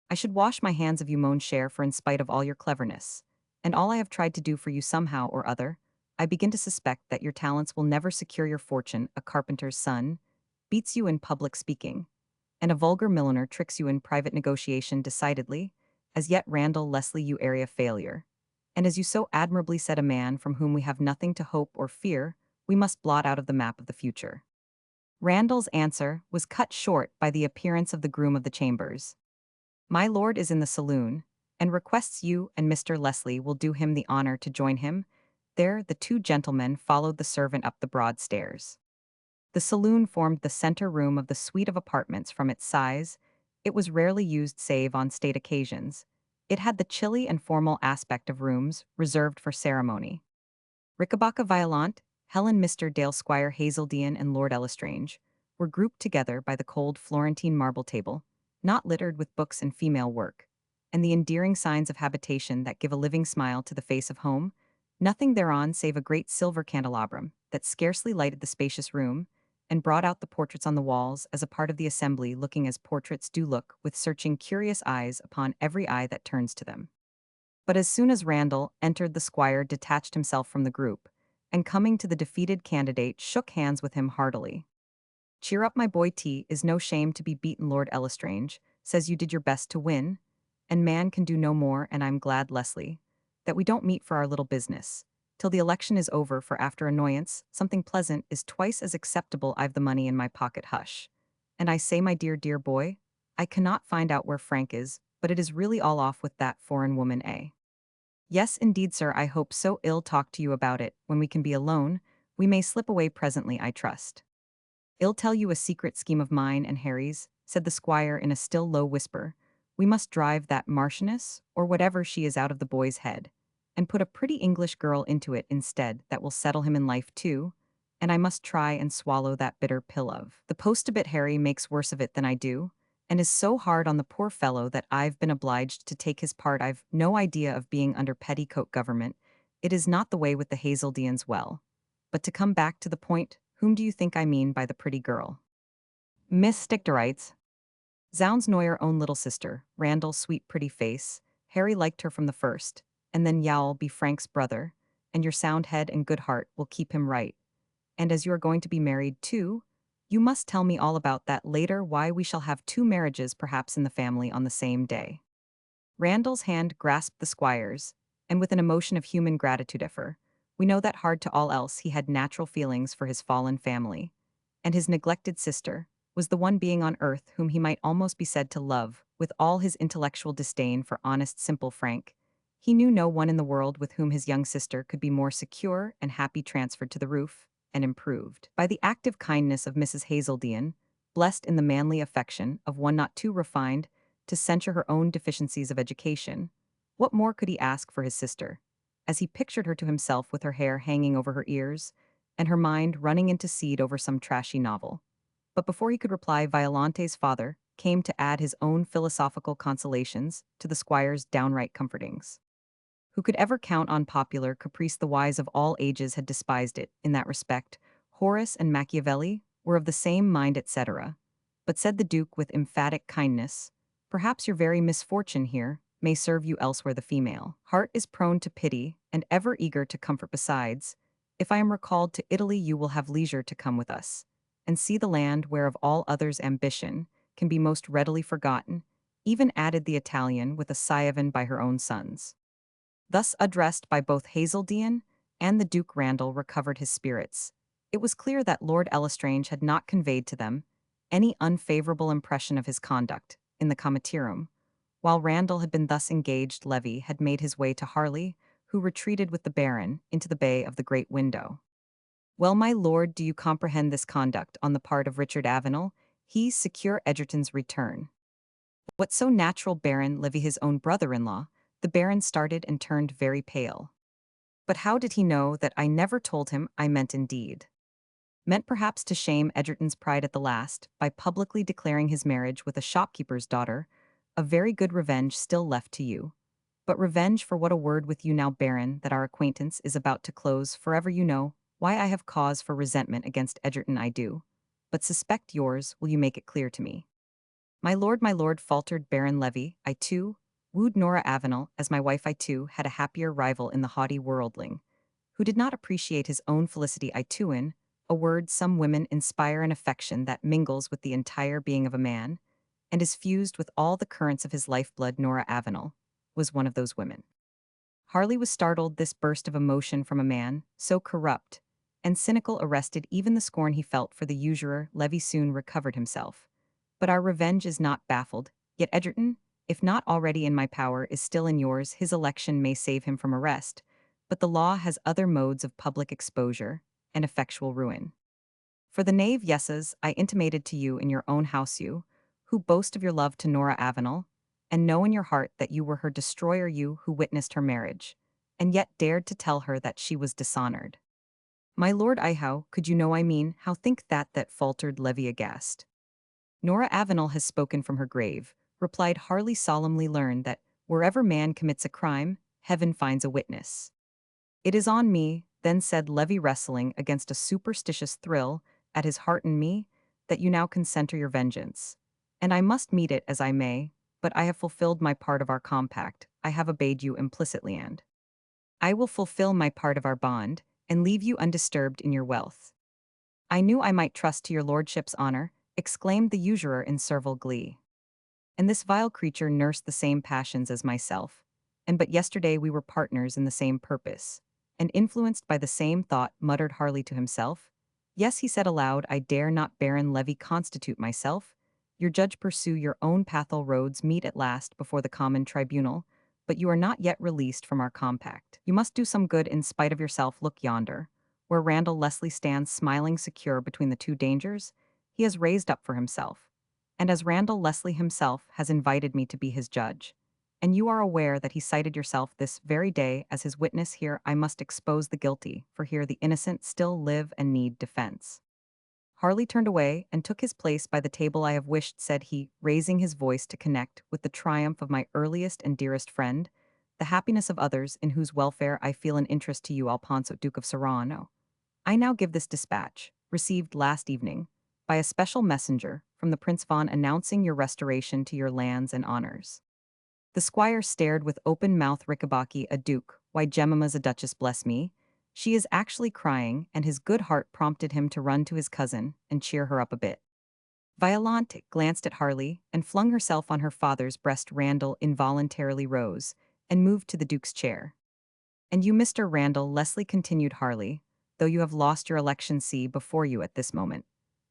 I should wash my hands of you, mon cher, for in spite of all your cleverness, and all I have tried to do for you somehow or other, I begin to suspect that your talents will never secure your fortune. A carpenter's son beats you in public speaking, and a vulgar milliner tricks you in private negotiation. Decidedly, as yet, Randall Leslie, you are a failure. And as you so admirably said, a man from whom we have nothing to hope or fear, we must blot out of the map of the future. Randall's answer was cut short by the appearance of the groom of the chambers. My lord is in the saloon, and requests you and Mr. Leslie will do him the honor to join him. There the two gentlemen followed the servant up the broad stairs. The saloon formed the center room of the suite of apartments. From its size, It was rarely used save on state occasions. It had the chilly and formal aspect of rooms reserved for ceremony. Rickabaca Violante, Helen Mr. Dale Squire Hazeldean and Lord Elestrange were grouped together by the cold Florentine marble table, not littered with books and female work, and the endearing signs of habitation that give a living smile to the face of home, nothing thereon save a great silver candelabrum that scarcely lighted the spacious room, and brought out the portraits on the walls as a part of the assembly looking as portraits do look with searching curious eyes upon every eye that turns to them. But as soon as Randall entered, the squire detached himself from the group, and coming to the defeated candidate shook hands with him heartily. "Cheer up, my boy. T is no shame to be beaten. Lord Elestrange says you did your best to win, and man can do no more, and I'm glad, Leslie, that we don't meet for our little business till the election is over, for after annoyance, something pleasant is twice as acceptable. I've the money in my pocket. Hush. And I say, my dear, dear boy, I cannot find out where Frank is, but it is really all off with that foreign woman, eh?" "Yes, indeed, sir. I hope so. I'll talk to you about it when we can be alone. We may slip away presently, I trust." "I'll tell you a secret scheme of mine and Harry's," said the squire in a still low whisper. "We must drive that marchioness, or whatever she is, out of the boy's head, and put a pretty English girl into it instead that will settle him in life too, and I must try and swallow that bitter pill of the post-obit. Harry makes worse of it than I do, and is so hard on the poor fellow that I've been obliged to take his part. I've no idea of being under petticoat government. It is not the way with the Hazeldeans. Well, but to come back to the point, whom do you think I mean by the pretty girl?" "Miss Sticterites. Zounds, Noyer own little sister, Randall's sweet pretty face. Harry liked her from the first, and then Yow'll be Frank's brother, and your sound head and good heart will keep him right. And as you are going to be married too, you must tell me all about that later. Why, we shall have two marriages perhaps in the family on the same day." Randall's hand grasped the squire's, and with an emotion of human gratitude for, we know that hard to all else, he had natural feelings for his fallen family, and his neglected sister was the one being on earth whom he might almost be said to love. With all his intellectual disdain for honest, simple Frank, he knew no one in the world with whom his young sister could be more secure and happy, transferred to the roof and improved by the active kindness of Mrs. Hazeldean, blessed in the manly affection of one not too refined to censure her own deficiencies of education. What more could he ask for his sister, as he pictured her to himself with her hair hanging over her ears, and her mind running into seed over some trashy novel? But before he could reply, Violante's father came to add his own philosophical consolations to the squire's downright comfortings. Who could ever count on popular caprice? The wise of all ages had despised it in that respect. Horace and Machiavelli were of the same mind, etc. But said the Duke with emphatic kindness, "Perhaps your very misfortune here may serve you elsewhere. The female heart is prone to pity and ever eager to comfort. Besides, if I am recalled to Italy, you will have leisure to come with us and see the land where of all others ambition can be most readily forgotten," even added the Italian with a sigh, even by her own sons. Thus addressed by both Hazeldean and the Duke, Randall recovered his spirits. It was clear that Lord Elestrange had not conveyed to them any unfavorable impression of his conduct in the comitium. While Randall had been thus engaged, Levy had made his way to Harley, who retreated with the Baron into the bay of the great window. "Well, my lord, do you comprehend this conduct on the part of Richard Avenel? He secure Egerton's return." "What so natural, Baron Levy, his own brother-in-law?" The Baron started and turned very pale. "But how did he know that I never told him? I meant indeed. Meant perhaps to shame Egerton's pride at the last, by publicly declaring his marriage with a shopkeeper's daughter. A very good revenge still left to you. But revenge for what? A word with you now, Baron, that our acquaintance is about to close forever. You know why I have cause for resentment against Egerton. I do. But suspect yours. Will you make it clear to me?" My lord," faltered Baron Levy, "I too wooed Nora Avenel as my wife. I too had a happier rival in the haughty worldling, who did not appreciate his own felicity. I too, in a word, some women inspire an affection that mingles with the entire being of a man, and is fused with all the currents of his lifeblood. Nora Avenel was one of those women." Harley was startled. This burst of emotion from a man so corrupt and cynical arrested even the scorn he felt for the usurer. Levy soon recovered himself. "But our revenge is not baffled. Yet Egerton, if not already in my power, is still in yours. His election may save him from arrest, but the law has other modes of public exposure and effectual ruin. For the knave yeses I intimated to you in your own house, you, who boast of your love to Nora Avenel, and know in your heart that you were her destroyer, you who witnessed her marriage, and yet dared to tell her that she was dishonored. My lord, I how could you know I mean, how think that faltered Levy aghast. Nora Avenel has spoken from her grave, replied Harley solemnly learn that, wherever man commits a crime, heaven finds a witness. It is on me, then said Levy wrestling against a superstitious thrill, at his heart and me, that you now concenter your vengeance. And I must meet it as I may, but I have fulfilled my part of our compact, I have obeyed you implicitly and I will fulfill my part of our bond, and leave you undisturbed in your wealth. I knew I might trust to your lordship's honor, exclaimed the usurer in servile glee. And this vile creature nursed the same passions as myself, and but yesterday we were partners in the same purpose, and influenced by the same thought, muttered Harley to himself. Yes, he said aloud, I dare not Baron Levy constitute myself. Your judge pursue your own pathal roads meet at last before the common tribunal, but you are not yet released from our compact. You must do some good in spite of yourself. Look yonder, where Randall Leslie stands smiling secure between the two dangers. He has raised up for himself, and as Randall Leslie himself has invited me to be his judge. And you are aware that he cited yourself this very day as his witness. Here I must expose the guilty, for here the innocent still live and need defense. Harley turned away and took his place by the table. I have wished, said he, raising his voice to connect with the triumph of my earliest and dearest friend, the happiness of others in whose welfare I feel an interest to you, Alfonso, Duke of Serrano. I now give this dispatch, received last evening, by a special messenger from the Prince Von announcing your restoration to your lands and honors. The squire stared with open mouth. Rickabacky, a duke, why Jemima's a duchess, bless me. She is actually crying, and his good heart prompted him to run to his cousin and cheer her up a bit. Violante glanced at Harley and flung herself on her father's breast. Randall involuntarily rose and moved to the duke's chair. And you, Mr. Randall Leslie, continued Harley, though you have lost your election, see before you at this moment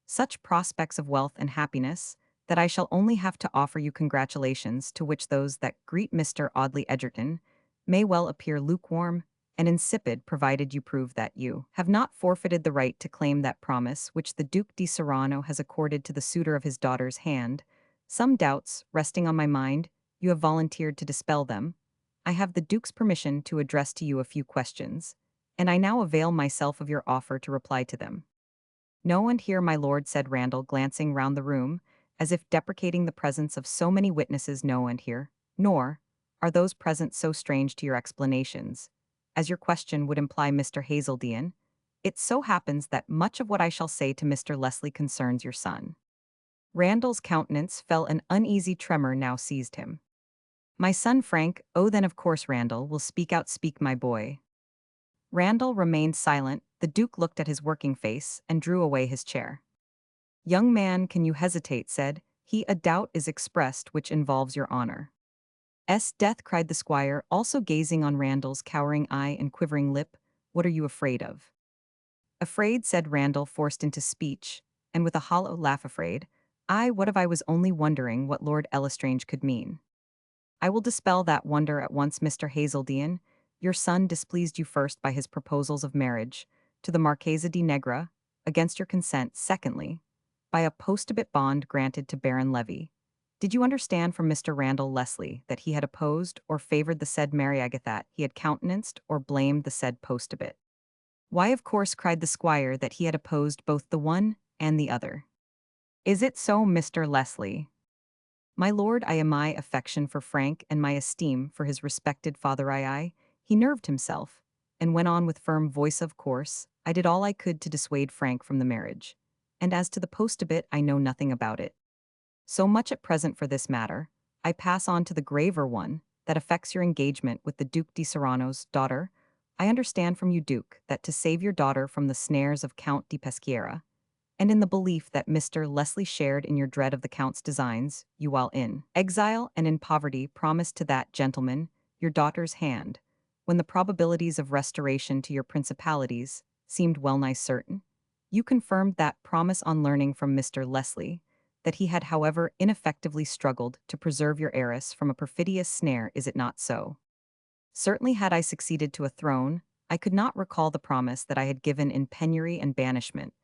such prospects of wealth and happiness, that I shall only have to offer you congratulations, to which those that greet Mr. Audley Edgerton may well appear lukewarm and insipid, provided you prove that you have not forfeited the right to claim that promise which the Duke di Serrano has accorded to the suitor of his daughter's hand. Some doubts resting on my mind, you have volunteered to dispel them. I have the Duke's permission to address to you a few questions, and I now avail myself of your offer to reply to them. No, and here, my lord, said Randall, glancing round the room, as if deprecating the presence of so many witnesses. No, and here, nor are those present so strange to your explanations, as your question would imply, Mr. Hazeldean. It so happens that much of what I shall say to Mr. Leslie concerns your son. Randall's countenance fell, an uneasy tremor now seized him. My son Frank, oh then of course Randall will speak out. Speak, my boy. Randall remained silent. The Duke looked at his working face and drew away his chair. Young man, can you hesitate, said he, a doubt is expressed which involves your honor. Death, cried the squire, also gazing on Randall's cowering eye and quivering lip. What are you afraid of? Afraid, said Randall, forced into speech, and with a hollow laugh. Afraid? What if I was only wondering what Lord Elestrange could mean? I will dispel that wonder at once, Mr. Hazeldean. Your son displeased you first by his proposals of marriage to the Marchesa di Negra, against your consent, secondly, by a post-obit bond granted to Baron Levy. Did you understand from Mr. Randall Leslie that he had opposed or favored the said marriage, that he had countenanced or blamed the said post-obit? Why, of course, cried the squire, that he had opposed both the one and the other. Is it so, Mr. Leslie? My lord, I am my affection for Frank and my esteem for his respected father. He nerved himself, and went on with firm voice, of course, I did all I could to dissuade Frank from the marriage. And as to the post-obit, I know nothing about it. So much at present for this matter. I pass on to the graver one, that affects your engagement with the Duke di Serrano's daughter. I understand from you, Duke, that to save your daughter from the snares of Count di Peschiera, and in the belief that Mr. Leslie shared in your dread of the Count's designs, you, while in exile and in poverty, promised to that gentleman your daughter's hand, when the probabilities of restoration to your principalities seemed well-nigh certain. You confirmed that promise on learning from Mr. Leslie that he had, however, ineffectively struggled to preserve your heiress from a perfidious snare. Is it not so? Certainly, had I succeeded to a throne, I could not recall the promise that I had given in penury and banishment.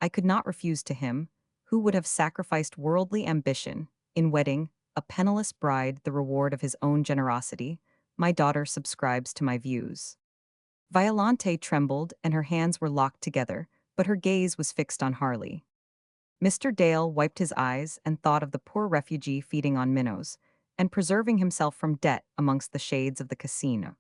I could not refuse to him, who would have sacrificed worldly ambition In wedding, a penniless bride the reward of his own generosity, my daughter subscribes to my views. Violante trembled and her hands were locked together, but her gaze was fixed on Harley. Mr. Dale wiped his eyes and thought of the poor refugee feeding on minnows, and preserving himself from debt amongst the shades of the casino.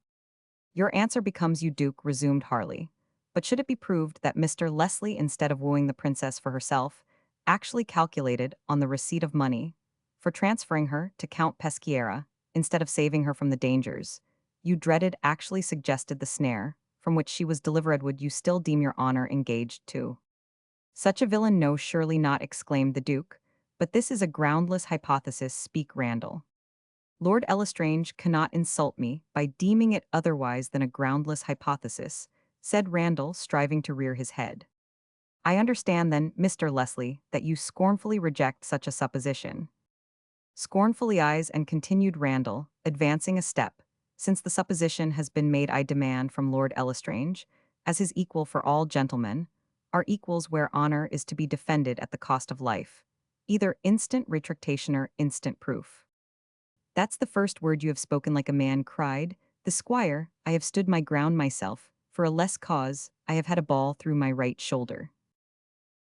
Your answer becomes you, Duke, resumed Harley. But should it be proved that Mr. Leslie, instead of wooing the princess for herself, actually calculated on the receipt of money for transferring her to Count Peschiera, instead of saving her from the dangers you dreaded, actually suggested the snare from which she was delivered, would you still deem your honor engaged to such a villain? No, surely not, exclaimed the Duke. But this is a groundless hypothesis, speak Randall. Lord Elestrange cannot insult me by deeming it otherwise than a groundless hypothesis, said Randall, striving to rear his head. I understand then, Mr. Leslie, that you scornfully reject such a supposition. Scornfully eyes and continued Randall, advancing a step. Since the supposition has been made, I demand from Lord Elestrange, as his equal for all gentlemen, are equals where honor is to be defended at the cost of life, either instant retractation or instant proof. That's the first word you have spoken like a man, cried the squire. I have stood my ground myself, for a less cause, I have had a ball through my right shoulder.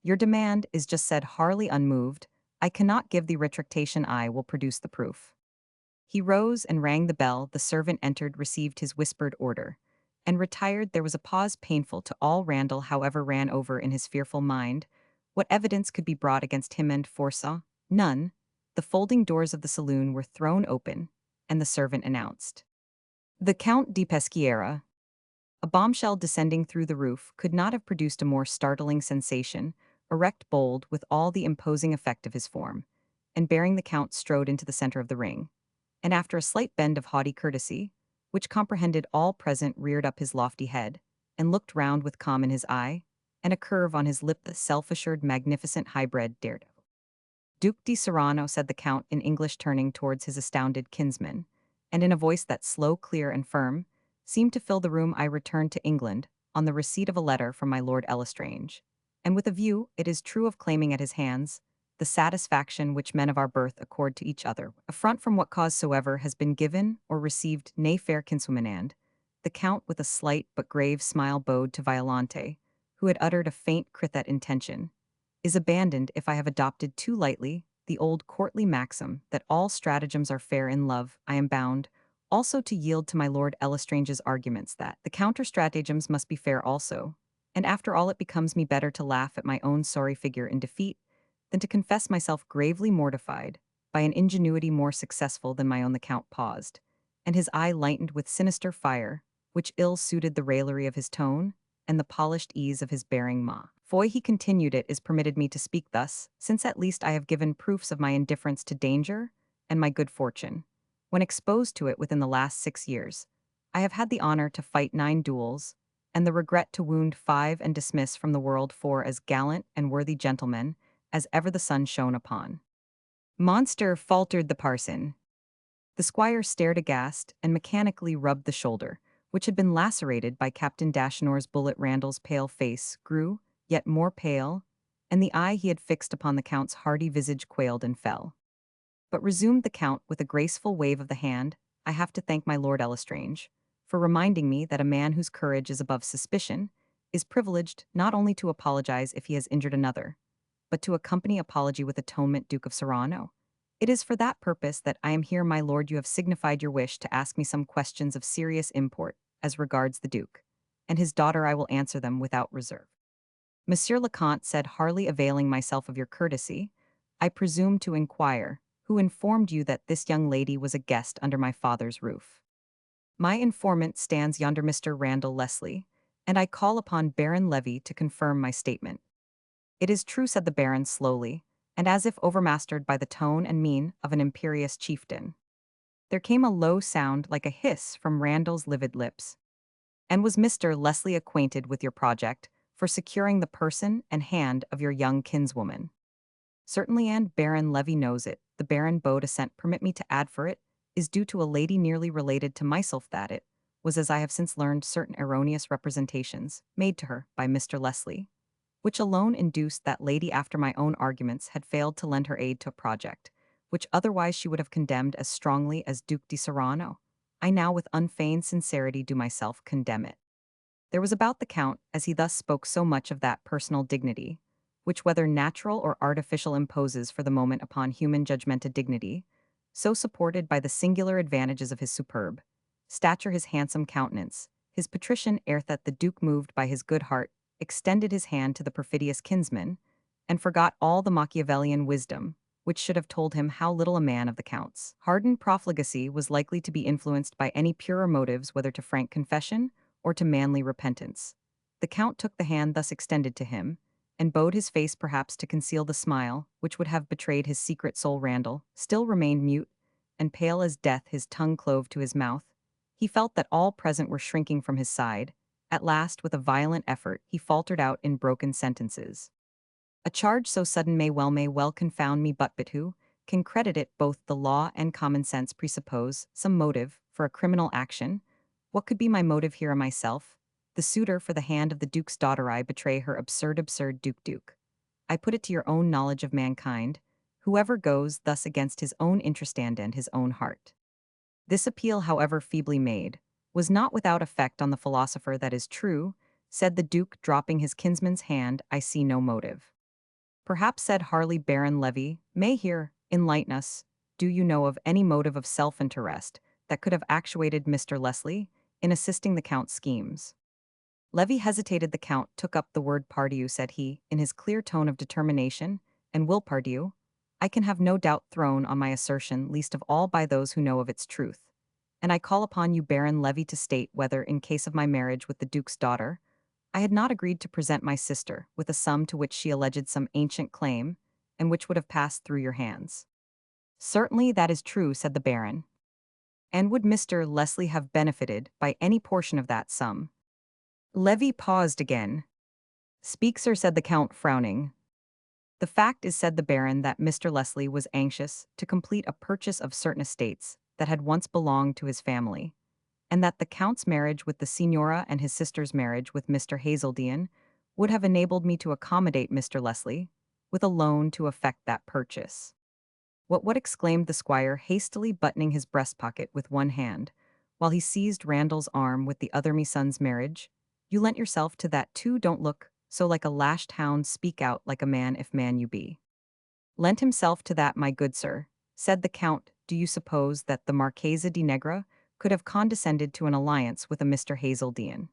Your demand is just said, Harley, unmoved. I cannot give the retractation, I will produce the proof. He rose and rang the bell. The servant entered, received his whispered order, and retired. There was a pause painful to all. Randall, however, ran over in his fearful mind what evidence could be brought against him, and foresaw none. The folding doors of the saloon were thrown open, and the servant announced the Count di Peschiera. A bombshell descending through the roof could not have produced a more startling sensation. Erect, bold, with all the imposing effect of his form, and bearing the Count strode into the center of the ring, and after a slight bend of haughty courtesy, which comprehended all present, reared up his lofty head, and looked round with calm in his eye, and a curve on his lip, the self-assured, magnificent, high-bred daredevil. Duke di Serrano, said the Count in English, turning towards his astounded kinsman, and in a voice that, slow, clear, and firm, seemed to fill the room, I returned to England on the receipt of a letter from my Lord Elestrange, and with a view, it is true, of claiming at his hands the satisfaction which men of our birth accord to each other, affront from what cause soever has been given or received. Nay, fair kinswoman, and the Count with a slight but grave smile bowed to Violante, who had uttered a faint cry that intention is abandoned if I have adopted too lightly the old courtly maxim that all stratagems are fair in love. I am bound also to yield to my Lord Elestrange's arguments that the counter-stratagems must be fair also, and after all it becomes me better to laugh at my own sorry figure in defeat than to confess myself gravely mortified by an ingenuity more successful than my own. The Count paused, and his eye lightened with sinister fire, which ill suited the raillery of his tone and the polished ease of his bearing. Ma Foy, he continued, it is permitted me to speak thus, since at least I have given proofs of my indifference to danger and my good fortune. When exposed to it within the last 6 years, I have had the honor to fight 9 duels, and the regret to wound 5 and dismiss from the world 4 as gallant and worthy gentlemen as ever the sun shone upon. Monster, faltered the parson. The squire stared aghast and mechanically rubbed the shoulder, which had been lacerated by Captain Dashnor's bullet. Randall's pale face grew yet more pale, and the eye he had fixed upon the Count's hardy visage quailed and fell. But resumed the Count with a graceful wave of the hand, I have to thank my Lord Elestrange for reminding me that a man whose courage is above suspicion is privileged not only to apologize if he has injured another, but to accompany apology with atonement. Duke of Serrano, it is for that purpose that I am here. My lord, you have signified your wish to ask me some questions of serious import as regards the Duke and his daughter. I will answer them without reserve. Monsieur le Comte, said Harley, availing myself of your courtesy, I presume to inquire who informed you that this young lady was a guest under my father's roof. My informant stands yonder, Mr. Randall Leslie, and I call upon Baron Levy to confirm my statement. It is true, said the Baron slowly, and as if overmastered by the tone and mien of an imperious chieftain. There came a low sound like a hiss from Randall's livid lips. And was Mr. Leslie acquainted with your project for securing the person and hand of your young kinswoman? Certainly, and Baron Levy knows it. The Baron bowed assent. Permit me to add, for it is due to a lady nearly related to myself that it was, as I have since learned, certain erroneous representations made to her by Mr. Leslie, which alone induced that lady, after my own arguments had failed to lend her aid to a project which otherwise she would have condemned as strongly as Duke di Serrano. I now with unfeigned sincerity do myself condemn it. There was about the Count, as he thus spoke, so much of that personal dignity, which whether natural or artificial imposes for the moment upon human judgmented dignity, so supported by the singular advantages of his superb stature, his handsome countenance, his patrician air, that the Duke, moved by his good heart, extended his hand to the perfidious kinsman, and forgot all the Machiavellian wisdom, which should have told him how little a man of the Count's hardened profligacy was likely to be influenced by any purer motives, whether to frank confession or to manly repentance. The Count took the hand thus extended to him, and bowed his face perhaps to conceal the smile which would have betrayed his secret soul. Randall still remained mute, and pale as death, his tongue clove to his mouth. He felt that all present were shrinking from his side. At last, with a violent effort, he faltered out in broken sentences. A charge so sudden may well confound me, but who can credit it? Both the law and common sense presuppose some motive for a criminal action. What could be my motive here? Myself, the suitor for the hand of the Duke's daughter. I betray her. Absurd Duke. I put it to your own knowledge of mankind. Whoever goes thus against his own interest and his own heart. This appeal, however feebly made, was not without effect on the philosopher. That is true, said the Duke, dropping his kinsman's hand. I see no motive. Perhaps, said Harley, Baron Levy may here enlighten us. Do you know of any motive of self-interest that could have actuated Mr. Leslie in assisting the Count's schemes? Levy hesitated. The Count took up the word. Pardieu, said he, in his clear tone of determination, and will Pardieu, I can have no doubt thrown on my assertion, least of all by those who know of its truth. And I call upon you, Baron Levy, to state whether, in case of my marriage with the Duke's daughter, I had not agreed to present my sister with a sum to which she alleged some ancient claim, and which would have passed through your hands. Certainly that is true, said the Baron. And would Mr. Leslie have benefited by any portion of that sum? Levy paused again. Speak, sir, said the Count, frowning. The fact is, said the Baron, that Mr. Leslie was anxious to complete a purchase of certain estates that had once belonged to his family, and that the Count's marriage with the Signora and his sister's marriage with Mr. Hazeldean would have enabled me to accommodate Mr. Leslie with a loan to effect that purchase. What exclaimed the squire, hastily buttoning his breast pocket with one hand, while he seized Randall's arm with the other. Me son's marriage? You lent yourself to that too? Don't look so like a lashed hound, speak out like a man if man you be. Lent himself to that, my good sir, said the Count. Do you suppose that the Marchesa di Negra could have condescended to an alliance with a Mr. Hazeldean?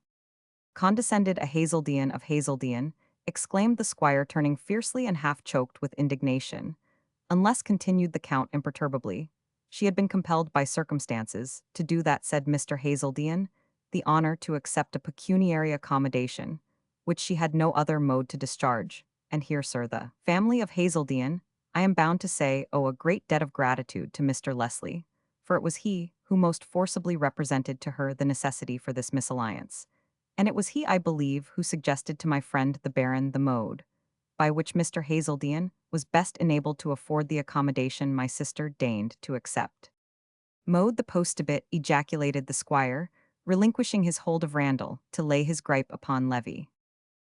Condescended a Hazeldean of Hazeldean, exclaimed the squire, turning fiercely and half choked with indignation. Unless, continued the Count imperturbably, she had been compelled by circumstances to do that, said Mr. Hazeldean, the honor to accept a pecuniary accommodation, which she had no other mode to discharge. And here, sir, the family of Hazeldean, I am bound to say, owe a great debt of gratitude to Mr. Leslie, for it was he who most forcibly represented to her the necessity for this misalliance, and it was he, I believe, who suggested to my friend the Baron the mode by which Mr. Hazeldean was best enabled to afford the accommodation my sister deigned to accept. Mode the post-a-bit, ejaculated the squire, relinquishing his hold of Randall to lay his gripe upon Levy.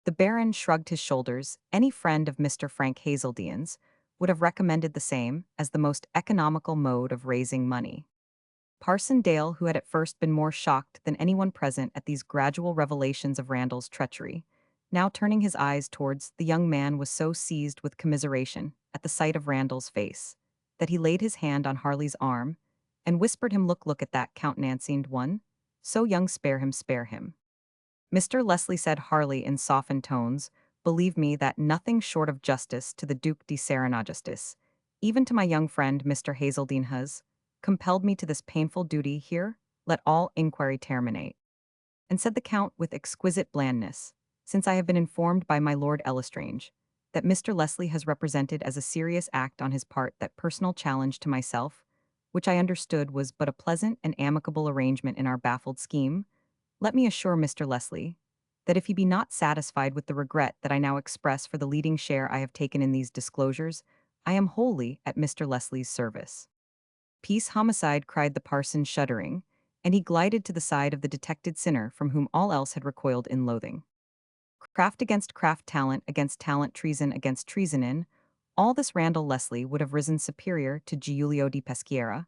The Baron shrugged his shoulders. Any friend of Mr. Frank Hazeldean's would have recommended the same as the most economical mode of raising money. Parson Dale, who had at first been more shocked than anyone present at these gradual revelations of Randall's treachery, now turning his eyes towards the young man, was so seized with commiseration at the sight of Randall's face that he laid his hand on Harley's arm and whispered him, Look at that countenanced one, so young, spare him, spare him. Mr. Leslie, said Harley in softened tones, believe me that nothing short of justice to the Duke de Serrano, even to my young friend Mr. Hazeldean, has compelled me to this painful duty. Here, let all inquiry terminate. And said the Count with exquisite blandness, since I have been informed by my Lord L'Estrange that Mr. Leslie has represented as a serious act on his part that personal challenge to myself, which I understood was but a pleasant and amicable arrangement in our baffled scheme, let me assure Mr. Leslie that if he be not satisfied with the regret that I now express for the leading share I have taken in these disclosures, I am wholly at Mr. Leslie's service. Peace, homicide, cried the parson, shuddering, and he glided to the side of the detected sinner from whom all else had recoiled in loathing. Craft against craft, talent against talent, treason against treason, in All this Randall Leslie would have risen superior to Giulio di Peschiera,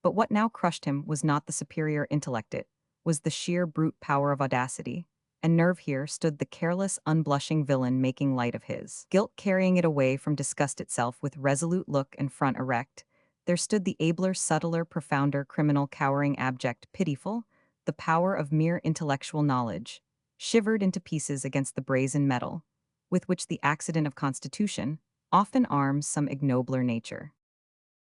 but what now crushed him was not the superior intellect, it was the sheer brute power of audacity, and nerve. Here stood the careless, unblushing villain making light of his guilt, carrying it away from disgust itself with resolute look and front erect. There stood the abler, subtler, profounder criminal, cowering, abject, pitiful, the power of mere intellectual knowledge, shivered into pieces against the brazen metal, with which the accident of constitution often arms some ignobler nature.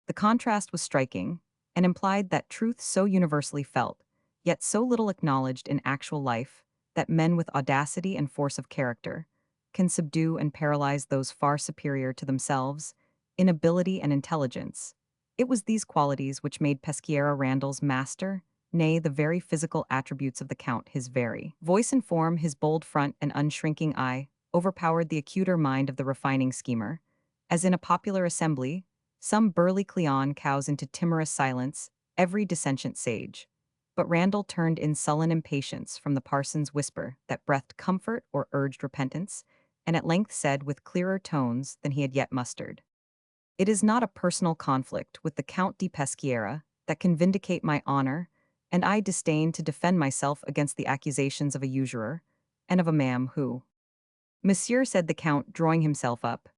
The contrast was striking, and implied that truth so universally felt, yet so little acknowledged in actual life, that men with audacity and force of character can subdue and paralyze those far superior to themselves in ability and intelligence. It was these qualities which made Peschiera Randall's master, nay, the very physical attributes of the Count, his very voice and form, his bold front and unshrinking eye, overpowered the acuter mind of the refining schemer. As in a popular assembly, some burly Cleon cows into timorous silence every dissentient sage. But Randall turned in sullen impatience from the parson's whisper that breathed comfort or urged repentance, and at length said with clearer tones than he had yet mustered, "It is not a personal conflict with the Count di Peschiera that can vindicate my honor, and I disdain to defend myself against the accusations of a usurer, and of a man who—" "Monsieur," said the Count, drawing himself up.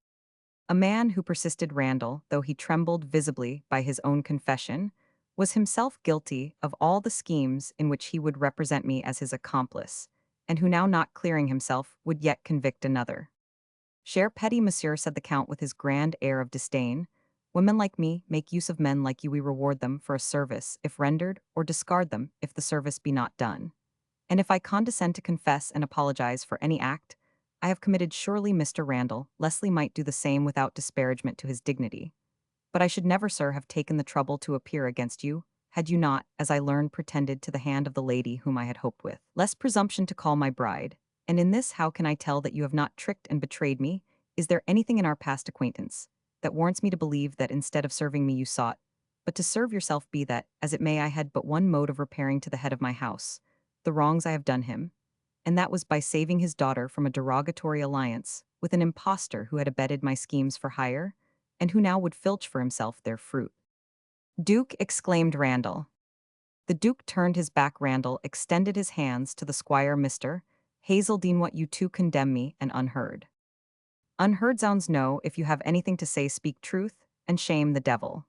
"A man who," persisted Randall, though he trembled visibly by his own confession, "was himself guilty of all the schemes in which he would represent me as his accomplice, and who now, not clearing himself, would yet convict another." "Cher petit monsieur," said the Count with his grand air of disdain, "women like me make use of men like you. We reward them for a service if rendered, or discard them if the service be not done. And if I condescend to confess and apologize for any act I have committed, surely Mr. Randall Leslie might do the same without disparagement to his dignity. But I should never, sir, have taken the trouble to appear against you, had you not, as I learned, pretended to the hand of the lady whom I had hoped with less presumption to call my bride. And in this how can I tell that you have not tricked and betrayed me? Is there anything in our past acquaintance that warrants me to believe that instead of serving me you sought, but to serve yourself? Be that as it may, I had but one mode of repairing to the head of my house the wrongs I have done him, and that was by saving his daughter from a derogatory alliance with an impostor who had abetted my schemes for hire, and who now would filch for himself their fruit." "Duke," exclaimed Randall. The Duke turned his back. Randall extended his hands to the squire. "Mr. Hazeldine, what you too condemn me, and unheard." "Unheard? Zounds, no. If you have anything to say, speak truth, and shame the devil."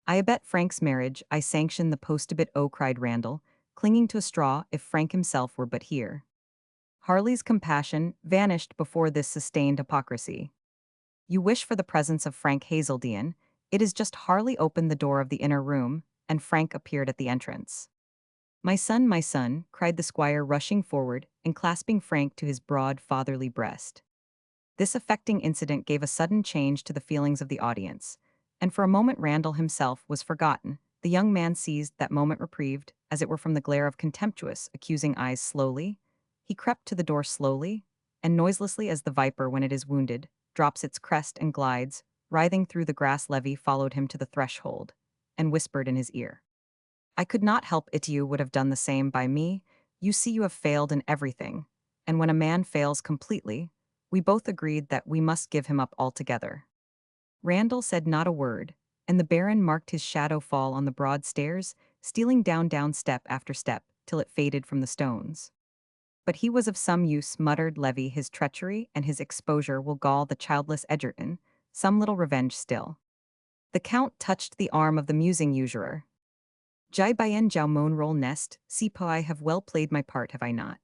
"I abet Frank's marriage, I sanction the postobit." "Oh," cried Randall, clinging to a straw, "if Frank himself were but here." Harley's compassion vanished before this sustained hypocrisy. "You wish for the presence of Frank Hazeldine. It is just." Harley opened the door of the inner room, and Frank appeared at the entrance. My son," cried the squire, rushing forward and clasping Frank to his broad fatherly breast. This affecting incident gave a sudden change to the feelings of the audience, and for a moment Randall himself was forgotten. The young man seized that moment reprieved, as it were from the glare of contemptuous, accusing eyes. Slowly he crept to the door, slowly and noiselessly as the viper when it is wounded drops its crest and glides, writhing through the grass. Levy followed him to the threshold, and whispered in his ear, "I could not help it. You would have done the same by me. You see you have failed in everything, and when a man fails completely, we both agreed that we must give him up altogether." Randall said not a word, and the Baron marked his shadow fall on the broad stairs, stealing down step after step, till it faded from the stones. "But he was of some use," muttered Levy. "His treachery and his exposure will gall the childless Egerton. Some little revenge still." The Count touched the arm of the musing usurer. "Jai bien jau mon role nest, si po, I have well played my part, have I not?"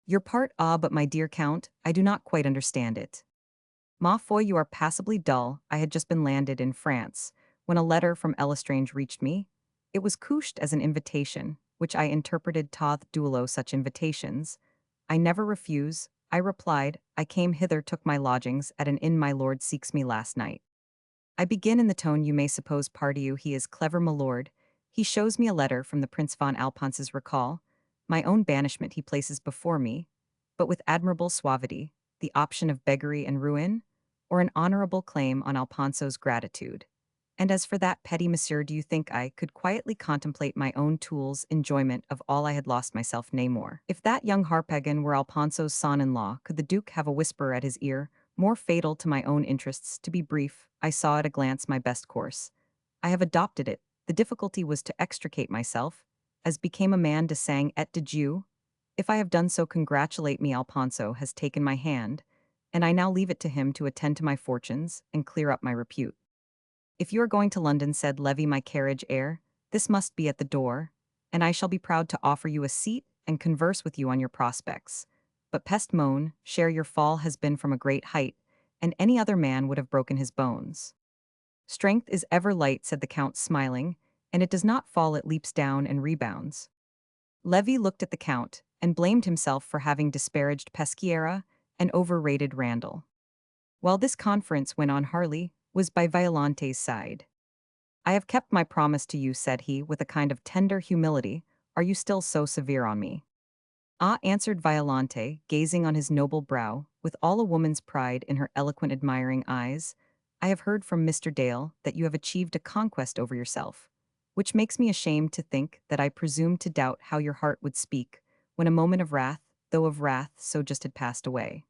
"Your part? Ah, but my dear Count, I do not quite understand it." "Ma foi, you are passably dull. I had just been landed in France, when a letter from L'Estrange reached me. It was couched as an invitation, which I interpreted tath duello. Such invitations I never refuse. I replied, I came hither, took my lodgings at an inn. My lord seeks me last night. I begin in the tone you may suppose. Pardieu, he is clever, my lord. He shows me a letter from the Prince von Alphonse's recall. My own banishment he places before me, but with admirable suavity, the option of beggary and ruin, or an honorable claim on Alfonso's gratitude. And as for that petty monsieur, do you think I could quietly contemplate my own tool's enjoyment of all I had lost myself? Nay more, if that young harpagon were Alfonso's son-in-law, could the Duke have a whisperer at his ear, More fatal to my own interests, to be brief, I saw at a glance my best course. I have adopted it. The difficulty was to extricate myself, as became a man de sang et de jeu. If I have done so, congratulate me. Alfonso has taken my hand, and I now leave it to him to attend to my fortunes and clear up my repute. If you are going to London, said Levy, my carriage heir, this must be at the door, and I shall be proud to offer you a seat and converse with you on your prospects. But pest moan, share your fall has been from a great height, and any other man would have broken his bones. Strength is ever light, said the Count, smiling, and it does not fall, it leaps down and rebounds. Levy looked at the Count, and blamed himself for having disparaged Peschiera and overrated Randall. While this conference went on, Harley was by Violante's side. I have kept my promise to you, said he, with a kind of tender humility. Are you still so severe on me? Ah, answered Violante, gazing on his noble brow, with all a woman's pride in her eloquent admiring eyes. I have heard from Mr. Dale that you have achieved a conquest over yourself, which makes me ashamed to think that I presumed to doubt how your heart would speak, when a moment of wrath, though of wrath so just had passed away.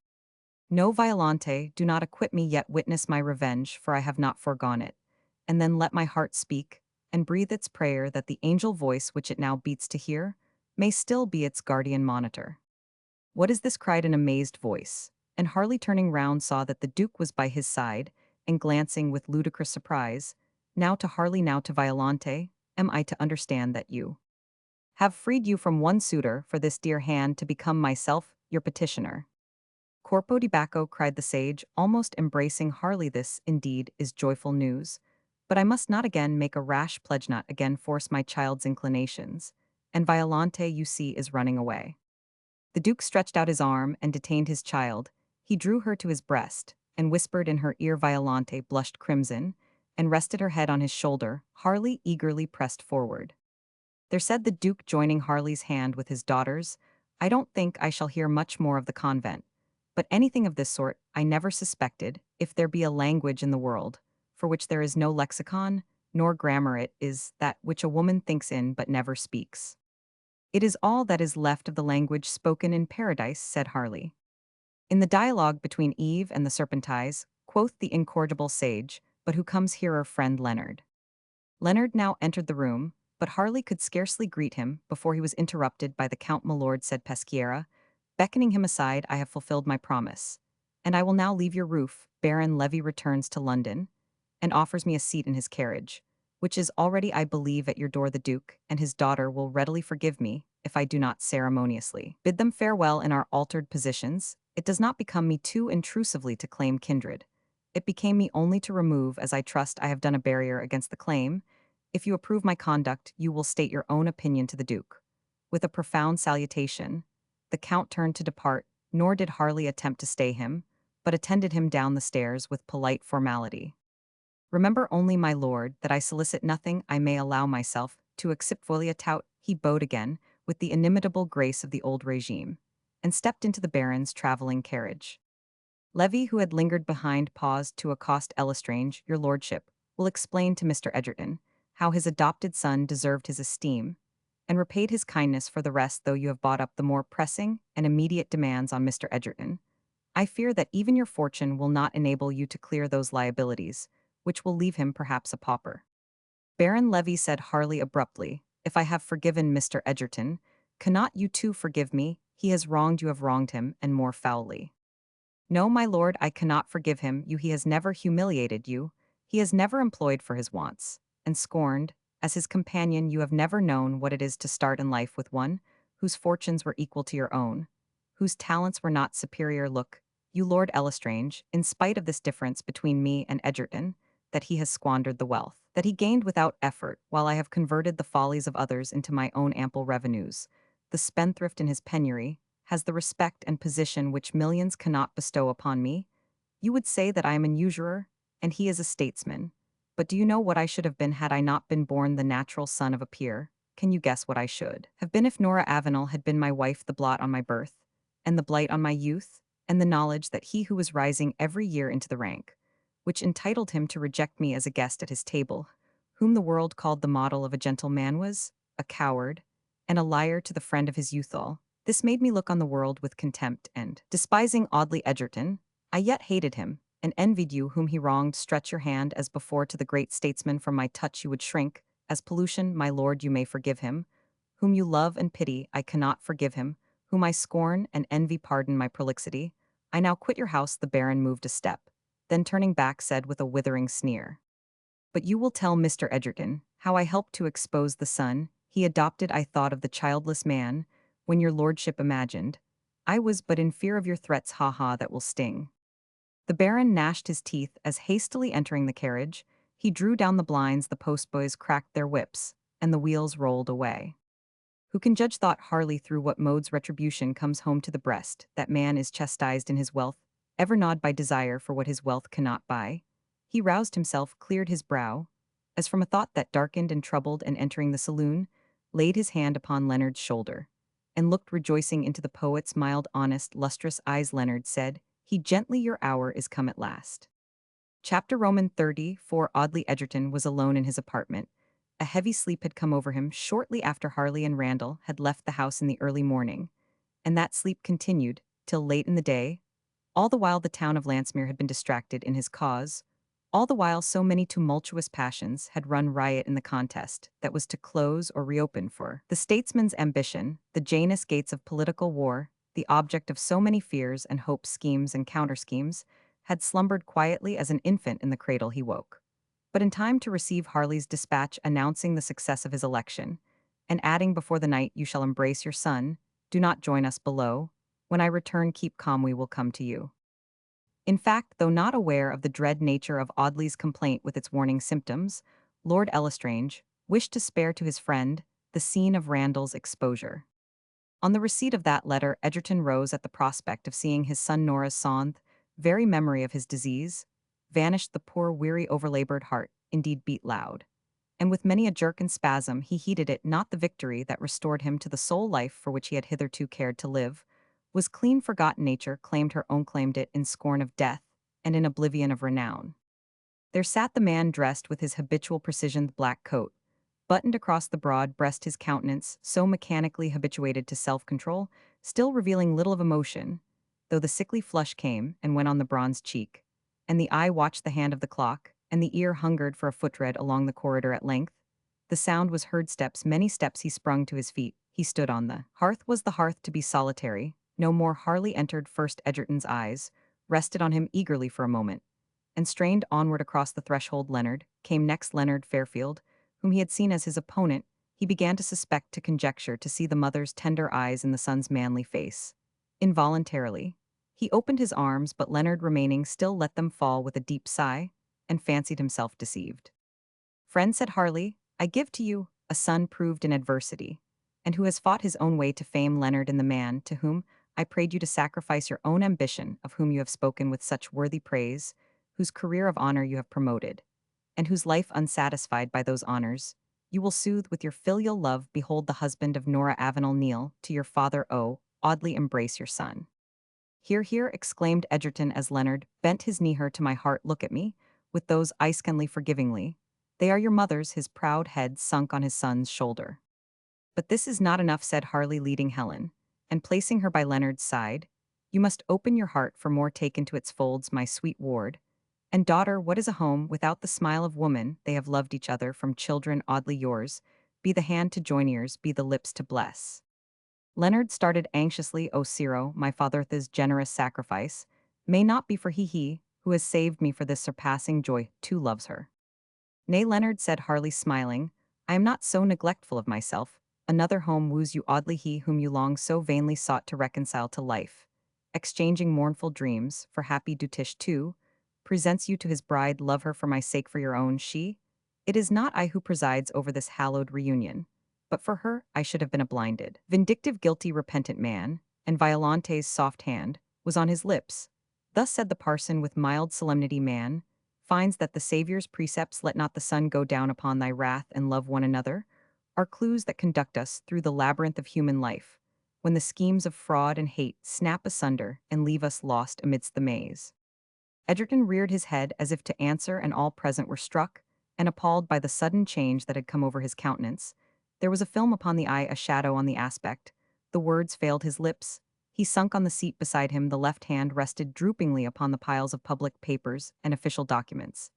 No, Violante, do not acquit me, yet witness my revenge, for I have not forgone it. And then let my heart speak, and breathe its prayer that the angel voice which it now beats to hear, may still be its guardian monitor. What is this? Cried an amazed voice, and Harley turning round saw that the Duke was by his side, and glancing with ludicrous surprise, now to Harley, now to Violante, am I to understand that you have freed you from one suitor for this dear hand to become myself your petitioner? Corpo di Bacco, cried the sage, almost embracing Harley, this, indeed, is joyful news. But I must not again make a rash pledge, not again force my child's inclinations. And Violante, you see, is running away. The Duke stretched out his arm and detained his child. He drew her to his breast, and whispered in her ear. Violante blushed crimson, and rested her head on his shoulder. Harley eagerly pressed forward. There, said the Duke, joining Harley's hand with his daughter's, I don't think I shall hear much more of the convent. But anything of this sort I never suspected. If there be a language in the world for which there is no lexicon nor grammar, it is that which a woman thinks in but never speaks. It is all that is left of the language spoken in paradise, said Harley. In the dialogue between Eve and the Serpentines, quoth the incorrigible sage, but who comes here, our friend Leonard? Leonard now entered the room, but Harley could scarcely greet him before he was interrupted by the Count. My lord, said Peschiera, beckoning him aside, I have fulfilled my promise, and I will now leave your roof. Baron Levy returns to London, and offers me a seat in his carriage, which is already, I believe, at your door. The Duke and his daughter will readily forgive me if I do not ceremoniously bid them farewell in our altered positions. It does not become me too intrusively to claim kindred. It became me only to remove, as I trust I have done, a barrier against the claim. If you approve my conduct, you will state your own opinion to the Duke. With a profound salutation, the Count turned to depart, nor did Harley attempt to stay him, but attended him down the stairs with polite formality. Remember only, my lord, that I solicit nothing. I may allow myself to accept folia tout. He bowed again, with the inimitable grace of the old regime, and stepped into the Baron's travelling carriage. Levy, who had lingered behind, paused to accost L'Estrange. Your lordship will explain to Mr. Egerton how his adopted son deserved his esteem, and repaid his kindness. For the rest, though you have brought up the more pressing and immediate demands on Mr. Egerton, I fear that even your fortune will not enable you to clear those liabilities, which will leave him perhaps a pauper. Baron Levy, said Harley abruptly, if I have forgiven Mr. Egerton, cannot you too forgive me? He has wronged you, have wronged him, and more foully. No, my lord, I cannot forgive him. He has never humiliated you. He has never employed for his wants, and scorned. As his companion, you have never known what it is to start in life with one whose fortunes were equal to your own, whose talents were not superior. Look, you, Lord L'Estrange, in spite of this difference between me and Egerton, that he has squandered the wealth that he gained without effort, while I have converted the follies of others into my own ample revenues. The spendthrift in his penury has the respect and position which millions cannot bestow upon me. You would say that I am an usurer, and he is a statesman. But do you know what I should have been had I not been born the natural son of a peer? Can you guess what I should have been if Nora Avenel had been my wife? The blot on my birth, and the blight on my youth, and the knowledge that he who was rising every year into the rank, which entitled him to reject me as a guest at his table, whom the world called the model of a gentleman, was a coward, and a liar to the friend of his youth. All this made me look on the world with contempt, and, despising oddly Egerton, I yet hated him, and envied you whom he wronged. Stretch your hand as before to the great statesman, from my touch you would shrink. As pollution, my lord, you may forgive him. Whom you love and pity, I cannot forgive him. Whom I scorn and envy, pardon my prolixity. I now quit your house. The baron moved a step, then turning back said with a withering sneer. But you will tell Mr. Edgerton how I helped to expose the son he adopted. I thought of the childless man, when your lordship imagined. I was but in fear of your threats, ha ha, that will sting. The baron gnashed his teeth as, hastily entering the carriage, he drew down the blinds. The postboys cracked their whips, and the wheels rolled away. Who can judge, thought Harley, through what modes retribution comes home to the breast? That man is chastised in his wealth, ever gnawed by desire for what his wealth cannot buy. He roused himself, cleared his brow, as from a thought that darkened and troubled, and entering the saloon, laid his hand upon Leonard's shoulder, and looked rejoicing into the poet's mild, honest, lustrous eyes. Leonard said, he gently, your hour is come at last. Chapter Roman 34. Audley Edgerton was alone in his apartment. A heavy sleep had come over him shortly after Harley and Randall had left the house in the early morning, and that sleep continued till late in the day. All the while the town of Landsmere had been distracted in his cause. All the while so many tumultuous passions had run riot in the contest that was to close or reopen for the statesman's ambition, the Janus gates of political war, the object of so many fears and hopes. Schemes and counter-schemes had slumbered quietly. As an infant in the cradle he woke, but in time to receive Harley's dispatch announcing the success of his election, and adding before the night you shall embrace your son, do not join us below. When I return, keep calm, we will come to you. In fact, though not aware of the dread nature of Audley's complaint with its warning symptoms, Lord Elestrange wished to spare to his friend the scene of Randall's exposure. On the receipt of that letter, Edgerton rose at the prospect of seeing his son. Nora's sonth, very memory of his disease, vanished. The poor, weary, overlabored heart indeed beat loud, and with many a jerk and spasm he heeded it not. The victory that restored him to the sole life for which he had hitherto cared to live was clean forgotten. Nature claimed her own, claimed it in scorn of death and in oblivion of renown. There sat the man dressed with his habitual precision, the black coat buttoned across the broad breast, his countenance, so mechanically habituated to self-control, still revealing little of emotion, though the sickly flush came and went on the bronzed cheek, and the eye watched the hand of the clock, and the ear hungered for a foottread along the corridor. At length the sound was heard, steps, many steps. He sprung to his feet, he stood on the hearth. Was the hearth to be solitary? No more. Harley entered first. Edgerton's eyes rested on him eagerly for a moment, and strained onward across the threshold. Leonard came next. Leonard Fairfield, whom he had seen as his opponent, he began to suspect, to conjecture, to see the mother's tender eyes in the son's manly face. Involuntarily he opened his arms, but Leonard, remaining still, let them fall with a deep sigh, and fancied himself deceived. Friend, said Harley, I give to you a son proved in adversity, and who has fought his own way to fame. Leonard, in the man to whom I prayed you to sacrifice your own ambition, of whom you have spoken with such worthy praise, whose career of honor you have promoted, and whose life unsatisfied by those honors, you will soothe with your filial love. Behold the husband of Nora Avenel. Kneel to your father, O, Audley, embrace your son. Hear, hear, exclaimed Edgerton as Leonard bent his knee. Her to my heart, look at me, with those eyes kindly, forgivingly. They are your mother's. His proud head sunk on his son's shoulder. But this is not enough, said Harley, leading Helen, and placing her by Leonard's side. You must open your heart for more. Take into its folds my sweet ward and daughter. What is a home without the smile of woman? They have loved each other from children. Oddly yours, be the hand to join ears, be the lips to bless. Leonard started anxiously. O Ciro, my father's generous sacrifice may not be for he who has saved me for this surpassing joy, too loves her. Nay, Leonard, said Harley, smiling, I am not so neglectful of myself. Another home woos you, Audley, he whom you long so vainly sought to reconcile to life, exchanging mournful dreams for happy Dutish too, presents you to his bride. Love her for my sake, for your own. It is not I who presides over this hallowed reunion, but for her I should have been a blinded, vindictive, guilty, repentant man, and Violante's soft hand was on his lips. Thus said the parson with mild solemnity, man finds that the Saviour's precepts, let not the sun go down upon thy wrath, and love one another, are clues that conduct us through the labyrinth of human life, when the schemes of fraud and hate snap asunder and leave us lost amidst the maze. Edgerton reared his head as if to answer, and all present were struck and appalled by the sudden change that had come over his countenance. There was a film upon the eye, a shadow on the aspect. The words failed his lips. He sunk on the seat beside him, the left hand rested droopingly upon the piles of public papers and official documents.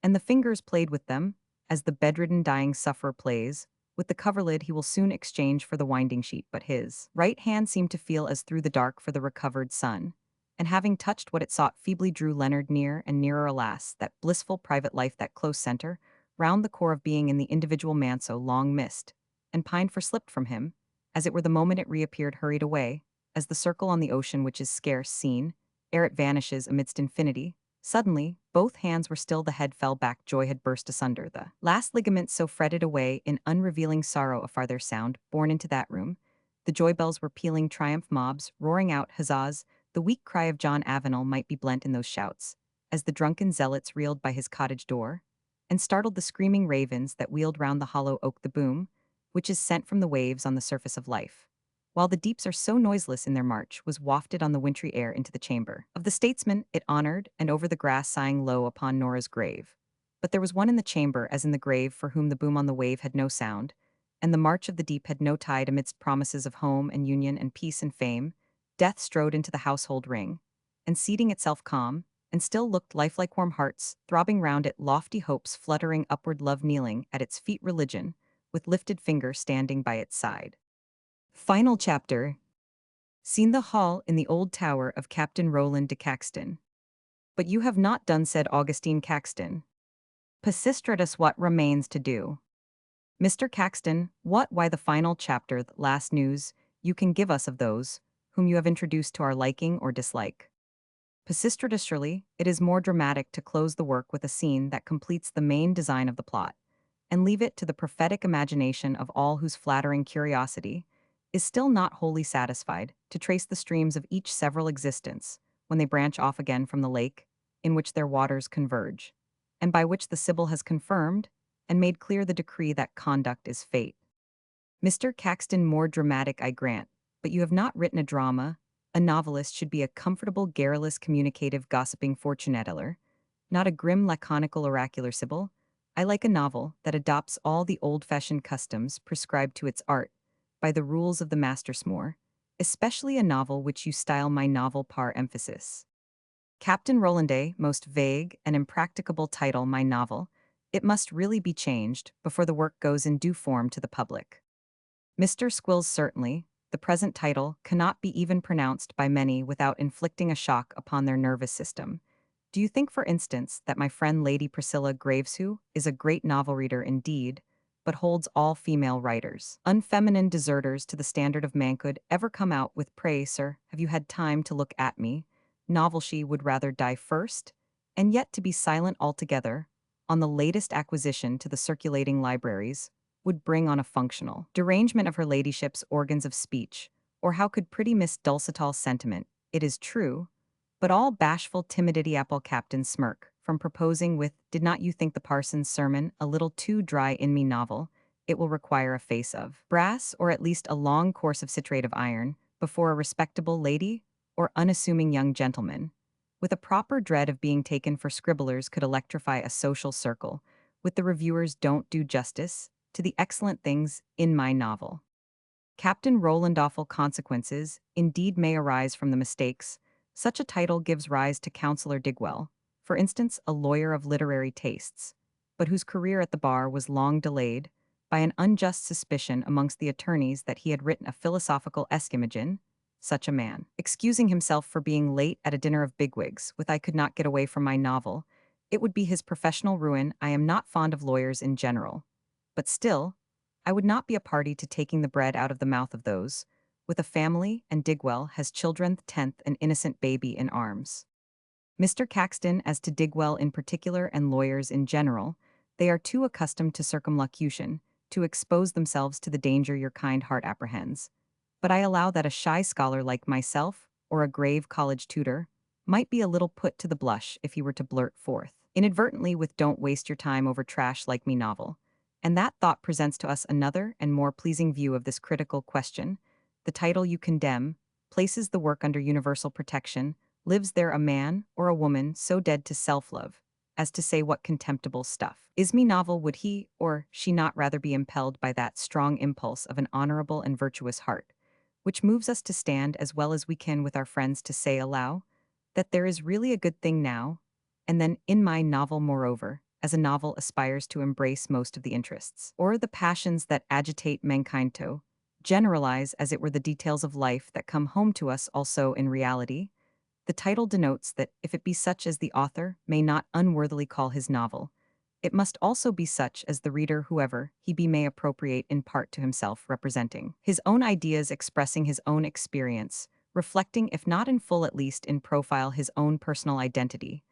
And the fingers played with them, as the bedridden dying sufferer plays, with the coverlid he will soon exchange for the winding sheet, but his right hand seemed to feel as through the dark for the recovered sun, and having touched what it sought feebly drew Leonard near and nearer, alas, that blissful private life, that close center, round the core of being in the individual man so long missed, and pined for slipped from him, as it were the moment it reappeared hurried away, as the circle on the ocean which is scarce seen, ere it vanishes amidst infinity. Suddenly, both hands were still, the head fell back, joy had burst asunder, the last ligaments so fretted away in unrevealing sorrow. A farther sound, borne into that room. The joy bells were pealing, triumph mobs, roaring out huzzas. The weak cry of John Avenel might be blent in those shouts, as the drunken zealots reeled by his cottage door, and startled the screaming ravens that wheeled round the hollow oak. The boom, which is sent from the waves on the surface of life, while the deeps are so noiseless in their march, was wafted on the wintry air into the chamber of the statesman it honored, and over the grass sighing low upon Nora's grave. But there was one in the chamber as in the grave for whom the boom on the wave had no sound, and the march of the deep had no tide. Amidst promises of home and union and peace and fame, death strode into the household ring, and seating itself calm, and still looked lifelike, warm hearts throbbing round it, lofty hopes fluttering upward, love kneeling at its feet, religion, with lifted finger standing by its side. Final chapter. Seen the hall in the old tower of Captain Roland de Caxton. But you have not done, said Augustine Caxton. Pisistratus, what remains to do? Mr. Caxton, what? Why, the final chapter, the last news you can give us of those whom you have introduced to our liking or dislike. Pisistratus, surely it is more dramatic to close the work with a scene that completes the main design of the plot, and leave it to the prophetic imagination of all whose flattering curiosity is still not wholly satisfied to trace the streams of each several existence when they branch off again from the lake in which their waters converge, and by which the Sibyl has confirmed and made clear the decree that conduct is fate. Mr. Caxton, more dramatic, I grant, but you have not written a drama. A novelist should be a comfortable, garrulous, communicative, gossiping fortune-teller, not a grim, laconical, oracular Sibyl. I like a novel that adopts all the old-fashioned customs prescribed to its art by the rules of the master smore, especially a novel which you style my novel par emphasis. Captain Rolanday, most vague and impracticable title, my novel. It must really be changed before the work goes in due form to the public. Mr. Squills, certainly, the present title cannot be even pronounced by many without inflicting a shock upon their nervous system. Do you think, for instance, that my friend Lady Priscilla Graves, who is a great novel reader indeed, but holds all female writers unfeminine deserters to the standard of man, could ever come out with, pray, sir, have you had time to look at me? Novel she would rather die first, and yet to be silent altogether, on the latest acquisition to the circulating libraries, would bring on a functional derangement of her ladyship's organs of speech, or how could pretty Miss Dulcitall sentiment, it is true, but all bashful timidity. Apple Captain smirk, from proposing with, did not you think the parson's sermon a little too dry in me novel? It will require a face of brass, or at least a long course of citrate of iron, before a respectable lady, or unassuming young gentleman, with a proper dread of being taken for scribblers, could electrify a social circle, with the reviewers don't do justice to the excellent things in my novel. Captain Roland, awful consequences indeed may arise from the mistakes. Such a title gives rise to Counselor Digwell, for instance, a lawyer of literary tastes, but whose career at the bar was long delayed by an unjust suspicion amongst the attorneys that he had written a philosophical escimogen. Such a man, excusing himself for being late at a dinner of bigwigs, with I could not get away from my novel, it would be his professional ruin. I am not fond of lawyers in general, but still, I would not be a party to taking the bread out of the mouth of those with a family, and Digwell has children, tenth an innocent baby in arms. Mr. Caxton, as to Digwell in particular and lawyers in general, they are too accustomed to circumlocution to expose themselves to the danger your kind heart apprehends. But I allow that a shy scholar like myself, or a grave college tutor, might be a little put to the blush if he were to blurt forth inadvertently with, don't waste your time over trash like me novel. And that thought presents to us another and more pleasing view of this critical question. The title you condemn places the work under universal protection. Lives there a man or a woman so dead to self-love as to say, what contemptible stuff is me novel? Would he or she not rather be impelled by that strong impulse of an honorable and virtuous heart, which moves us to stand as well as we can with our friends to say aloud that there is really a good thing now, and then in my novel moreover, as a novel aspires to embrace most of the interests, or the passions that agitate mankind to, generalize as it were the details of life that come home to us also in reality, the title denotes that if it be such as the author may not unworthily call his novel, it must also be such as the reader whoever he be may appropriate in part to himself representing his own ideas expressing his own experience, reflecting if not in full at least in profile his own personal identity.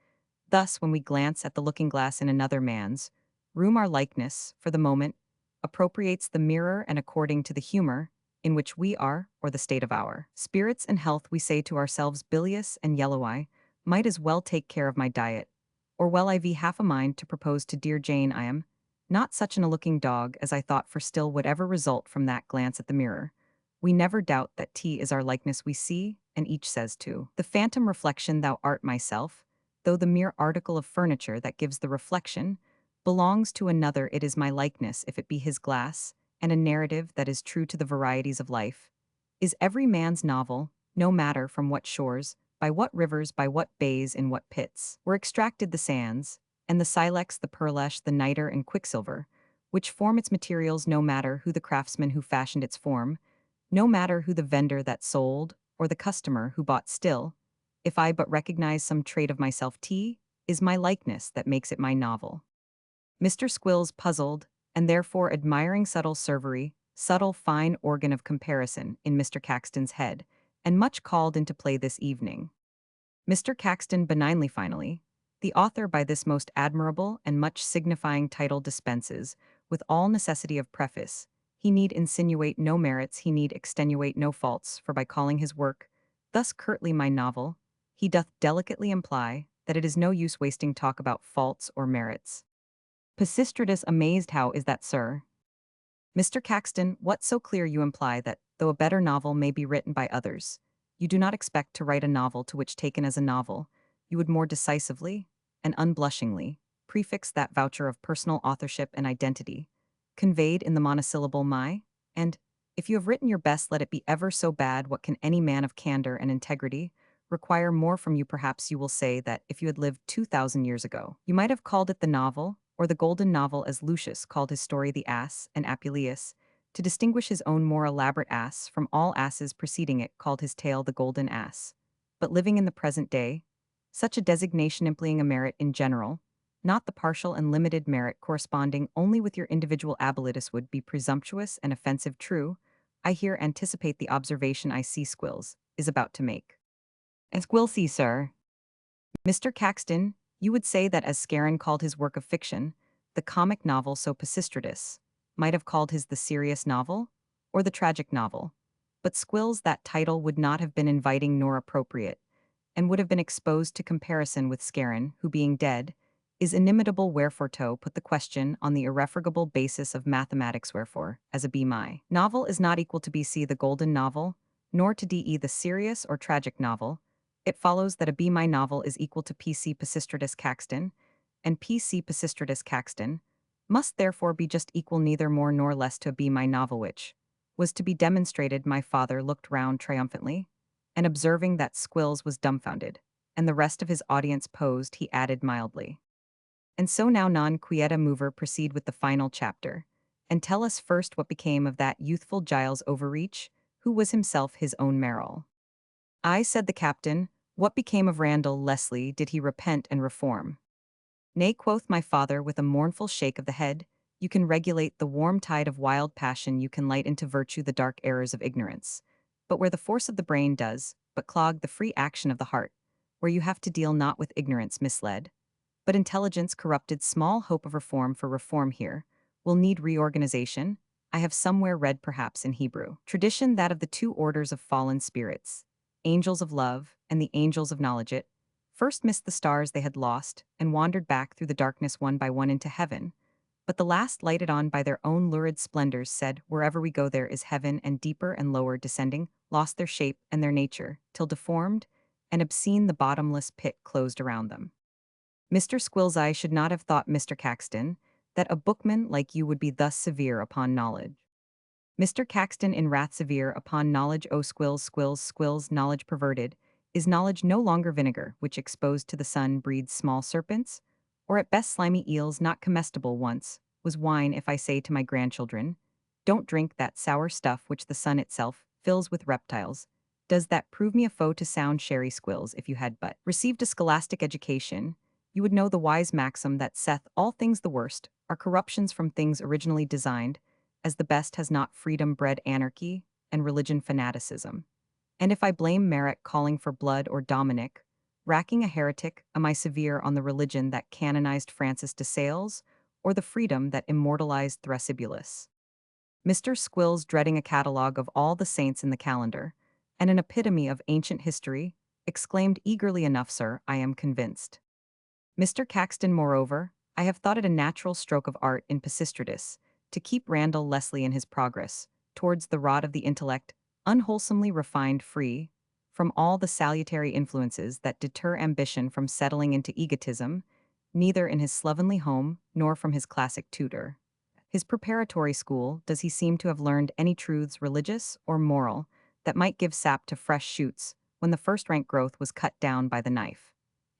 Thus, when we glance at the looking glass in another man's room, our likeness, for the moment, appropriates the mirror and according to the humor in which we are, or the state of our spirits and health, we say to ourselves, bilious and yellow eye, might as well take care of my diet. Or well, I've half a mind to propose to dear Jane I am not such an a looking dog as I thought, for still whatever result from that glance at the mirror, we never doubt that T is our likeness we see, and each says to the phantom reflection, thou art myself, though the mere article of furniture that gives the reflection belongs to another, it is my likeness if it be his glass, and a narrative that is true to the varieties of life. Is every man's novel, no matter from what shores, by what rivers, by what bays, in what pits, were extracted the sands, and the silex, the pearlesh, the niter, and quicksilver, which form its materials, no matter who the craftsman who fashioned its form, no matter who the vendor that sold, or the customer who bought still, if I but recognize some trait of myself, T is my likeness that makes it my novel. Mr. Squills, puzzled, and therefore admiring subtle servery, subtle fine organ of comparison in Mr. Caxton's head, and much called into play this evening. Mr. Caxton benignly finally, the author by this most admirable and much signifying title dispenses, with all necessity of preface, he need insinuate no merits, he need extenuate no faults, for by calling his work thus curtly my novel, he doth delicately imply that it is no use wasting talk about faults or merits. Pisistratus, amazed, how is that, sir? Mr. Caxton, what so clear you imply that, though a better novel may be written by others, you do not expect to write a novel to which, taken as a novel, you would more decisively and unblushingly prefix that voucher of personal authorship and identity, conveyed in the monosyllable my, and, if you have written your best, let it be ever so bad, what can any man of candor and integrity require more from you? Perhaps you will say that if you had lived 2,000 years ago, you might have called it the novel, or the golden novel, as Lucius called his story the ass, and Apuleius, to distinguish his own more elaborate ass from all asses preceding it, called his tale the golden ass. But living in the present day, such a designation implying a merit in general, not the partial and limited merit corresponding only with your individual abilities, would be presumptuous and offensive. True, I here anticipate the observation I see Squills is about to make. As Squill see, sir. Mr. Caxton, you would say that as Scarron called his work of fiction, the comic novel, so Pisistratus might have called his the serious novel, or the tragic novel. But Squills, that title would not have been inviting nor appropriate, and would have been exposed to comparison with Scarron, who being dead, is inimitable. Wherefore to put the question on the irrefragable basis of mathematics, wherefore, as a B my novel is not equal to BC the golden novel, nor to DE the serious or tragic novel, it follows that a B my novel is equal to PC Pisistratus Caxton, and PC Pisistratus Caxton must therefore be just equal neither more nor less to a B my novel, which was to be demonstrated. My father looked round triumphantly, and observing that Squills was dumbfounded, and the rest of his audience posed, he added mildly, and so now, non quieta mover, proceed with the final chapter, and tell us first what became of that youthful Giles Overreach, who was himself his own Merrill. I, said the captain, what became of Randall Leslie? Did he repent and reform? Nay, quoth my father with a mournful shake of the head, you can regulate the warm tide of wild passion, you can light into virtue the dark errors of ignorance. But where the force of the brain does but clog the free action of the heart, where you have to deal not with ignorance misled, but intelligence corrupted, small hope of reform. For reform here will need reorganization. I have somewhere read, perhaps in Hebrew tradition, that of the two orders of fallen spirits, angels of love and the angels of knowledge, it first missed the stars they had lost and wandered back through the darkness one by one into heaven, but the last, lighted on by their own lurid splendors, said, wherever we go there is heaven, and deeper and lower descending, lost their shape and their nature, till deformed and obscene the bottomless pit closed around them. Mr. Squills, I should not have thought, Mr. Caxton, that a bookman like you would be thus severe upon knowledge. Mr. Caxton in wrath severe upon knowledge o squills, knowledge perverted, is knowledge no longer vinegar, which exposed to the sun breeds small serpents? Or at best slimy eels not comestible once, was wine if I say to my grandchildren, don't drink that sour stuff which the sun itself fills with reptiles. Does that prove me a foe to sound sherry squills if you had but received a scholastic education? You would know the wise maxim that saith all things the worst are corruptions from things originally designed, as the best has not freedom bred anarchy and religion fanaticism. And if I blame merit calling for blood or Dominic, racking a heretic, am I severe on the religion that canonized Francis de Sales, or the freedom that immortalized Thrasybulus? Mr. Squills, dreading a catalogue of all the saints in the calendar, and an epitome of ancient history, exclaimed eagerly enough, sir, I am convinced. Mr. Caxton, moreover, I have thought it a natural stroke of art in Pisistratus to keep Randall Leslie in his progress towards the rod of the intellect, unwholesomely refined free from all the salutary influences that deter ambition from settling into egotism, neither in his slovenly home nor from his classic tutor. His preparatory school, does he seem to have learned any truths religious or moral that might give sap to fresh shoots when the first-rank growth was cut down by the knife?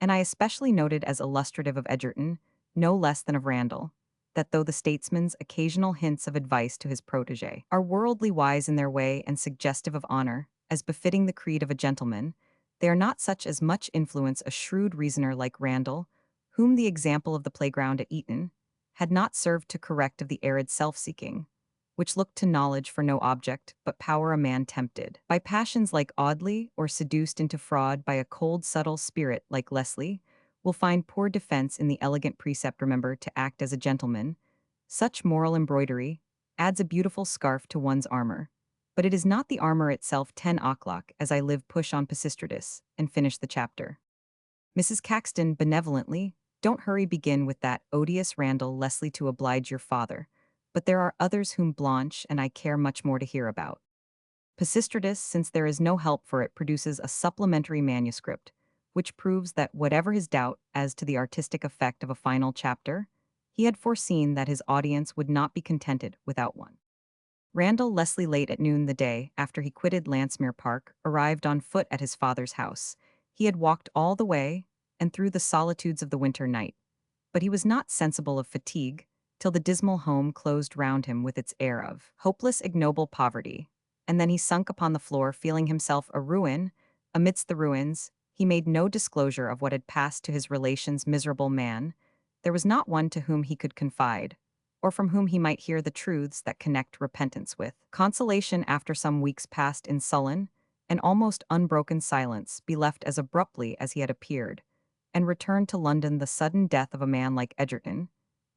And I especially noted as illustrative of Egerton, no less than of Randall, that though the statesman's occasional hints of advice to his protege are worldly wise in their way and suggestive of honor, as befitting the creed of a gentleman, they are not such as much influence a shrewd reasoner like Randall, whom the example of the playground at Eton had not served to correct of the arid self-seeking, which looked to knowledge for no object but power a man tempted by passions like Audley or seduced into fraud by a cold subtle spirit like Leslie, will find poor defense in the elegant precept remember to act as a gentleman. Such moral embroidery adds a beautiful scarf to one's armor, but it is not the armor itself. 10 o'clock as I live push on Pisistratus and finish the chapter. Mrs. Caxton benevolently, don't hurry begin with that odious Randall Leslie to oblige your father, but there are others whom Blanche and I care much more to hear about. Pisistratus, since there is no help for it, produces a supplementary manuscript, which proves that whatever his doubt as to the artistic effect of a final chapter, he had foreseen that his audience would not be contented without one. Randall Leslie, late at noon the day after he quitted Lansmere Park, arrived on foot at his father's house. He had walked all the way and through the solitudes of the winter night, but he was not sensible of fatigue till the dismal home closed round him with its air of hopeless ignoble poverty, and then he sunk upon the floor feeling himself a ruin. Amidst the ruins, he made no disclosure of what had passed to his relations. Miserable man, there was not one to whom he could confide, or from whom he might hear the truths that connect repentance with consolation. After some weeks passed in sullen and almost unbroken silence, be left as abruptly as he had appeared, and returned to London. The sudden death of a man like Egerton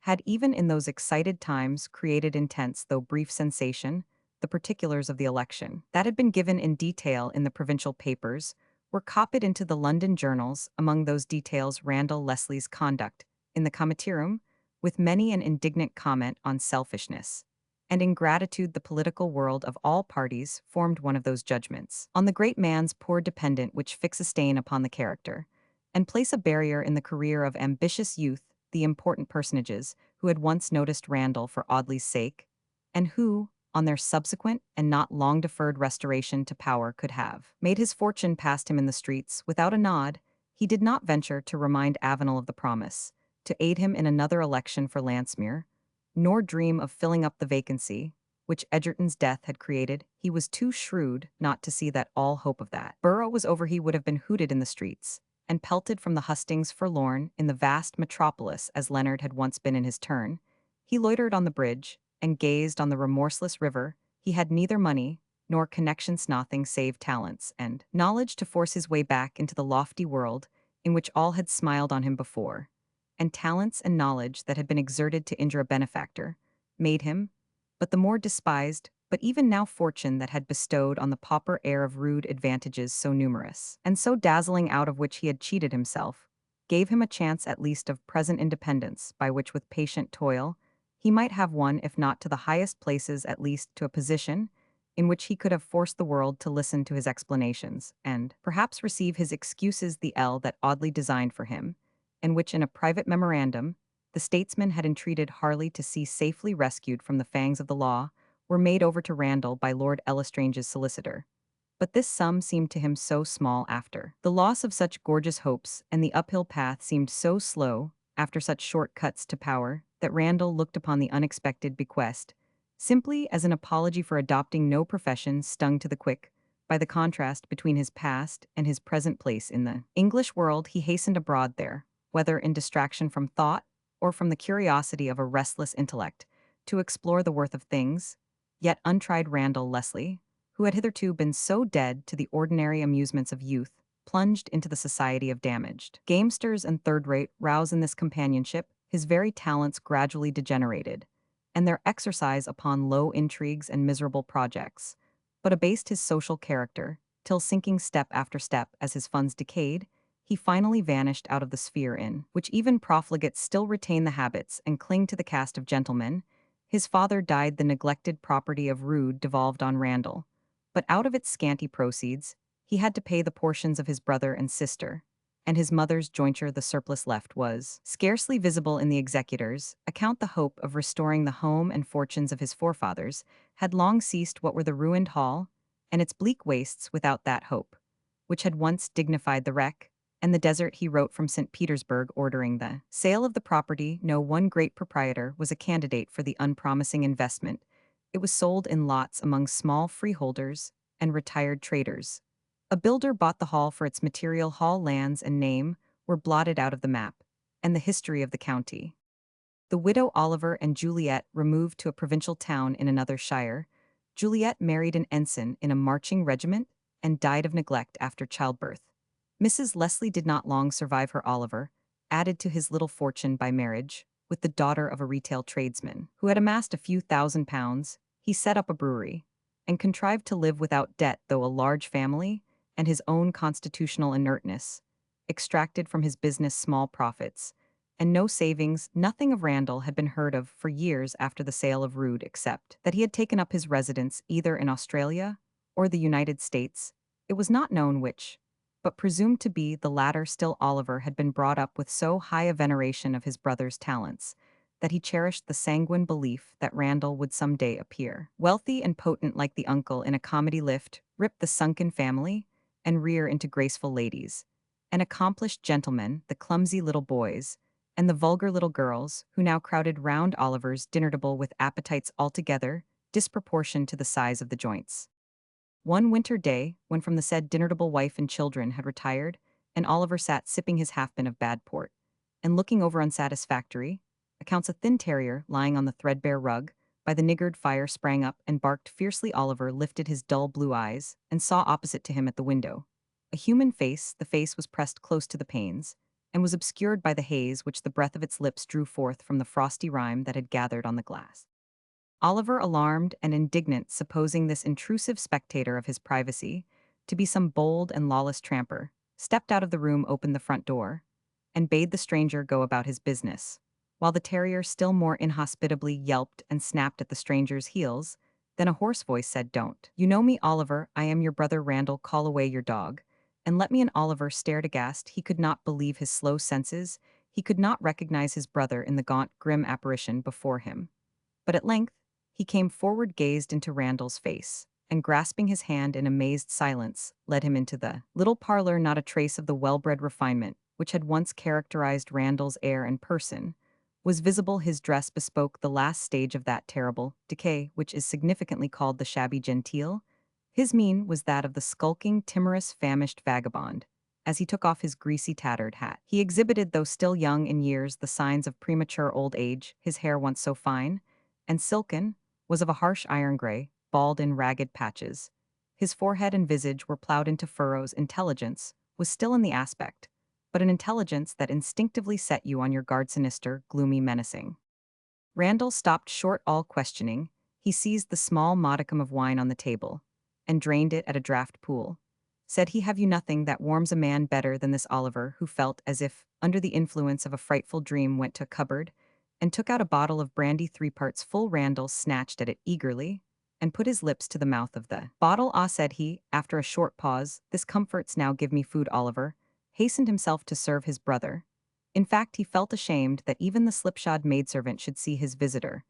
had even in those excited times created intense though brief sensation. The particulars of the election, that had been given in detail in the provincial papers, were copied into the London journals. Among those details, Randall Leslie's conduct in the comitium, with many an indignant comment on selfishness and ingratitude. The political world of all parties formed one of those judgments on the great man's poor dependent which fix a stain upon the character and place a barrier in the career of ambitious youth. The important personages who had once noticed Randall for Audley's sake, and who, on their subsequent and not long deferred restoration to power, could have made his fortune, passed him in the streets without a nod. He did not venture to remind Avenel of the promise to aid him in another election for Lansmere, nor dream of filling up the vacancy which Egerton's death had created. He was too shrewd not to see that all hope of that borough was over. He would have been hooted in the streets and pelted from the hustings forlorn in the vast metropolis as Leonard had once been in his turn. He loitered on the bridge and gazed on the remorseless river. He had neither money nor connections, nothing save talents and knowledge to force his way back into the lofty world in which all had smiled on him before, and talents and knowledge that had been exerted to injure a benefactor made him but the more despised. But even now fortune that had bestowed on the pauper air of rude advantages so numerous and so dazzling, out of which he had cheated himself, gave him a chance at least of present independence, by which with patient toil he might have won, if not to the highest places, at least to a position in which he could have forced the world to listen to his explanations, and perhaps receive his excuses. The L that Audley designed for him, and which in a private memorandum the statesman had entreated Harley to see safely rescued from the fangs of the law, were made over to Randall by Lord Elestrange's solicitor. But this sum seemed to him so small after the loss of such gorgeous hopes, and the uphill path seemed so slow after such short cuts to power, that Randall looked upon the unexpected bequest simply as an apology for adopting no profession stung to the quick by the contrast between his past and his present place in the English world. He hastened abroad there, whether in distraction from thought or from the curiosity of a restless intellect, to explore the worth of things. Yet untried Randall Leslie, who had hitherto been so dead to the ordinary amusements of youth, plunged into the society of damaged gamesters and third-rate rouse. In this companionship, his very talents gradually degenerated, and their exercise upon low intrigues and miserable projects, but abased his social character, till sinking step after step as his funds decayed, he finally vanished out of the sphere in which even profligates still retain the habits and cling to the caste of gentlemen. His father died. The neglected property of Rood devolved on Randall, but out of its scanty proceeds, he had to pay the portions of his brother and sister, and his mother's jointure. The surplus left was scarcely visible in the executor's account. The hope of restoring the home and fortunes of his forefathers had long ceased. What were the ruined hall and its bleak wastes without that hope, which had once dignified the wreck and the desert? He wrote from St. Petersburg ordering the sale of the property. No one great proprietor was a candidate for the unpromising investment. It was sold in lots among small freeholders and retired traders. A builder bought the hall for its material. Hall lands and name were blotted out of the map and the history of the county. The widow Oliver and Juliet removed to a provincial town in another shire. Juliet married an ensign in a marching regiment and died of neglect after childbirth. Mrs. Leslie did not long survive her Oliver, added to his little fortune by marriage, with the daughter of a retail tradesman, who had amassed a few £1,000s. He set up a brewery, and contrived to live without debt. Though a large family, and his own constitutional inertness, extracted from his business small profits, and no savings. Nothing of Randall had been heard of for years after the sale of Rood, except that he had taken up his residence either in Australia or the United States. It was not known which, but presumed to be the latter. Still, Oliver had been brought up with so high a veneration of his brother's talents that he cherished the sanguine belief that Randall would some day appear wealthy and potent like the uncle in a comedy lift, rip the sunken family, and rear into graceful ladies, and accomplished gentlemen, the clumsy little boys, and the vulgar little girls, who now crowded round Oliver's dinner table with appetites altogether disproportioned to the size of the joints. One winter day, when from the said dinnertable wife and children had retired, and Oliver sat sipping his half-bin of bad port, and looking over unsatisfactory accounts, a thin terrier, lying on the threadbare rug, by the niggard fire, sprang up and barked fiercely. Oliver lifted his dull blue eyes, and saw opposite to him at the window a human face. The face was pressed close to the panes, and was obscured by the haze which the breath of its lips drew forth from the frosty rime that had gathered on the glass. Oliver, alarmed and indignant, supposing this intrusive spectator of his privacy to be some bold and lawless tramper, stepped out of the room, opened the front door, and bade the stranger go about his business, while the terrier still more inhospitably yelped and snapped at the stranger's heels. Then a hoarse voice said, "Don't you know me, Oliver? I am your brother Randall. Call away your dog, and let me." And Oliver stared aghast. He could not believe his slow senses. He could not recognize his brother in the gaunt, grim apparition before him. But at length, he came forward, gazed into Randall's face, and grasping his hand in amazed silence, led him into the little parlor. Not a trace of the well-bred refinement which had once characterized Randall's air and person was visible. His dress bespoke the last stage of that terrible decay which is significantly called the shabby genteel. His mien was that of the skulking, timorous, famished vagabond. As he took off his greasy, tattered hat, he exhibited, though still young in years, the signs of premature old age. His hair, once so fine and silken, was of a harsh iron gray, bald in ragged patches. His forehead and visage were plowed into furrows. Intelligence was still in the aspect, but an intelligence that instinctively set you on your guard, sinister, gloomy, menacing. Randall stopped short all questioning. He seized the small modicum of wine on the table, and drained it at a draught pool. Said he, "Have you nothing that warms a man better than this?" Oliver, who felt as if under the influence of a frightful dream, went to a cupboard, and took out a bottle of brandy 3 parts full. Randall snatched at it eagerly, and put his lips to the mouth of the bottle. "Ah," said he, after a short pause, "this comforts. Now give me food." Oliver hastened himself to serve his brother. In fact, he felt ashamed that even the slipshod maidservant should see his visitor,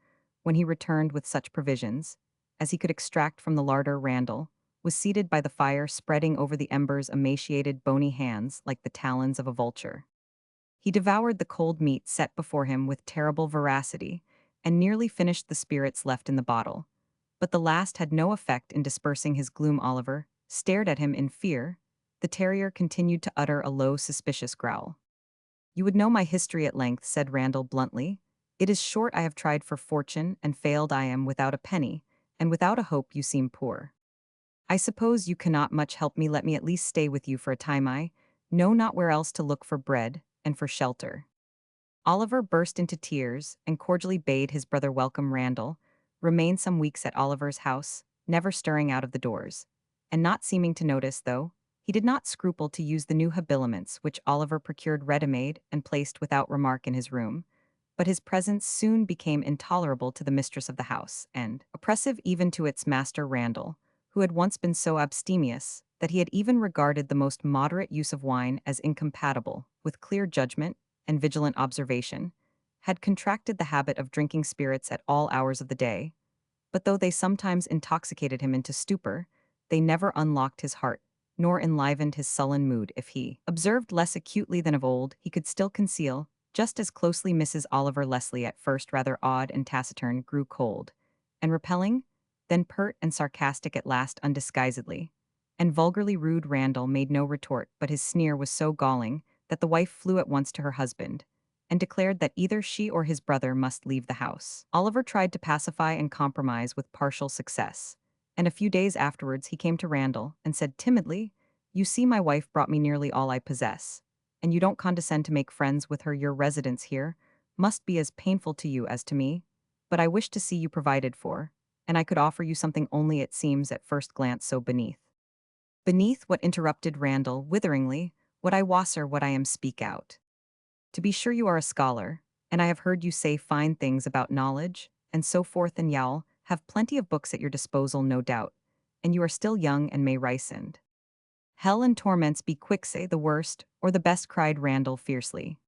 when he returned with such provisions, as he could extract from the larder. Randall was seated by the fire, spreading over the embers emaciated, bony hands like the talons of a vulture. He devoured the cold meat set before him with terrible voracity, and nearly finished the spirits left in the bottle. But the last had no effect in dispersing his gloom. Oliver stared at him in fear. The terrier continued to utter a low, suspicious growl. "You would know my history at length," said Randall bluntly. "It is short. I have tried for fortune, and failed. I am without a penny, and without a hope. You seem poor. I suppose you cannot much help me. Let me at least stay with you for a time. I know not where else to look for bread, and for shelter." Oliver burst into tears, and cordially bade his brother welcome. Randall remained some weeks at Oliver's house, never stirring out of the doors, and not seeming to notice, though he did not scruple to use the new habiliments which Oliver procured ready-made and placed without remark in his room. But his presence soon became intolerable to the mistress of the house, and oppressive even to its master. Randall, who had once been so abstemious that he had even regarded the most moderate use of wine as incompatible with clear judgment and vigilant observation, had contracted the habit of drinking spirits at all hours of the day. But though they sometimes intoxicated him into stupor, they never unlocked his heart, nor enlivened his sullen mood. If he observed less acutely than of old, he could still conceal just as closely. Mrs. Oliver Leslie, at first rather odd and taciturn, grew cold and repelling, then pert and sarcastic, at last undisguisedly and vulgarly rude. Randall made no retort, but his sneer was so galling that the wife flew at once to her husband and declared that either she or his brother must leave the house. Oliver tried to pacify and compromise with partial success, and a few days afterwards he came to Randall and said timidly, "You see, my wife brought me nearly all I possess, and you don't condescend to make friends with her. Your residence here must be as painful to you as to me, but I wish to see you provided for, and I could offer you something, only it seems at first glance so beneath." "Beneath what?" interrupted Randall witheringly. "What I wasser, what I am, speak out. To be sure you are a scholar, and I have heard you say fine things about knowledge, and so forth, and you'll have plenty of books at your disposal, no doubt, and you are still young and may rice and hell and torments be quick, say the worst or the best," cried Randall fiercely.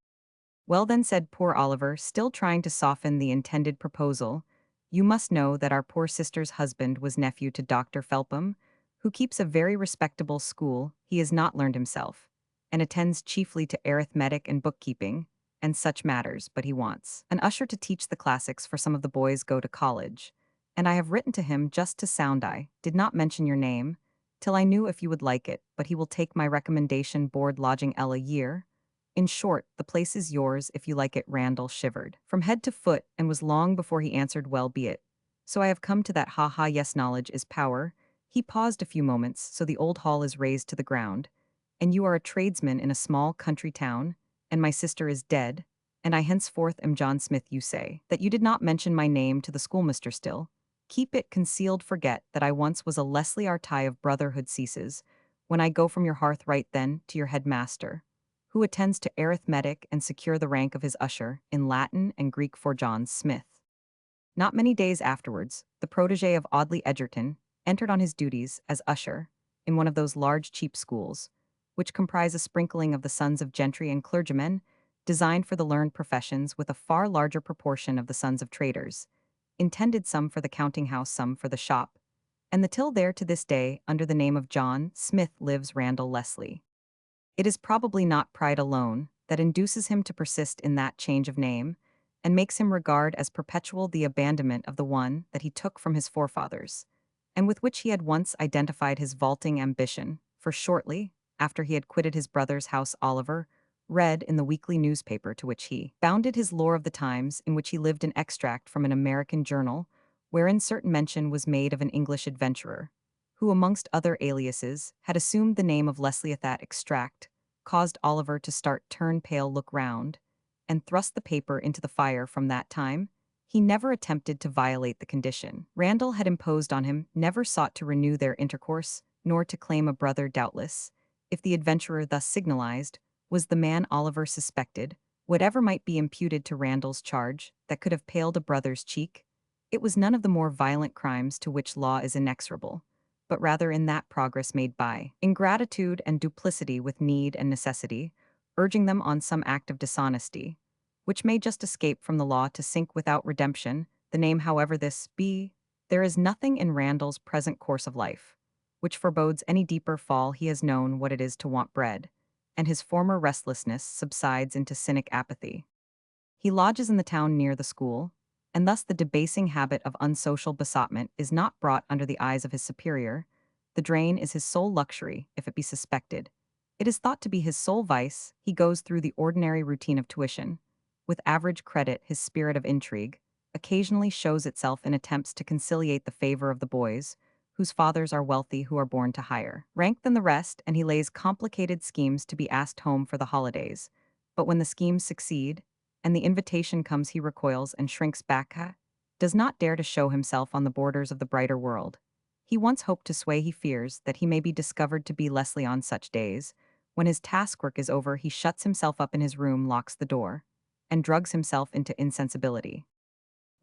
"Well then," said poor Oliver, still trying to soften the intended proposal, "you must know that our poor sister's husband was nephew to Dr. Felpham, who keeps a very respectable school. He is not learned himself, and attends chiefly to arithmetic and bookkeeping, and such matters, but he wants an usher to teach the classics, for some of the boys go to college, and I have written to him just to sound. I did not mention your name, till I knew if you would like it, but he will take my recommendation, board, lodging, a year. In short, the place is yours if you like it." Randall shivered from head to foot, and was long before he answered, "Well, be it. So I have come to that. Ha ha, yes, knowledge is power." He paused a few moments. "So the old hall is razed to the ground, and you are a tradesman in a small country town, and my sister is dead, and I henceforth am John Smith. You say that you did not mention my name to the schoolmaster. Still keep it concealed. Forget that I once was a Leslie. Our tie of brotherhood ceases when I go from your hearth. Write then to your headmaster, who attends to arithmetic, and secure the rank of his usher in Latin and Greek for John Smith." Not many days afterwards, the protege of Audley Edgerton entered on his duties as usher in one of those large cheap schools, which comprise a sprinkling of the sons of gentry and clergymen, designed for the learned professions, with a far larger proportion of the sons of traders, intended some for the counting house, some for the shop, and the till there to this day, under the name of John Smith, lives Randall Leslie. It is probably not pride alone that induces him to persist in that change of name, and makes him regard as perpetual the abandonment of the one that he took from his forefathers, and with which he had once identified his vaulting ambition. For shortly after he had quitted his brother's house, Oliver read in the weekly newspaper to which he bounded his lore of the times, in which he lived, an extract from an American journal, wherein certain mention was made of an English adventurer, who, amongst other aliases, had assumed the name of Leslie. That extract caused Oliver to start, turn pale, look round, and thrust the paper into the fire. From that time, he never attempted to violate the condition Randall had imposed on him, never sought to renew their intercourse, nor to claim a brother. Doubtless, if the adventurer thus signalized was the man Oliver suspected, whatever might be imputed to Randall's charge that could have paled a brother's cheek, it was none of the more violent crimes to which law is inexorable, but rather in that progress made by ingratitude and duplicity with need and necessity, urging them on some act of dishonesty, which may just escape from the law to sink without redemption. The name, however this be, There is nothing in Randall's present course of life which forebodes any deeper fall. He has known what it is to want bread, and his former restlessness subsides into cynic apathy. He lodges in the town near the school, and thus the debasing habit of unsocial besotment is not brought under the eyes of his superior. The drain is his sole luxury, if it be suspected. It is thought to be his sole vice. He goes through the ordinary routine of tuition. With average credit, his spirit of intrigue occasionally shows itself in attempts to conciliate the favor of the boys, whose fathers are wealthy, who are born to higher rank than the rest, and he lays complicated schemes to be asked home for the holidays. But when the schemes succeed, and the invitation comes, he recoils and shrinks back, does not dare to show himself on the borders of the brighter world. He once hoped to sway. He fears that he may be discovered to be Leslie on such days. When his taskwork is over, he shuts himself up in his room, locks the door, and drugs himself into insensibility.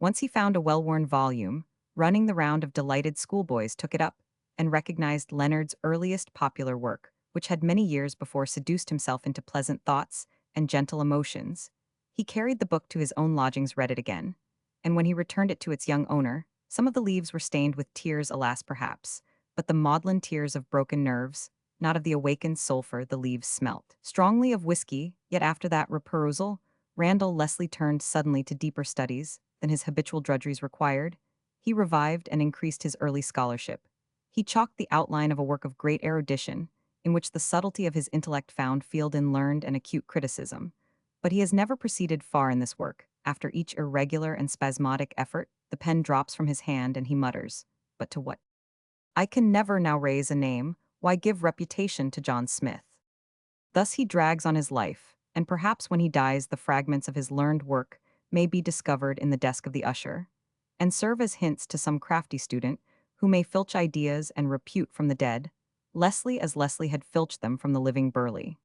Once he found a well-worn volume, running the round of delighted schoolboys took it up, and recognized Leonard's earliest popular work, which had many years before seduced himself into pleasant thoughts and gentle emotions. He carried the book to his own lodgings, read it again, and when he returned it to its young owner, some of the leaves were stained with tears, alas perhaps, but the maudlin tears of broken nerves, not of the awakened sulphur. The leaves smelt strongly of whiskey, yet after that perusal, Randall Leslie turned suddenly to deeper studies than his habitual drudgeries required. He revived and increased his early scholarship. He chalked the outline of a work of great erudition, in which the subtlety of his intellect found field in learned and acute criticism. But he has never proceeded far in this work. After each irregular and spasmodic effort, the pen drops from his hand and he mutters, "But to what? I can never now raise a name. Why give reputation to John Smith?" Thus he drags on his life, and perhaps when he dies the fragments of his learned work may be discovered in the desk of the usher, and serve as hints to some crafty student who may filch ideas and repute from the dead, Leslie as Leslie had filched them from the living Burleigh.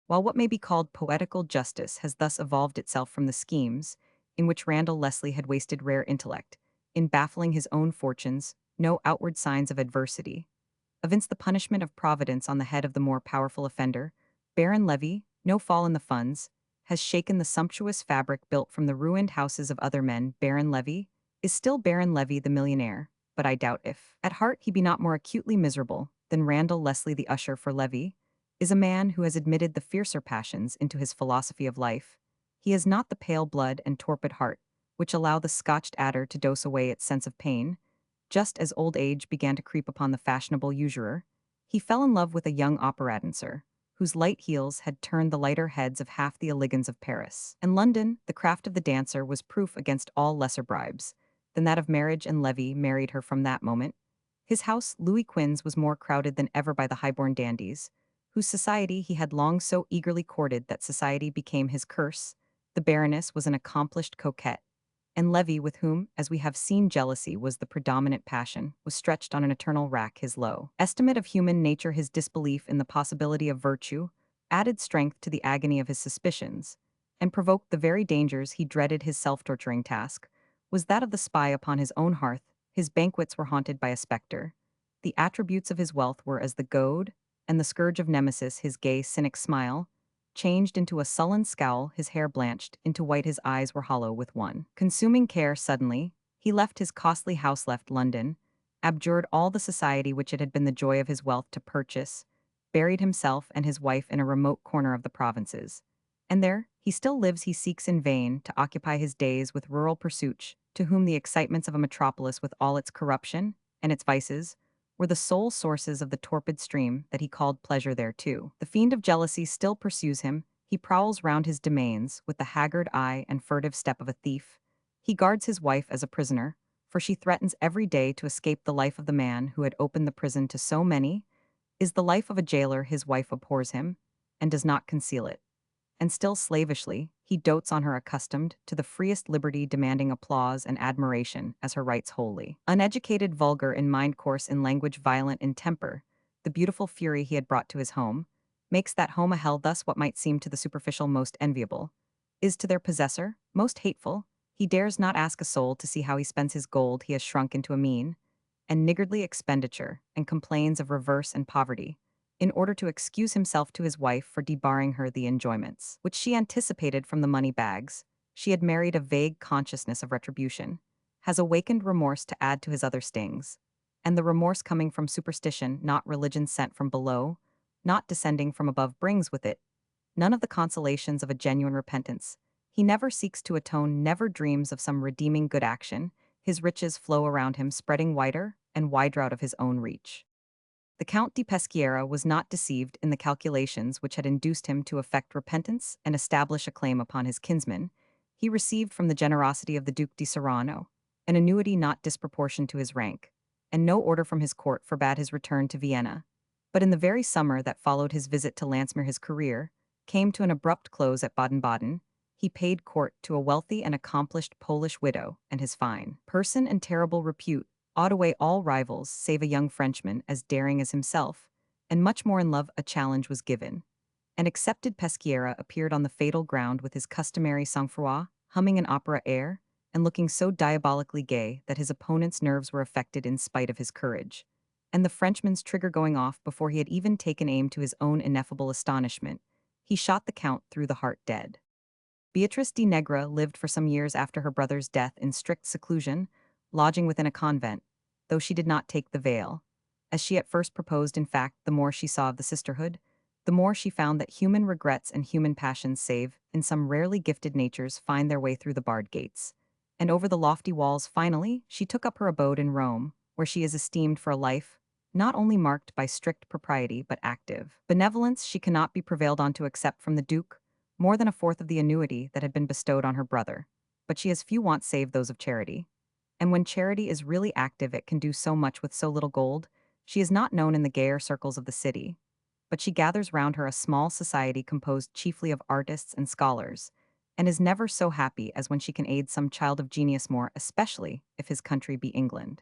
While what may be called poetical justice has thus evolved itself from the schemes in which Randall Leslie had wasted rare intellect, in baffling his own fortunes, no outward signs of adversity evince the punishment of Providence on the head of the more powerful offender. Baron Levy, no fall in the funds, has shaken the sumptuous fabric built from the ruined houses of other men. Baron Levy is still Baron Levy the millionaire, but I doubt if, at heart, he be not more acutely miserable than Randall Leslie the usher, for Levy is a man who has admitted the fiercer passions into his philosophy of life. He has not the pale blood and torpid heart which allow the scotched adder to dose away its sense of pain. Just as old age began to creep upon the fashionable usurer, he fell in love with a young opera dancer, whose light heels had turned the lighter heads of half the elegans of Paris. In London, the craft of the dancer was proof against all lesser bribes than that of marriage, and Levy married her from that moment. His house, Louis Quinze, was more crowded than ever by the high-born dandies, whose society he had long so eagerly courted that society became his curse. The Baroness was an accomplished coquette, and Levy, with whom, as we have seen, jealousy was the predominant passion, was stretched on an eternal rack. His low estimate of human nature, his disbelief in the possibility of virtue, added strength to the agony of his suspicions, and provoked the very dangers he dreaded. His self-torturing task was that of the spy upon his own hearth. His banquets were haunted by a spectre. The attributes of his wealth were as the goad and the scourge of Nemesis. His gay, cynic smile changed into a sullen scowl, his hair blanched into white, his eyes were hollow with one consuming care. Suddenly, he left his costly house, left London, abjured all the society which it had been the joy of his wealth to purchase, buried himself and his wife in a remote corner of the provinces. And there he still lives. He seeks in vain to occupy his days with rural pursuits, to whom the excitements of a metropolis, with all its corruption and its vices, were the sole sources of the torpid stream that he called pleasure thereto. The fiend of jealousy still pursues him. He prowls round his domains with the haggard eye and furtive step of a thief. He guards his wife as a prisoner, for she threatens every day to escape. The life of the man who had opened the prison to so many is the life of a jailer. His wife abhors him, and does not conceal it, and still slavishly he dotes on her, accustomed to the freest liberty, demanding applause and admiration as her rights wholly. Uneducated, vulgar in mind, coarse in language, violent in temper, the beautiful fury he had brought to his home makes that home a hell. Thus what might seem to the superficial most enviable is to their possessor most hateful. He dares not ask a soul to see how he spends his gold. He has shrunk into a mean and niggardly expenditure, and complains of reverse and poverty, in order to excuse himself to his wife for debarring her the enjoyments which she anticipated from the money bags. She had married a vague consciousness of retribution, has awakened remorse to add to his other stings. And the remorse coming from superstition, not religion sent from below, not descending from above, brings with it none of the consolations of a genuine repentance. He never seeks to atone, never dreams of some redeeming good action. His riches flow around him, spreading wider and wider out of his own reach. The Count di Peschiera was not deceived in the calculations which had induced him to effect repentance and establish a claim upon his kinsman. He received from the generosity of the Duke di Serrano an annuity not disproportioned to his rank, and no order from his court forbade his return to Vienna. But in the very summer that followed his visit to Landsmeer, his career came to an abrupt close at Baden-Baden. He paid court to a wealthy and accomplished Polish widow, and his fine person and terrible repute awed away all rivals save a young Frenchman as daring as himself, and much more in love. A challenge was given. An accepted Peschiera appeared on the fatal ground with his customary sang-froid, humming an opera air, and looking so diabolically gay that his opponent's nerves were affected in spite of his courage. And the Frenchman's trigger going off before he had even taken aim, to his own ineffable astonishment, he shot the Count through the heart dead. Beatrice di Negra lived for some years after her brother's death in strict seclusion, lodging within a convent, though she did not take the veil. As she at first proposed, in fact, the more she saw of the sisterhood, the more she found that human regrets and human passions, save in some rarely gifted natures, find their way through the barred gates. And over the lofty walls, finally, she took up her abode in Rome, where she is esteemed for a life not only marked by strict propriety but active benevolence. She cannot be prevailed on to accept from the Duke more than a fourth of the annuity that had been bestowed on her brother, but she has few wants save those of charity. And when charity is really active, it can do so much with so little gold. She is not known in the gayer circles of the city, but she gathers round her a small society composed chiefly of artists and scholars, and is never so happy as when she can aid some child of genius, more especially if his country be England.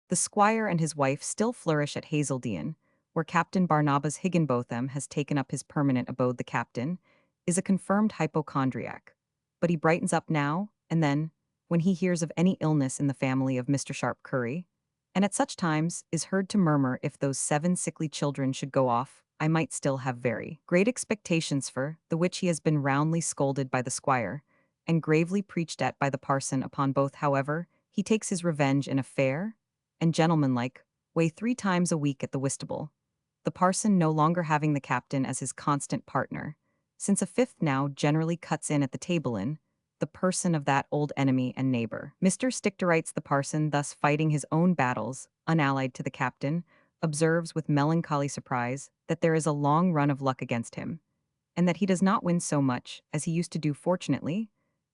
The squire and his wife still flourish at Hazeldean, where Captain Barnabas Higginbotham has taken up his permanent abode. The captain is a confirmed hypochondriac, but he brightens up now and then when he hears of any illness in the family of Mr. Sharp Curry, and at such times is heard to murmur, if those 7 sickly children should go off, I might still have very great expectations, for the which he has been roundly scolded by the squire, and gravely preached at by the parson. Upon both, however, he takes his revenge in a fair and gentlemanlike way 3 times a week at the Whitstable, the parson no longer having the captain as his constant partner, since a fifth now generally cuts in at the table in the person of that old enemy and neighbor. Mr. Sticterites, the parson, thus fighting his own battles, unallied to the captain, observes with melancholy surprise that there is a long run of luck against him, and that he does not win so much as he used to do. Fortunately,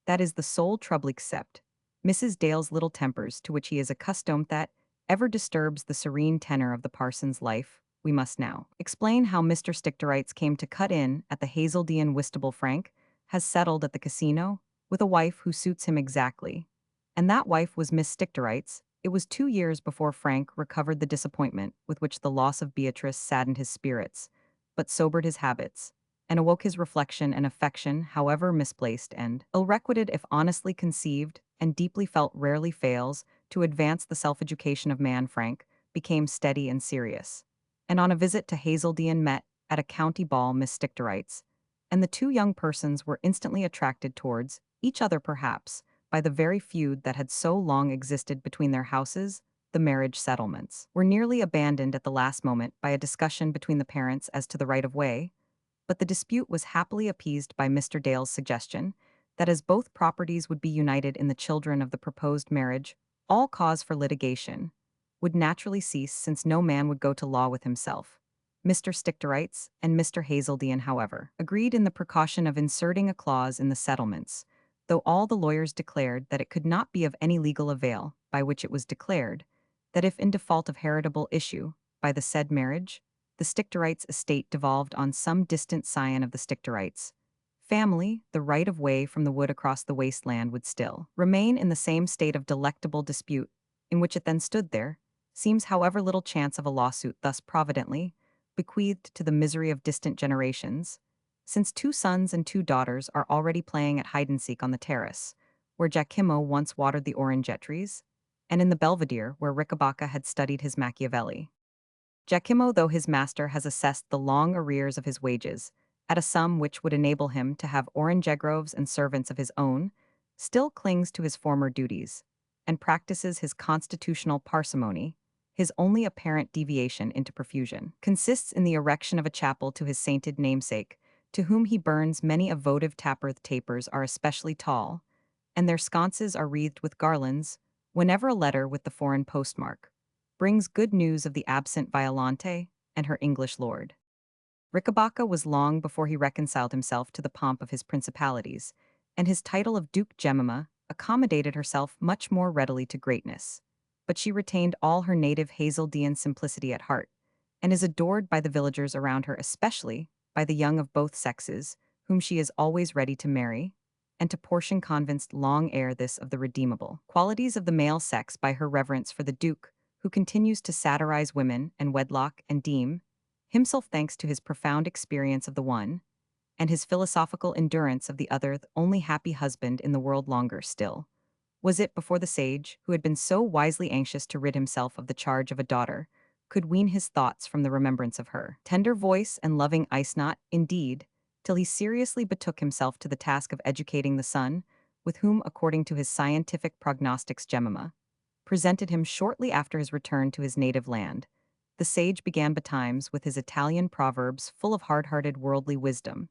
that is the sole trouble, except Mrs. Dale's little tempers, to which he is accustomed, that ever disturbs the serene tenor of the parson's life. We must now explain how Mr. Sticterites came to cut in at the Hazeldean Whitstable. Frank has settled at the casino with a wife who suits him exactly, and that wife was Miss Sticterites. It was 2 years before Frank recovered the disappointment with which the loss of Beatrice saddened his spirits, but sobered his habits, and awoke his reflection and affection, however misplaced and ill-requited, if honestly conceived and deeply felt, rarely fails to advance the self-education of man. Frank became steady and serious, and on a visit to Hazeldean met, at a county ball, Miss Sticterites, and the 2 young persons were instantly attracted towards each other, perhaps by the very feud that had so long existed between their houses. The marriage settlements were nearly abandoned at the last moment by a discussion between the parents as to the right of way, but the dispute was happily appeased by Mr. Dale's suggestion that as both properties would be united in the children of the proposed marriage, all cause for litigation would naturally cease, since no man would go to law with himself. Mr. Sticterites and Mr. Hazeldean, however, agreed in the precaution of inserting a clause in the settlements, though all the lawyers declared that it could not be of any legal avail, by which it was declared that if in default of heritable issue by the said marriage, the Sticterites' estate devolved on some distant scion of the Sticterites family, the right of way from the wood across the wasteland would still remain in the same state of delectable dispute in which it then stood. There seems, however, little chance of a lawsuit thus providently bequeathed to the misery of distant generations, since 2 sons and 2 daughters are already playing at hide-and-seek on the terrace, where Giacomo once watered the orange-trees, and in the belvedere where Ricabacca had studied his Machiavelli. Giacomo, though his master has assessed the long arrears of his wages at a sum which would enable him to have orange groves and servants of his own, still clings to his former duties, and practices his constitutional parsimony. His only apparent deviation into profusion consists in the erection of a chapel to his sainted namesake, to whom he burns many a votive tapers are especially tall, and their sconces are wreathed with garlands, whenever a letter with the foreign postmark brings good news of the absent Violante and her English lord. Ricabacca was long before he reconciled himself to the pomp of his principalities, and his title of Duke Jemima accommodated herself much more readily to greatness. But she retained all her native Hazeldean simplicity at heart, and is adored by the villagers around her, especially by the young of both sexes, whom she is always ready to marry, and to portion convinced long ere this of the redeemable qualities of the male sex by her reverence for the Duke, who continues to satirize women and wedlock and deem himself, thanks to his profound experience of the one, and his philosophical endurance of the other, the only happy husband in the world. Longer still was it before the sage, who had been so wisely anxious to rid himself of the charge of a daughter, could wean his thoughts from the remembrance of her tender voice and loving eyes, not, indeed, till he seriously betook himself to the task of educating the son, with whom, according to his scientific prognostics, Jemima presented him shortly after his return to his native land. The sage began betimes with his Italian proverbs full of hard-hearted worldly wisdom,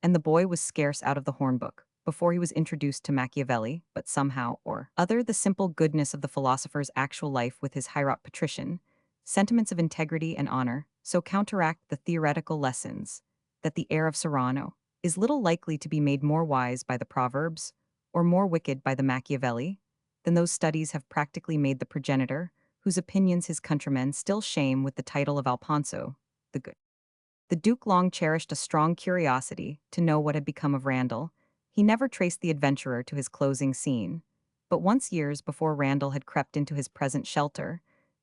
and the boy was scarce out of the hornbook before he was introduced to Machiavelli, but somehow or other the simple goodness of the philosopher's actual life with his hierot patrician, sentiments of integrity and honor, so counteract the theoretical lessons, that the heir of Serrano is little likely to be made more wise by the proverbs, or more wicked by the Machiavelli, than those studies have practically made the progenitor, whose opinions his countrymen still shame with the title of Alfonso the Good. The Duke long cherished a strong curiosity to know what had become of Randall. He never traced the adventurer to his closing scene, but once, years before Randall had crept into his present shelter,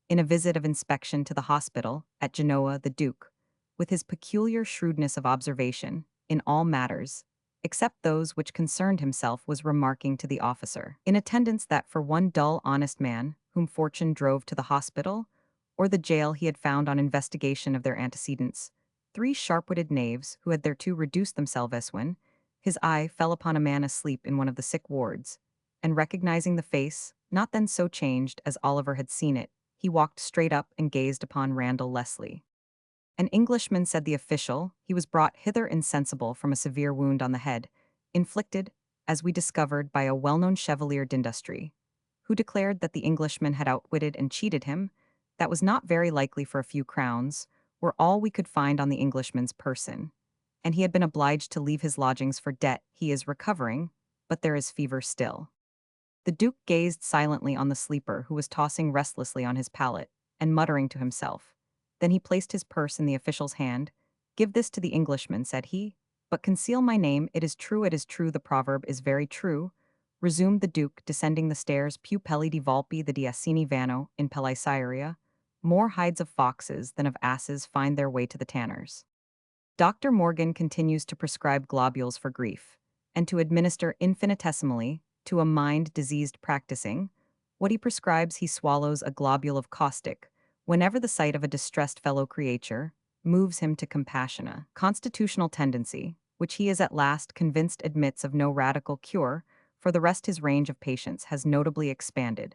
in a visit of inspection to the hospital at Genoa, the Duke, with his peculiar shrewdness of observation, in all matters, except those which concerned himself, was remarking to the officer in attendance that for one dull honest man, whom fortune drove to the hospital, or the jail, he had found on investigation of their antecedents, three sharp-witted knaves who had thereto reduced themselves when his eye fell upon a man asleep in one of the sick wards, and recognizing the face, not then so changed as Oliver had seen it, he walked straight up and gazed upon Randall Leslie. An Englishman, said the official, he was brought hither insensible from a severe wound on the head, inflicted, as we discovered, by a well-known chevalier d'industry, who declared that the Englishman had outwitted and cheated him. That was not very likely, for a few crowns were all we could find on the Englishman's person, and he had been obliged to leave his lodgings for debt. He is recovering, but there is fever still. The Duke gazed silently on the sleeper, who was tossing restlessly on his pallet, and muttering to himself. Then he placed his purse in the official's hand. "Give this to the Englishman," said he, "but conceal my name. It is true, the proverb is very true," resumed the Duke, descending the stairs. "Più pelli di volpi the diacini vanno in pelliceria." More hides of foxes than of asses find their way to the tanners. Dr. Morgan continues to prescribe globules for grief, and to administer infinitesimally, to a mind diseased practicing, what he prescribes. He swallows a globule of caustic, whenever the sight of a distressed fellow creature moves him to compassion, a constitutional tendency, which he is at last convinced admits of no radical cure. For the rest, his range of patients has notably expanded,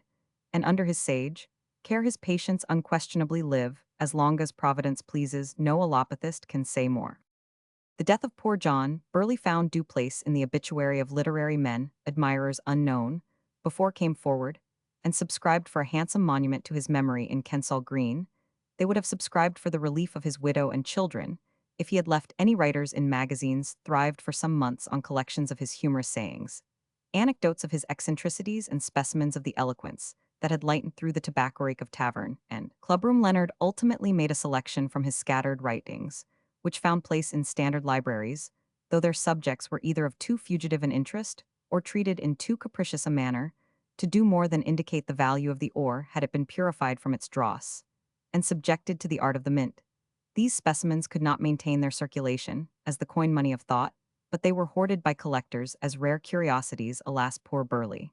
and under his sage care his patients unquestionably live as long as Providence pleases. No allopathist can say more. The death of poor John Burleigh found due place in the obituary of literary men, admirers unknown, before came forward, and subscribed for a handsome monument to his memory in Kensal Green. They would have subscribed for the relief of his widow and children, if he had left any writers in magazines, thrived for some months on collections of his humorous sayings, anecdotes of his eccentricities, and specimens of the eloquence that had lightened through the tobacco reek of tavern and clubroom. Leonard ultimately made a selection from his scattered writings, which found place in standard libraries, though their subjects were either of too fugitive an interest, or treated in too capricious a manner, to do more than indicate the value of the ore had it been purified from its dross, and subjected to the art of the mint. These specimens could not maintain their circulation, as the coin money of thought, but they were hoarded by collectors as rare curiosities. Alas, poor Burleigh!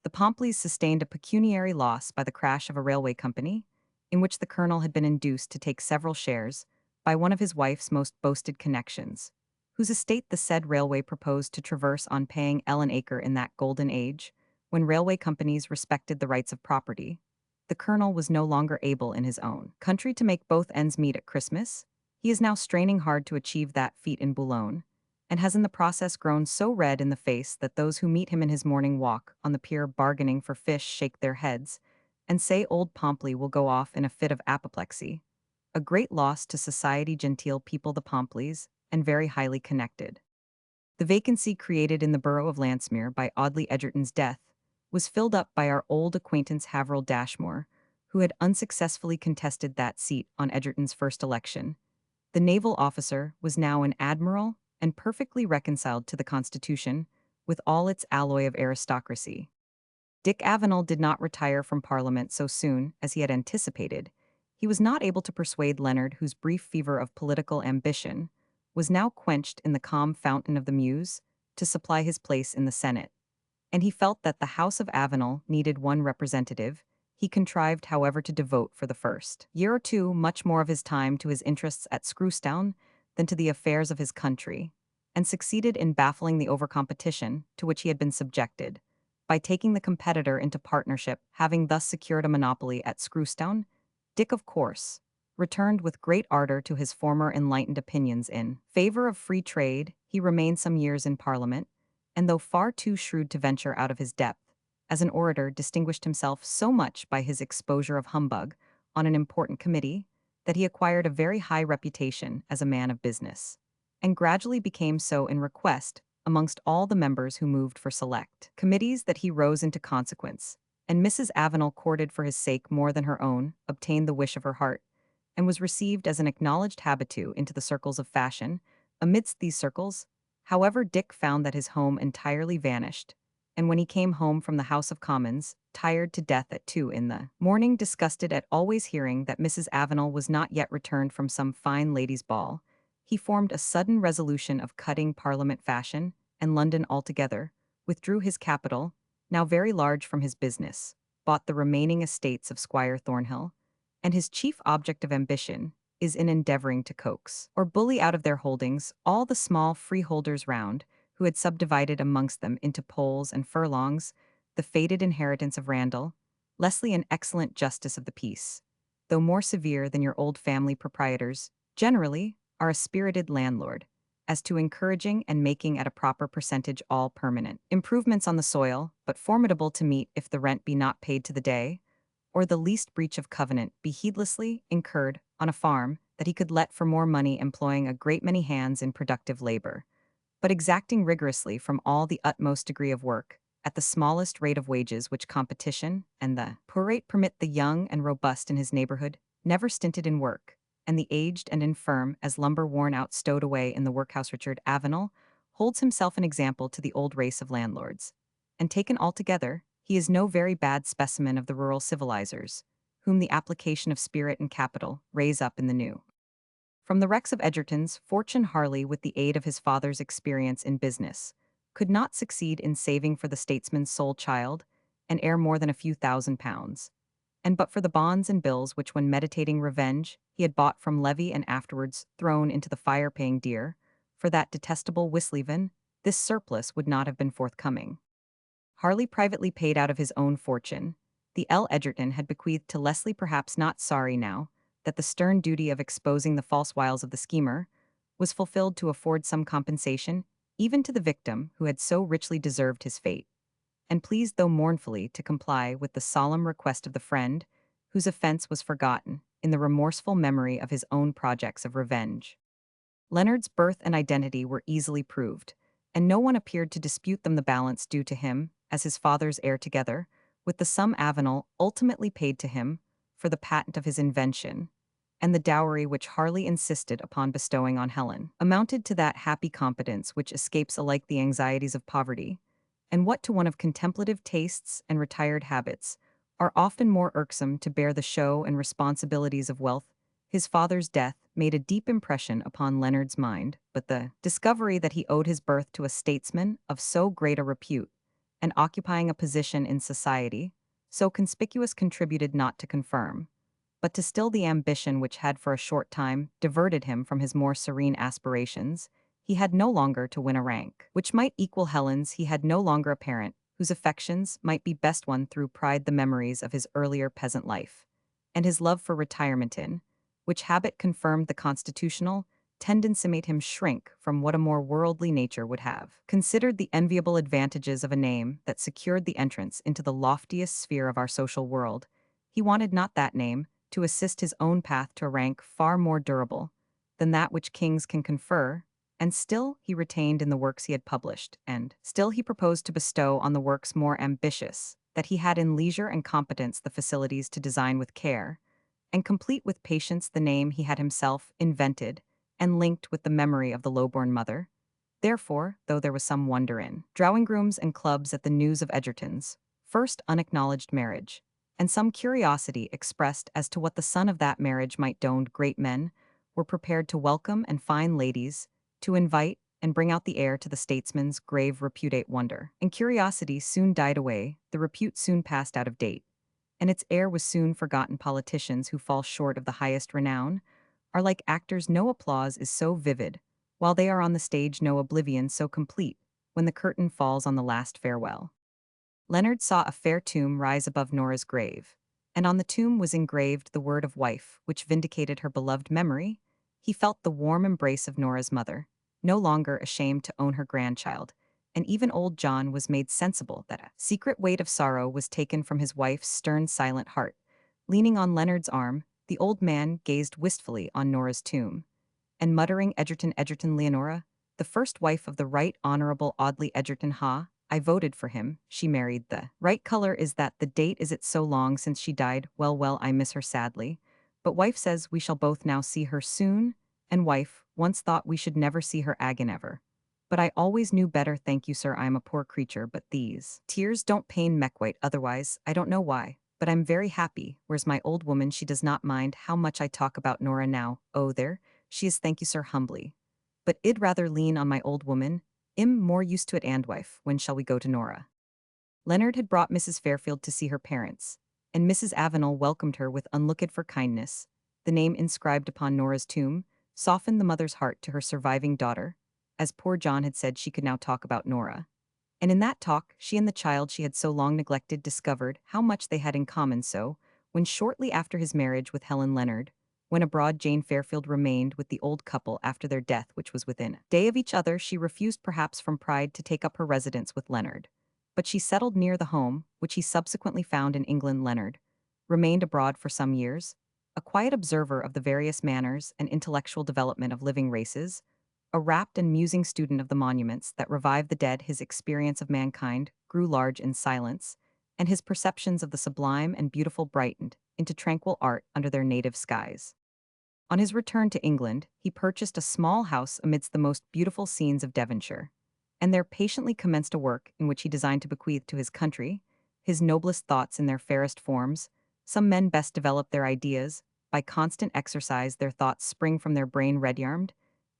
The Pompleys sustained a pecuniary loss by the crash of a railway company, in which the colonel had been induced to take several shares by one of his wife's most boasted connections, whose estate the said railway proposed to traverse on paying L an acre in that golden age, when railway companies respected the rights of property, the colonel was no longer able in his own country to make both ends meet at Christmas. He is now straining hard to achieve that feat in Boulogne, and has in the process grown so red in the face that those who meet him in his morning walk on the pier bargaining for fish shake their heads and say old Pompley will go off in a fit of apoplexy. A great loss to society, genteel people the Pompleys, and very highly connected. The vacancy created in the borough of Landsmere by Audley Edgerton's death was filled up by our old acquaintance Haverel Dashmore, who had unsuccessfully contested that seat on Edgerton's first election. The naval officer was now an admiral and perfectly reconciled to the Constitution, with all its alloy of aristocracy. Dick Avenel did not retire from Parliament so soon as he had anticipated. He was not able to persuade Leonard, whose brief fever of political ambition was now quenched in the calm fountain of the Muse, to supply his place in the Senate. And he felt that the House of Avenel needed one representative. He contrived, however, to devote for the first year or two much more of his time to his interests at Screwstown than to the affairs of his country, and succeeded in baffling the overcompetition to which he had been subjected. By taking the competitor into partnership, having thus secured a monopoly at Screwstown, Dick, of course, returned with great ardor to his former enlightened opinions in favor of free trade. He remained some years in Parliament, and though far too shrewd to venture out of his depth, as an orator distinguished himself so much by his exposure of humbug on an important committee that he acquired a very high reputation as a man of business, and gradually became so in request amongst all the members who moved for select committees that he rose into consequence, and Mrs. Avenel, courted for his sake more than her own, obtained the wish of her heart, and was received as an acknowledged habitue into the circles of fashion. Amidst these circles, however, Dick found that his home entirely vanished, and when he came home from the House of Commons, tired to death at 2 in the morning, disgusted at always hearing that Mrs. Avenel was not yet returned from some fine ladies' ball, he formed a sudden resolution of cutting Parliament fashion, and London altogether, withdrew his capital, now very large, from his business, bought the remaining estates of Squire Thornhill, and his chief object of ambition is in endeavoring to coax or bully out of their holdings all the small freeholders round, who had subdivided amongst them into poles and furlongs the fated inheritance of Randall. Leslie, an excellent justice of the peace, though more severe than your old family proprietors, generally, are a spirited landlord, as to encouraging and making at a proper percentage all permanent improvements on the soil, but formidable to meet if the rent be not paid to the day, or the least breach of covenant be heedlessly incurred on a farm that he could let for more money, employing a great many hands in productive labor, but exacting rigorously from all the utmost degree of work, at the smallest rate of wages which competition and the poor rate permit. The young and robust in his neighborhood never stinted in work, and the aged and infirm as lumber worn out stowed away in the workhouse. Richard Avenel holds himself an example to the old race of landlords, and taken altogether, he is no very bad specimen of the rural civilizers, whom the application of spirit and capital raise up in the new. From the wrecks of Edgerton's fortune, Harley, with the aid of his father's experience in business, could not succeed in saving for the statesman's sole child an heir more than a few £1,000s, and but for the bonds and bills which, when meditating revenge, he had bought from Levy and afterwards thrown into the fire, paying dear for that detestable Wisleven, this surplus would not have been forthcoming. Harley privately paid out of his own fortune. The L. Edgerton had bequeathed to Leslie, perhaps not sorry now that the stern duty of exposing the false wiles of the schemer was fulfilled, to afford some compensation even to the victim who had so richly deserved his fate, and pleased, though mournfully, to comply with the solemn request of the friend whose offense was forgotten in the remorseful memory of his own projects of revenge. Leonard's birth and identity were easily proved, and no one appeared to dispute them. The balance due to him as his father's heir, together with the sum Avenel ultimately paid to him for the patent of his invention, and the dowry which Harley insisted upon bestowing on Helen, amounted to that happy competence which escapes alike the anxieties of poverty, and what to one of contemplative tastes and retired habits are often more irksome to bear the show and responsibilities of wealth. His father's death made a deep impression upon Leonard's mind, but the discovery that he owed his birth to a statesman of so great a repute, and occupying a position in society so conspicuous, contributed not to confirm, but to still the ambition which had for a short time diverted him from his more serene aspirations. He had no longer to win a rank which might equal Helen's. He had no longer a parent whose affections might be best won through pride the memories of his earlier peasant life, and his love for retirement in, which habit confirmed the constitutional tendency made him shrink from what a more worldly nature would have considered the enviable advantages of a name that secured the entrance into the loftiest sphere of our social world. He wanted not that name to assist his own path to a rank far more durable than that which kings can confer, and still he retained in the works he had published, and still he proposed to bestow on the works more ambitious, that he had in leisure and competence the facilities to design with care, and complete with patience the name he had himself invented and linked with the memory of the low-born mother. Therefore, though there was some wonder in drawing-rooms and clubs at the news of Egerton's first unacknowledged marriage, and some curiosity expressed as to what the son of that marriage might do, great men were prepared to welcome and fine ladies, to invite and bring out the heir to the statesman's grave reputate wonder. And curiosity soon died away, the repute soon passed out of date, and its heir was soon forgotten. Politicians who fall short of the highest renown are like actors, no applause is so vivid, while they are on the stage no oblivion so complete, when the curtain falls on the last farewell. Leonard saw a fair tomb rise above Nora's grave, and on the tomb was engraved the word of wife, which vindicated her beloved memory. He felt the warm embrace of Nora's mother, no longer ashamed to own her grandchild, and even old John was made sensible that a secret weight of sorrow was taken from his wife's stern, silent heart. Leaning on Leonard's arm, the old man gazed wistfully on Nora's tomb, and muttering, Egerton, Egerton, Leonora, the first wife of the Right Honorable Audley Egerton, I voted for him, she married the right color is that the date is it so long since she died, well, I miss her sadly, but wife says we shall both now see her soon, and wife once thought we should never see her again ever. But I always knew better, thank you sir, I am a poor creature, but these tears don't pain Meckwhite, otherwise, I don't know why, but I'm very happy, where's my old woman, she does not mind how much I talk about Nora now, oh there, she is, thank you sir, humbly. But I'd rather lean on my old woman, I'm more used to it, and wife, when shall we go to Nora? Leonard had brought Mrs. Fairfield to see her parents, and Mrs. Avenel welcomed her with unlooked-for kindness. The name inscribed upon Nora's tomb softened the mother's heart to her surviving daughter, as poor John had said she could now talk about Nora. And in that talk, she and the child she had so long neglected discovered how much they had in common. So, when shortly after his marriage with Helen Leonard, when abroad, Jane Fairfield remained with the old couple after their death, which was within a day of each other, she refused, perhaps from pride, to take up her residence with Leonard. But she settled near the home, which he subsequently found in England. Leonard remained abroad for some years, a quiet observer of the various manners and intellectual development of living races, a rapt and musing student of the monuments that revive the dead. His experience of mankind grew large in silence, and his perceptions of the sublime and beautiful brightened into tranquil art under their native skies. On his return to England, he purchased a small house amidst the most beautiful scenes of Devonshire, and there patiently commenced a work in which he designed to bequeath to his country his noblest thoughts in their fairest forms. Some men best develop their ideas by constant exercise; their thoughts spring from their brain red-armed,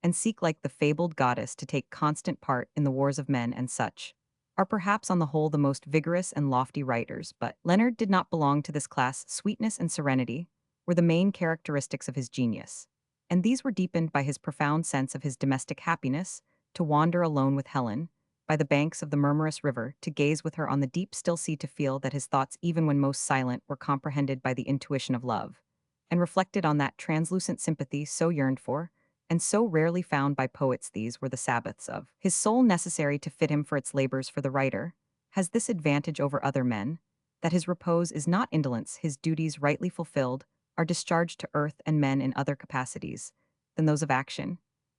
and seek like the fabled goddess to take constant part in the wars of men, and such are perhaps on the whole the most vigorous and lofty writers. But Leonard did not belong to this class. Sweetness and serenity were the main characteristics of his genius, and these were deepened by his profound sense of his domestic happiness, to wander alone with Helen by the banks of the murmurous river, to gaze with her on the deep still sea, to feel that his thoughts, even when most silent, were comprehended by the intuition of love, and reflected on that translucent sympathy so yearned for, and so rarely found by poets. These were the Sabbaths of his soul, necessary to fit him for its labors. For the writer has this advantage over other men, that his repose is not indolence; his duties, rightly fulfilled, are discharged to earth and men in other capacities than those of action.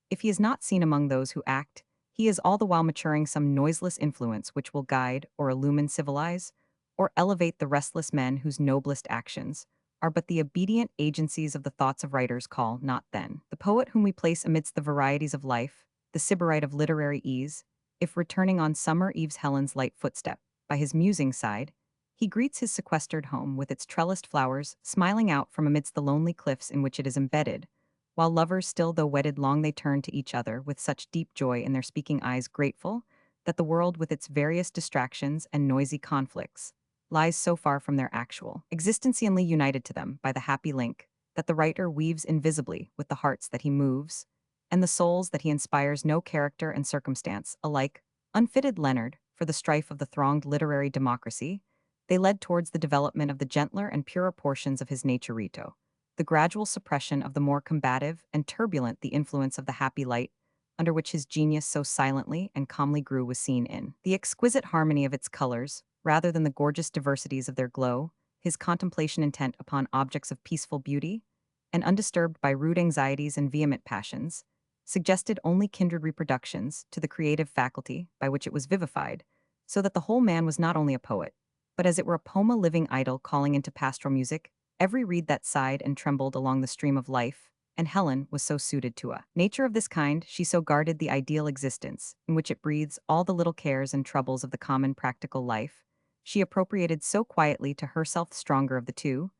If he is not seen among those who act, he is all the while maturing some noiseless influence which will guide or illumine, civilize, or elevate the restless men whose noblest actions are but the obedient agencies of the thoughts of writers. Call not, then, the poet whom we place amidst the varieties of life, the sybarite of literary ease, if returning on summer eves Helen's light footstep by his musing side, he greets his sequestered home with its trellised flowers smiling out from amidst the lonely cliffs in which it is embedded, while lovers still though wedded long they turn to each other with such deep joy in their speaking eyes, grateful that the world with its various distractions and noisy conflicts lies so far from their actual existentially united to them by the happy link that the writer weaves invisibly with the hearts that he moves, and the souls that he inspires. No character and circumstance alike unfitted Leonard for the strife of the thronged literary democracy, they led towards the development of the gentler and purer portions of his naturito, the gradual suppression of the more combative and turbulent the influence of the happy light, under which his genius so silently and calmly grew was seen in the exquisite harmony of its colors, rather than the gorgeous diversities of their glow, his contemplation intent upon objects of peaceful beauty, and undisturbed by rude anxieties and vehement passions, suggested only kindred reproductions to the creative faculty by which it was vivified, so that the whole man was not only a poet, but as it were a poem, a living idol calling into pastoral music every reed that sighed and trembled along the stream of life, and Helen was so suited to a nature of this kind, she so guarded the ideal existence, in which it breathes all the little cares and troubles of the common practical life, she appropriated so quietly to herself the stronger of the two,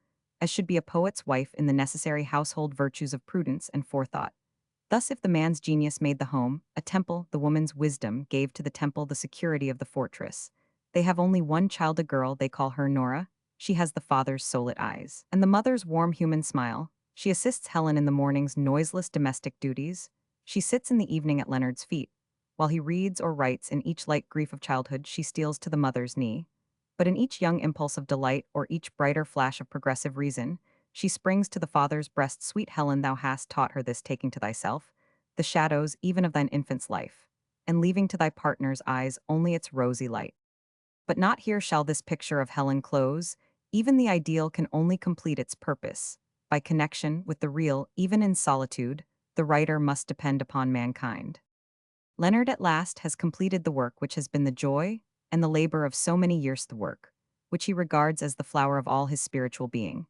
as should be a poet's wife in the necessary household virtues of prudence and forethought. Thus if the man's genius made the home a temple, the woman's wisdom gave to the temple the security of the fortress. They have only one child, a girl, they call her Nora. She has the father's soulet eyes, and the mother's warm human smile. She assists Helen in the morning's noiseless domestic duties. She sits in the evening at Leonard's feet. While he reads or writes in each light grief of childhood, she steals to the mother's knee. But in each young impulse of delight or each brighter flash of progressive reason, she springs to the father's breast. Sweet Helen, thou hast taught her this, taking to thyself the shadows even of thine infant's life, and leaving to thy partner's eyes only its rosy light. But not here shall this picture of Helen close. Even the ideal can only complete its purpose. By connection with the real, even in solitude, the writer must depend upon mankind. Leonard at last has completed the work which has been the joy and the labor of so many years, the work which he regards as the flower of all his spiritual being,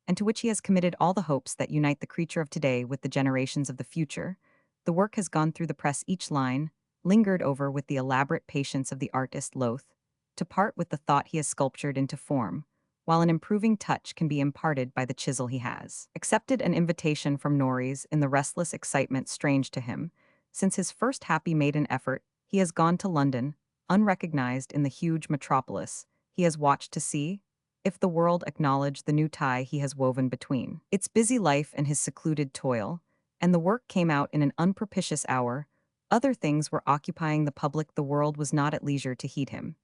and to which he has committed all the hopes that unite the creature of today with the generations of the future. The work has gone through the press, each line lingered over with the elaborate patience of the artist loath to part with the thought he has sculptured into form, while an improving touch can be imparted by the chisel he has accepted an invitation from Norris in the restless excitement strange to him. Since his first happy maiden effort, he has gone to London, unrecognized in the huge metropolis. He has watched to see if the world acknowledged the new tie he has woven between its busy life and his secluded toil, and the work came out in an unpropitious hour. Other things were occupying the public, the world was not at leisure to heed him.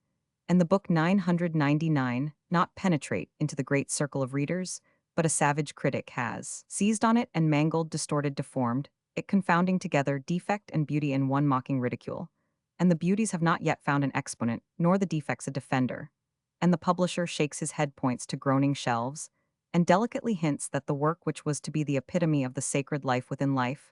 And the book 999 not penetrate into the great circle of readers, but a savage critic has seized on it and mangled, distorted, deformed, it confounding together defect and beauty in one mocking ridicule. And the beauties have not yet found an exponent, nor the defects a defender. And the publisher shakes his head, points to groaning shelves, and delicately hints that the work which was to be the epitome of the sacred life within life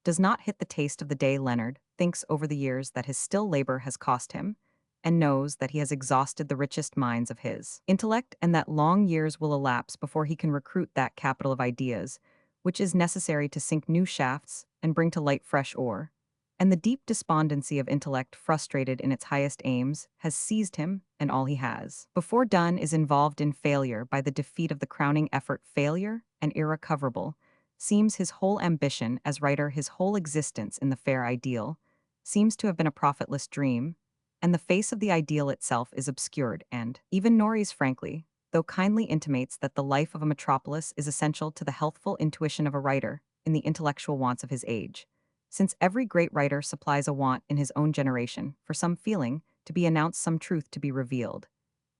does not hit the taste of the day. Leonard thinks over the years that his still labor has cost him, and knows that he has exhausted the richest mines of his intellect, and that long years will elapse before he can recruit that capital of ideas which is necessary to sink new shafts and bring to light fresh ore. And the deep despondency of intellect, frustrated in its highest aims, has seized him, and all he has before done is involved in failure by the defeat of the crowning effort. Failure, and irrecoverable, seems his whole ambition as writer, his whole existence in the fair ideal, seems to have been a profitless dream, and the face of the ideal itself is obscured. And even Norris frankly, though kindly, intimates that the life of a metropolis is essential to the healthful intuition of a writer in the intellectual wants of his age, since every great writer supplies a want in his own generation for some feeling to be announced, some truth to be revealed.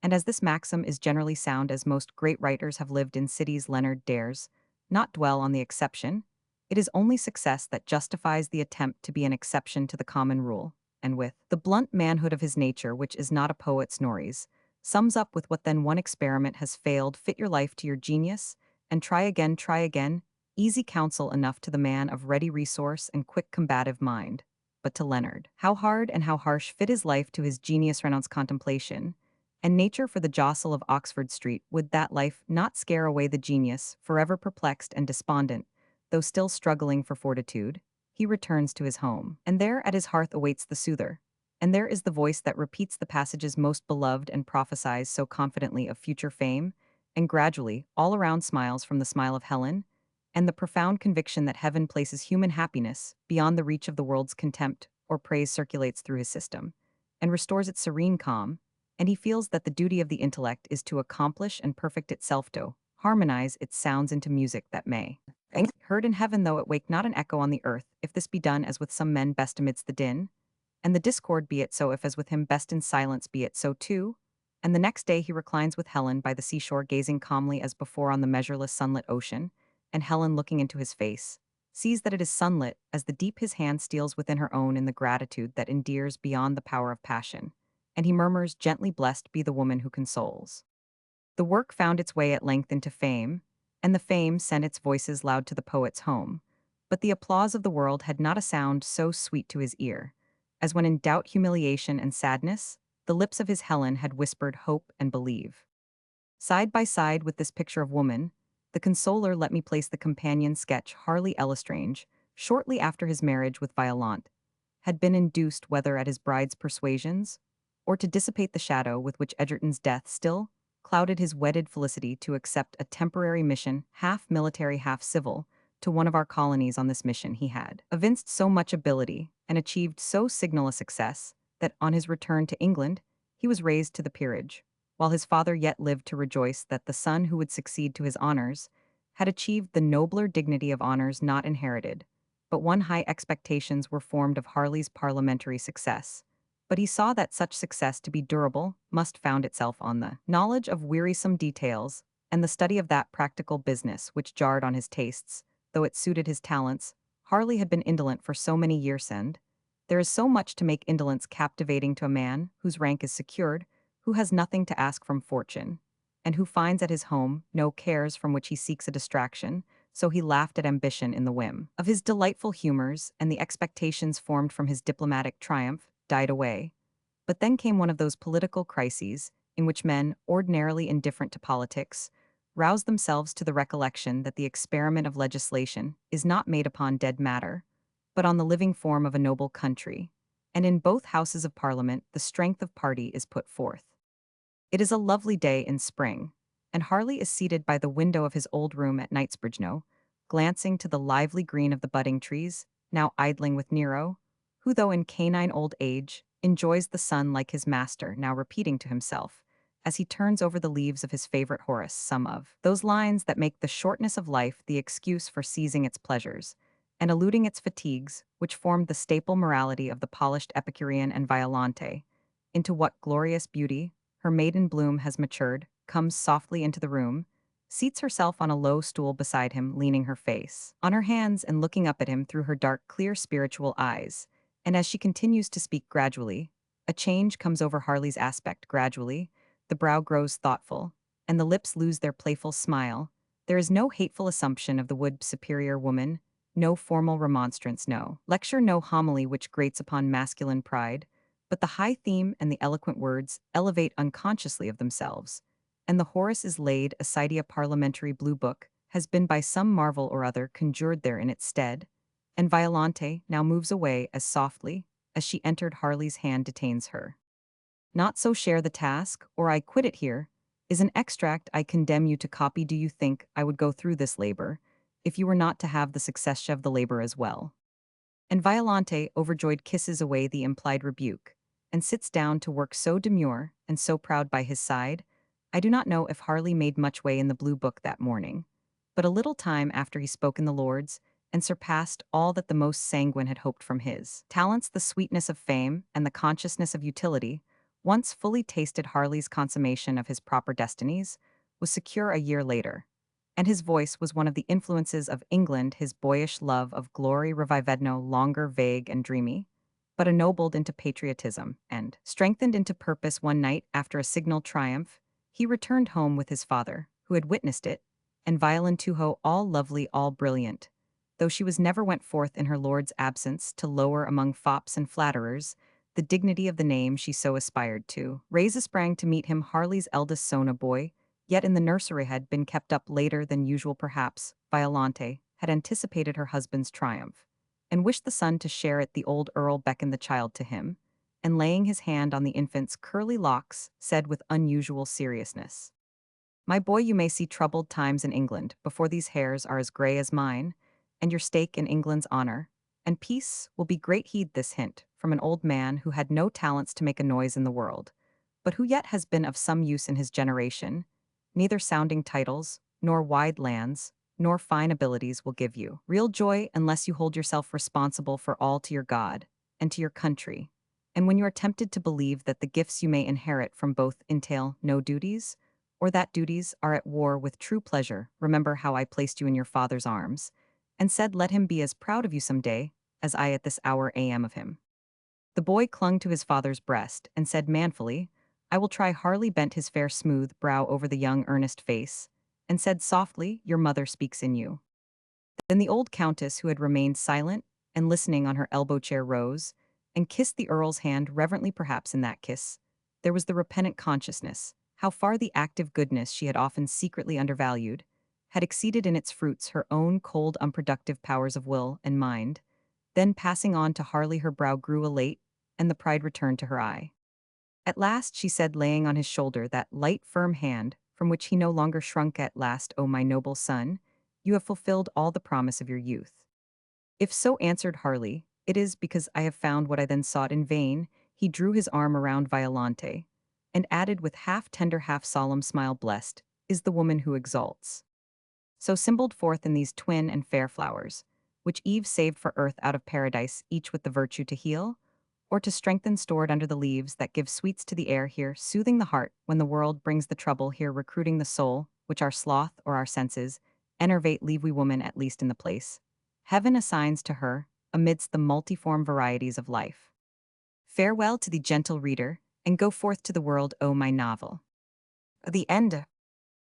And as this maxim is generally sound, as most great writers have lived in cities, Leonard dares not dwell on the exception. It is only success that justifies the attempt to be an exception to the common rule, and with the blunt manhood of his nature, which is not a poet's, Norris sums up with what then one experiment has failed: fit your life to your genius, and try again, try again. Easy counsel enough to the man of ready resource and quick combative mind. But to Leonard, how hard and how harsh! Fit his life to his genius, renounce contemplation and nature for the jostle of Oxford Street. Would that life not scare away the genius, forever perplexed and despondent, though still struggling for fortitude? He returns to his home, and there at his hearth awaits the soother. And there is the voice that repeats the passages most beloved and prophesies so confidently of future fame, and gradually, all around smiles from the smile of Helen, and the profound conviction that heaven places human happiness beyond the reach of the world's contempt or praise circulates through his system, and restores its serene calm, and he feels that the duty of the intellect is to accomplish and perfect itself, to harmonize its sounds into music that may heard in heaven, though it wake not an echo on the earth. If this be done as with some men best amidst the din, And the discord be it so if as with him best in silence be it so too. And the next day he reclines with Helen by the seashore gazing calmly as before on the measureless sunlit ocean, and Helen looking into his face, sees that it is sunlit as the deep his hand steals within her own in the gratitude that endears beyond the power of passion, and he murmurs gently blessed be the woman who consoles. The work found its way at length into fame, and the fame sent its voices loud to the poet's home. But the applause of the world had not a sound so sweet to his ear, as when in doubt, humiliation, and sadness, the lips of his Helen had whispered hope and believe. Side by side with this picture of woman, the consoler let me place the companion sketch Harley Lestrange, shortly after his marriage with Violante, had been induced whether at his bride's persuasions, or to dissipate the shadow with which Egerton's death still clouded his wedded felicity to accept a temporary mission, half military, half civil, to one of our colonies. On this mission he had evinced so much ability and achieved so signal a success that on his return to England he was raised to the peerage, while his father yet lived to rejoice that the son who would succeed to his honors had achieved the nobler dignity of honors not inherited. But one high expectations were formed of Harley's parliamentary success. But he saw that such success to be durable must found itself on the knowledge of wearisome details and the study of that practical business which jarred on his tastes, though it suited his talents. Harley had been indolent for so many years, and there is so much to make indolence captivating to a man whose rank is secured, who has nothing to ask from fortune, and who finds at his home no cares from which he seeks a distraction. So he laughed at ambition in the whim of his delightful humors, and the expectations formed from his diplomatic triumph died away. But then came one of those political crises in which men, ordinarily indifferent to politics, rouse themselves to the recollection that the experiment of legislation is not made upon dead matter, but on the living form of a noble country, and in both houses of Parliament the strength of party is put forth. It is a lovely day in spring, and Harley is seated by the window of his old room at Knightsbridge, glancing to the lively green of the budding trees, now idling with Nero, who though in canine old age, enjoys the sun like his master, now repeating to himself, as he turns over the leaves of his favorite Horace, some of those lines that make the shortness of life the excuse for seizing its pleasures, and eluding its fatigues, which formed the staple morality of the polished Epicurean and Violante. Into what glorious beauty her maiden bloom has matured, comes softly into the room, seats herself on a low stool beside him, leaning her face on her hands and looking up at him through her dark, clear, spiritual eyes. And as she continues to speak gradually, a change comes over Harley's aspect gradually, the brow grows thoughtful, and the lips lose their playful smile. There is no hateful assumption of the wood superior woman, no formal remonstrance, no lecture, no homily which grates upon masculine pride, but the high theme and the eloquent words elevate unconsciously of themselves, and the Horace is laid aside. A parliamentary blue book has been by some marvel or other conjured there in its stead, and Violante now moves away as softly as she entered. Harley's hand detains her. Not so share the task, or I quit it here, is an extract I condemn you to copy. Do you think I would go through this labor, if you were not to have the success of the labor as well? And Violante, overjoyed, kisses away the implied rebuke, and sits down to work so demure and so proud by his side. I do not know if Harley made much way in the blue book that morning, but a little time after he spoke in the Lords, and surpassed all that the most sanguine had hoped from his talents. The sweetness of fame and the consciousness of utility, once fully tasted Harley's consummation of his proper destinies, was secure a year later, and his voice was one of the influences of England. His boyish love of glory revived no longer vague and dreamy, but ennobled into patriotism, and strengthened into purpose. One night, after a signal triumph, he returned home with his father, who had witnessed it, and Violentujo, all lovely, all brilliant, though she was never went forth in her lord's absence to lower among fops and flatterers the dignity of the name she so aspired to. Reza sprang to meet him, Harley's eldest son, a boy, yet in the nursery had been kept up later than usual. Perhaps Violante had anticipated her husband's triumph, and wished the son to share it. The old earl beckoned the child to him, and laying his hand on the infant's curly locks, said with unusual seriousness, "My boy, you may see troubled times in England before these hairs are as gray as mine, and your stake in England's honor and peace will be great." Heed this hint from an old man who had no talents to make a noise in the world, but who yet has been of some use in his generation. Neither sounding titles, nor wide lands, nor fine abilities will give you real joy unless you hold yourself responsible for all to your God and to your country. And when you are tempted to believe that the gifts you may inherit from both entail no duties, or that duties are at war with true pleasure, remember how I placed you in your father's arms, and said, let him be as proud of you some day as I at this hour am of him. The boy clung to his father's breast and said manfully, I will try. Harley bent his fair smooth brow over the young earnest face, and said softly, your mother speaks in you. Then the old countess, who had remained silent and listening on her elbow chair, rose and kissed the earl's hand reverently. Perhaps in that kiss there was the repentant consciousness how far the active goodness she had often secretly undervalued had exceeded in its fruits her own cold unproductive powers of will and mind. Then passing on to Harley, her brow grew elate, and the pride returned to her eye. At last she said, laying on his shoulder that light firm hand from which he no longer shrunk, at last, O my noble son, you have fulfilled all the promise of your youth. If so, answered Harley, it is because I have found what I then sought in vain. He drew his arm around Violante, and added with half-tender half-solemn smile, blessed is the woman who exalts. So symboled forth in these twin and fair flowers, which Eve saved for earth out of paradise, each with the virtue to heal, or to strengthen, stored under the leaves that give sweets to the air, here soothing the heart when the world brings the trouble, here recruiting the soul, which our sloth or our senses enervate, leave we woman at least in the place Heaven assigns to her amidst the multiform varieties of life. Farewell to the gentle reader, and go forth to the world, O my novel. The end.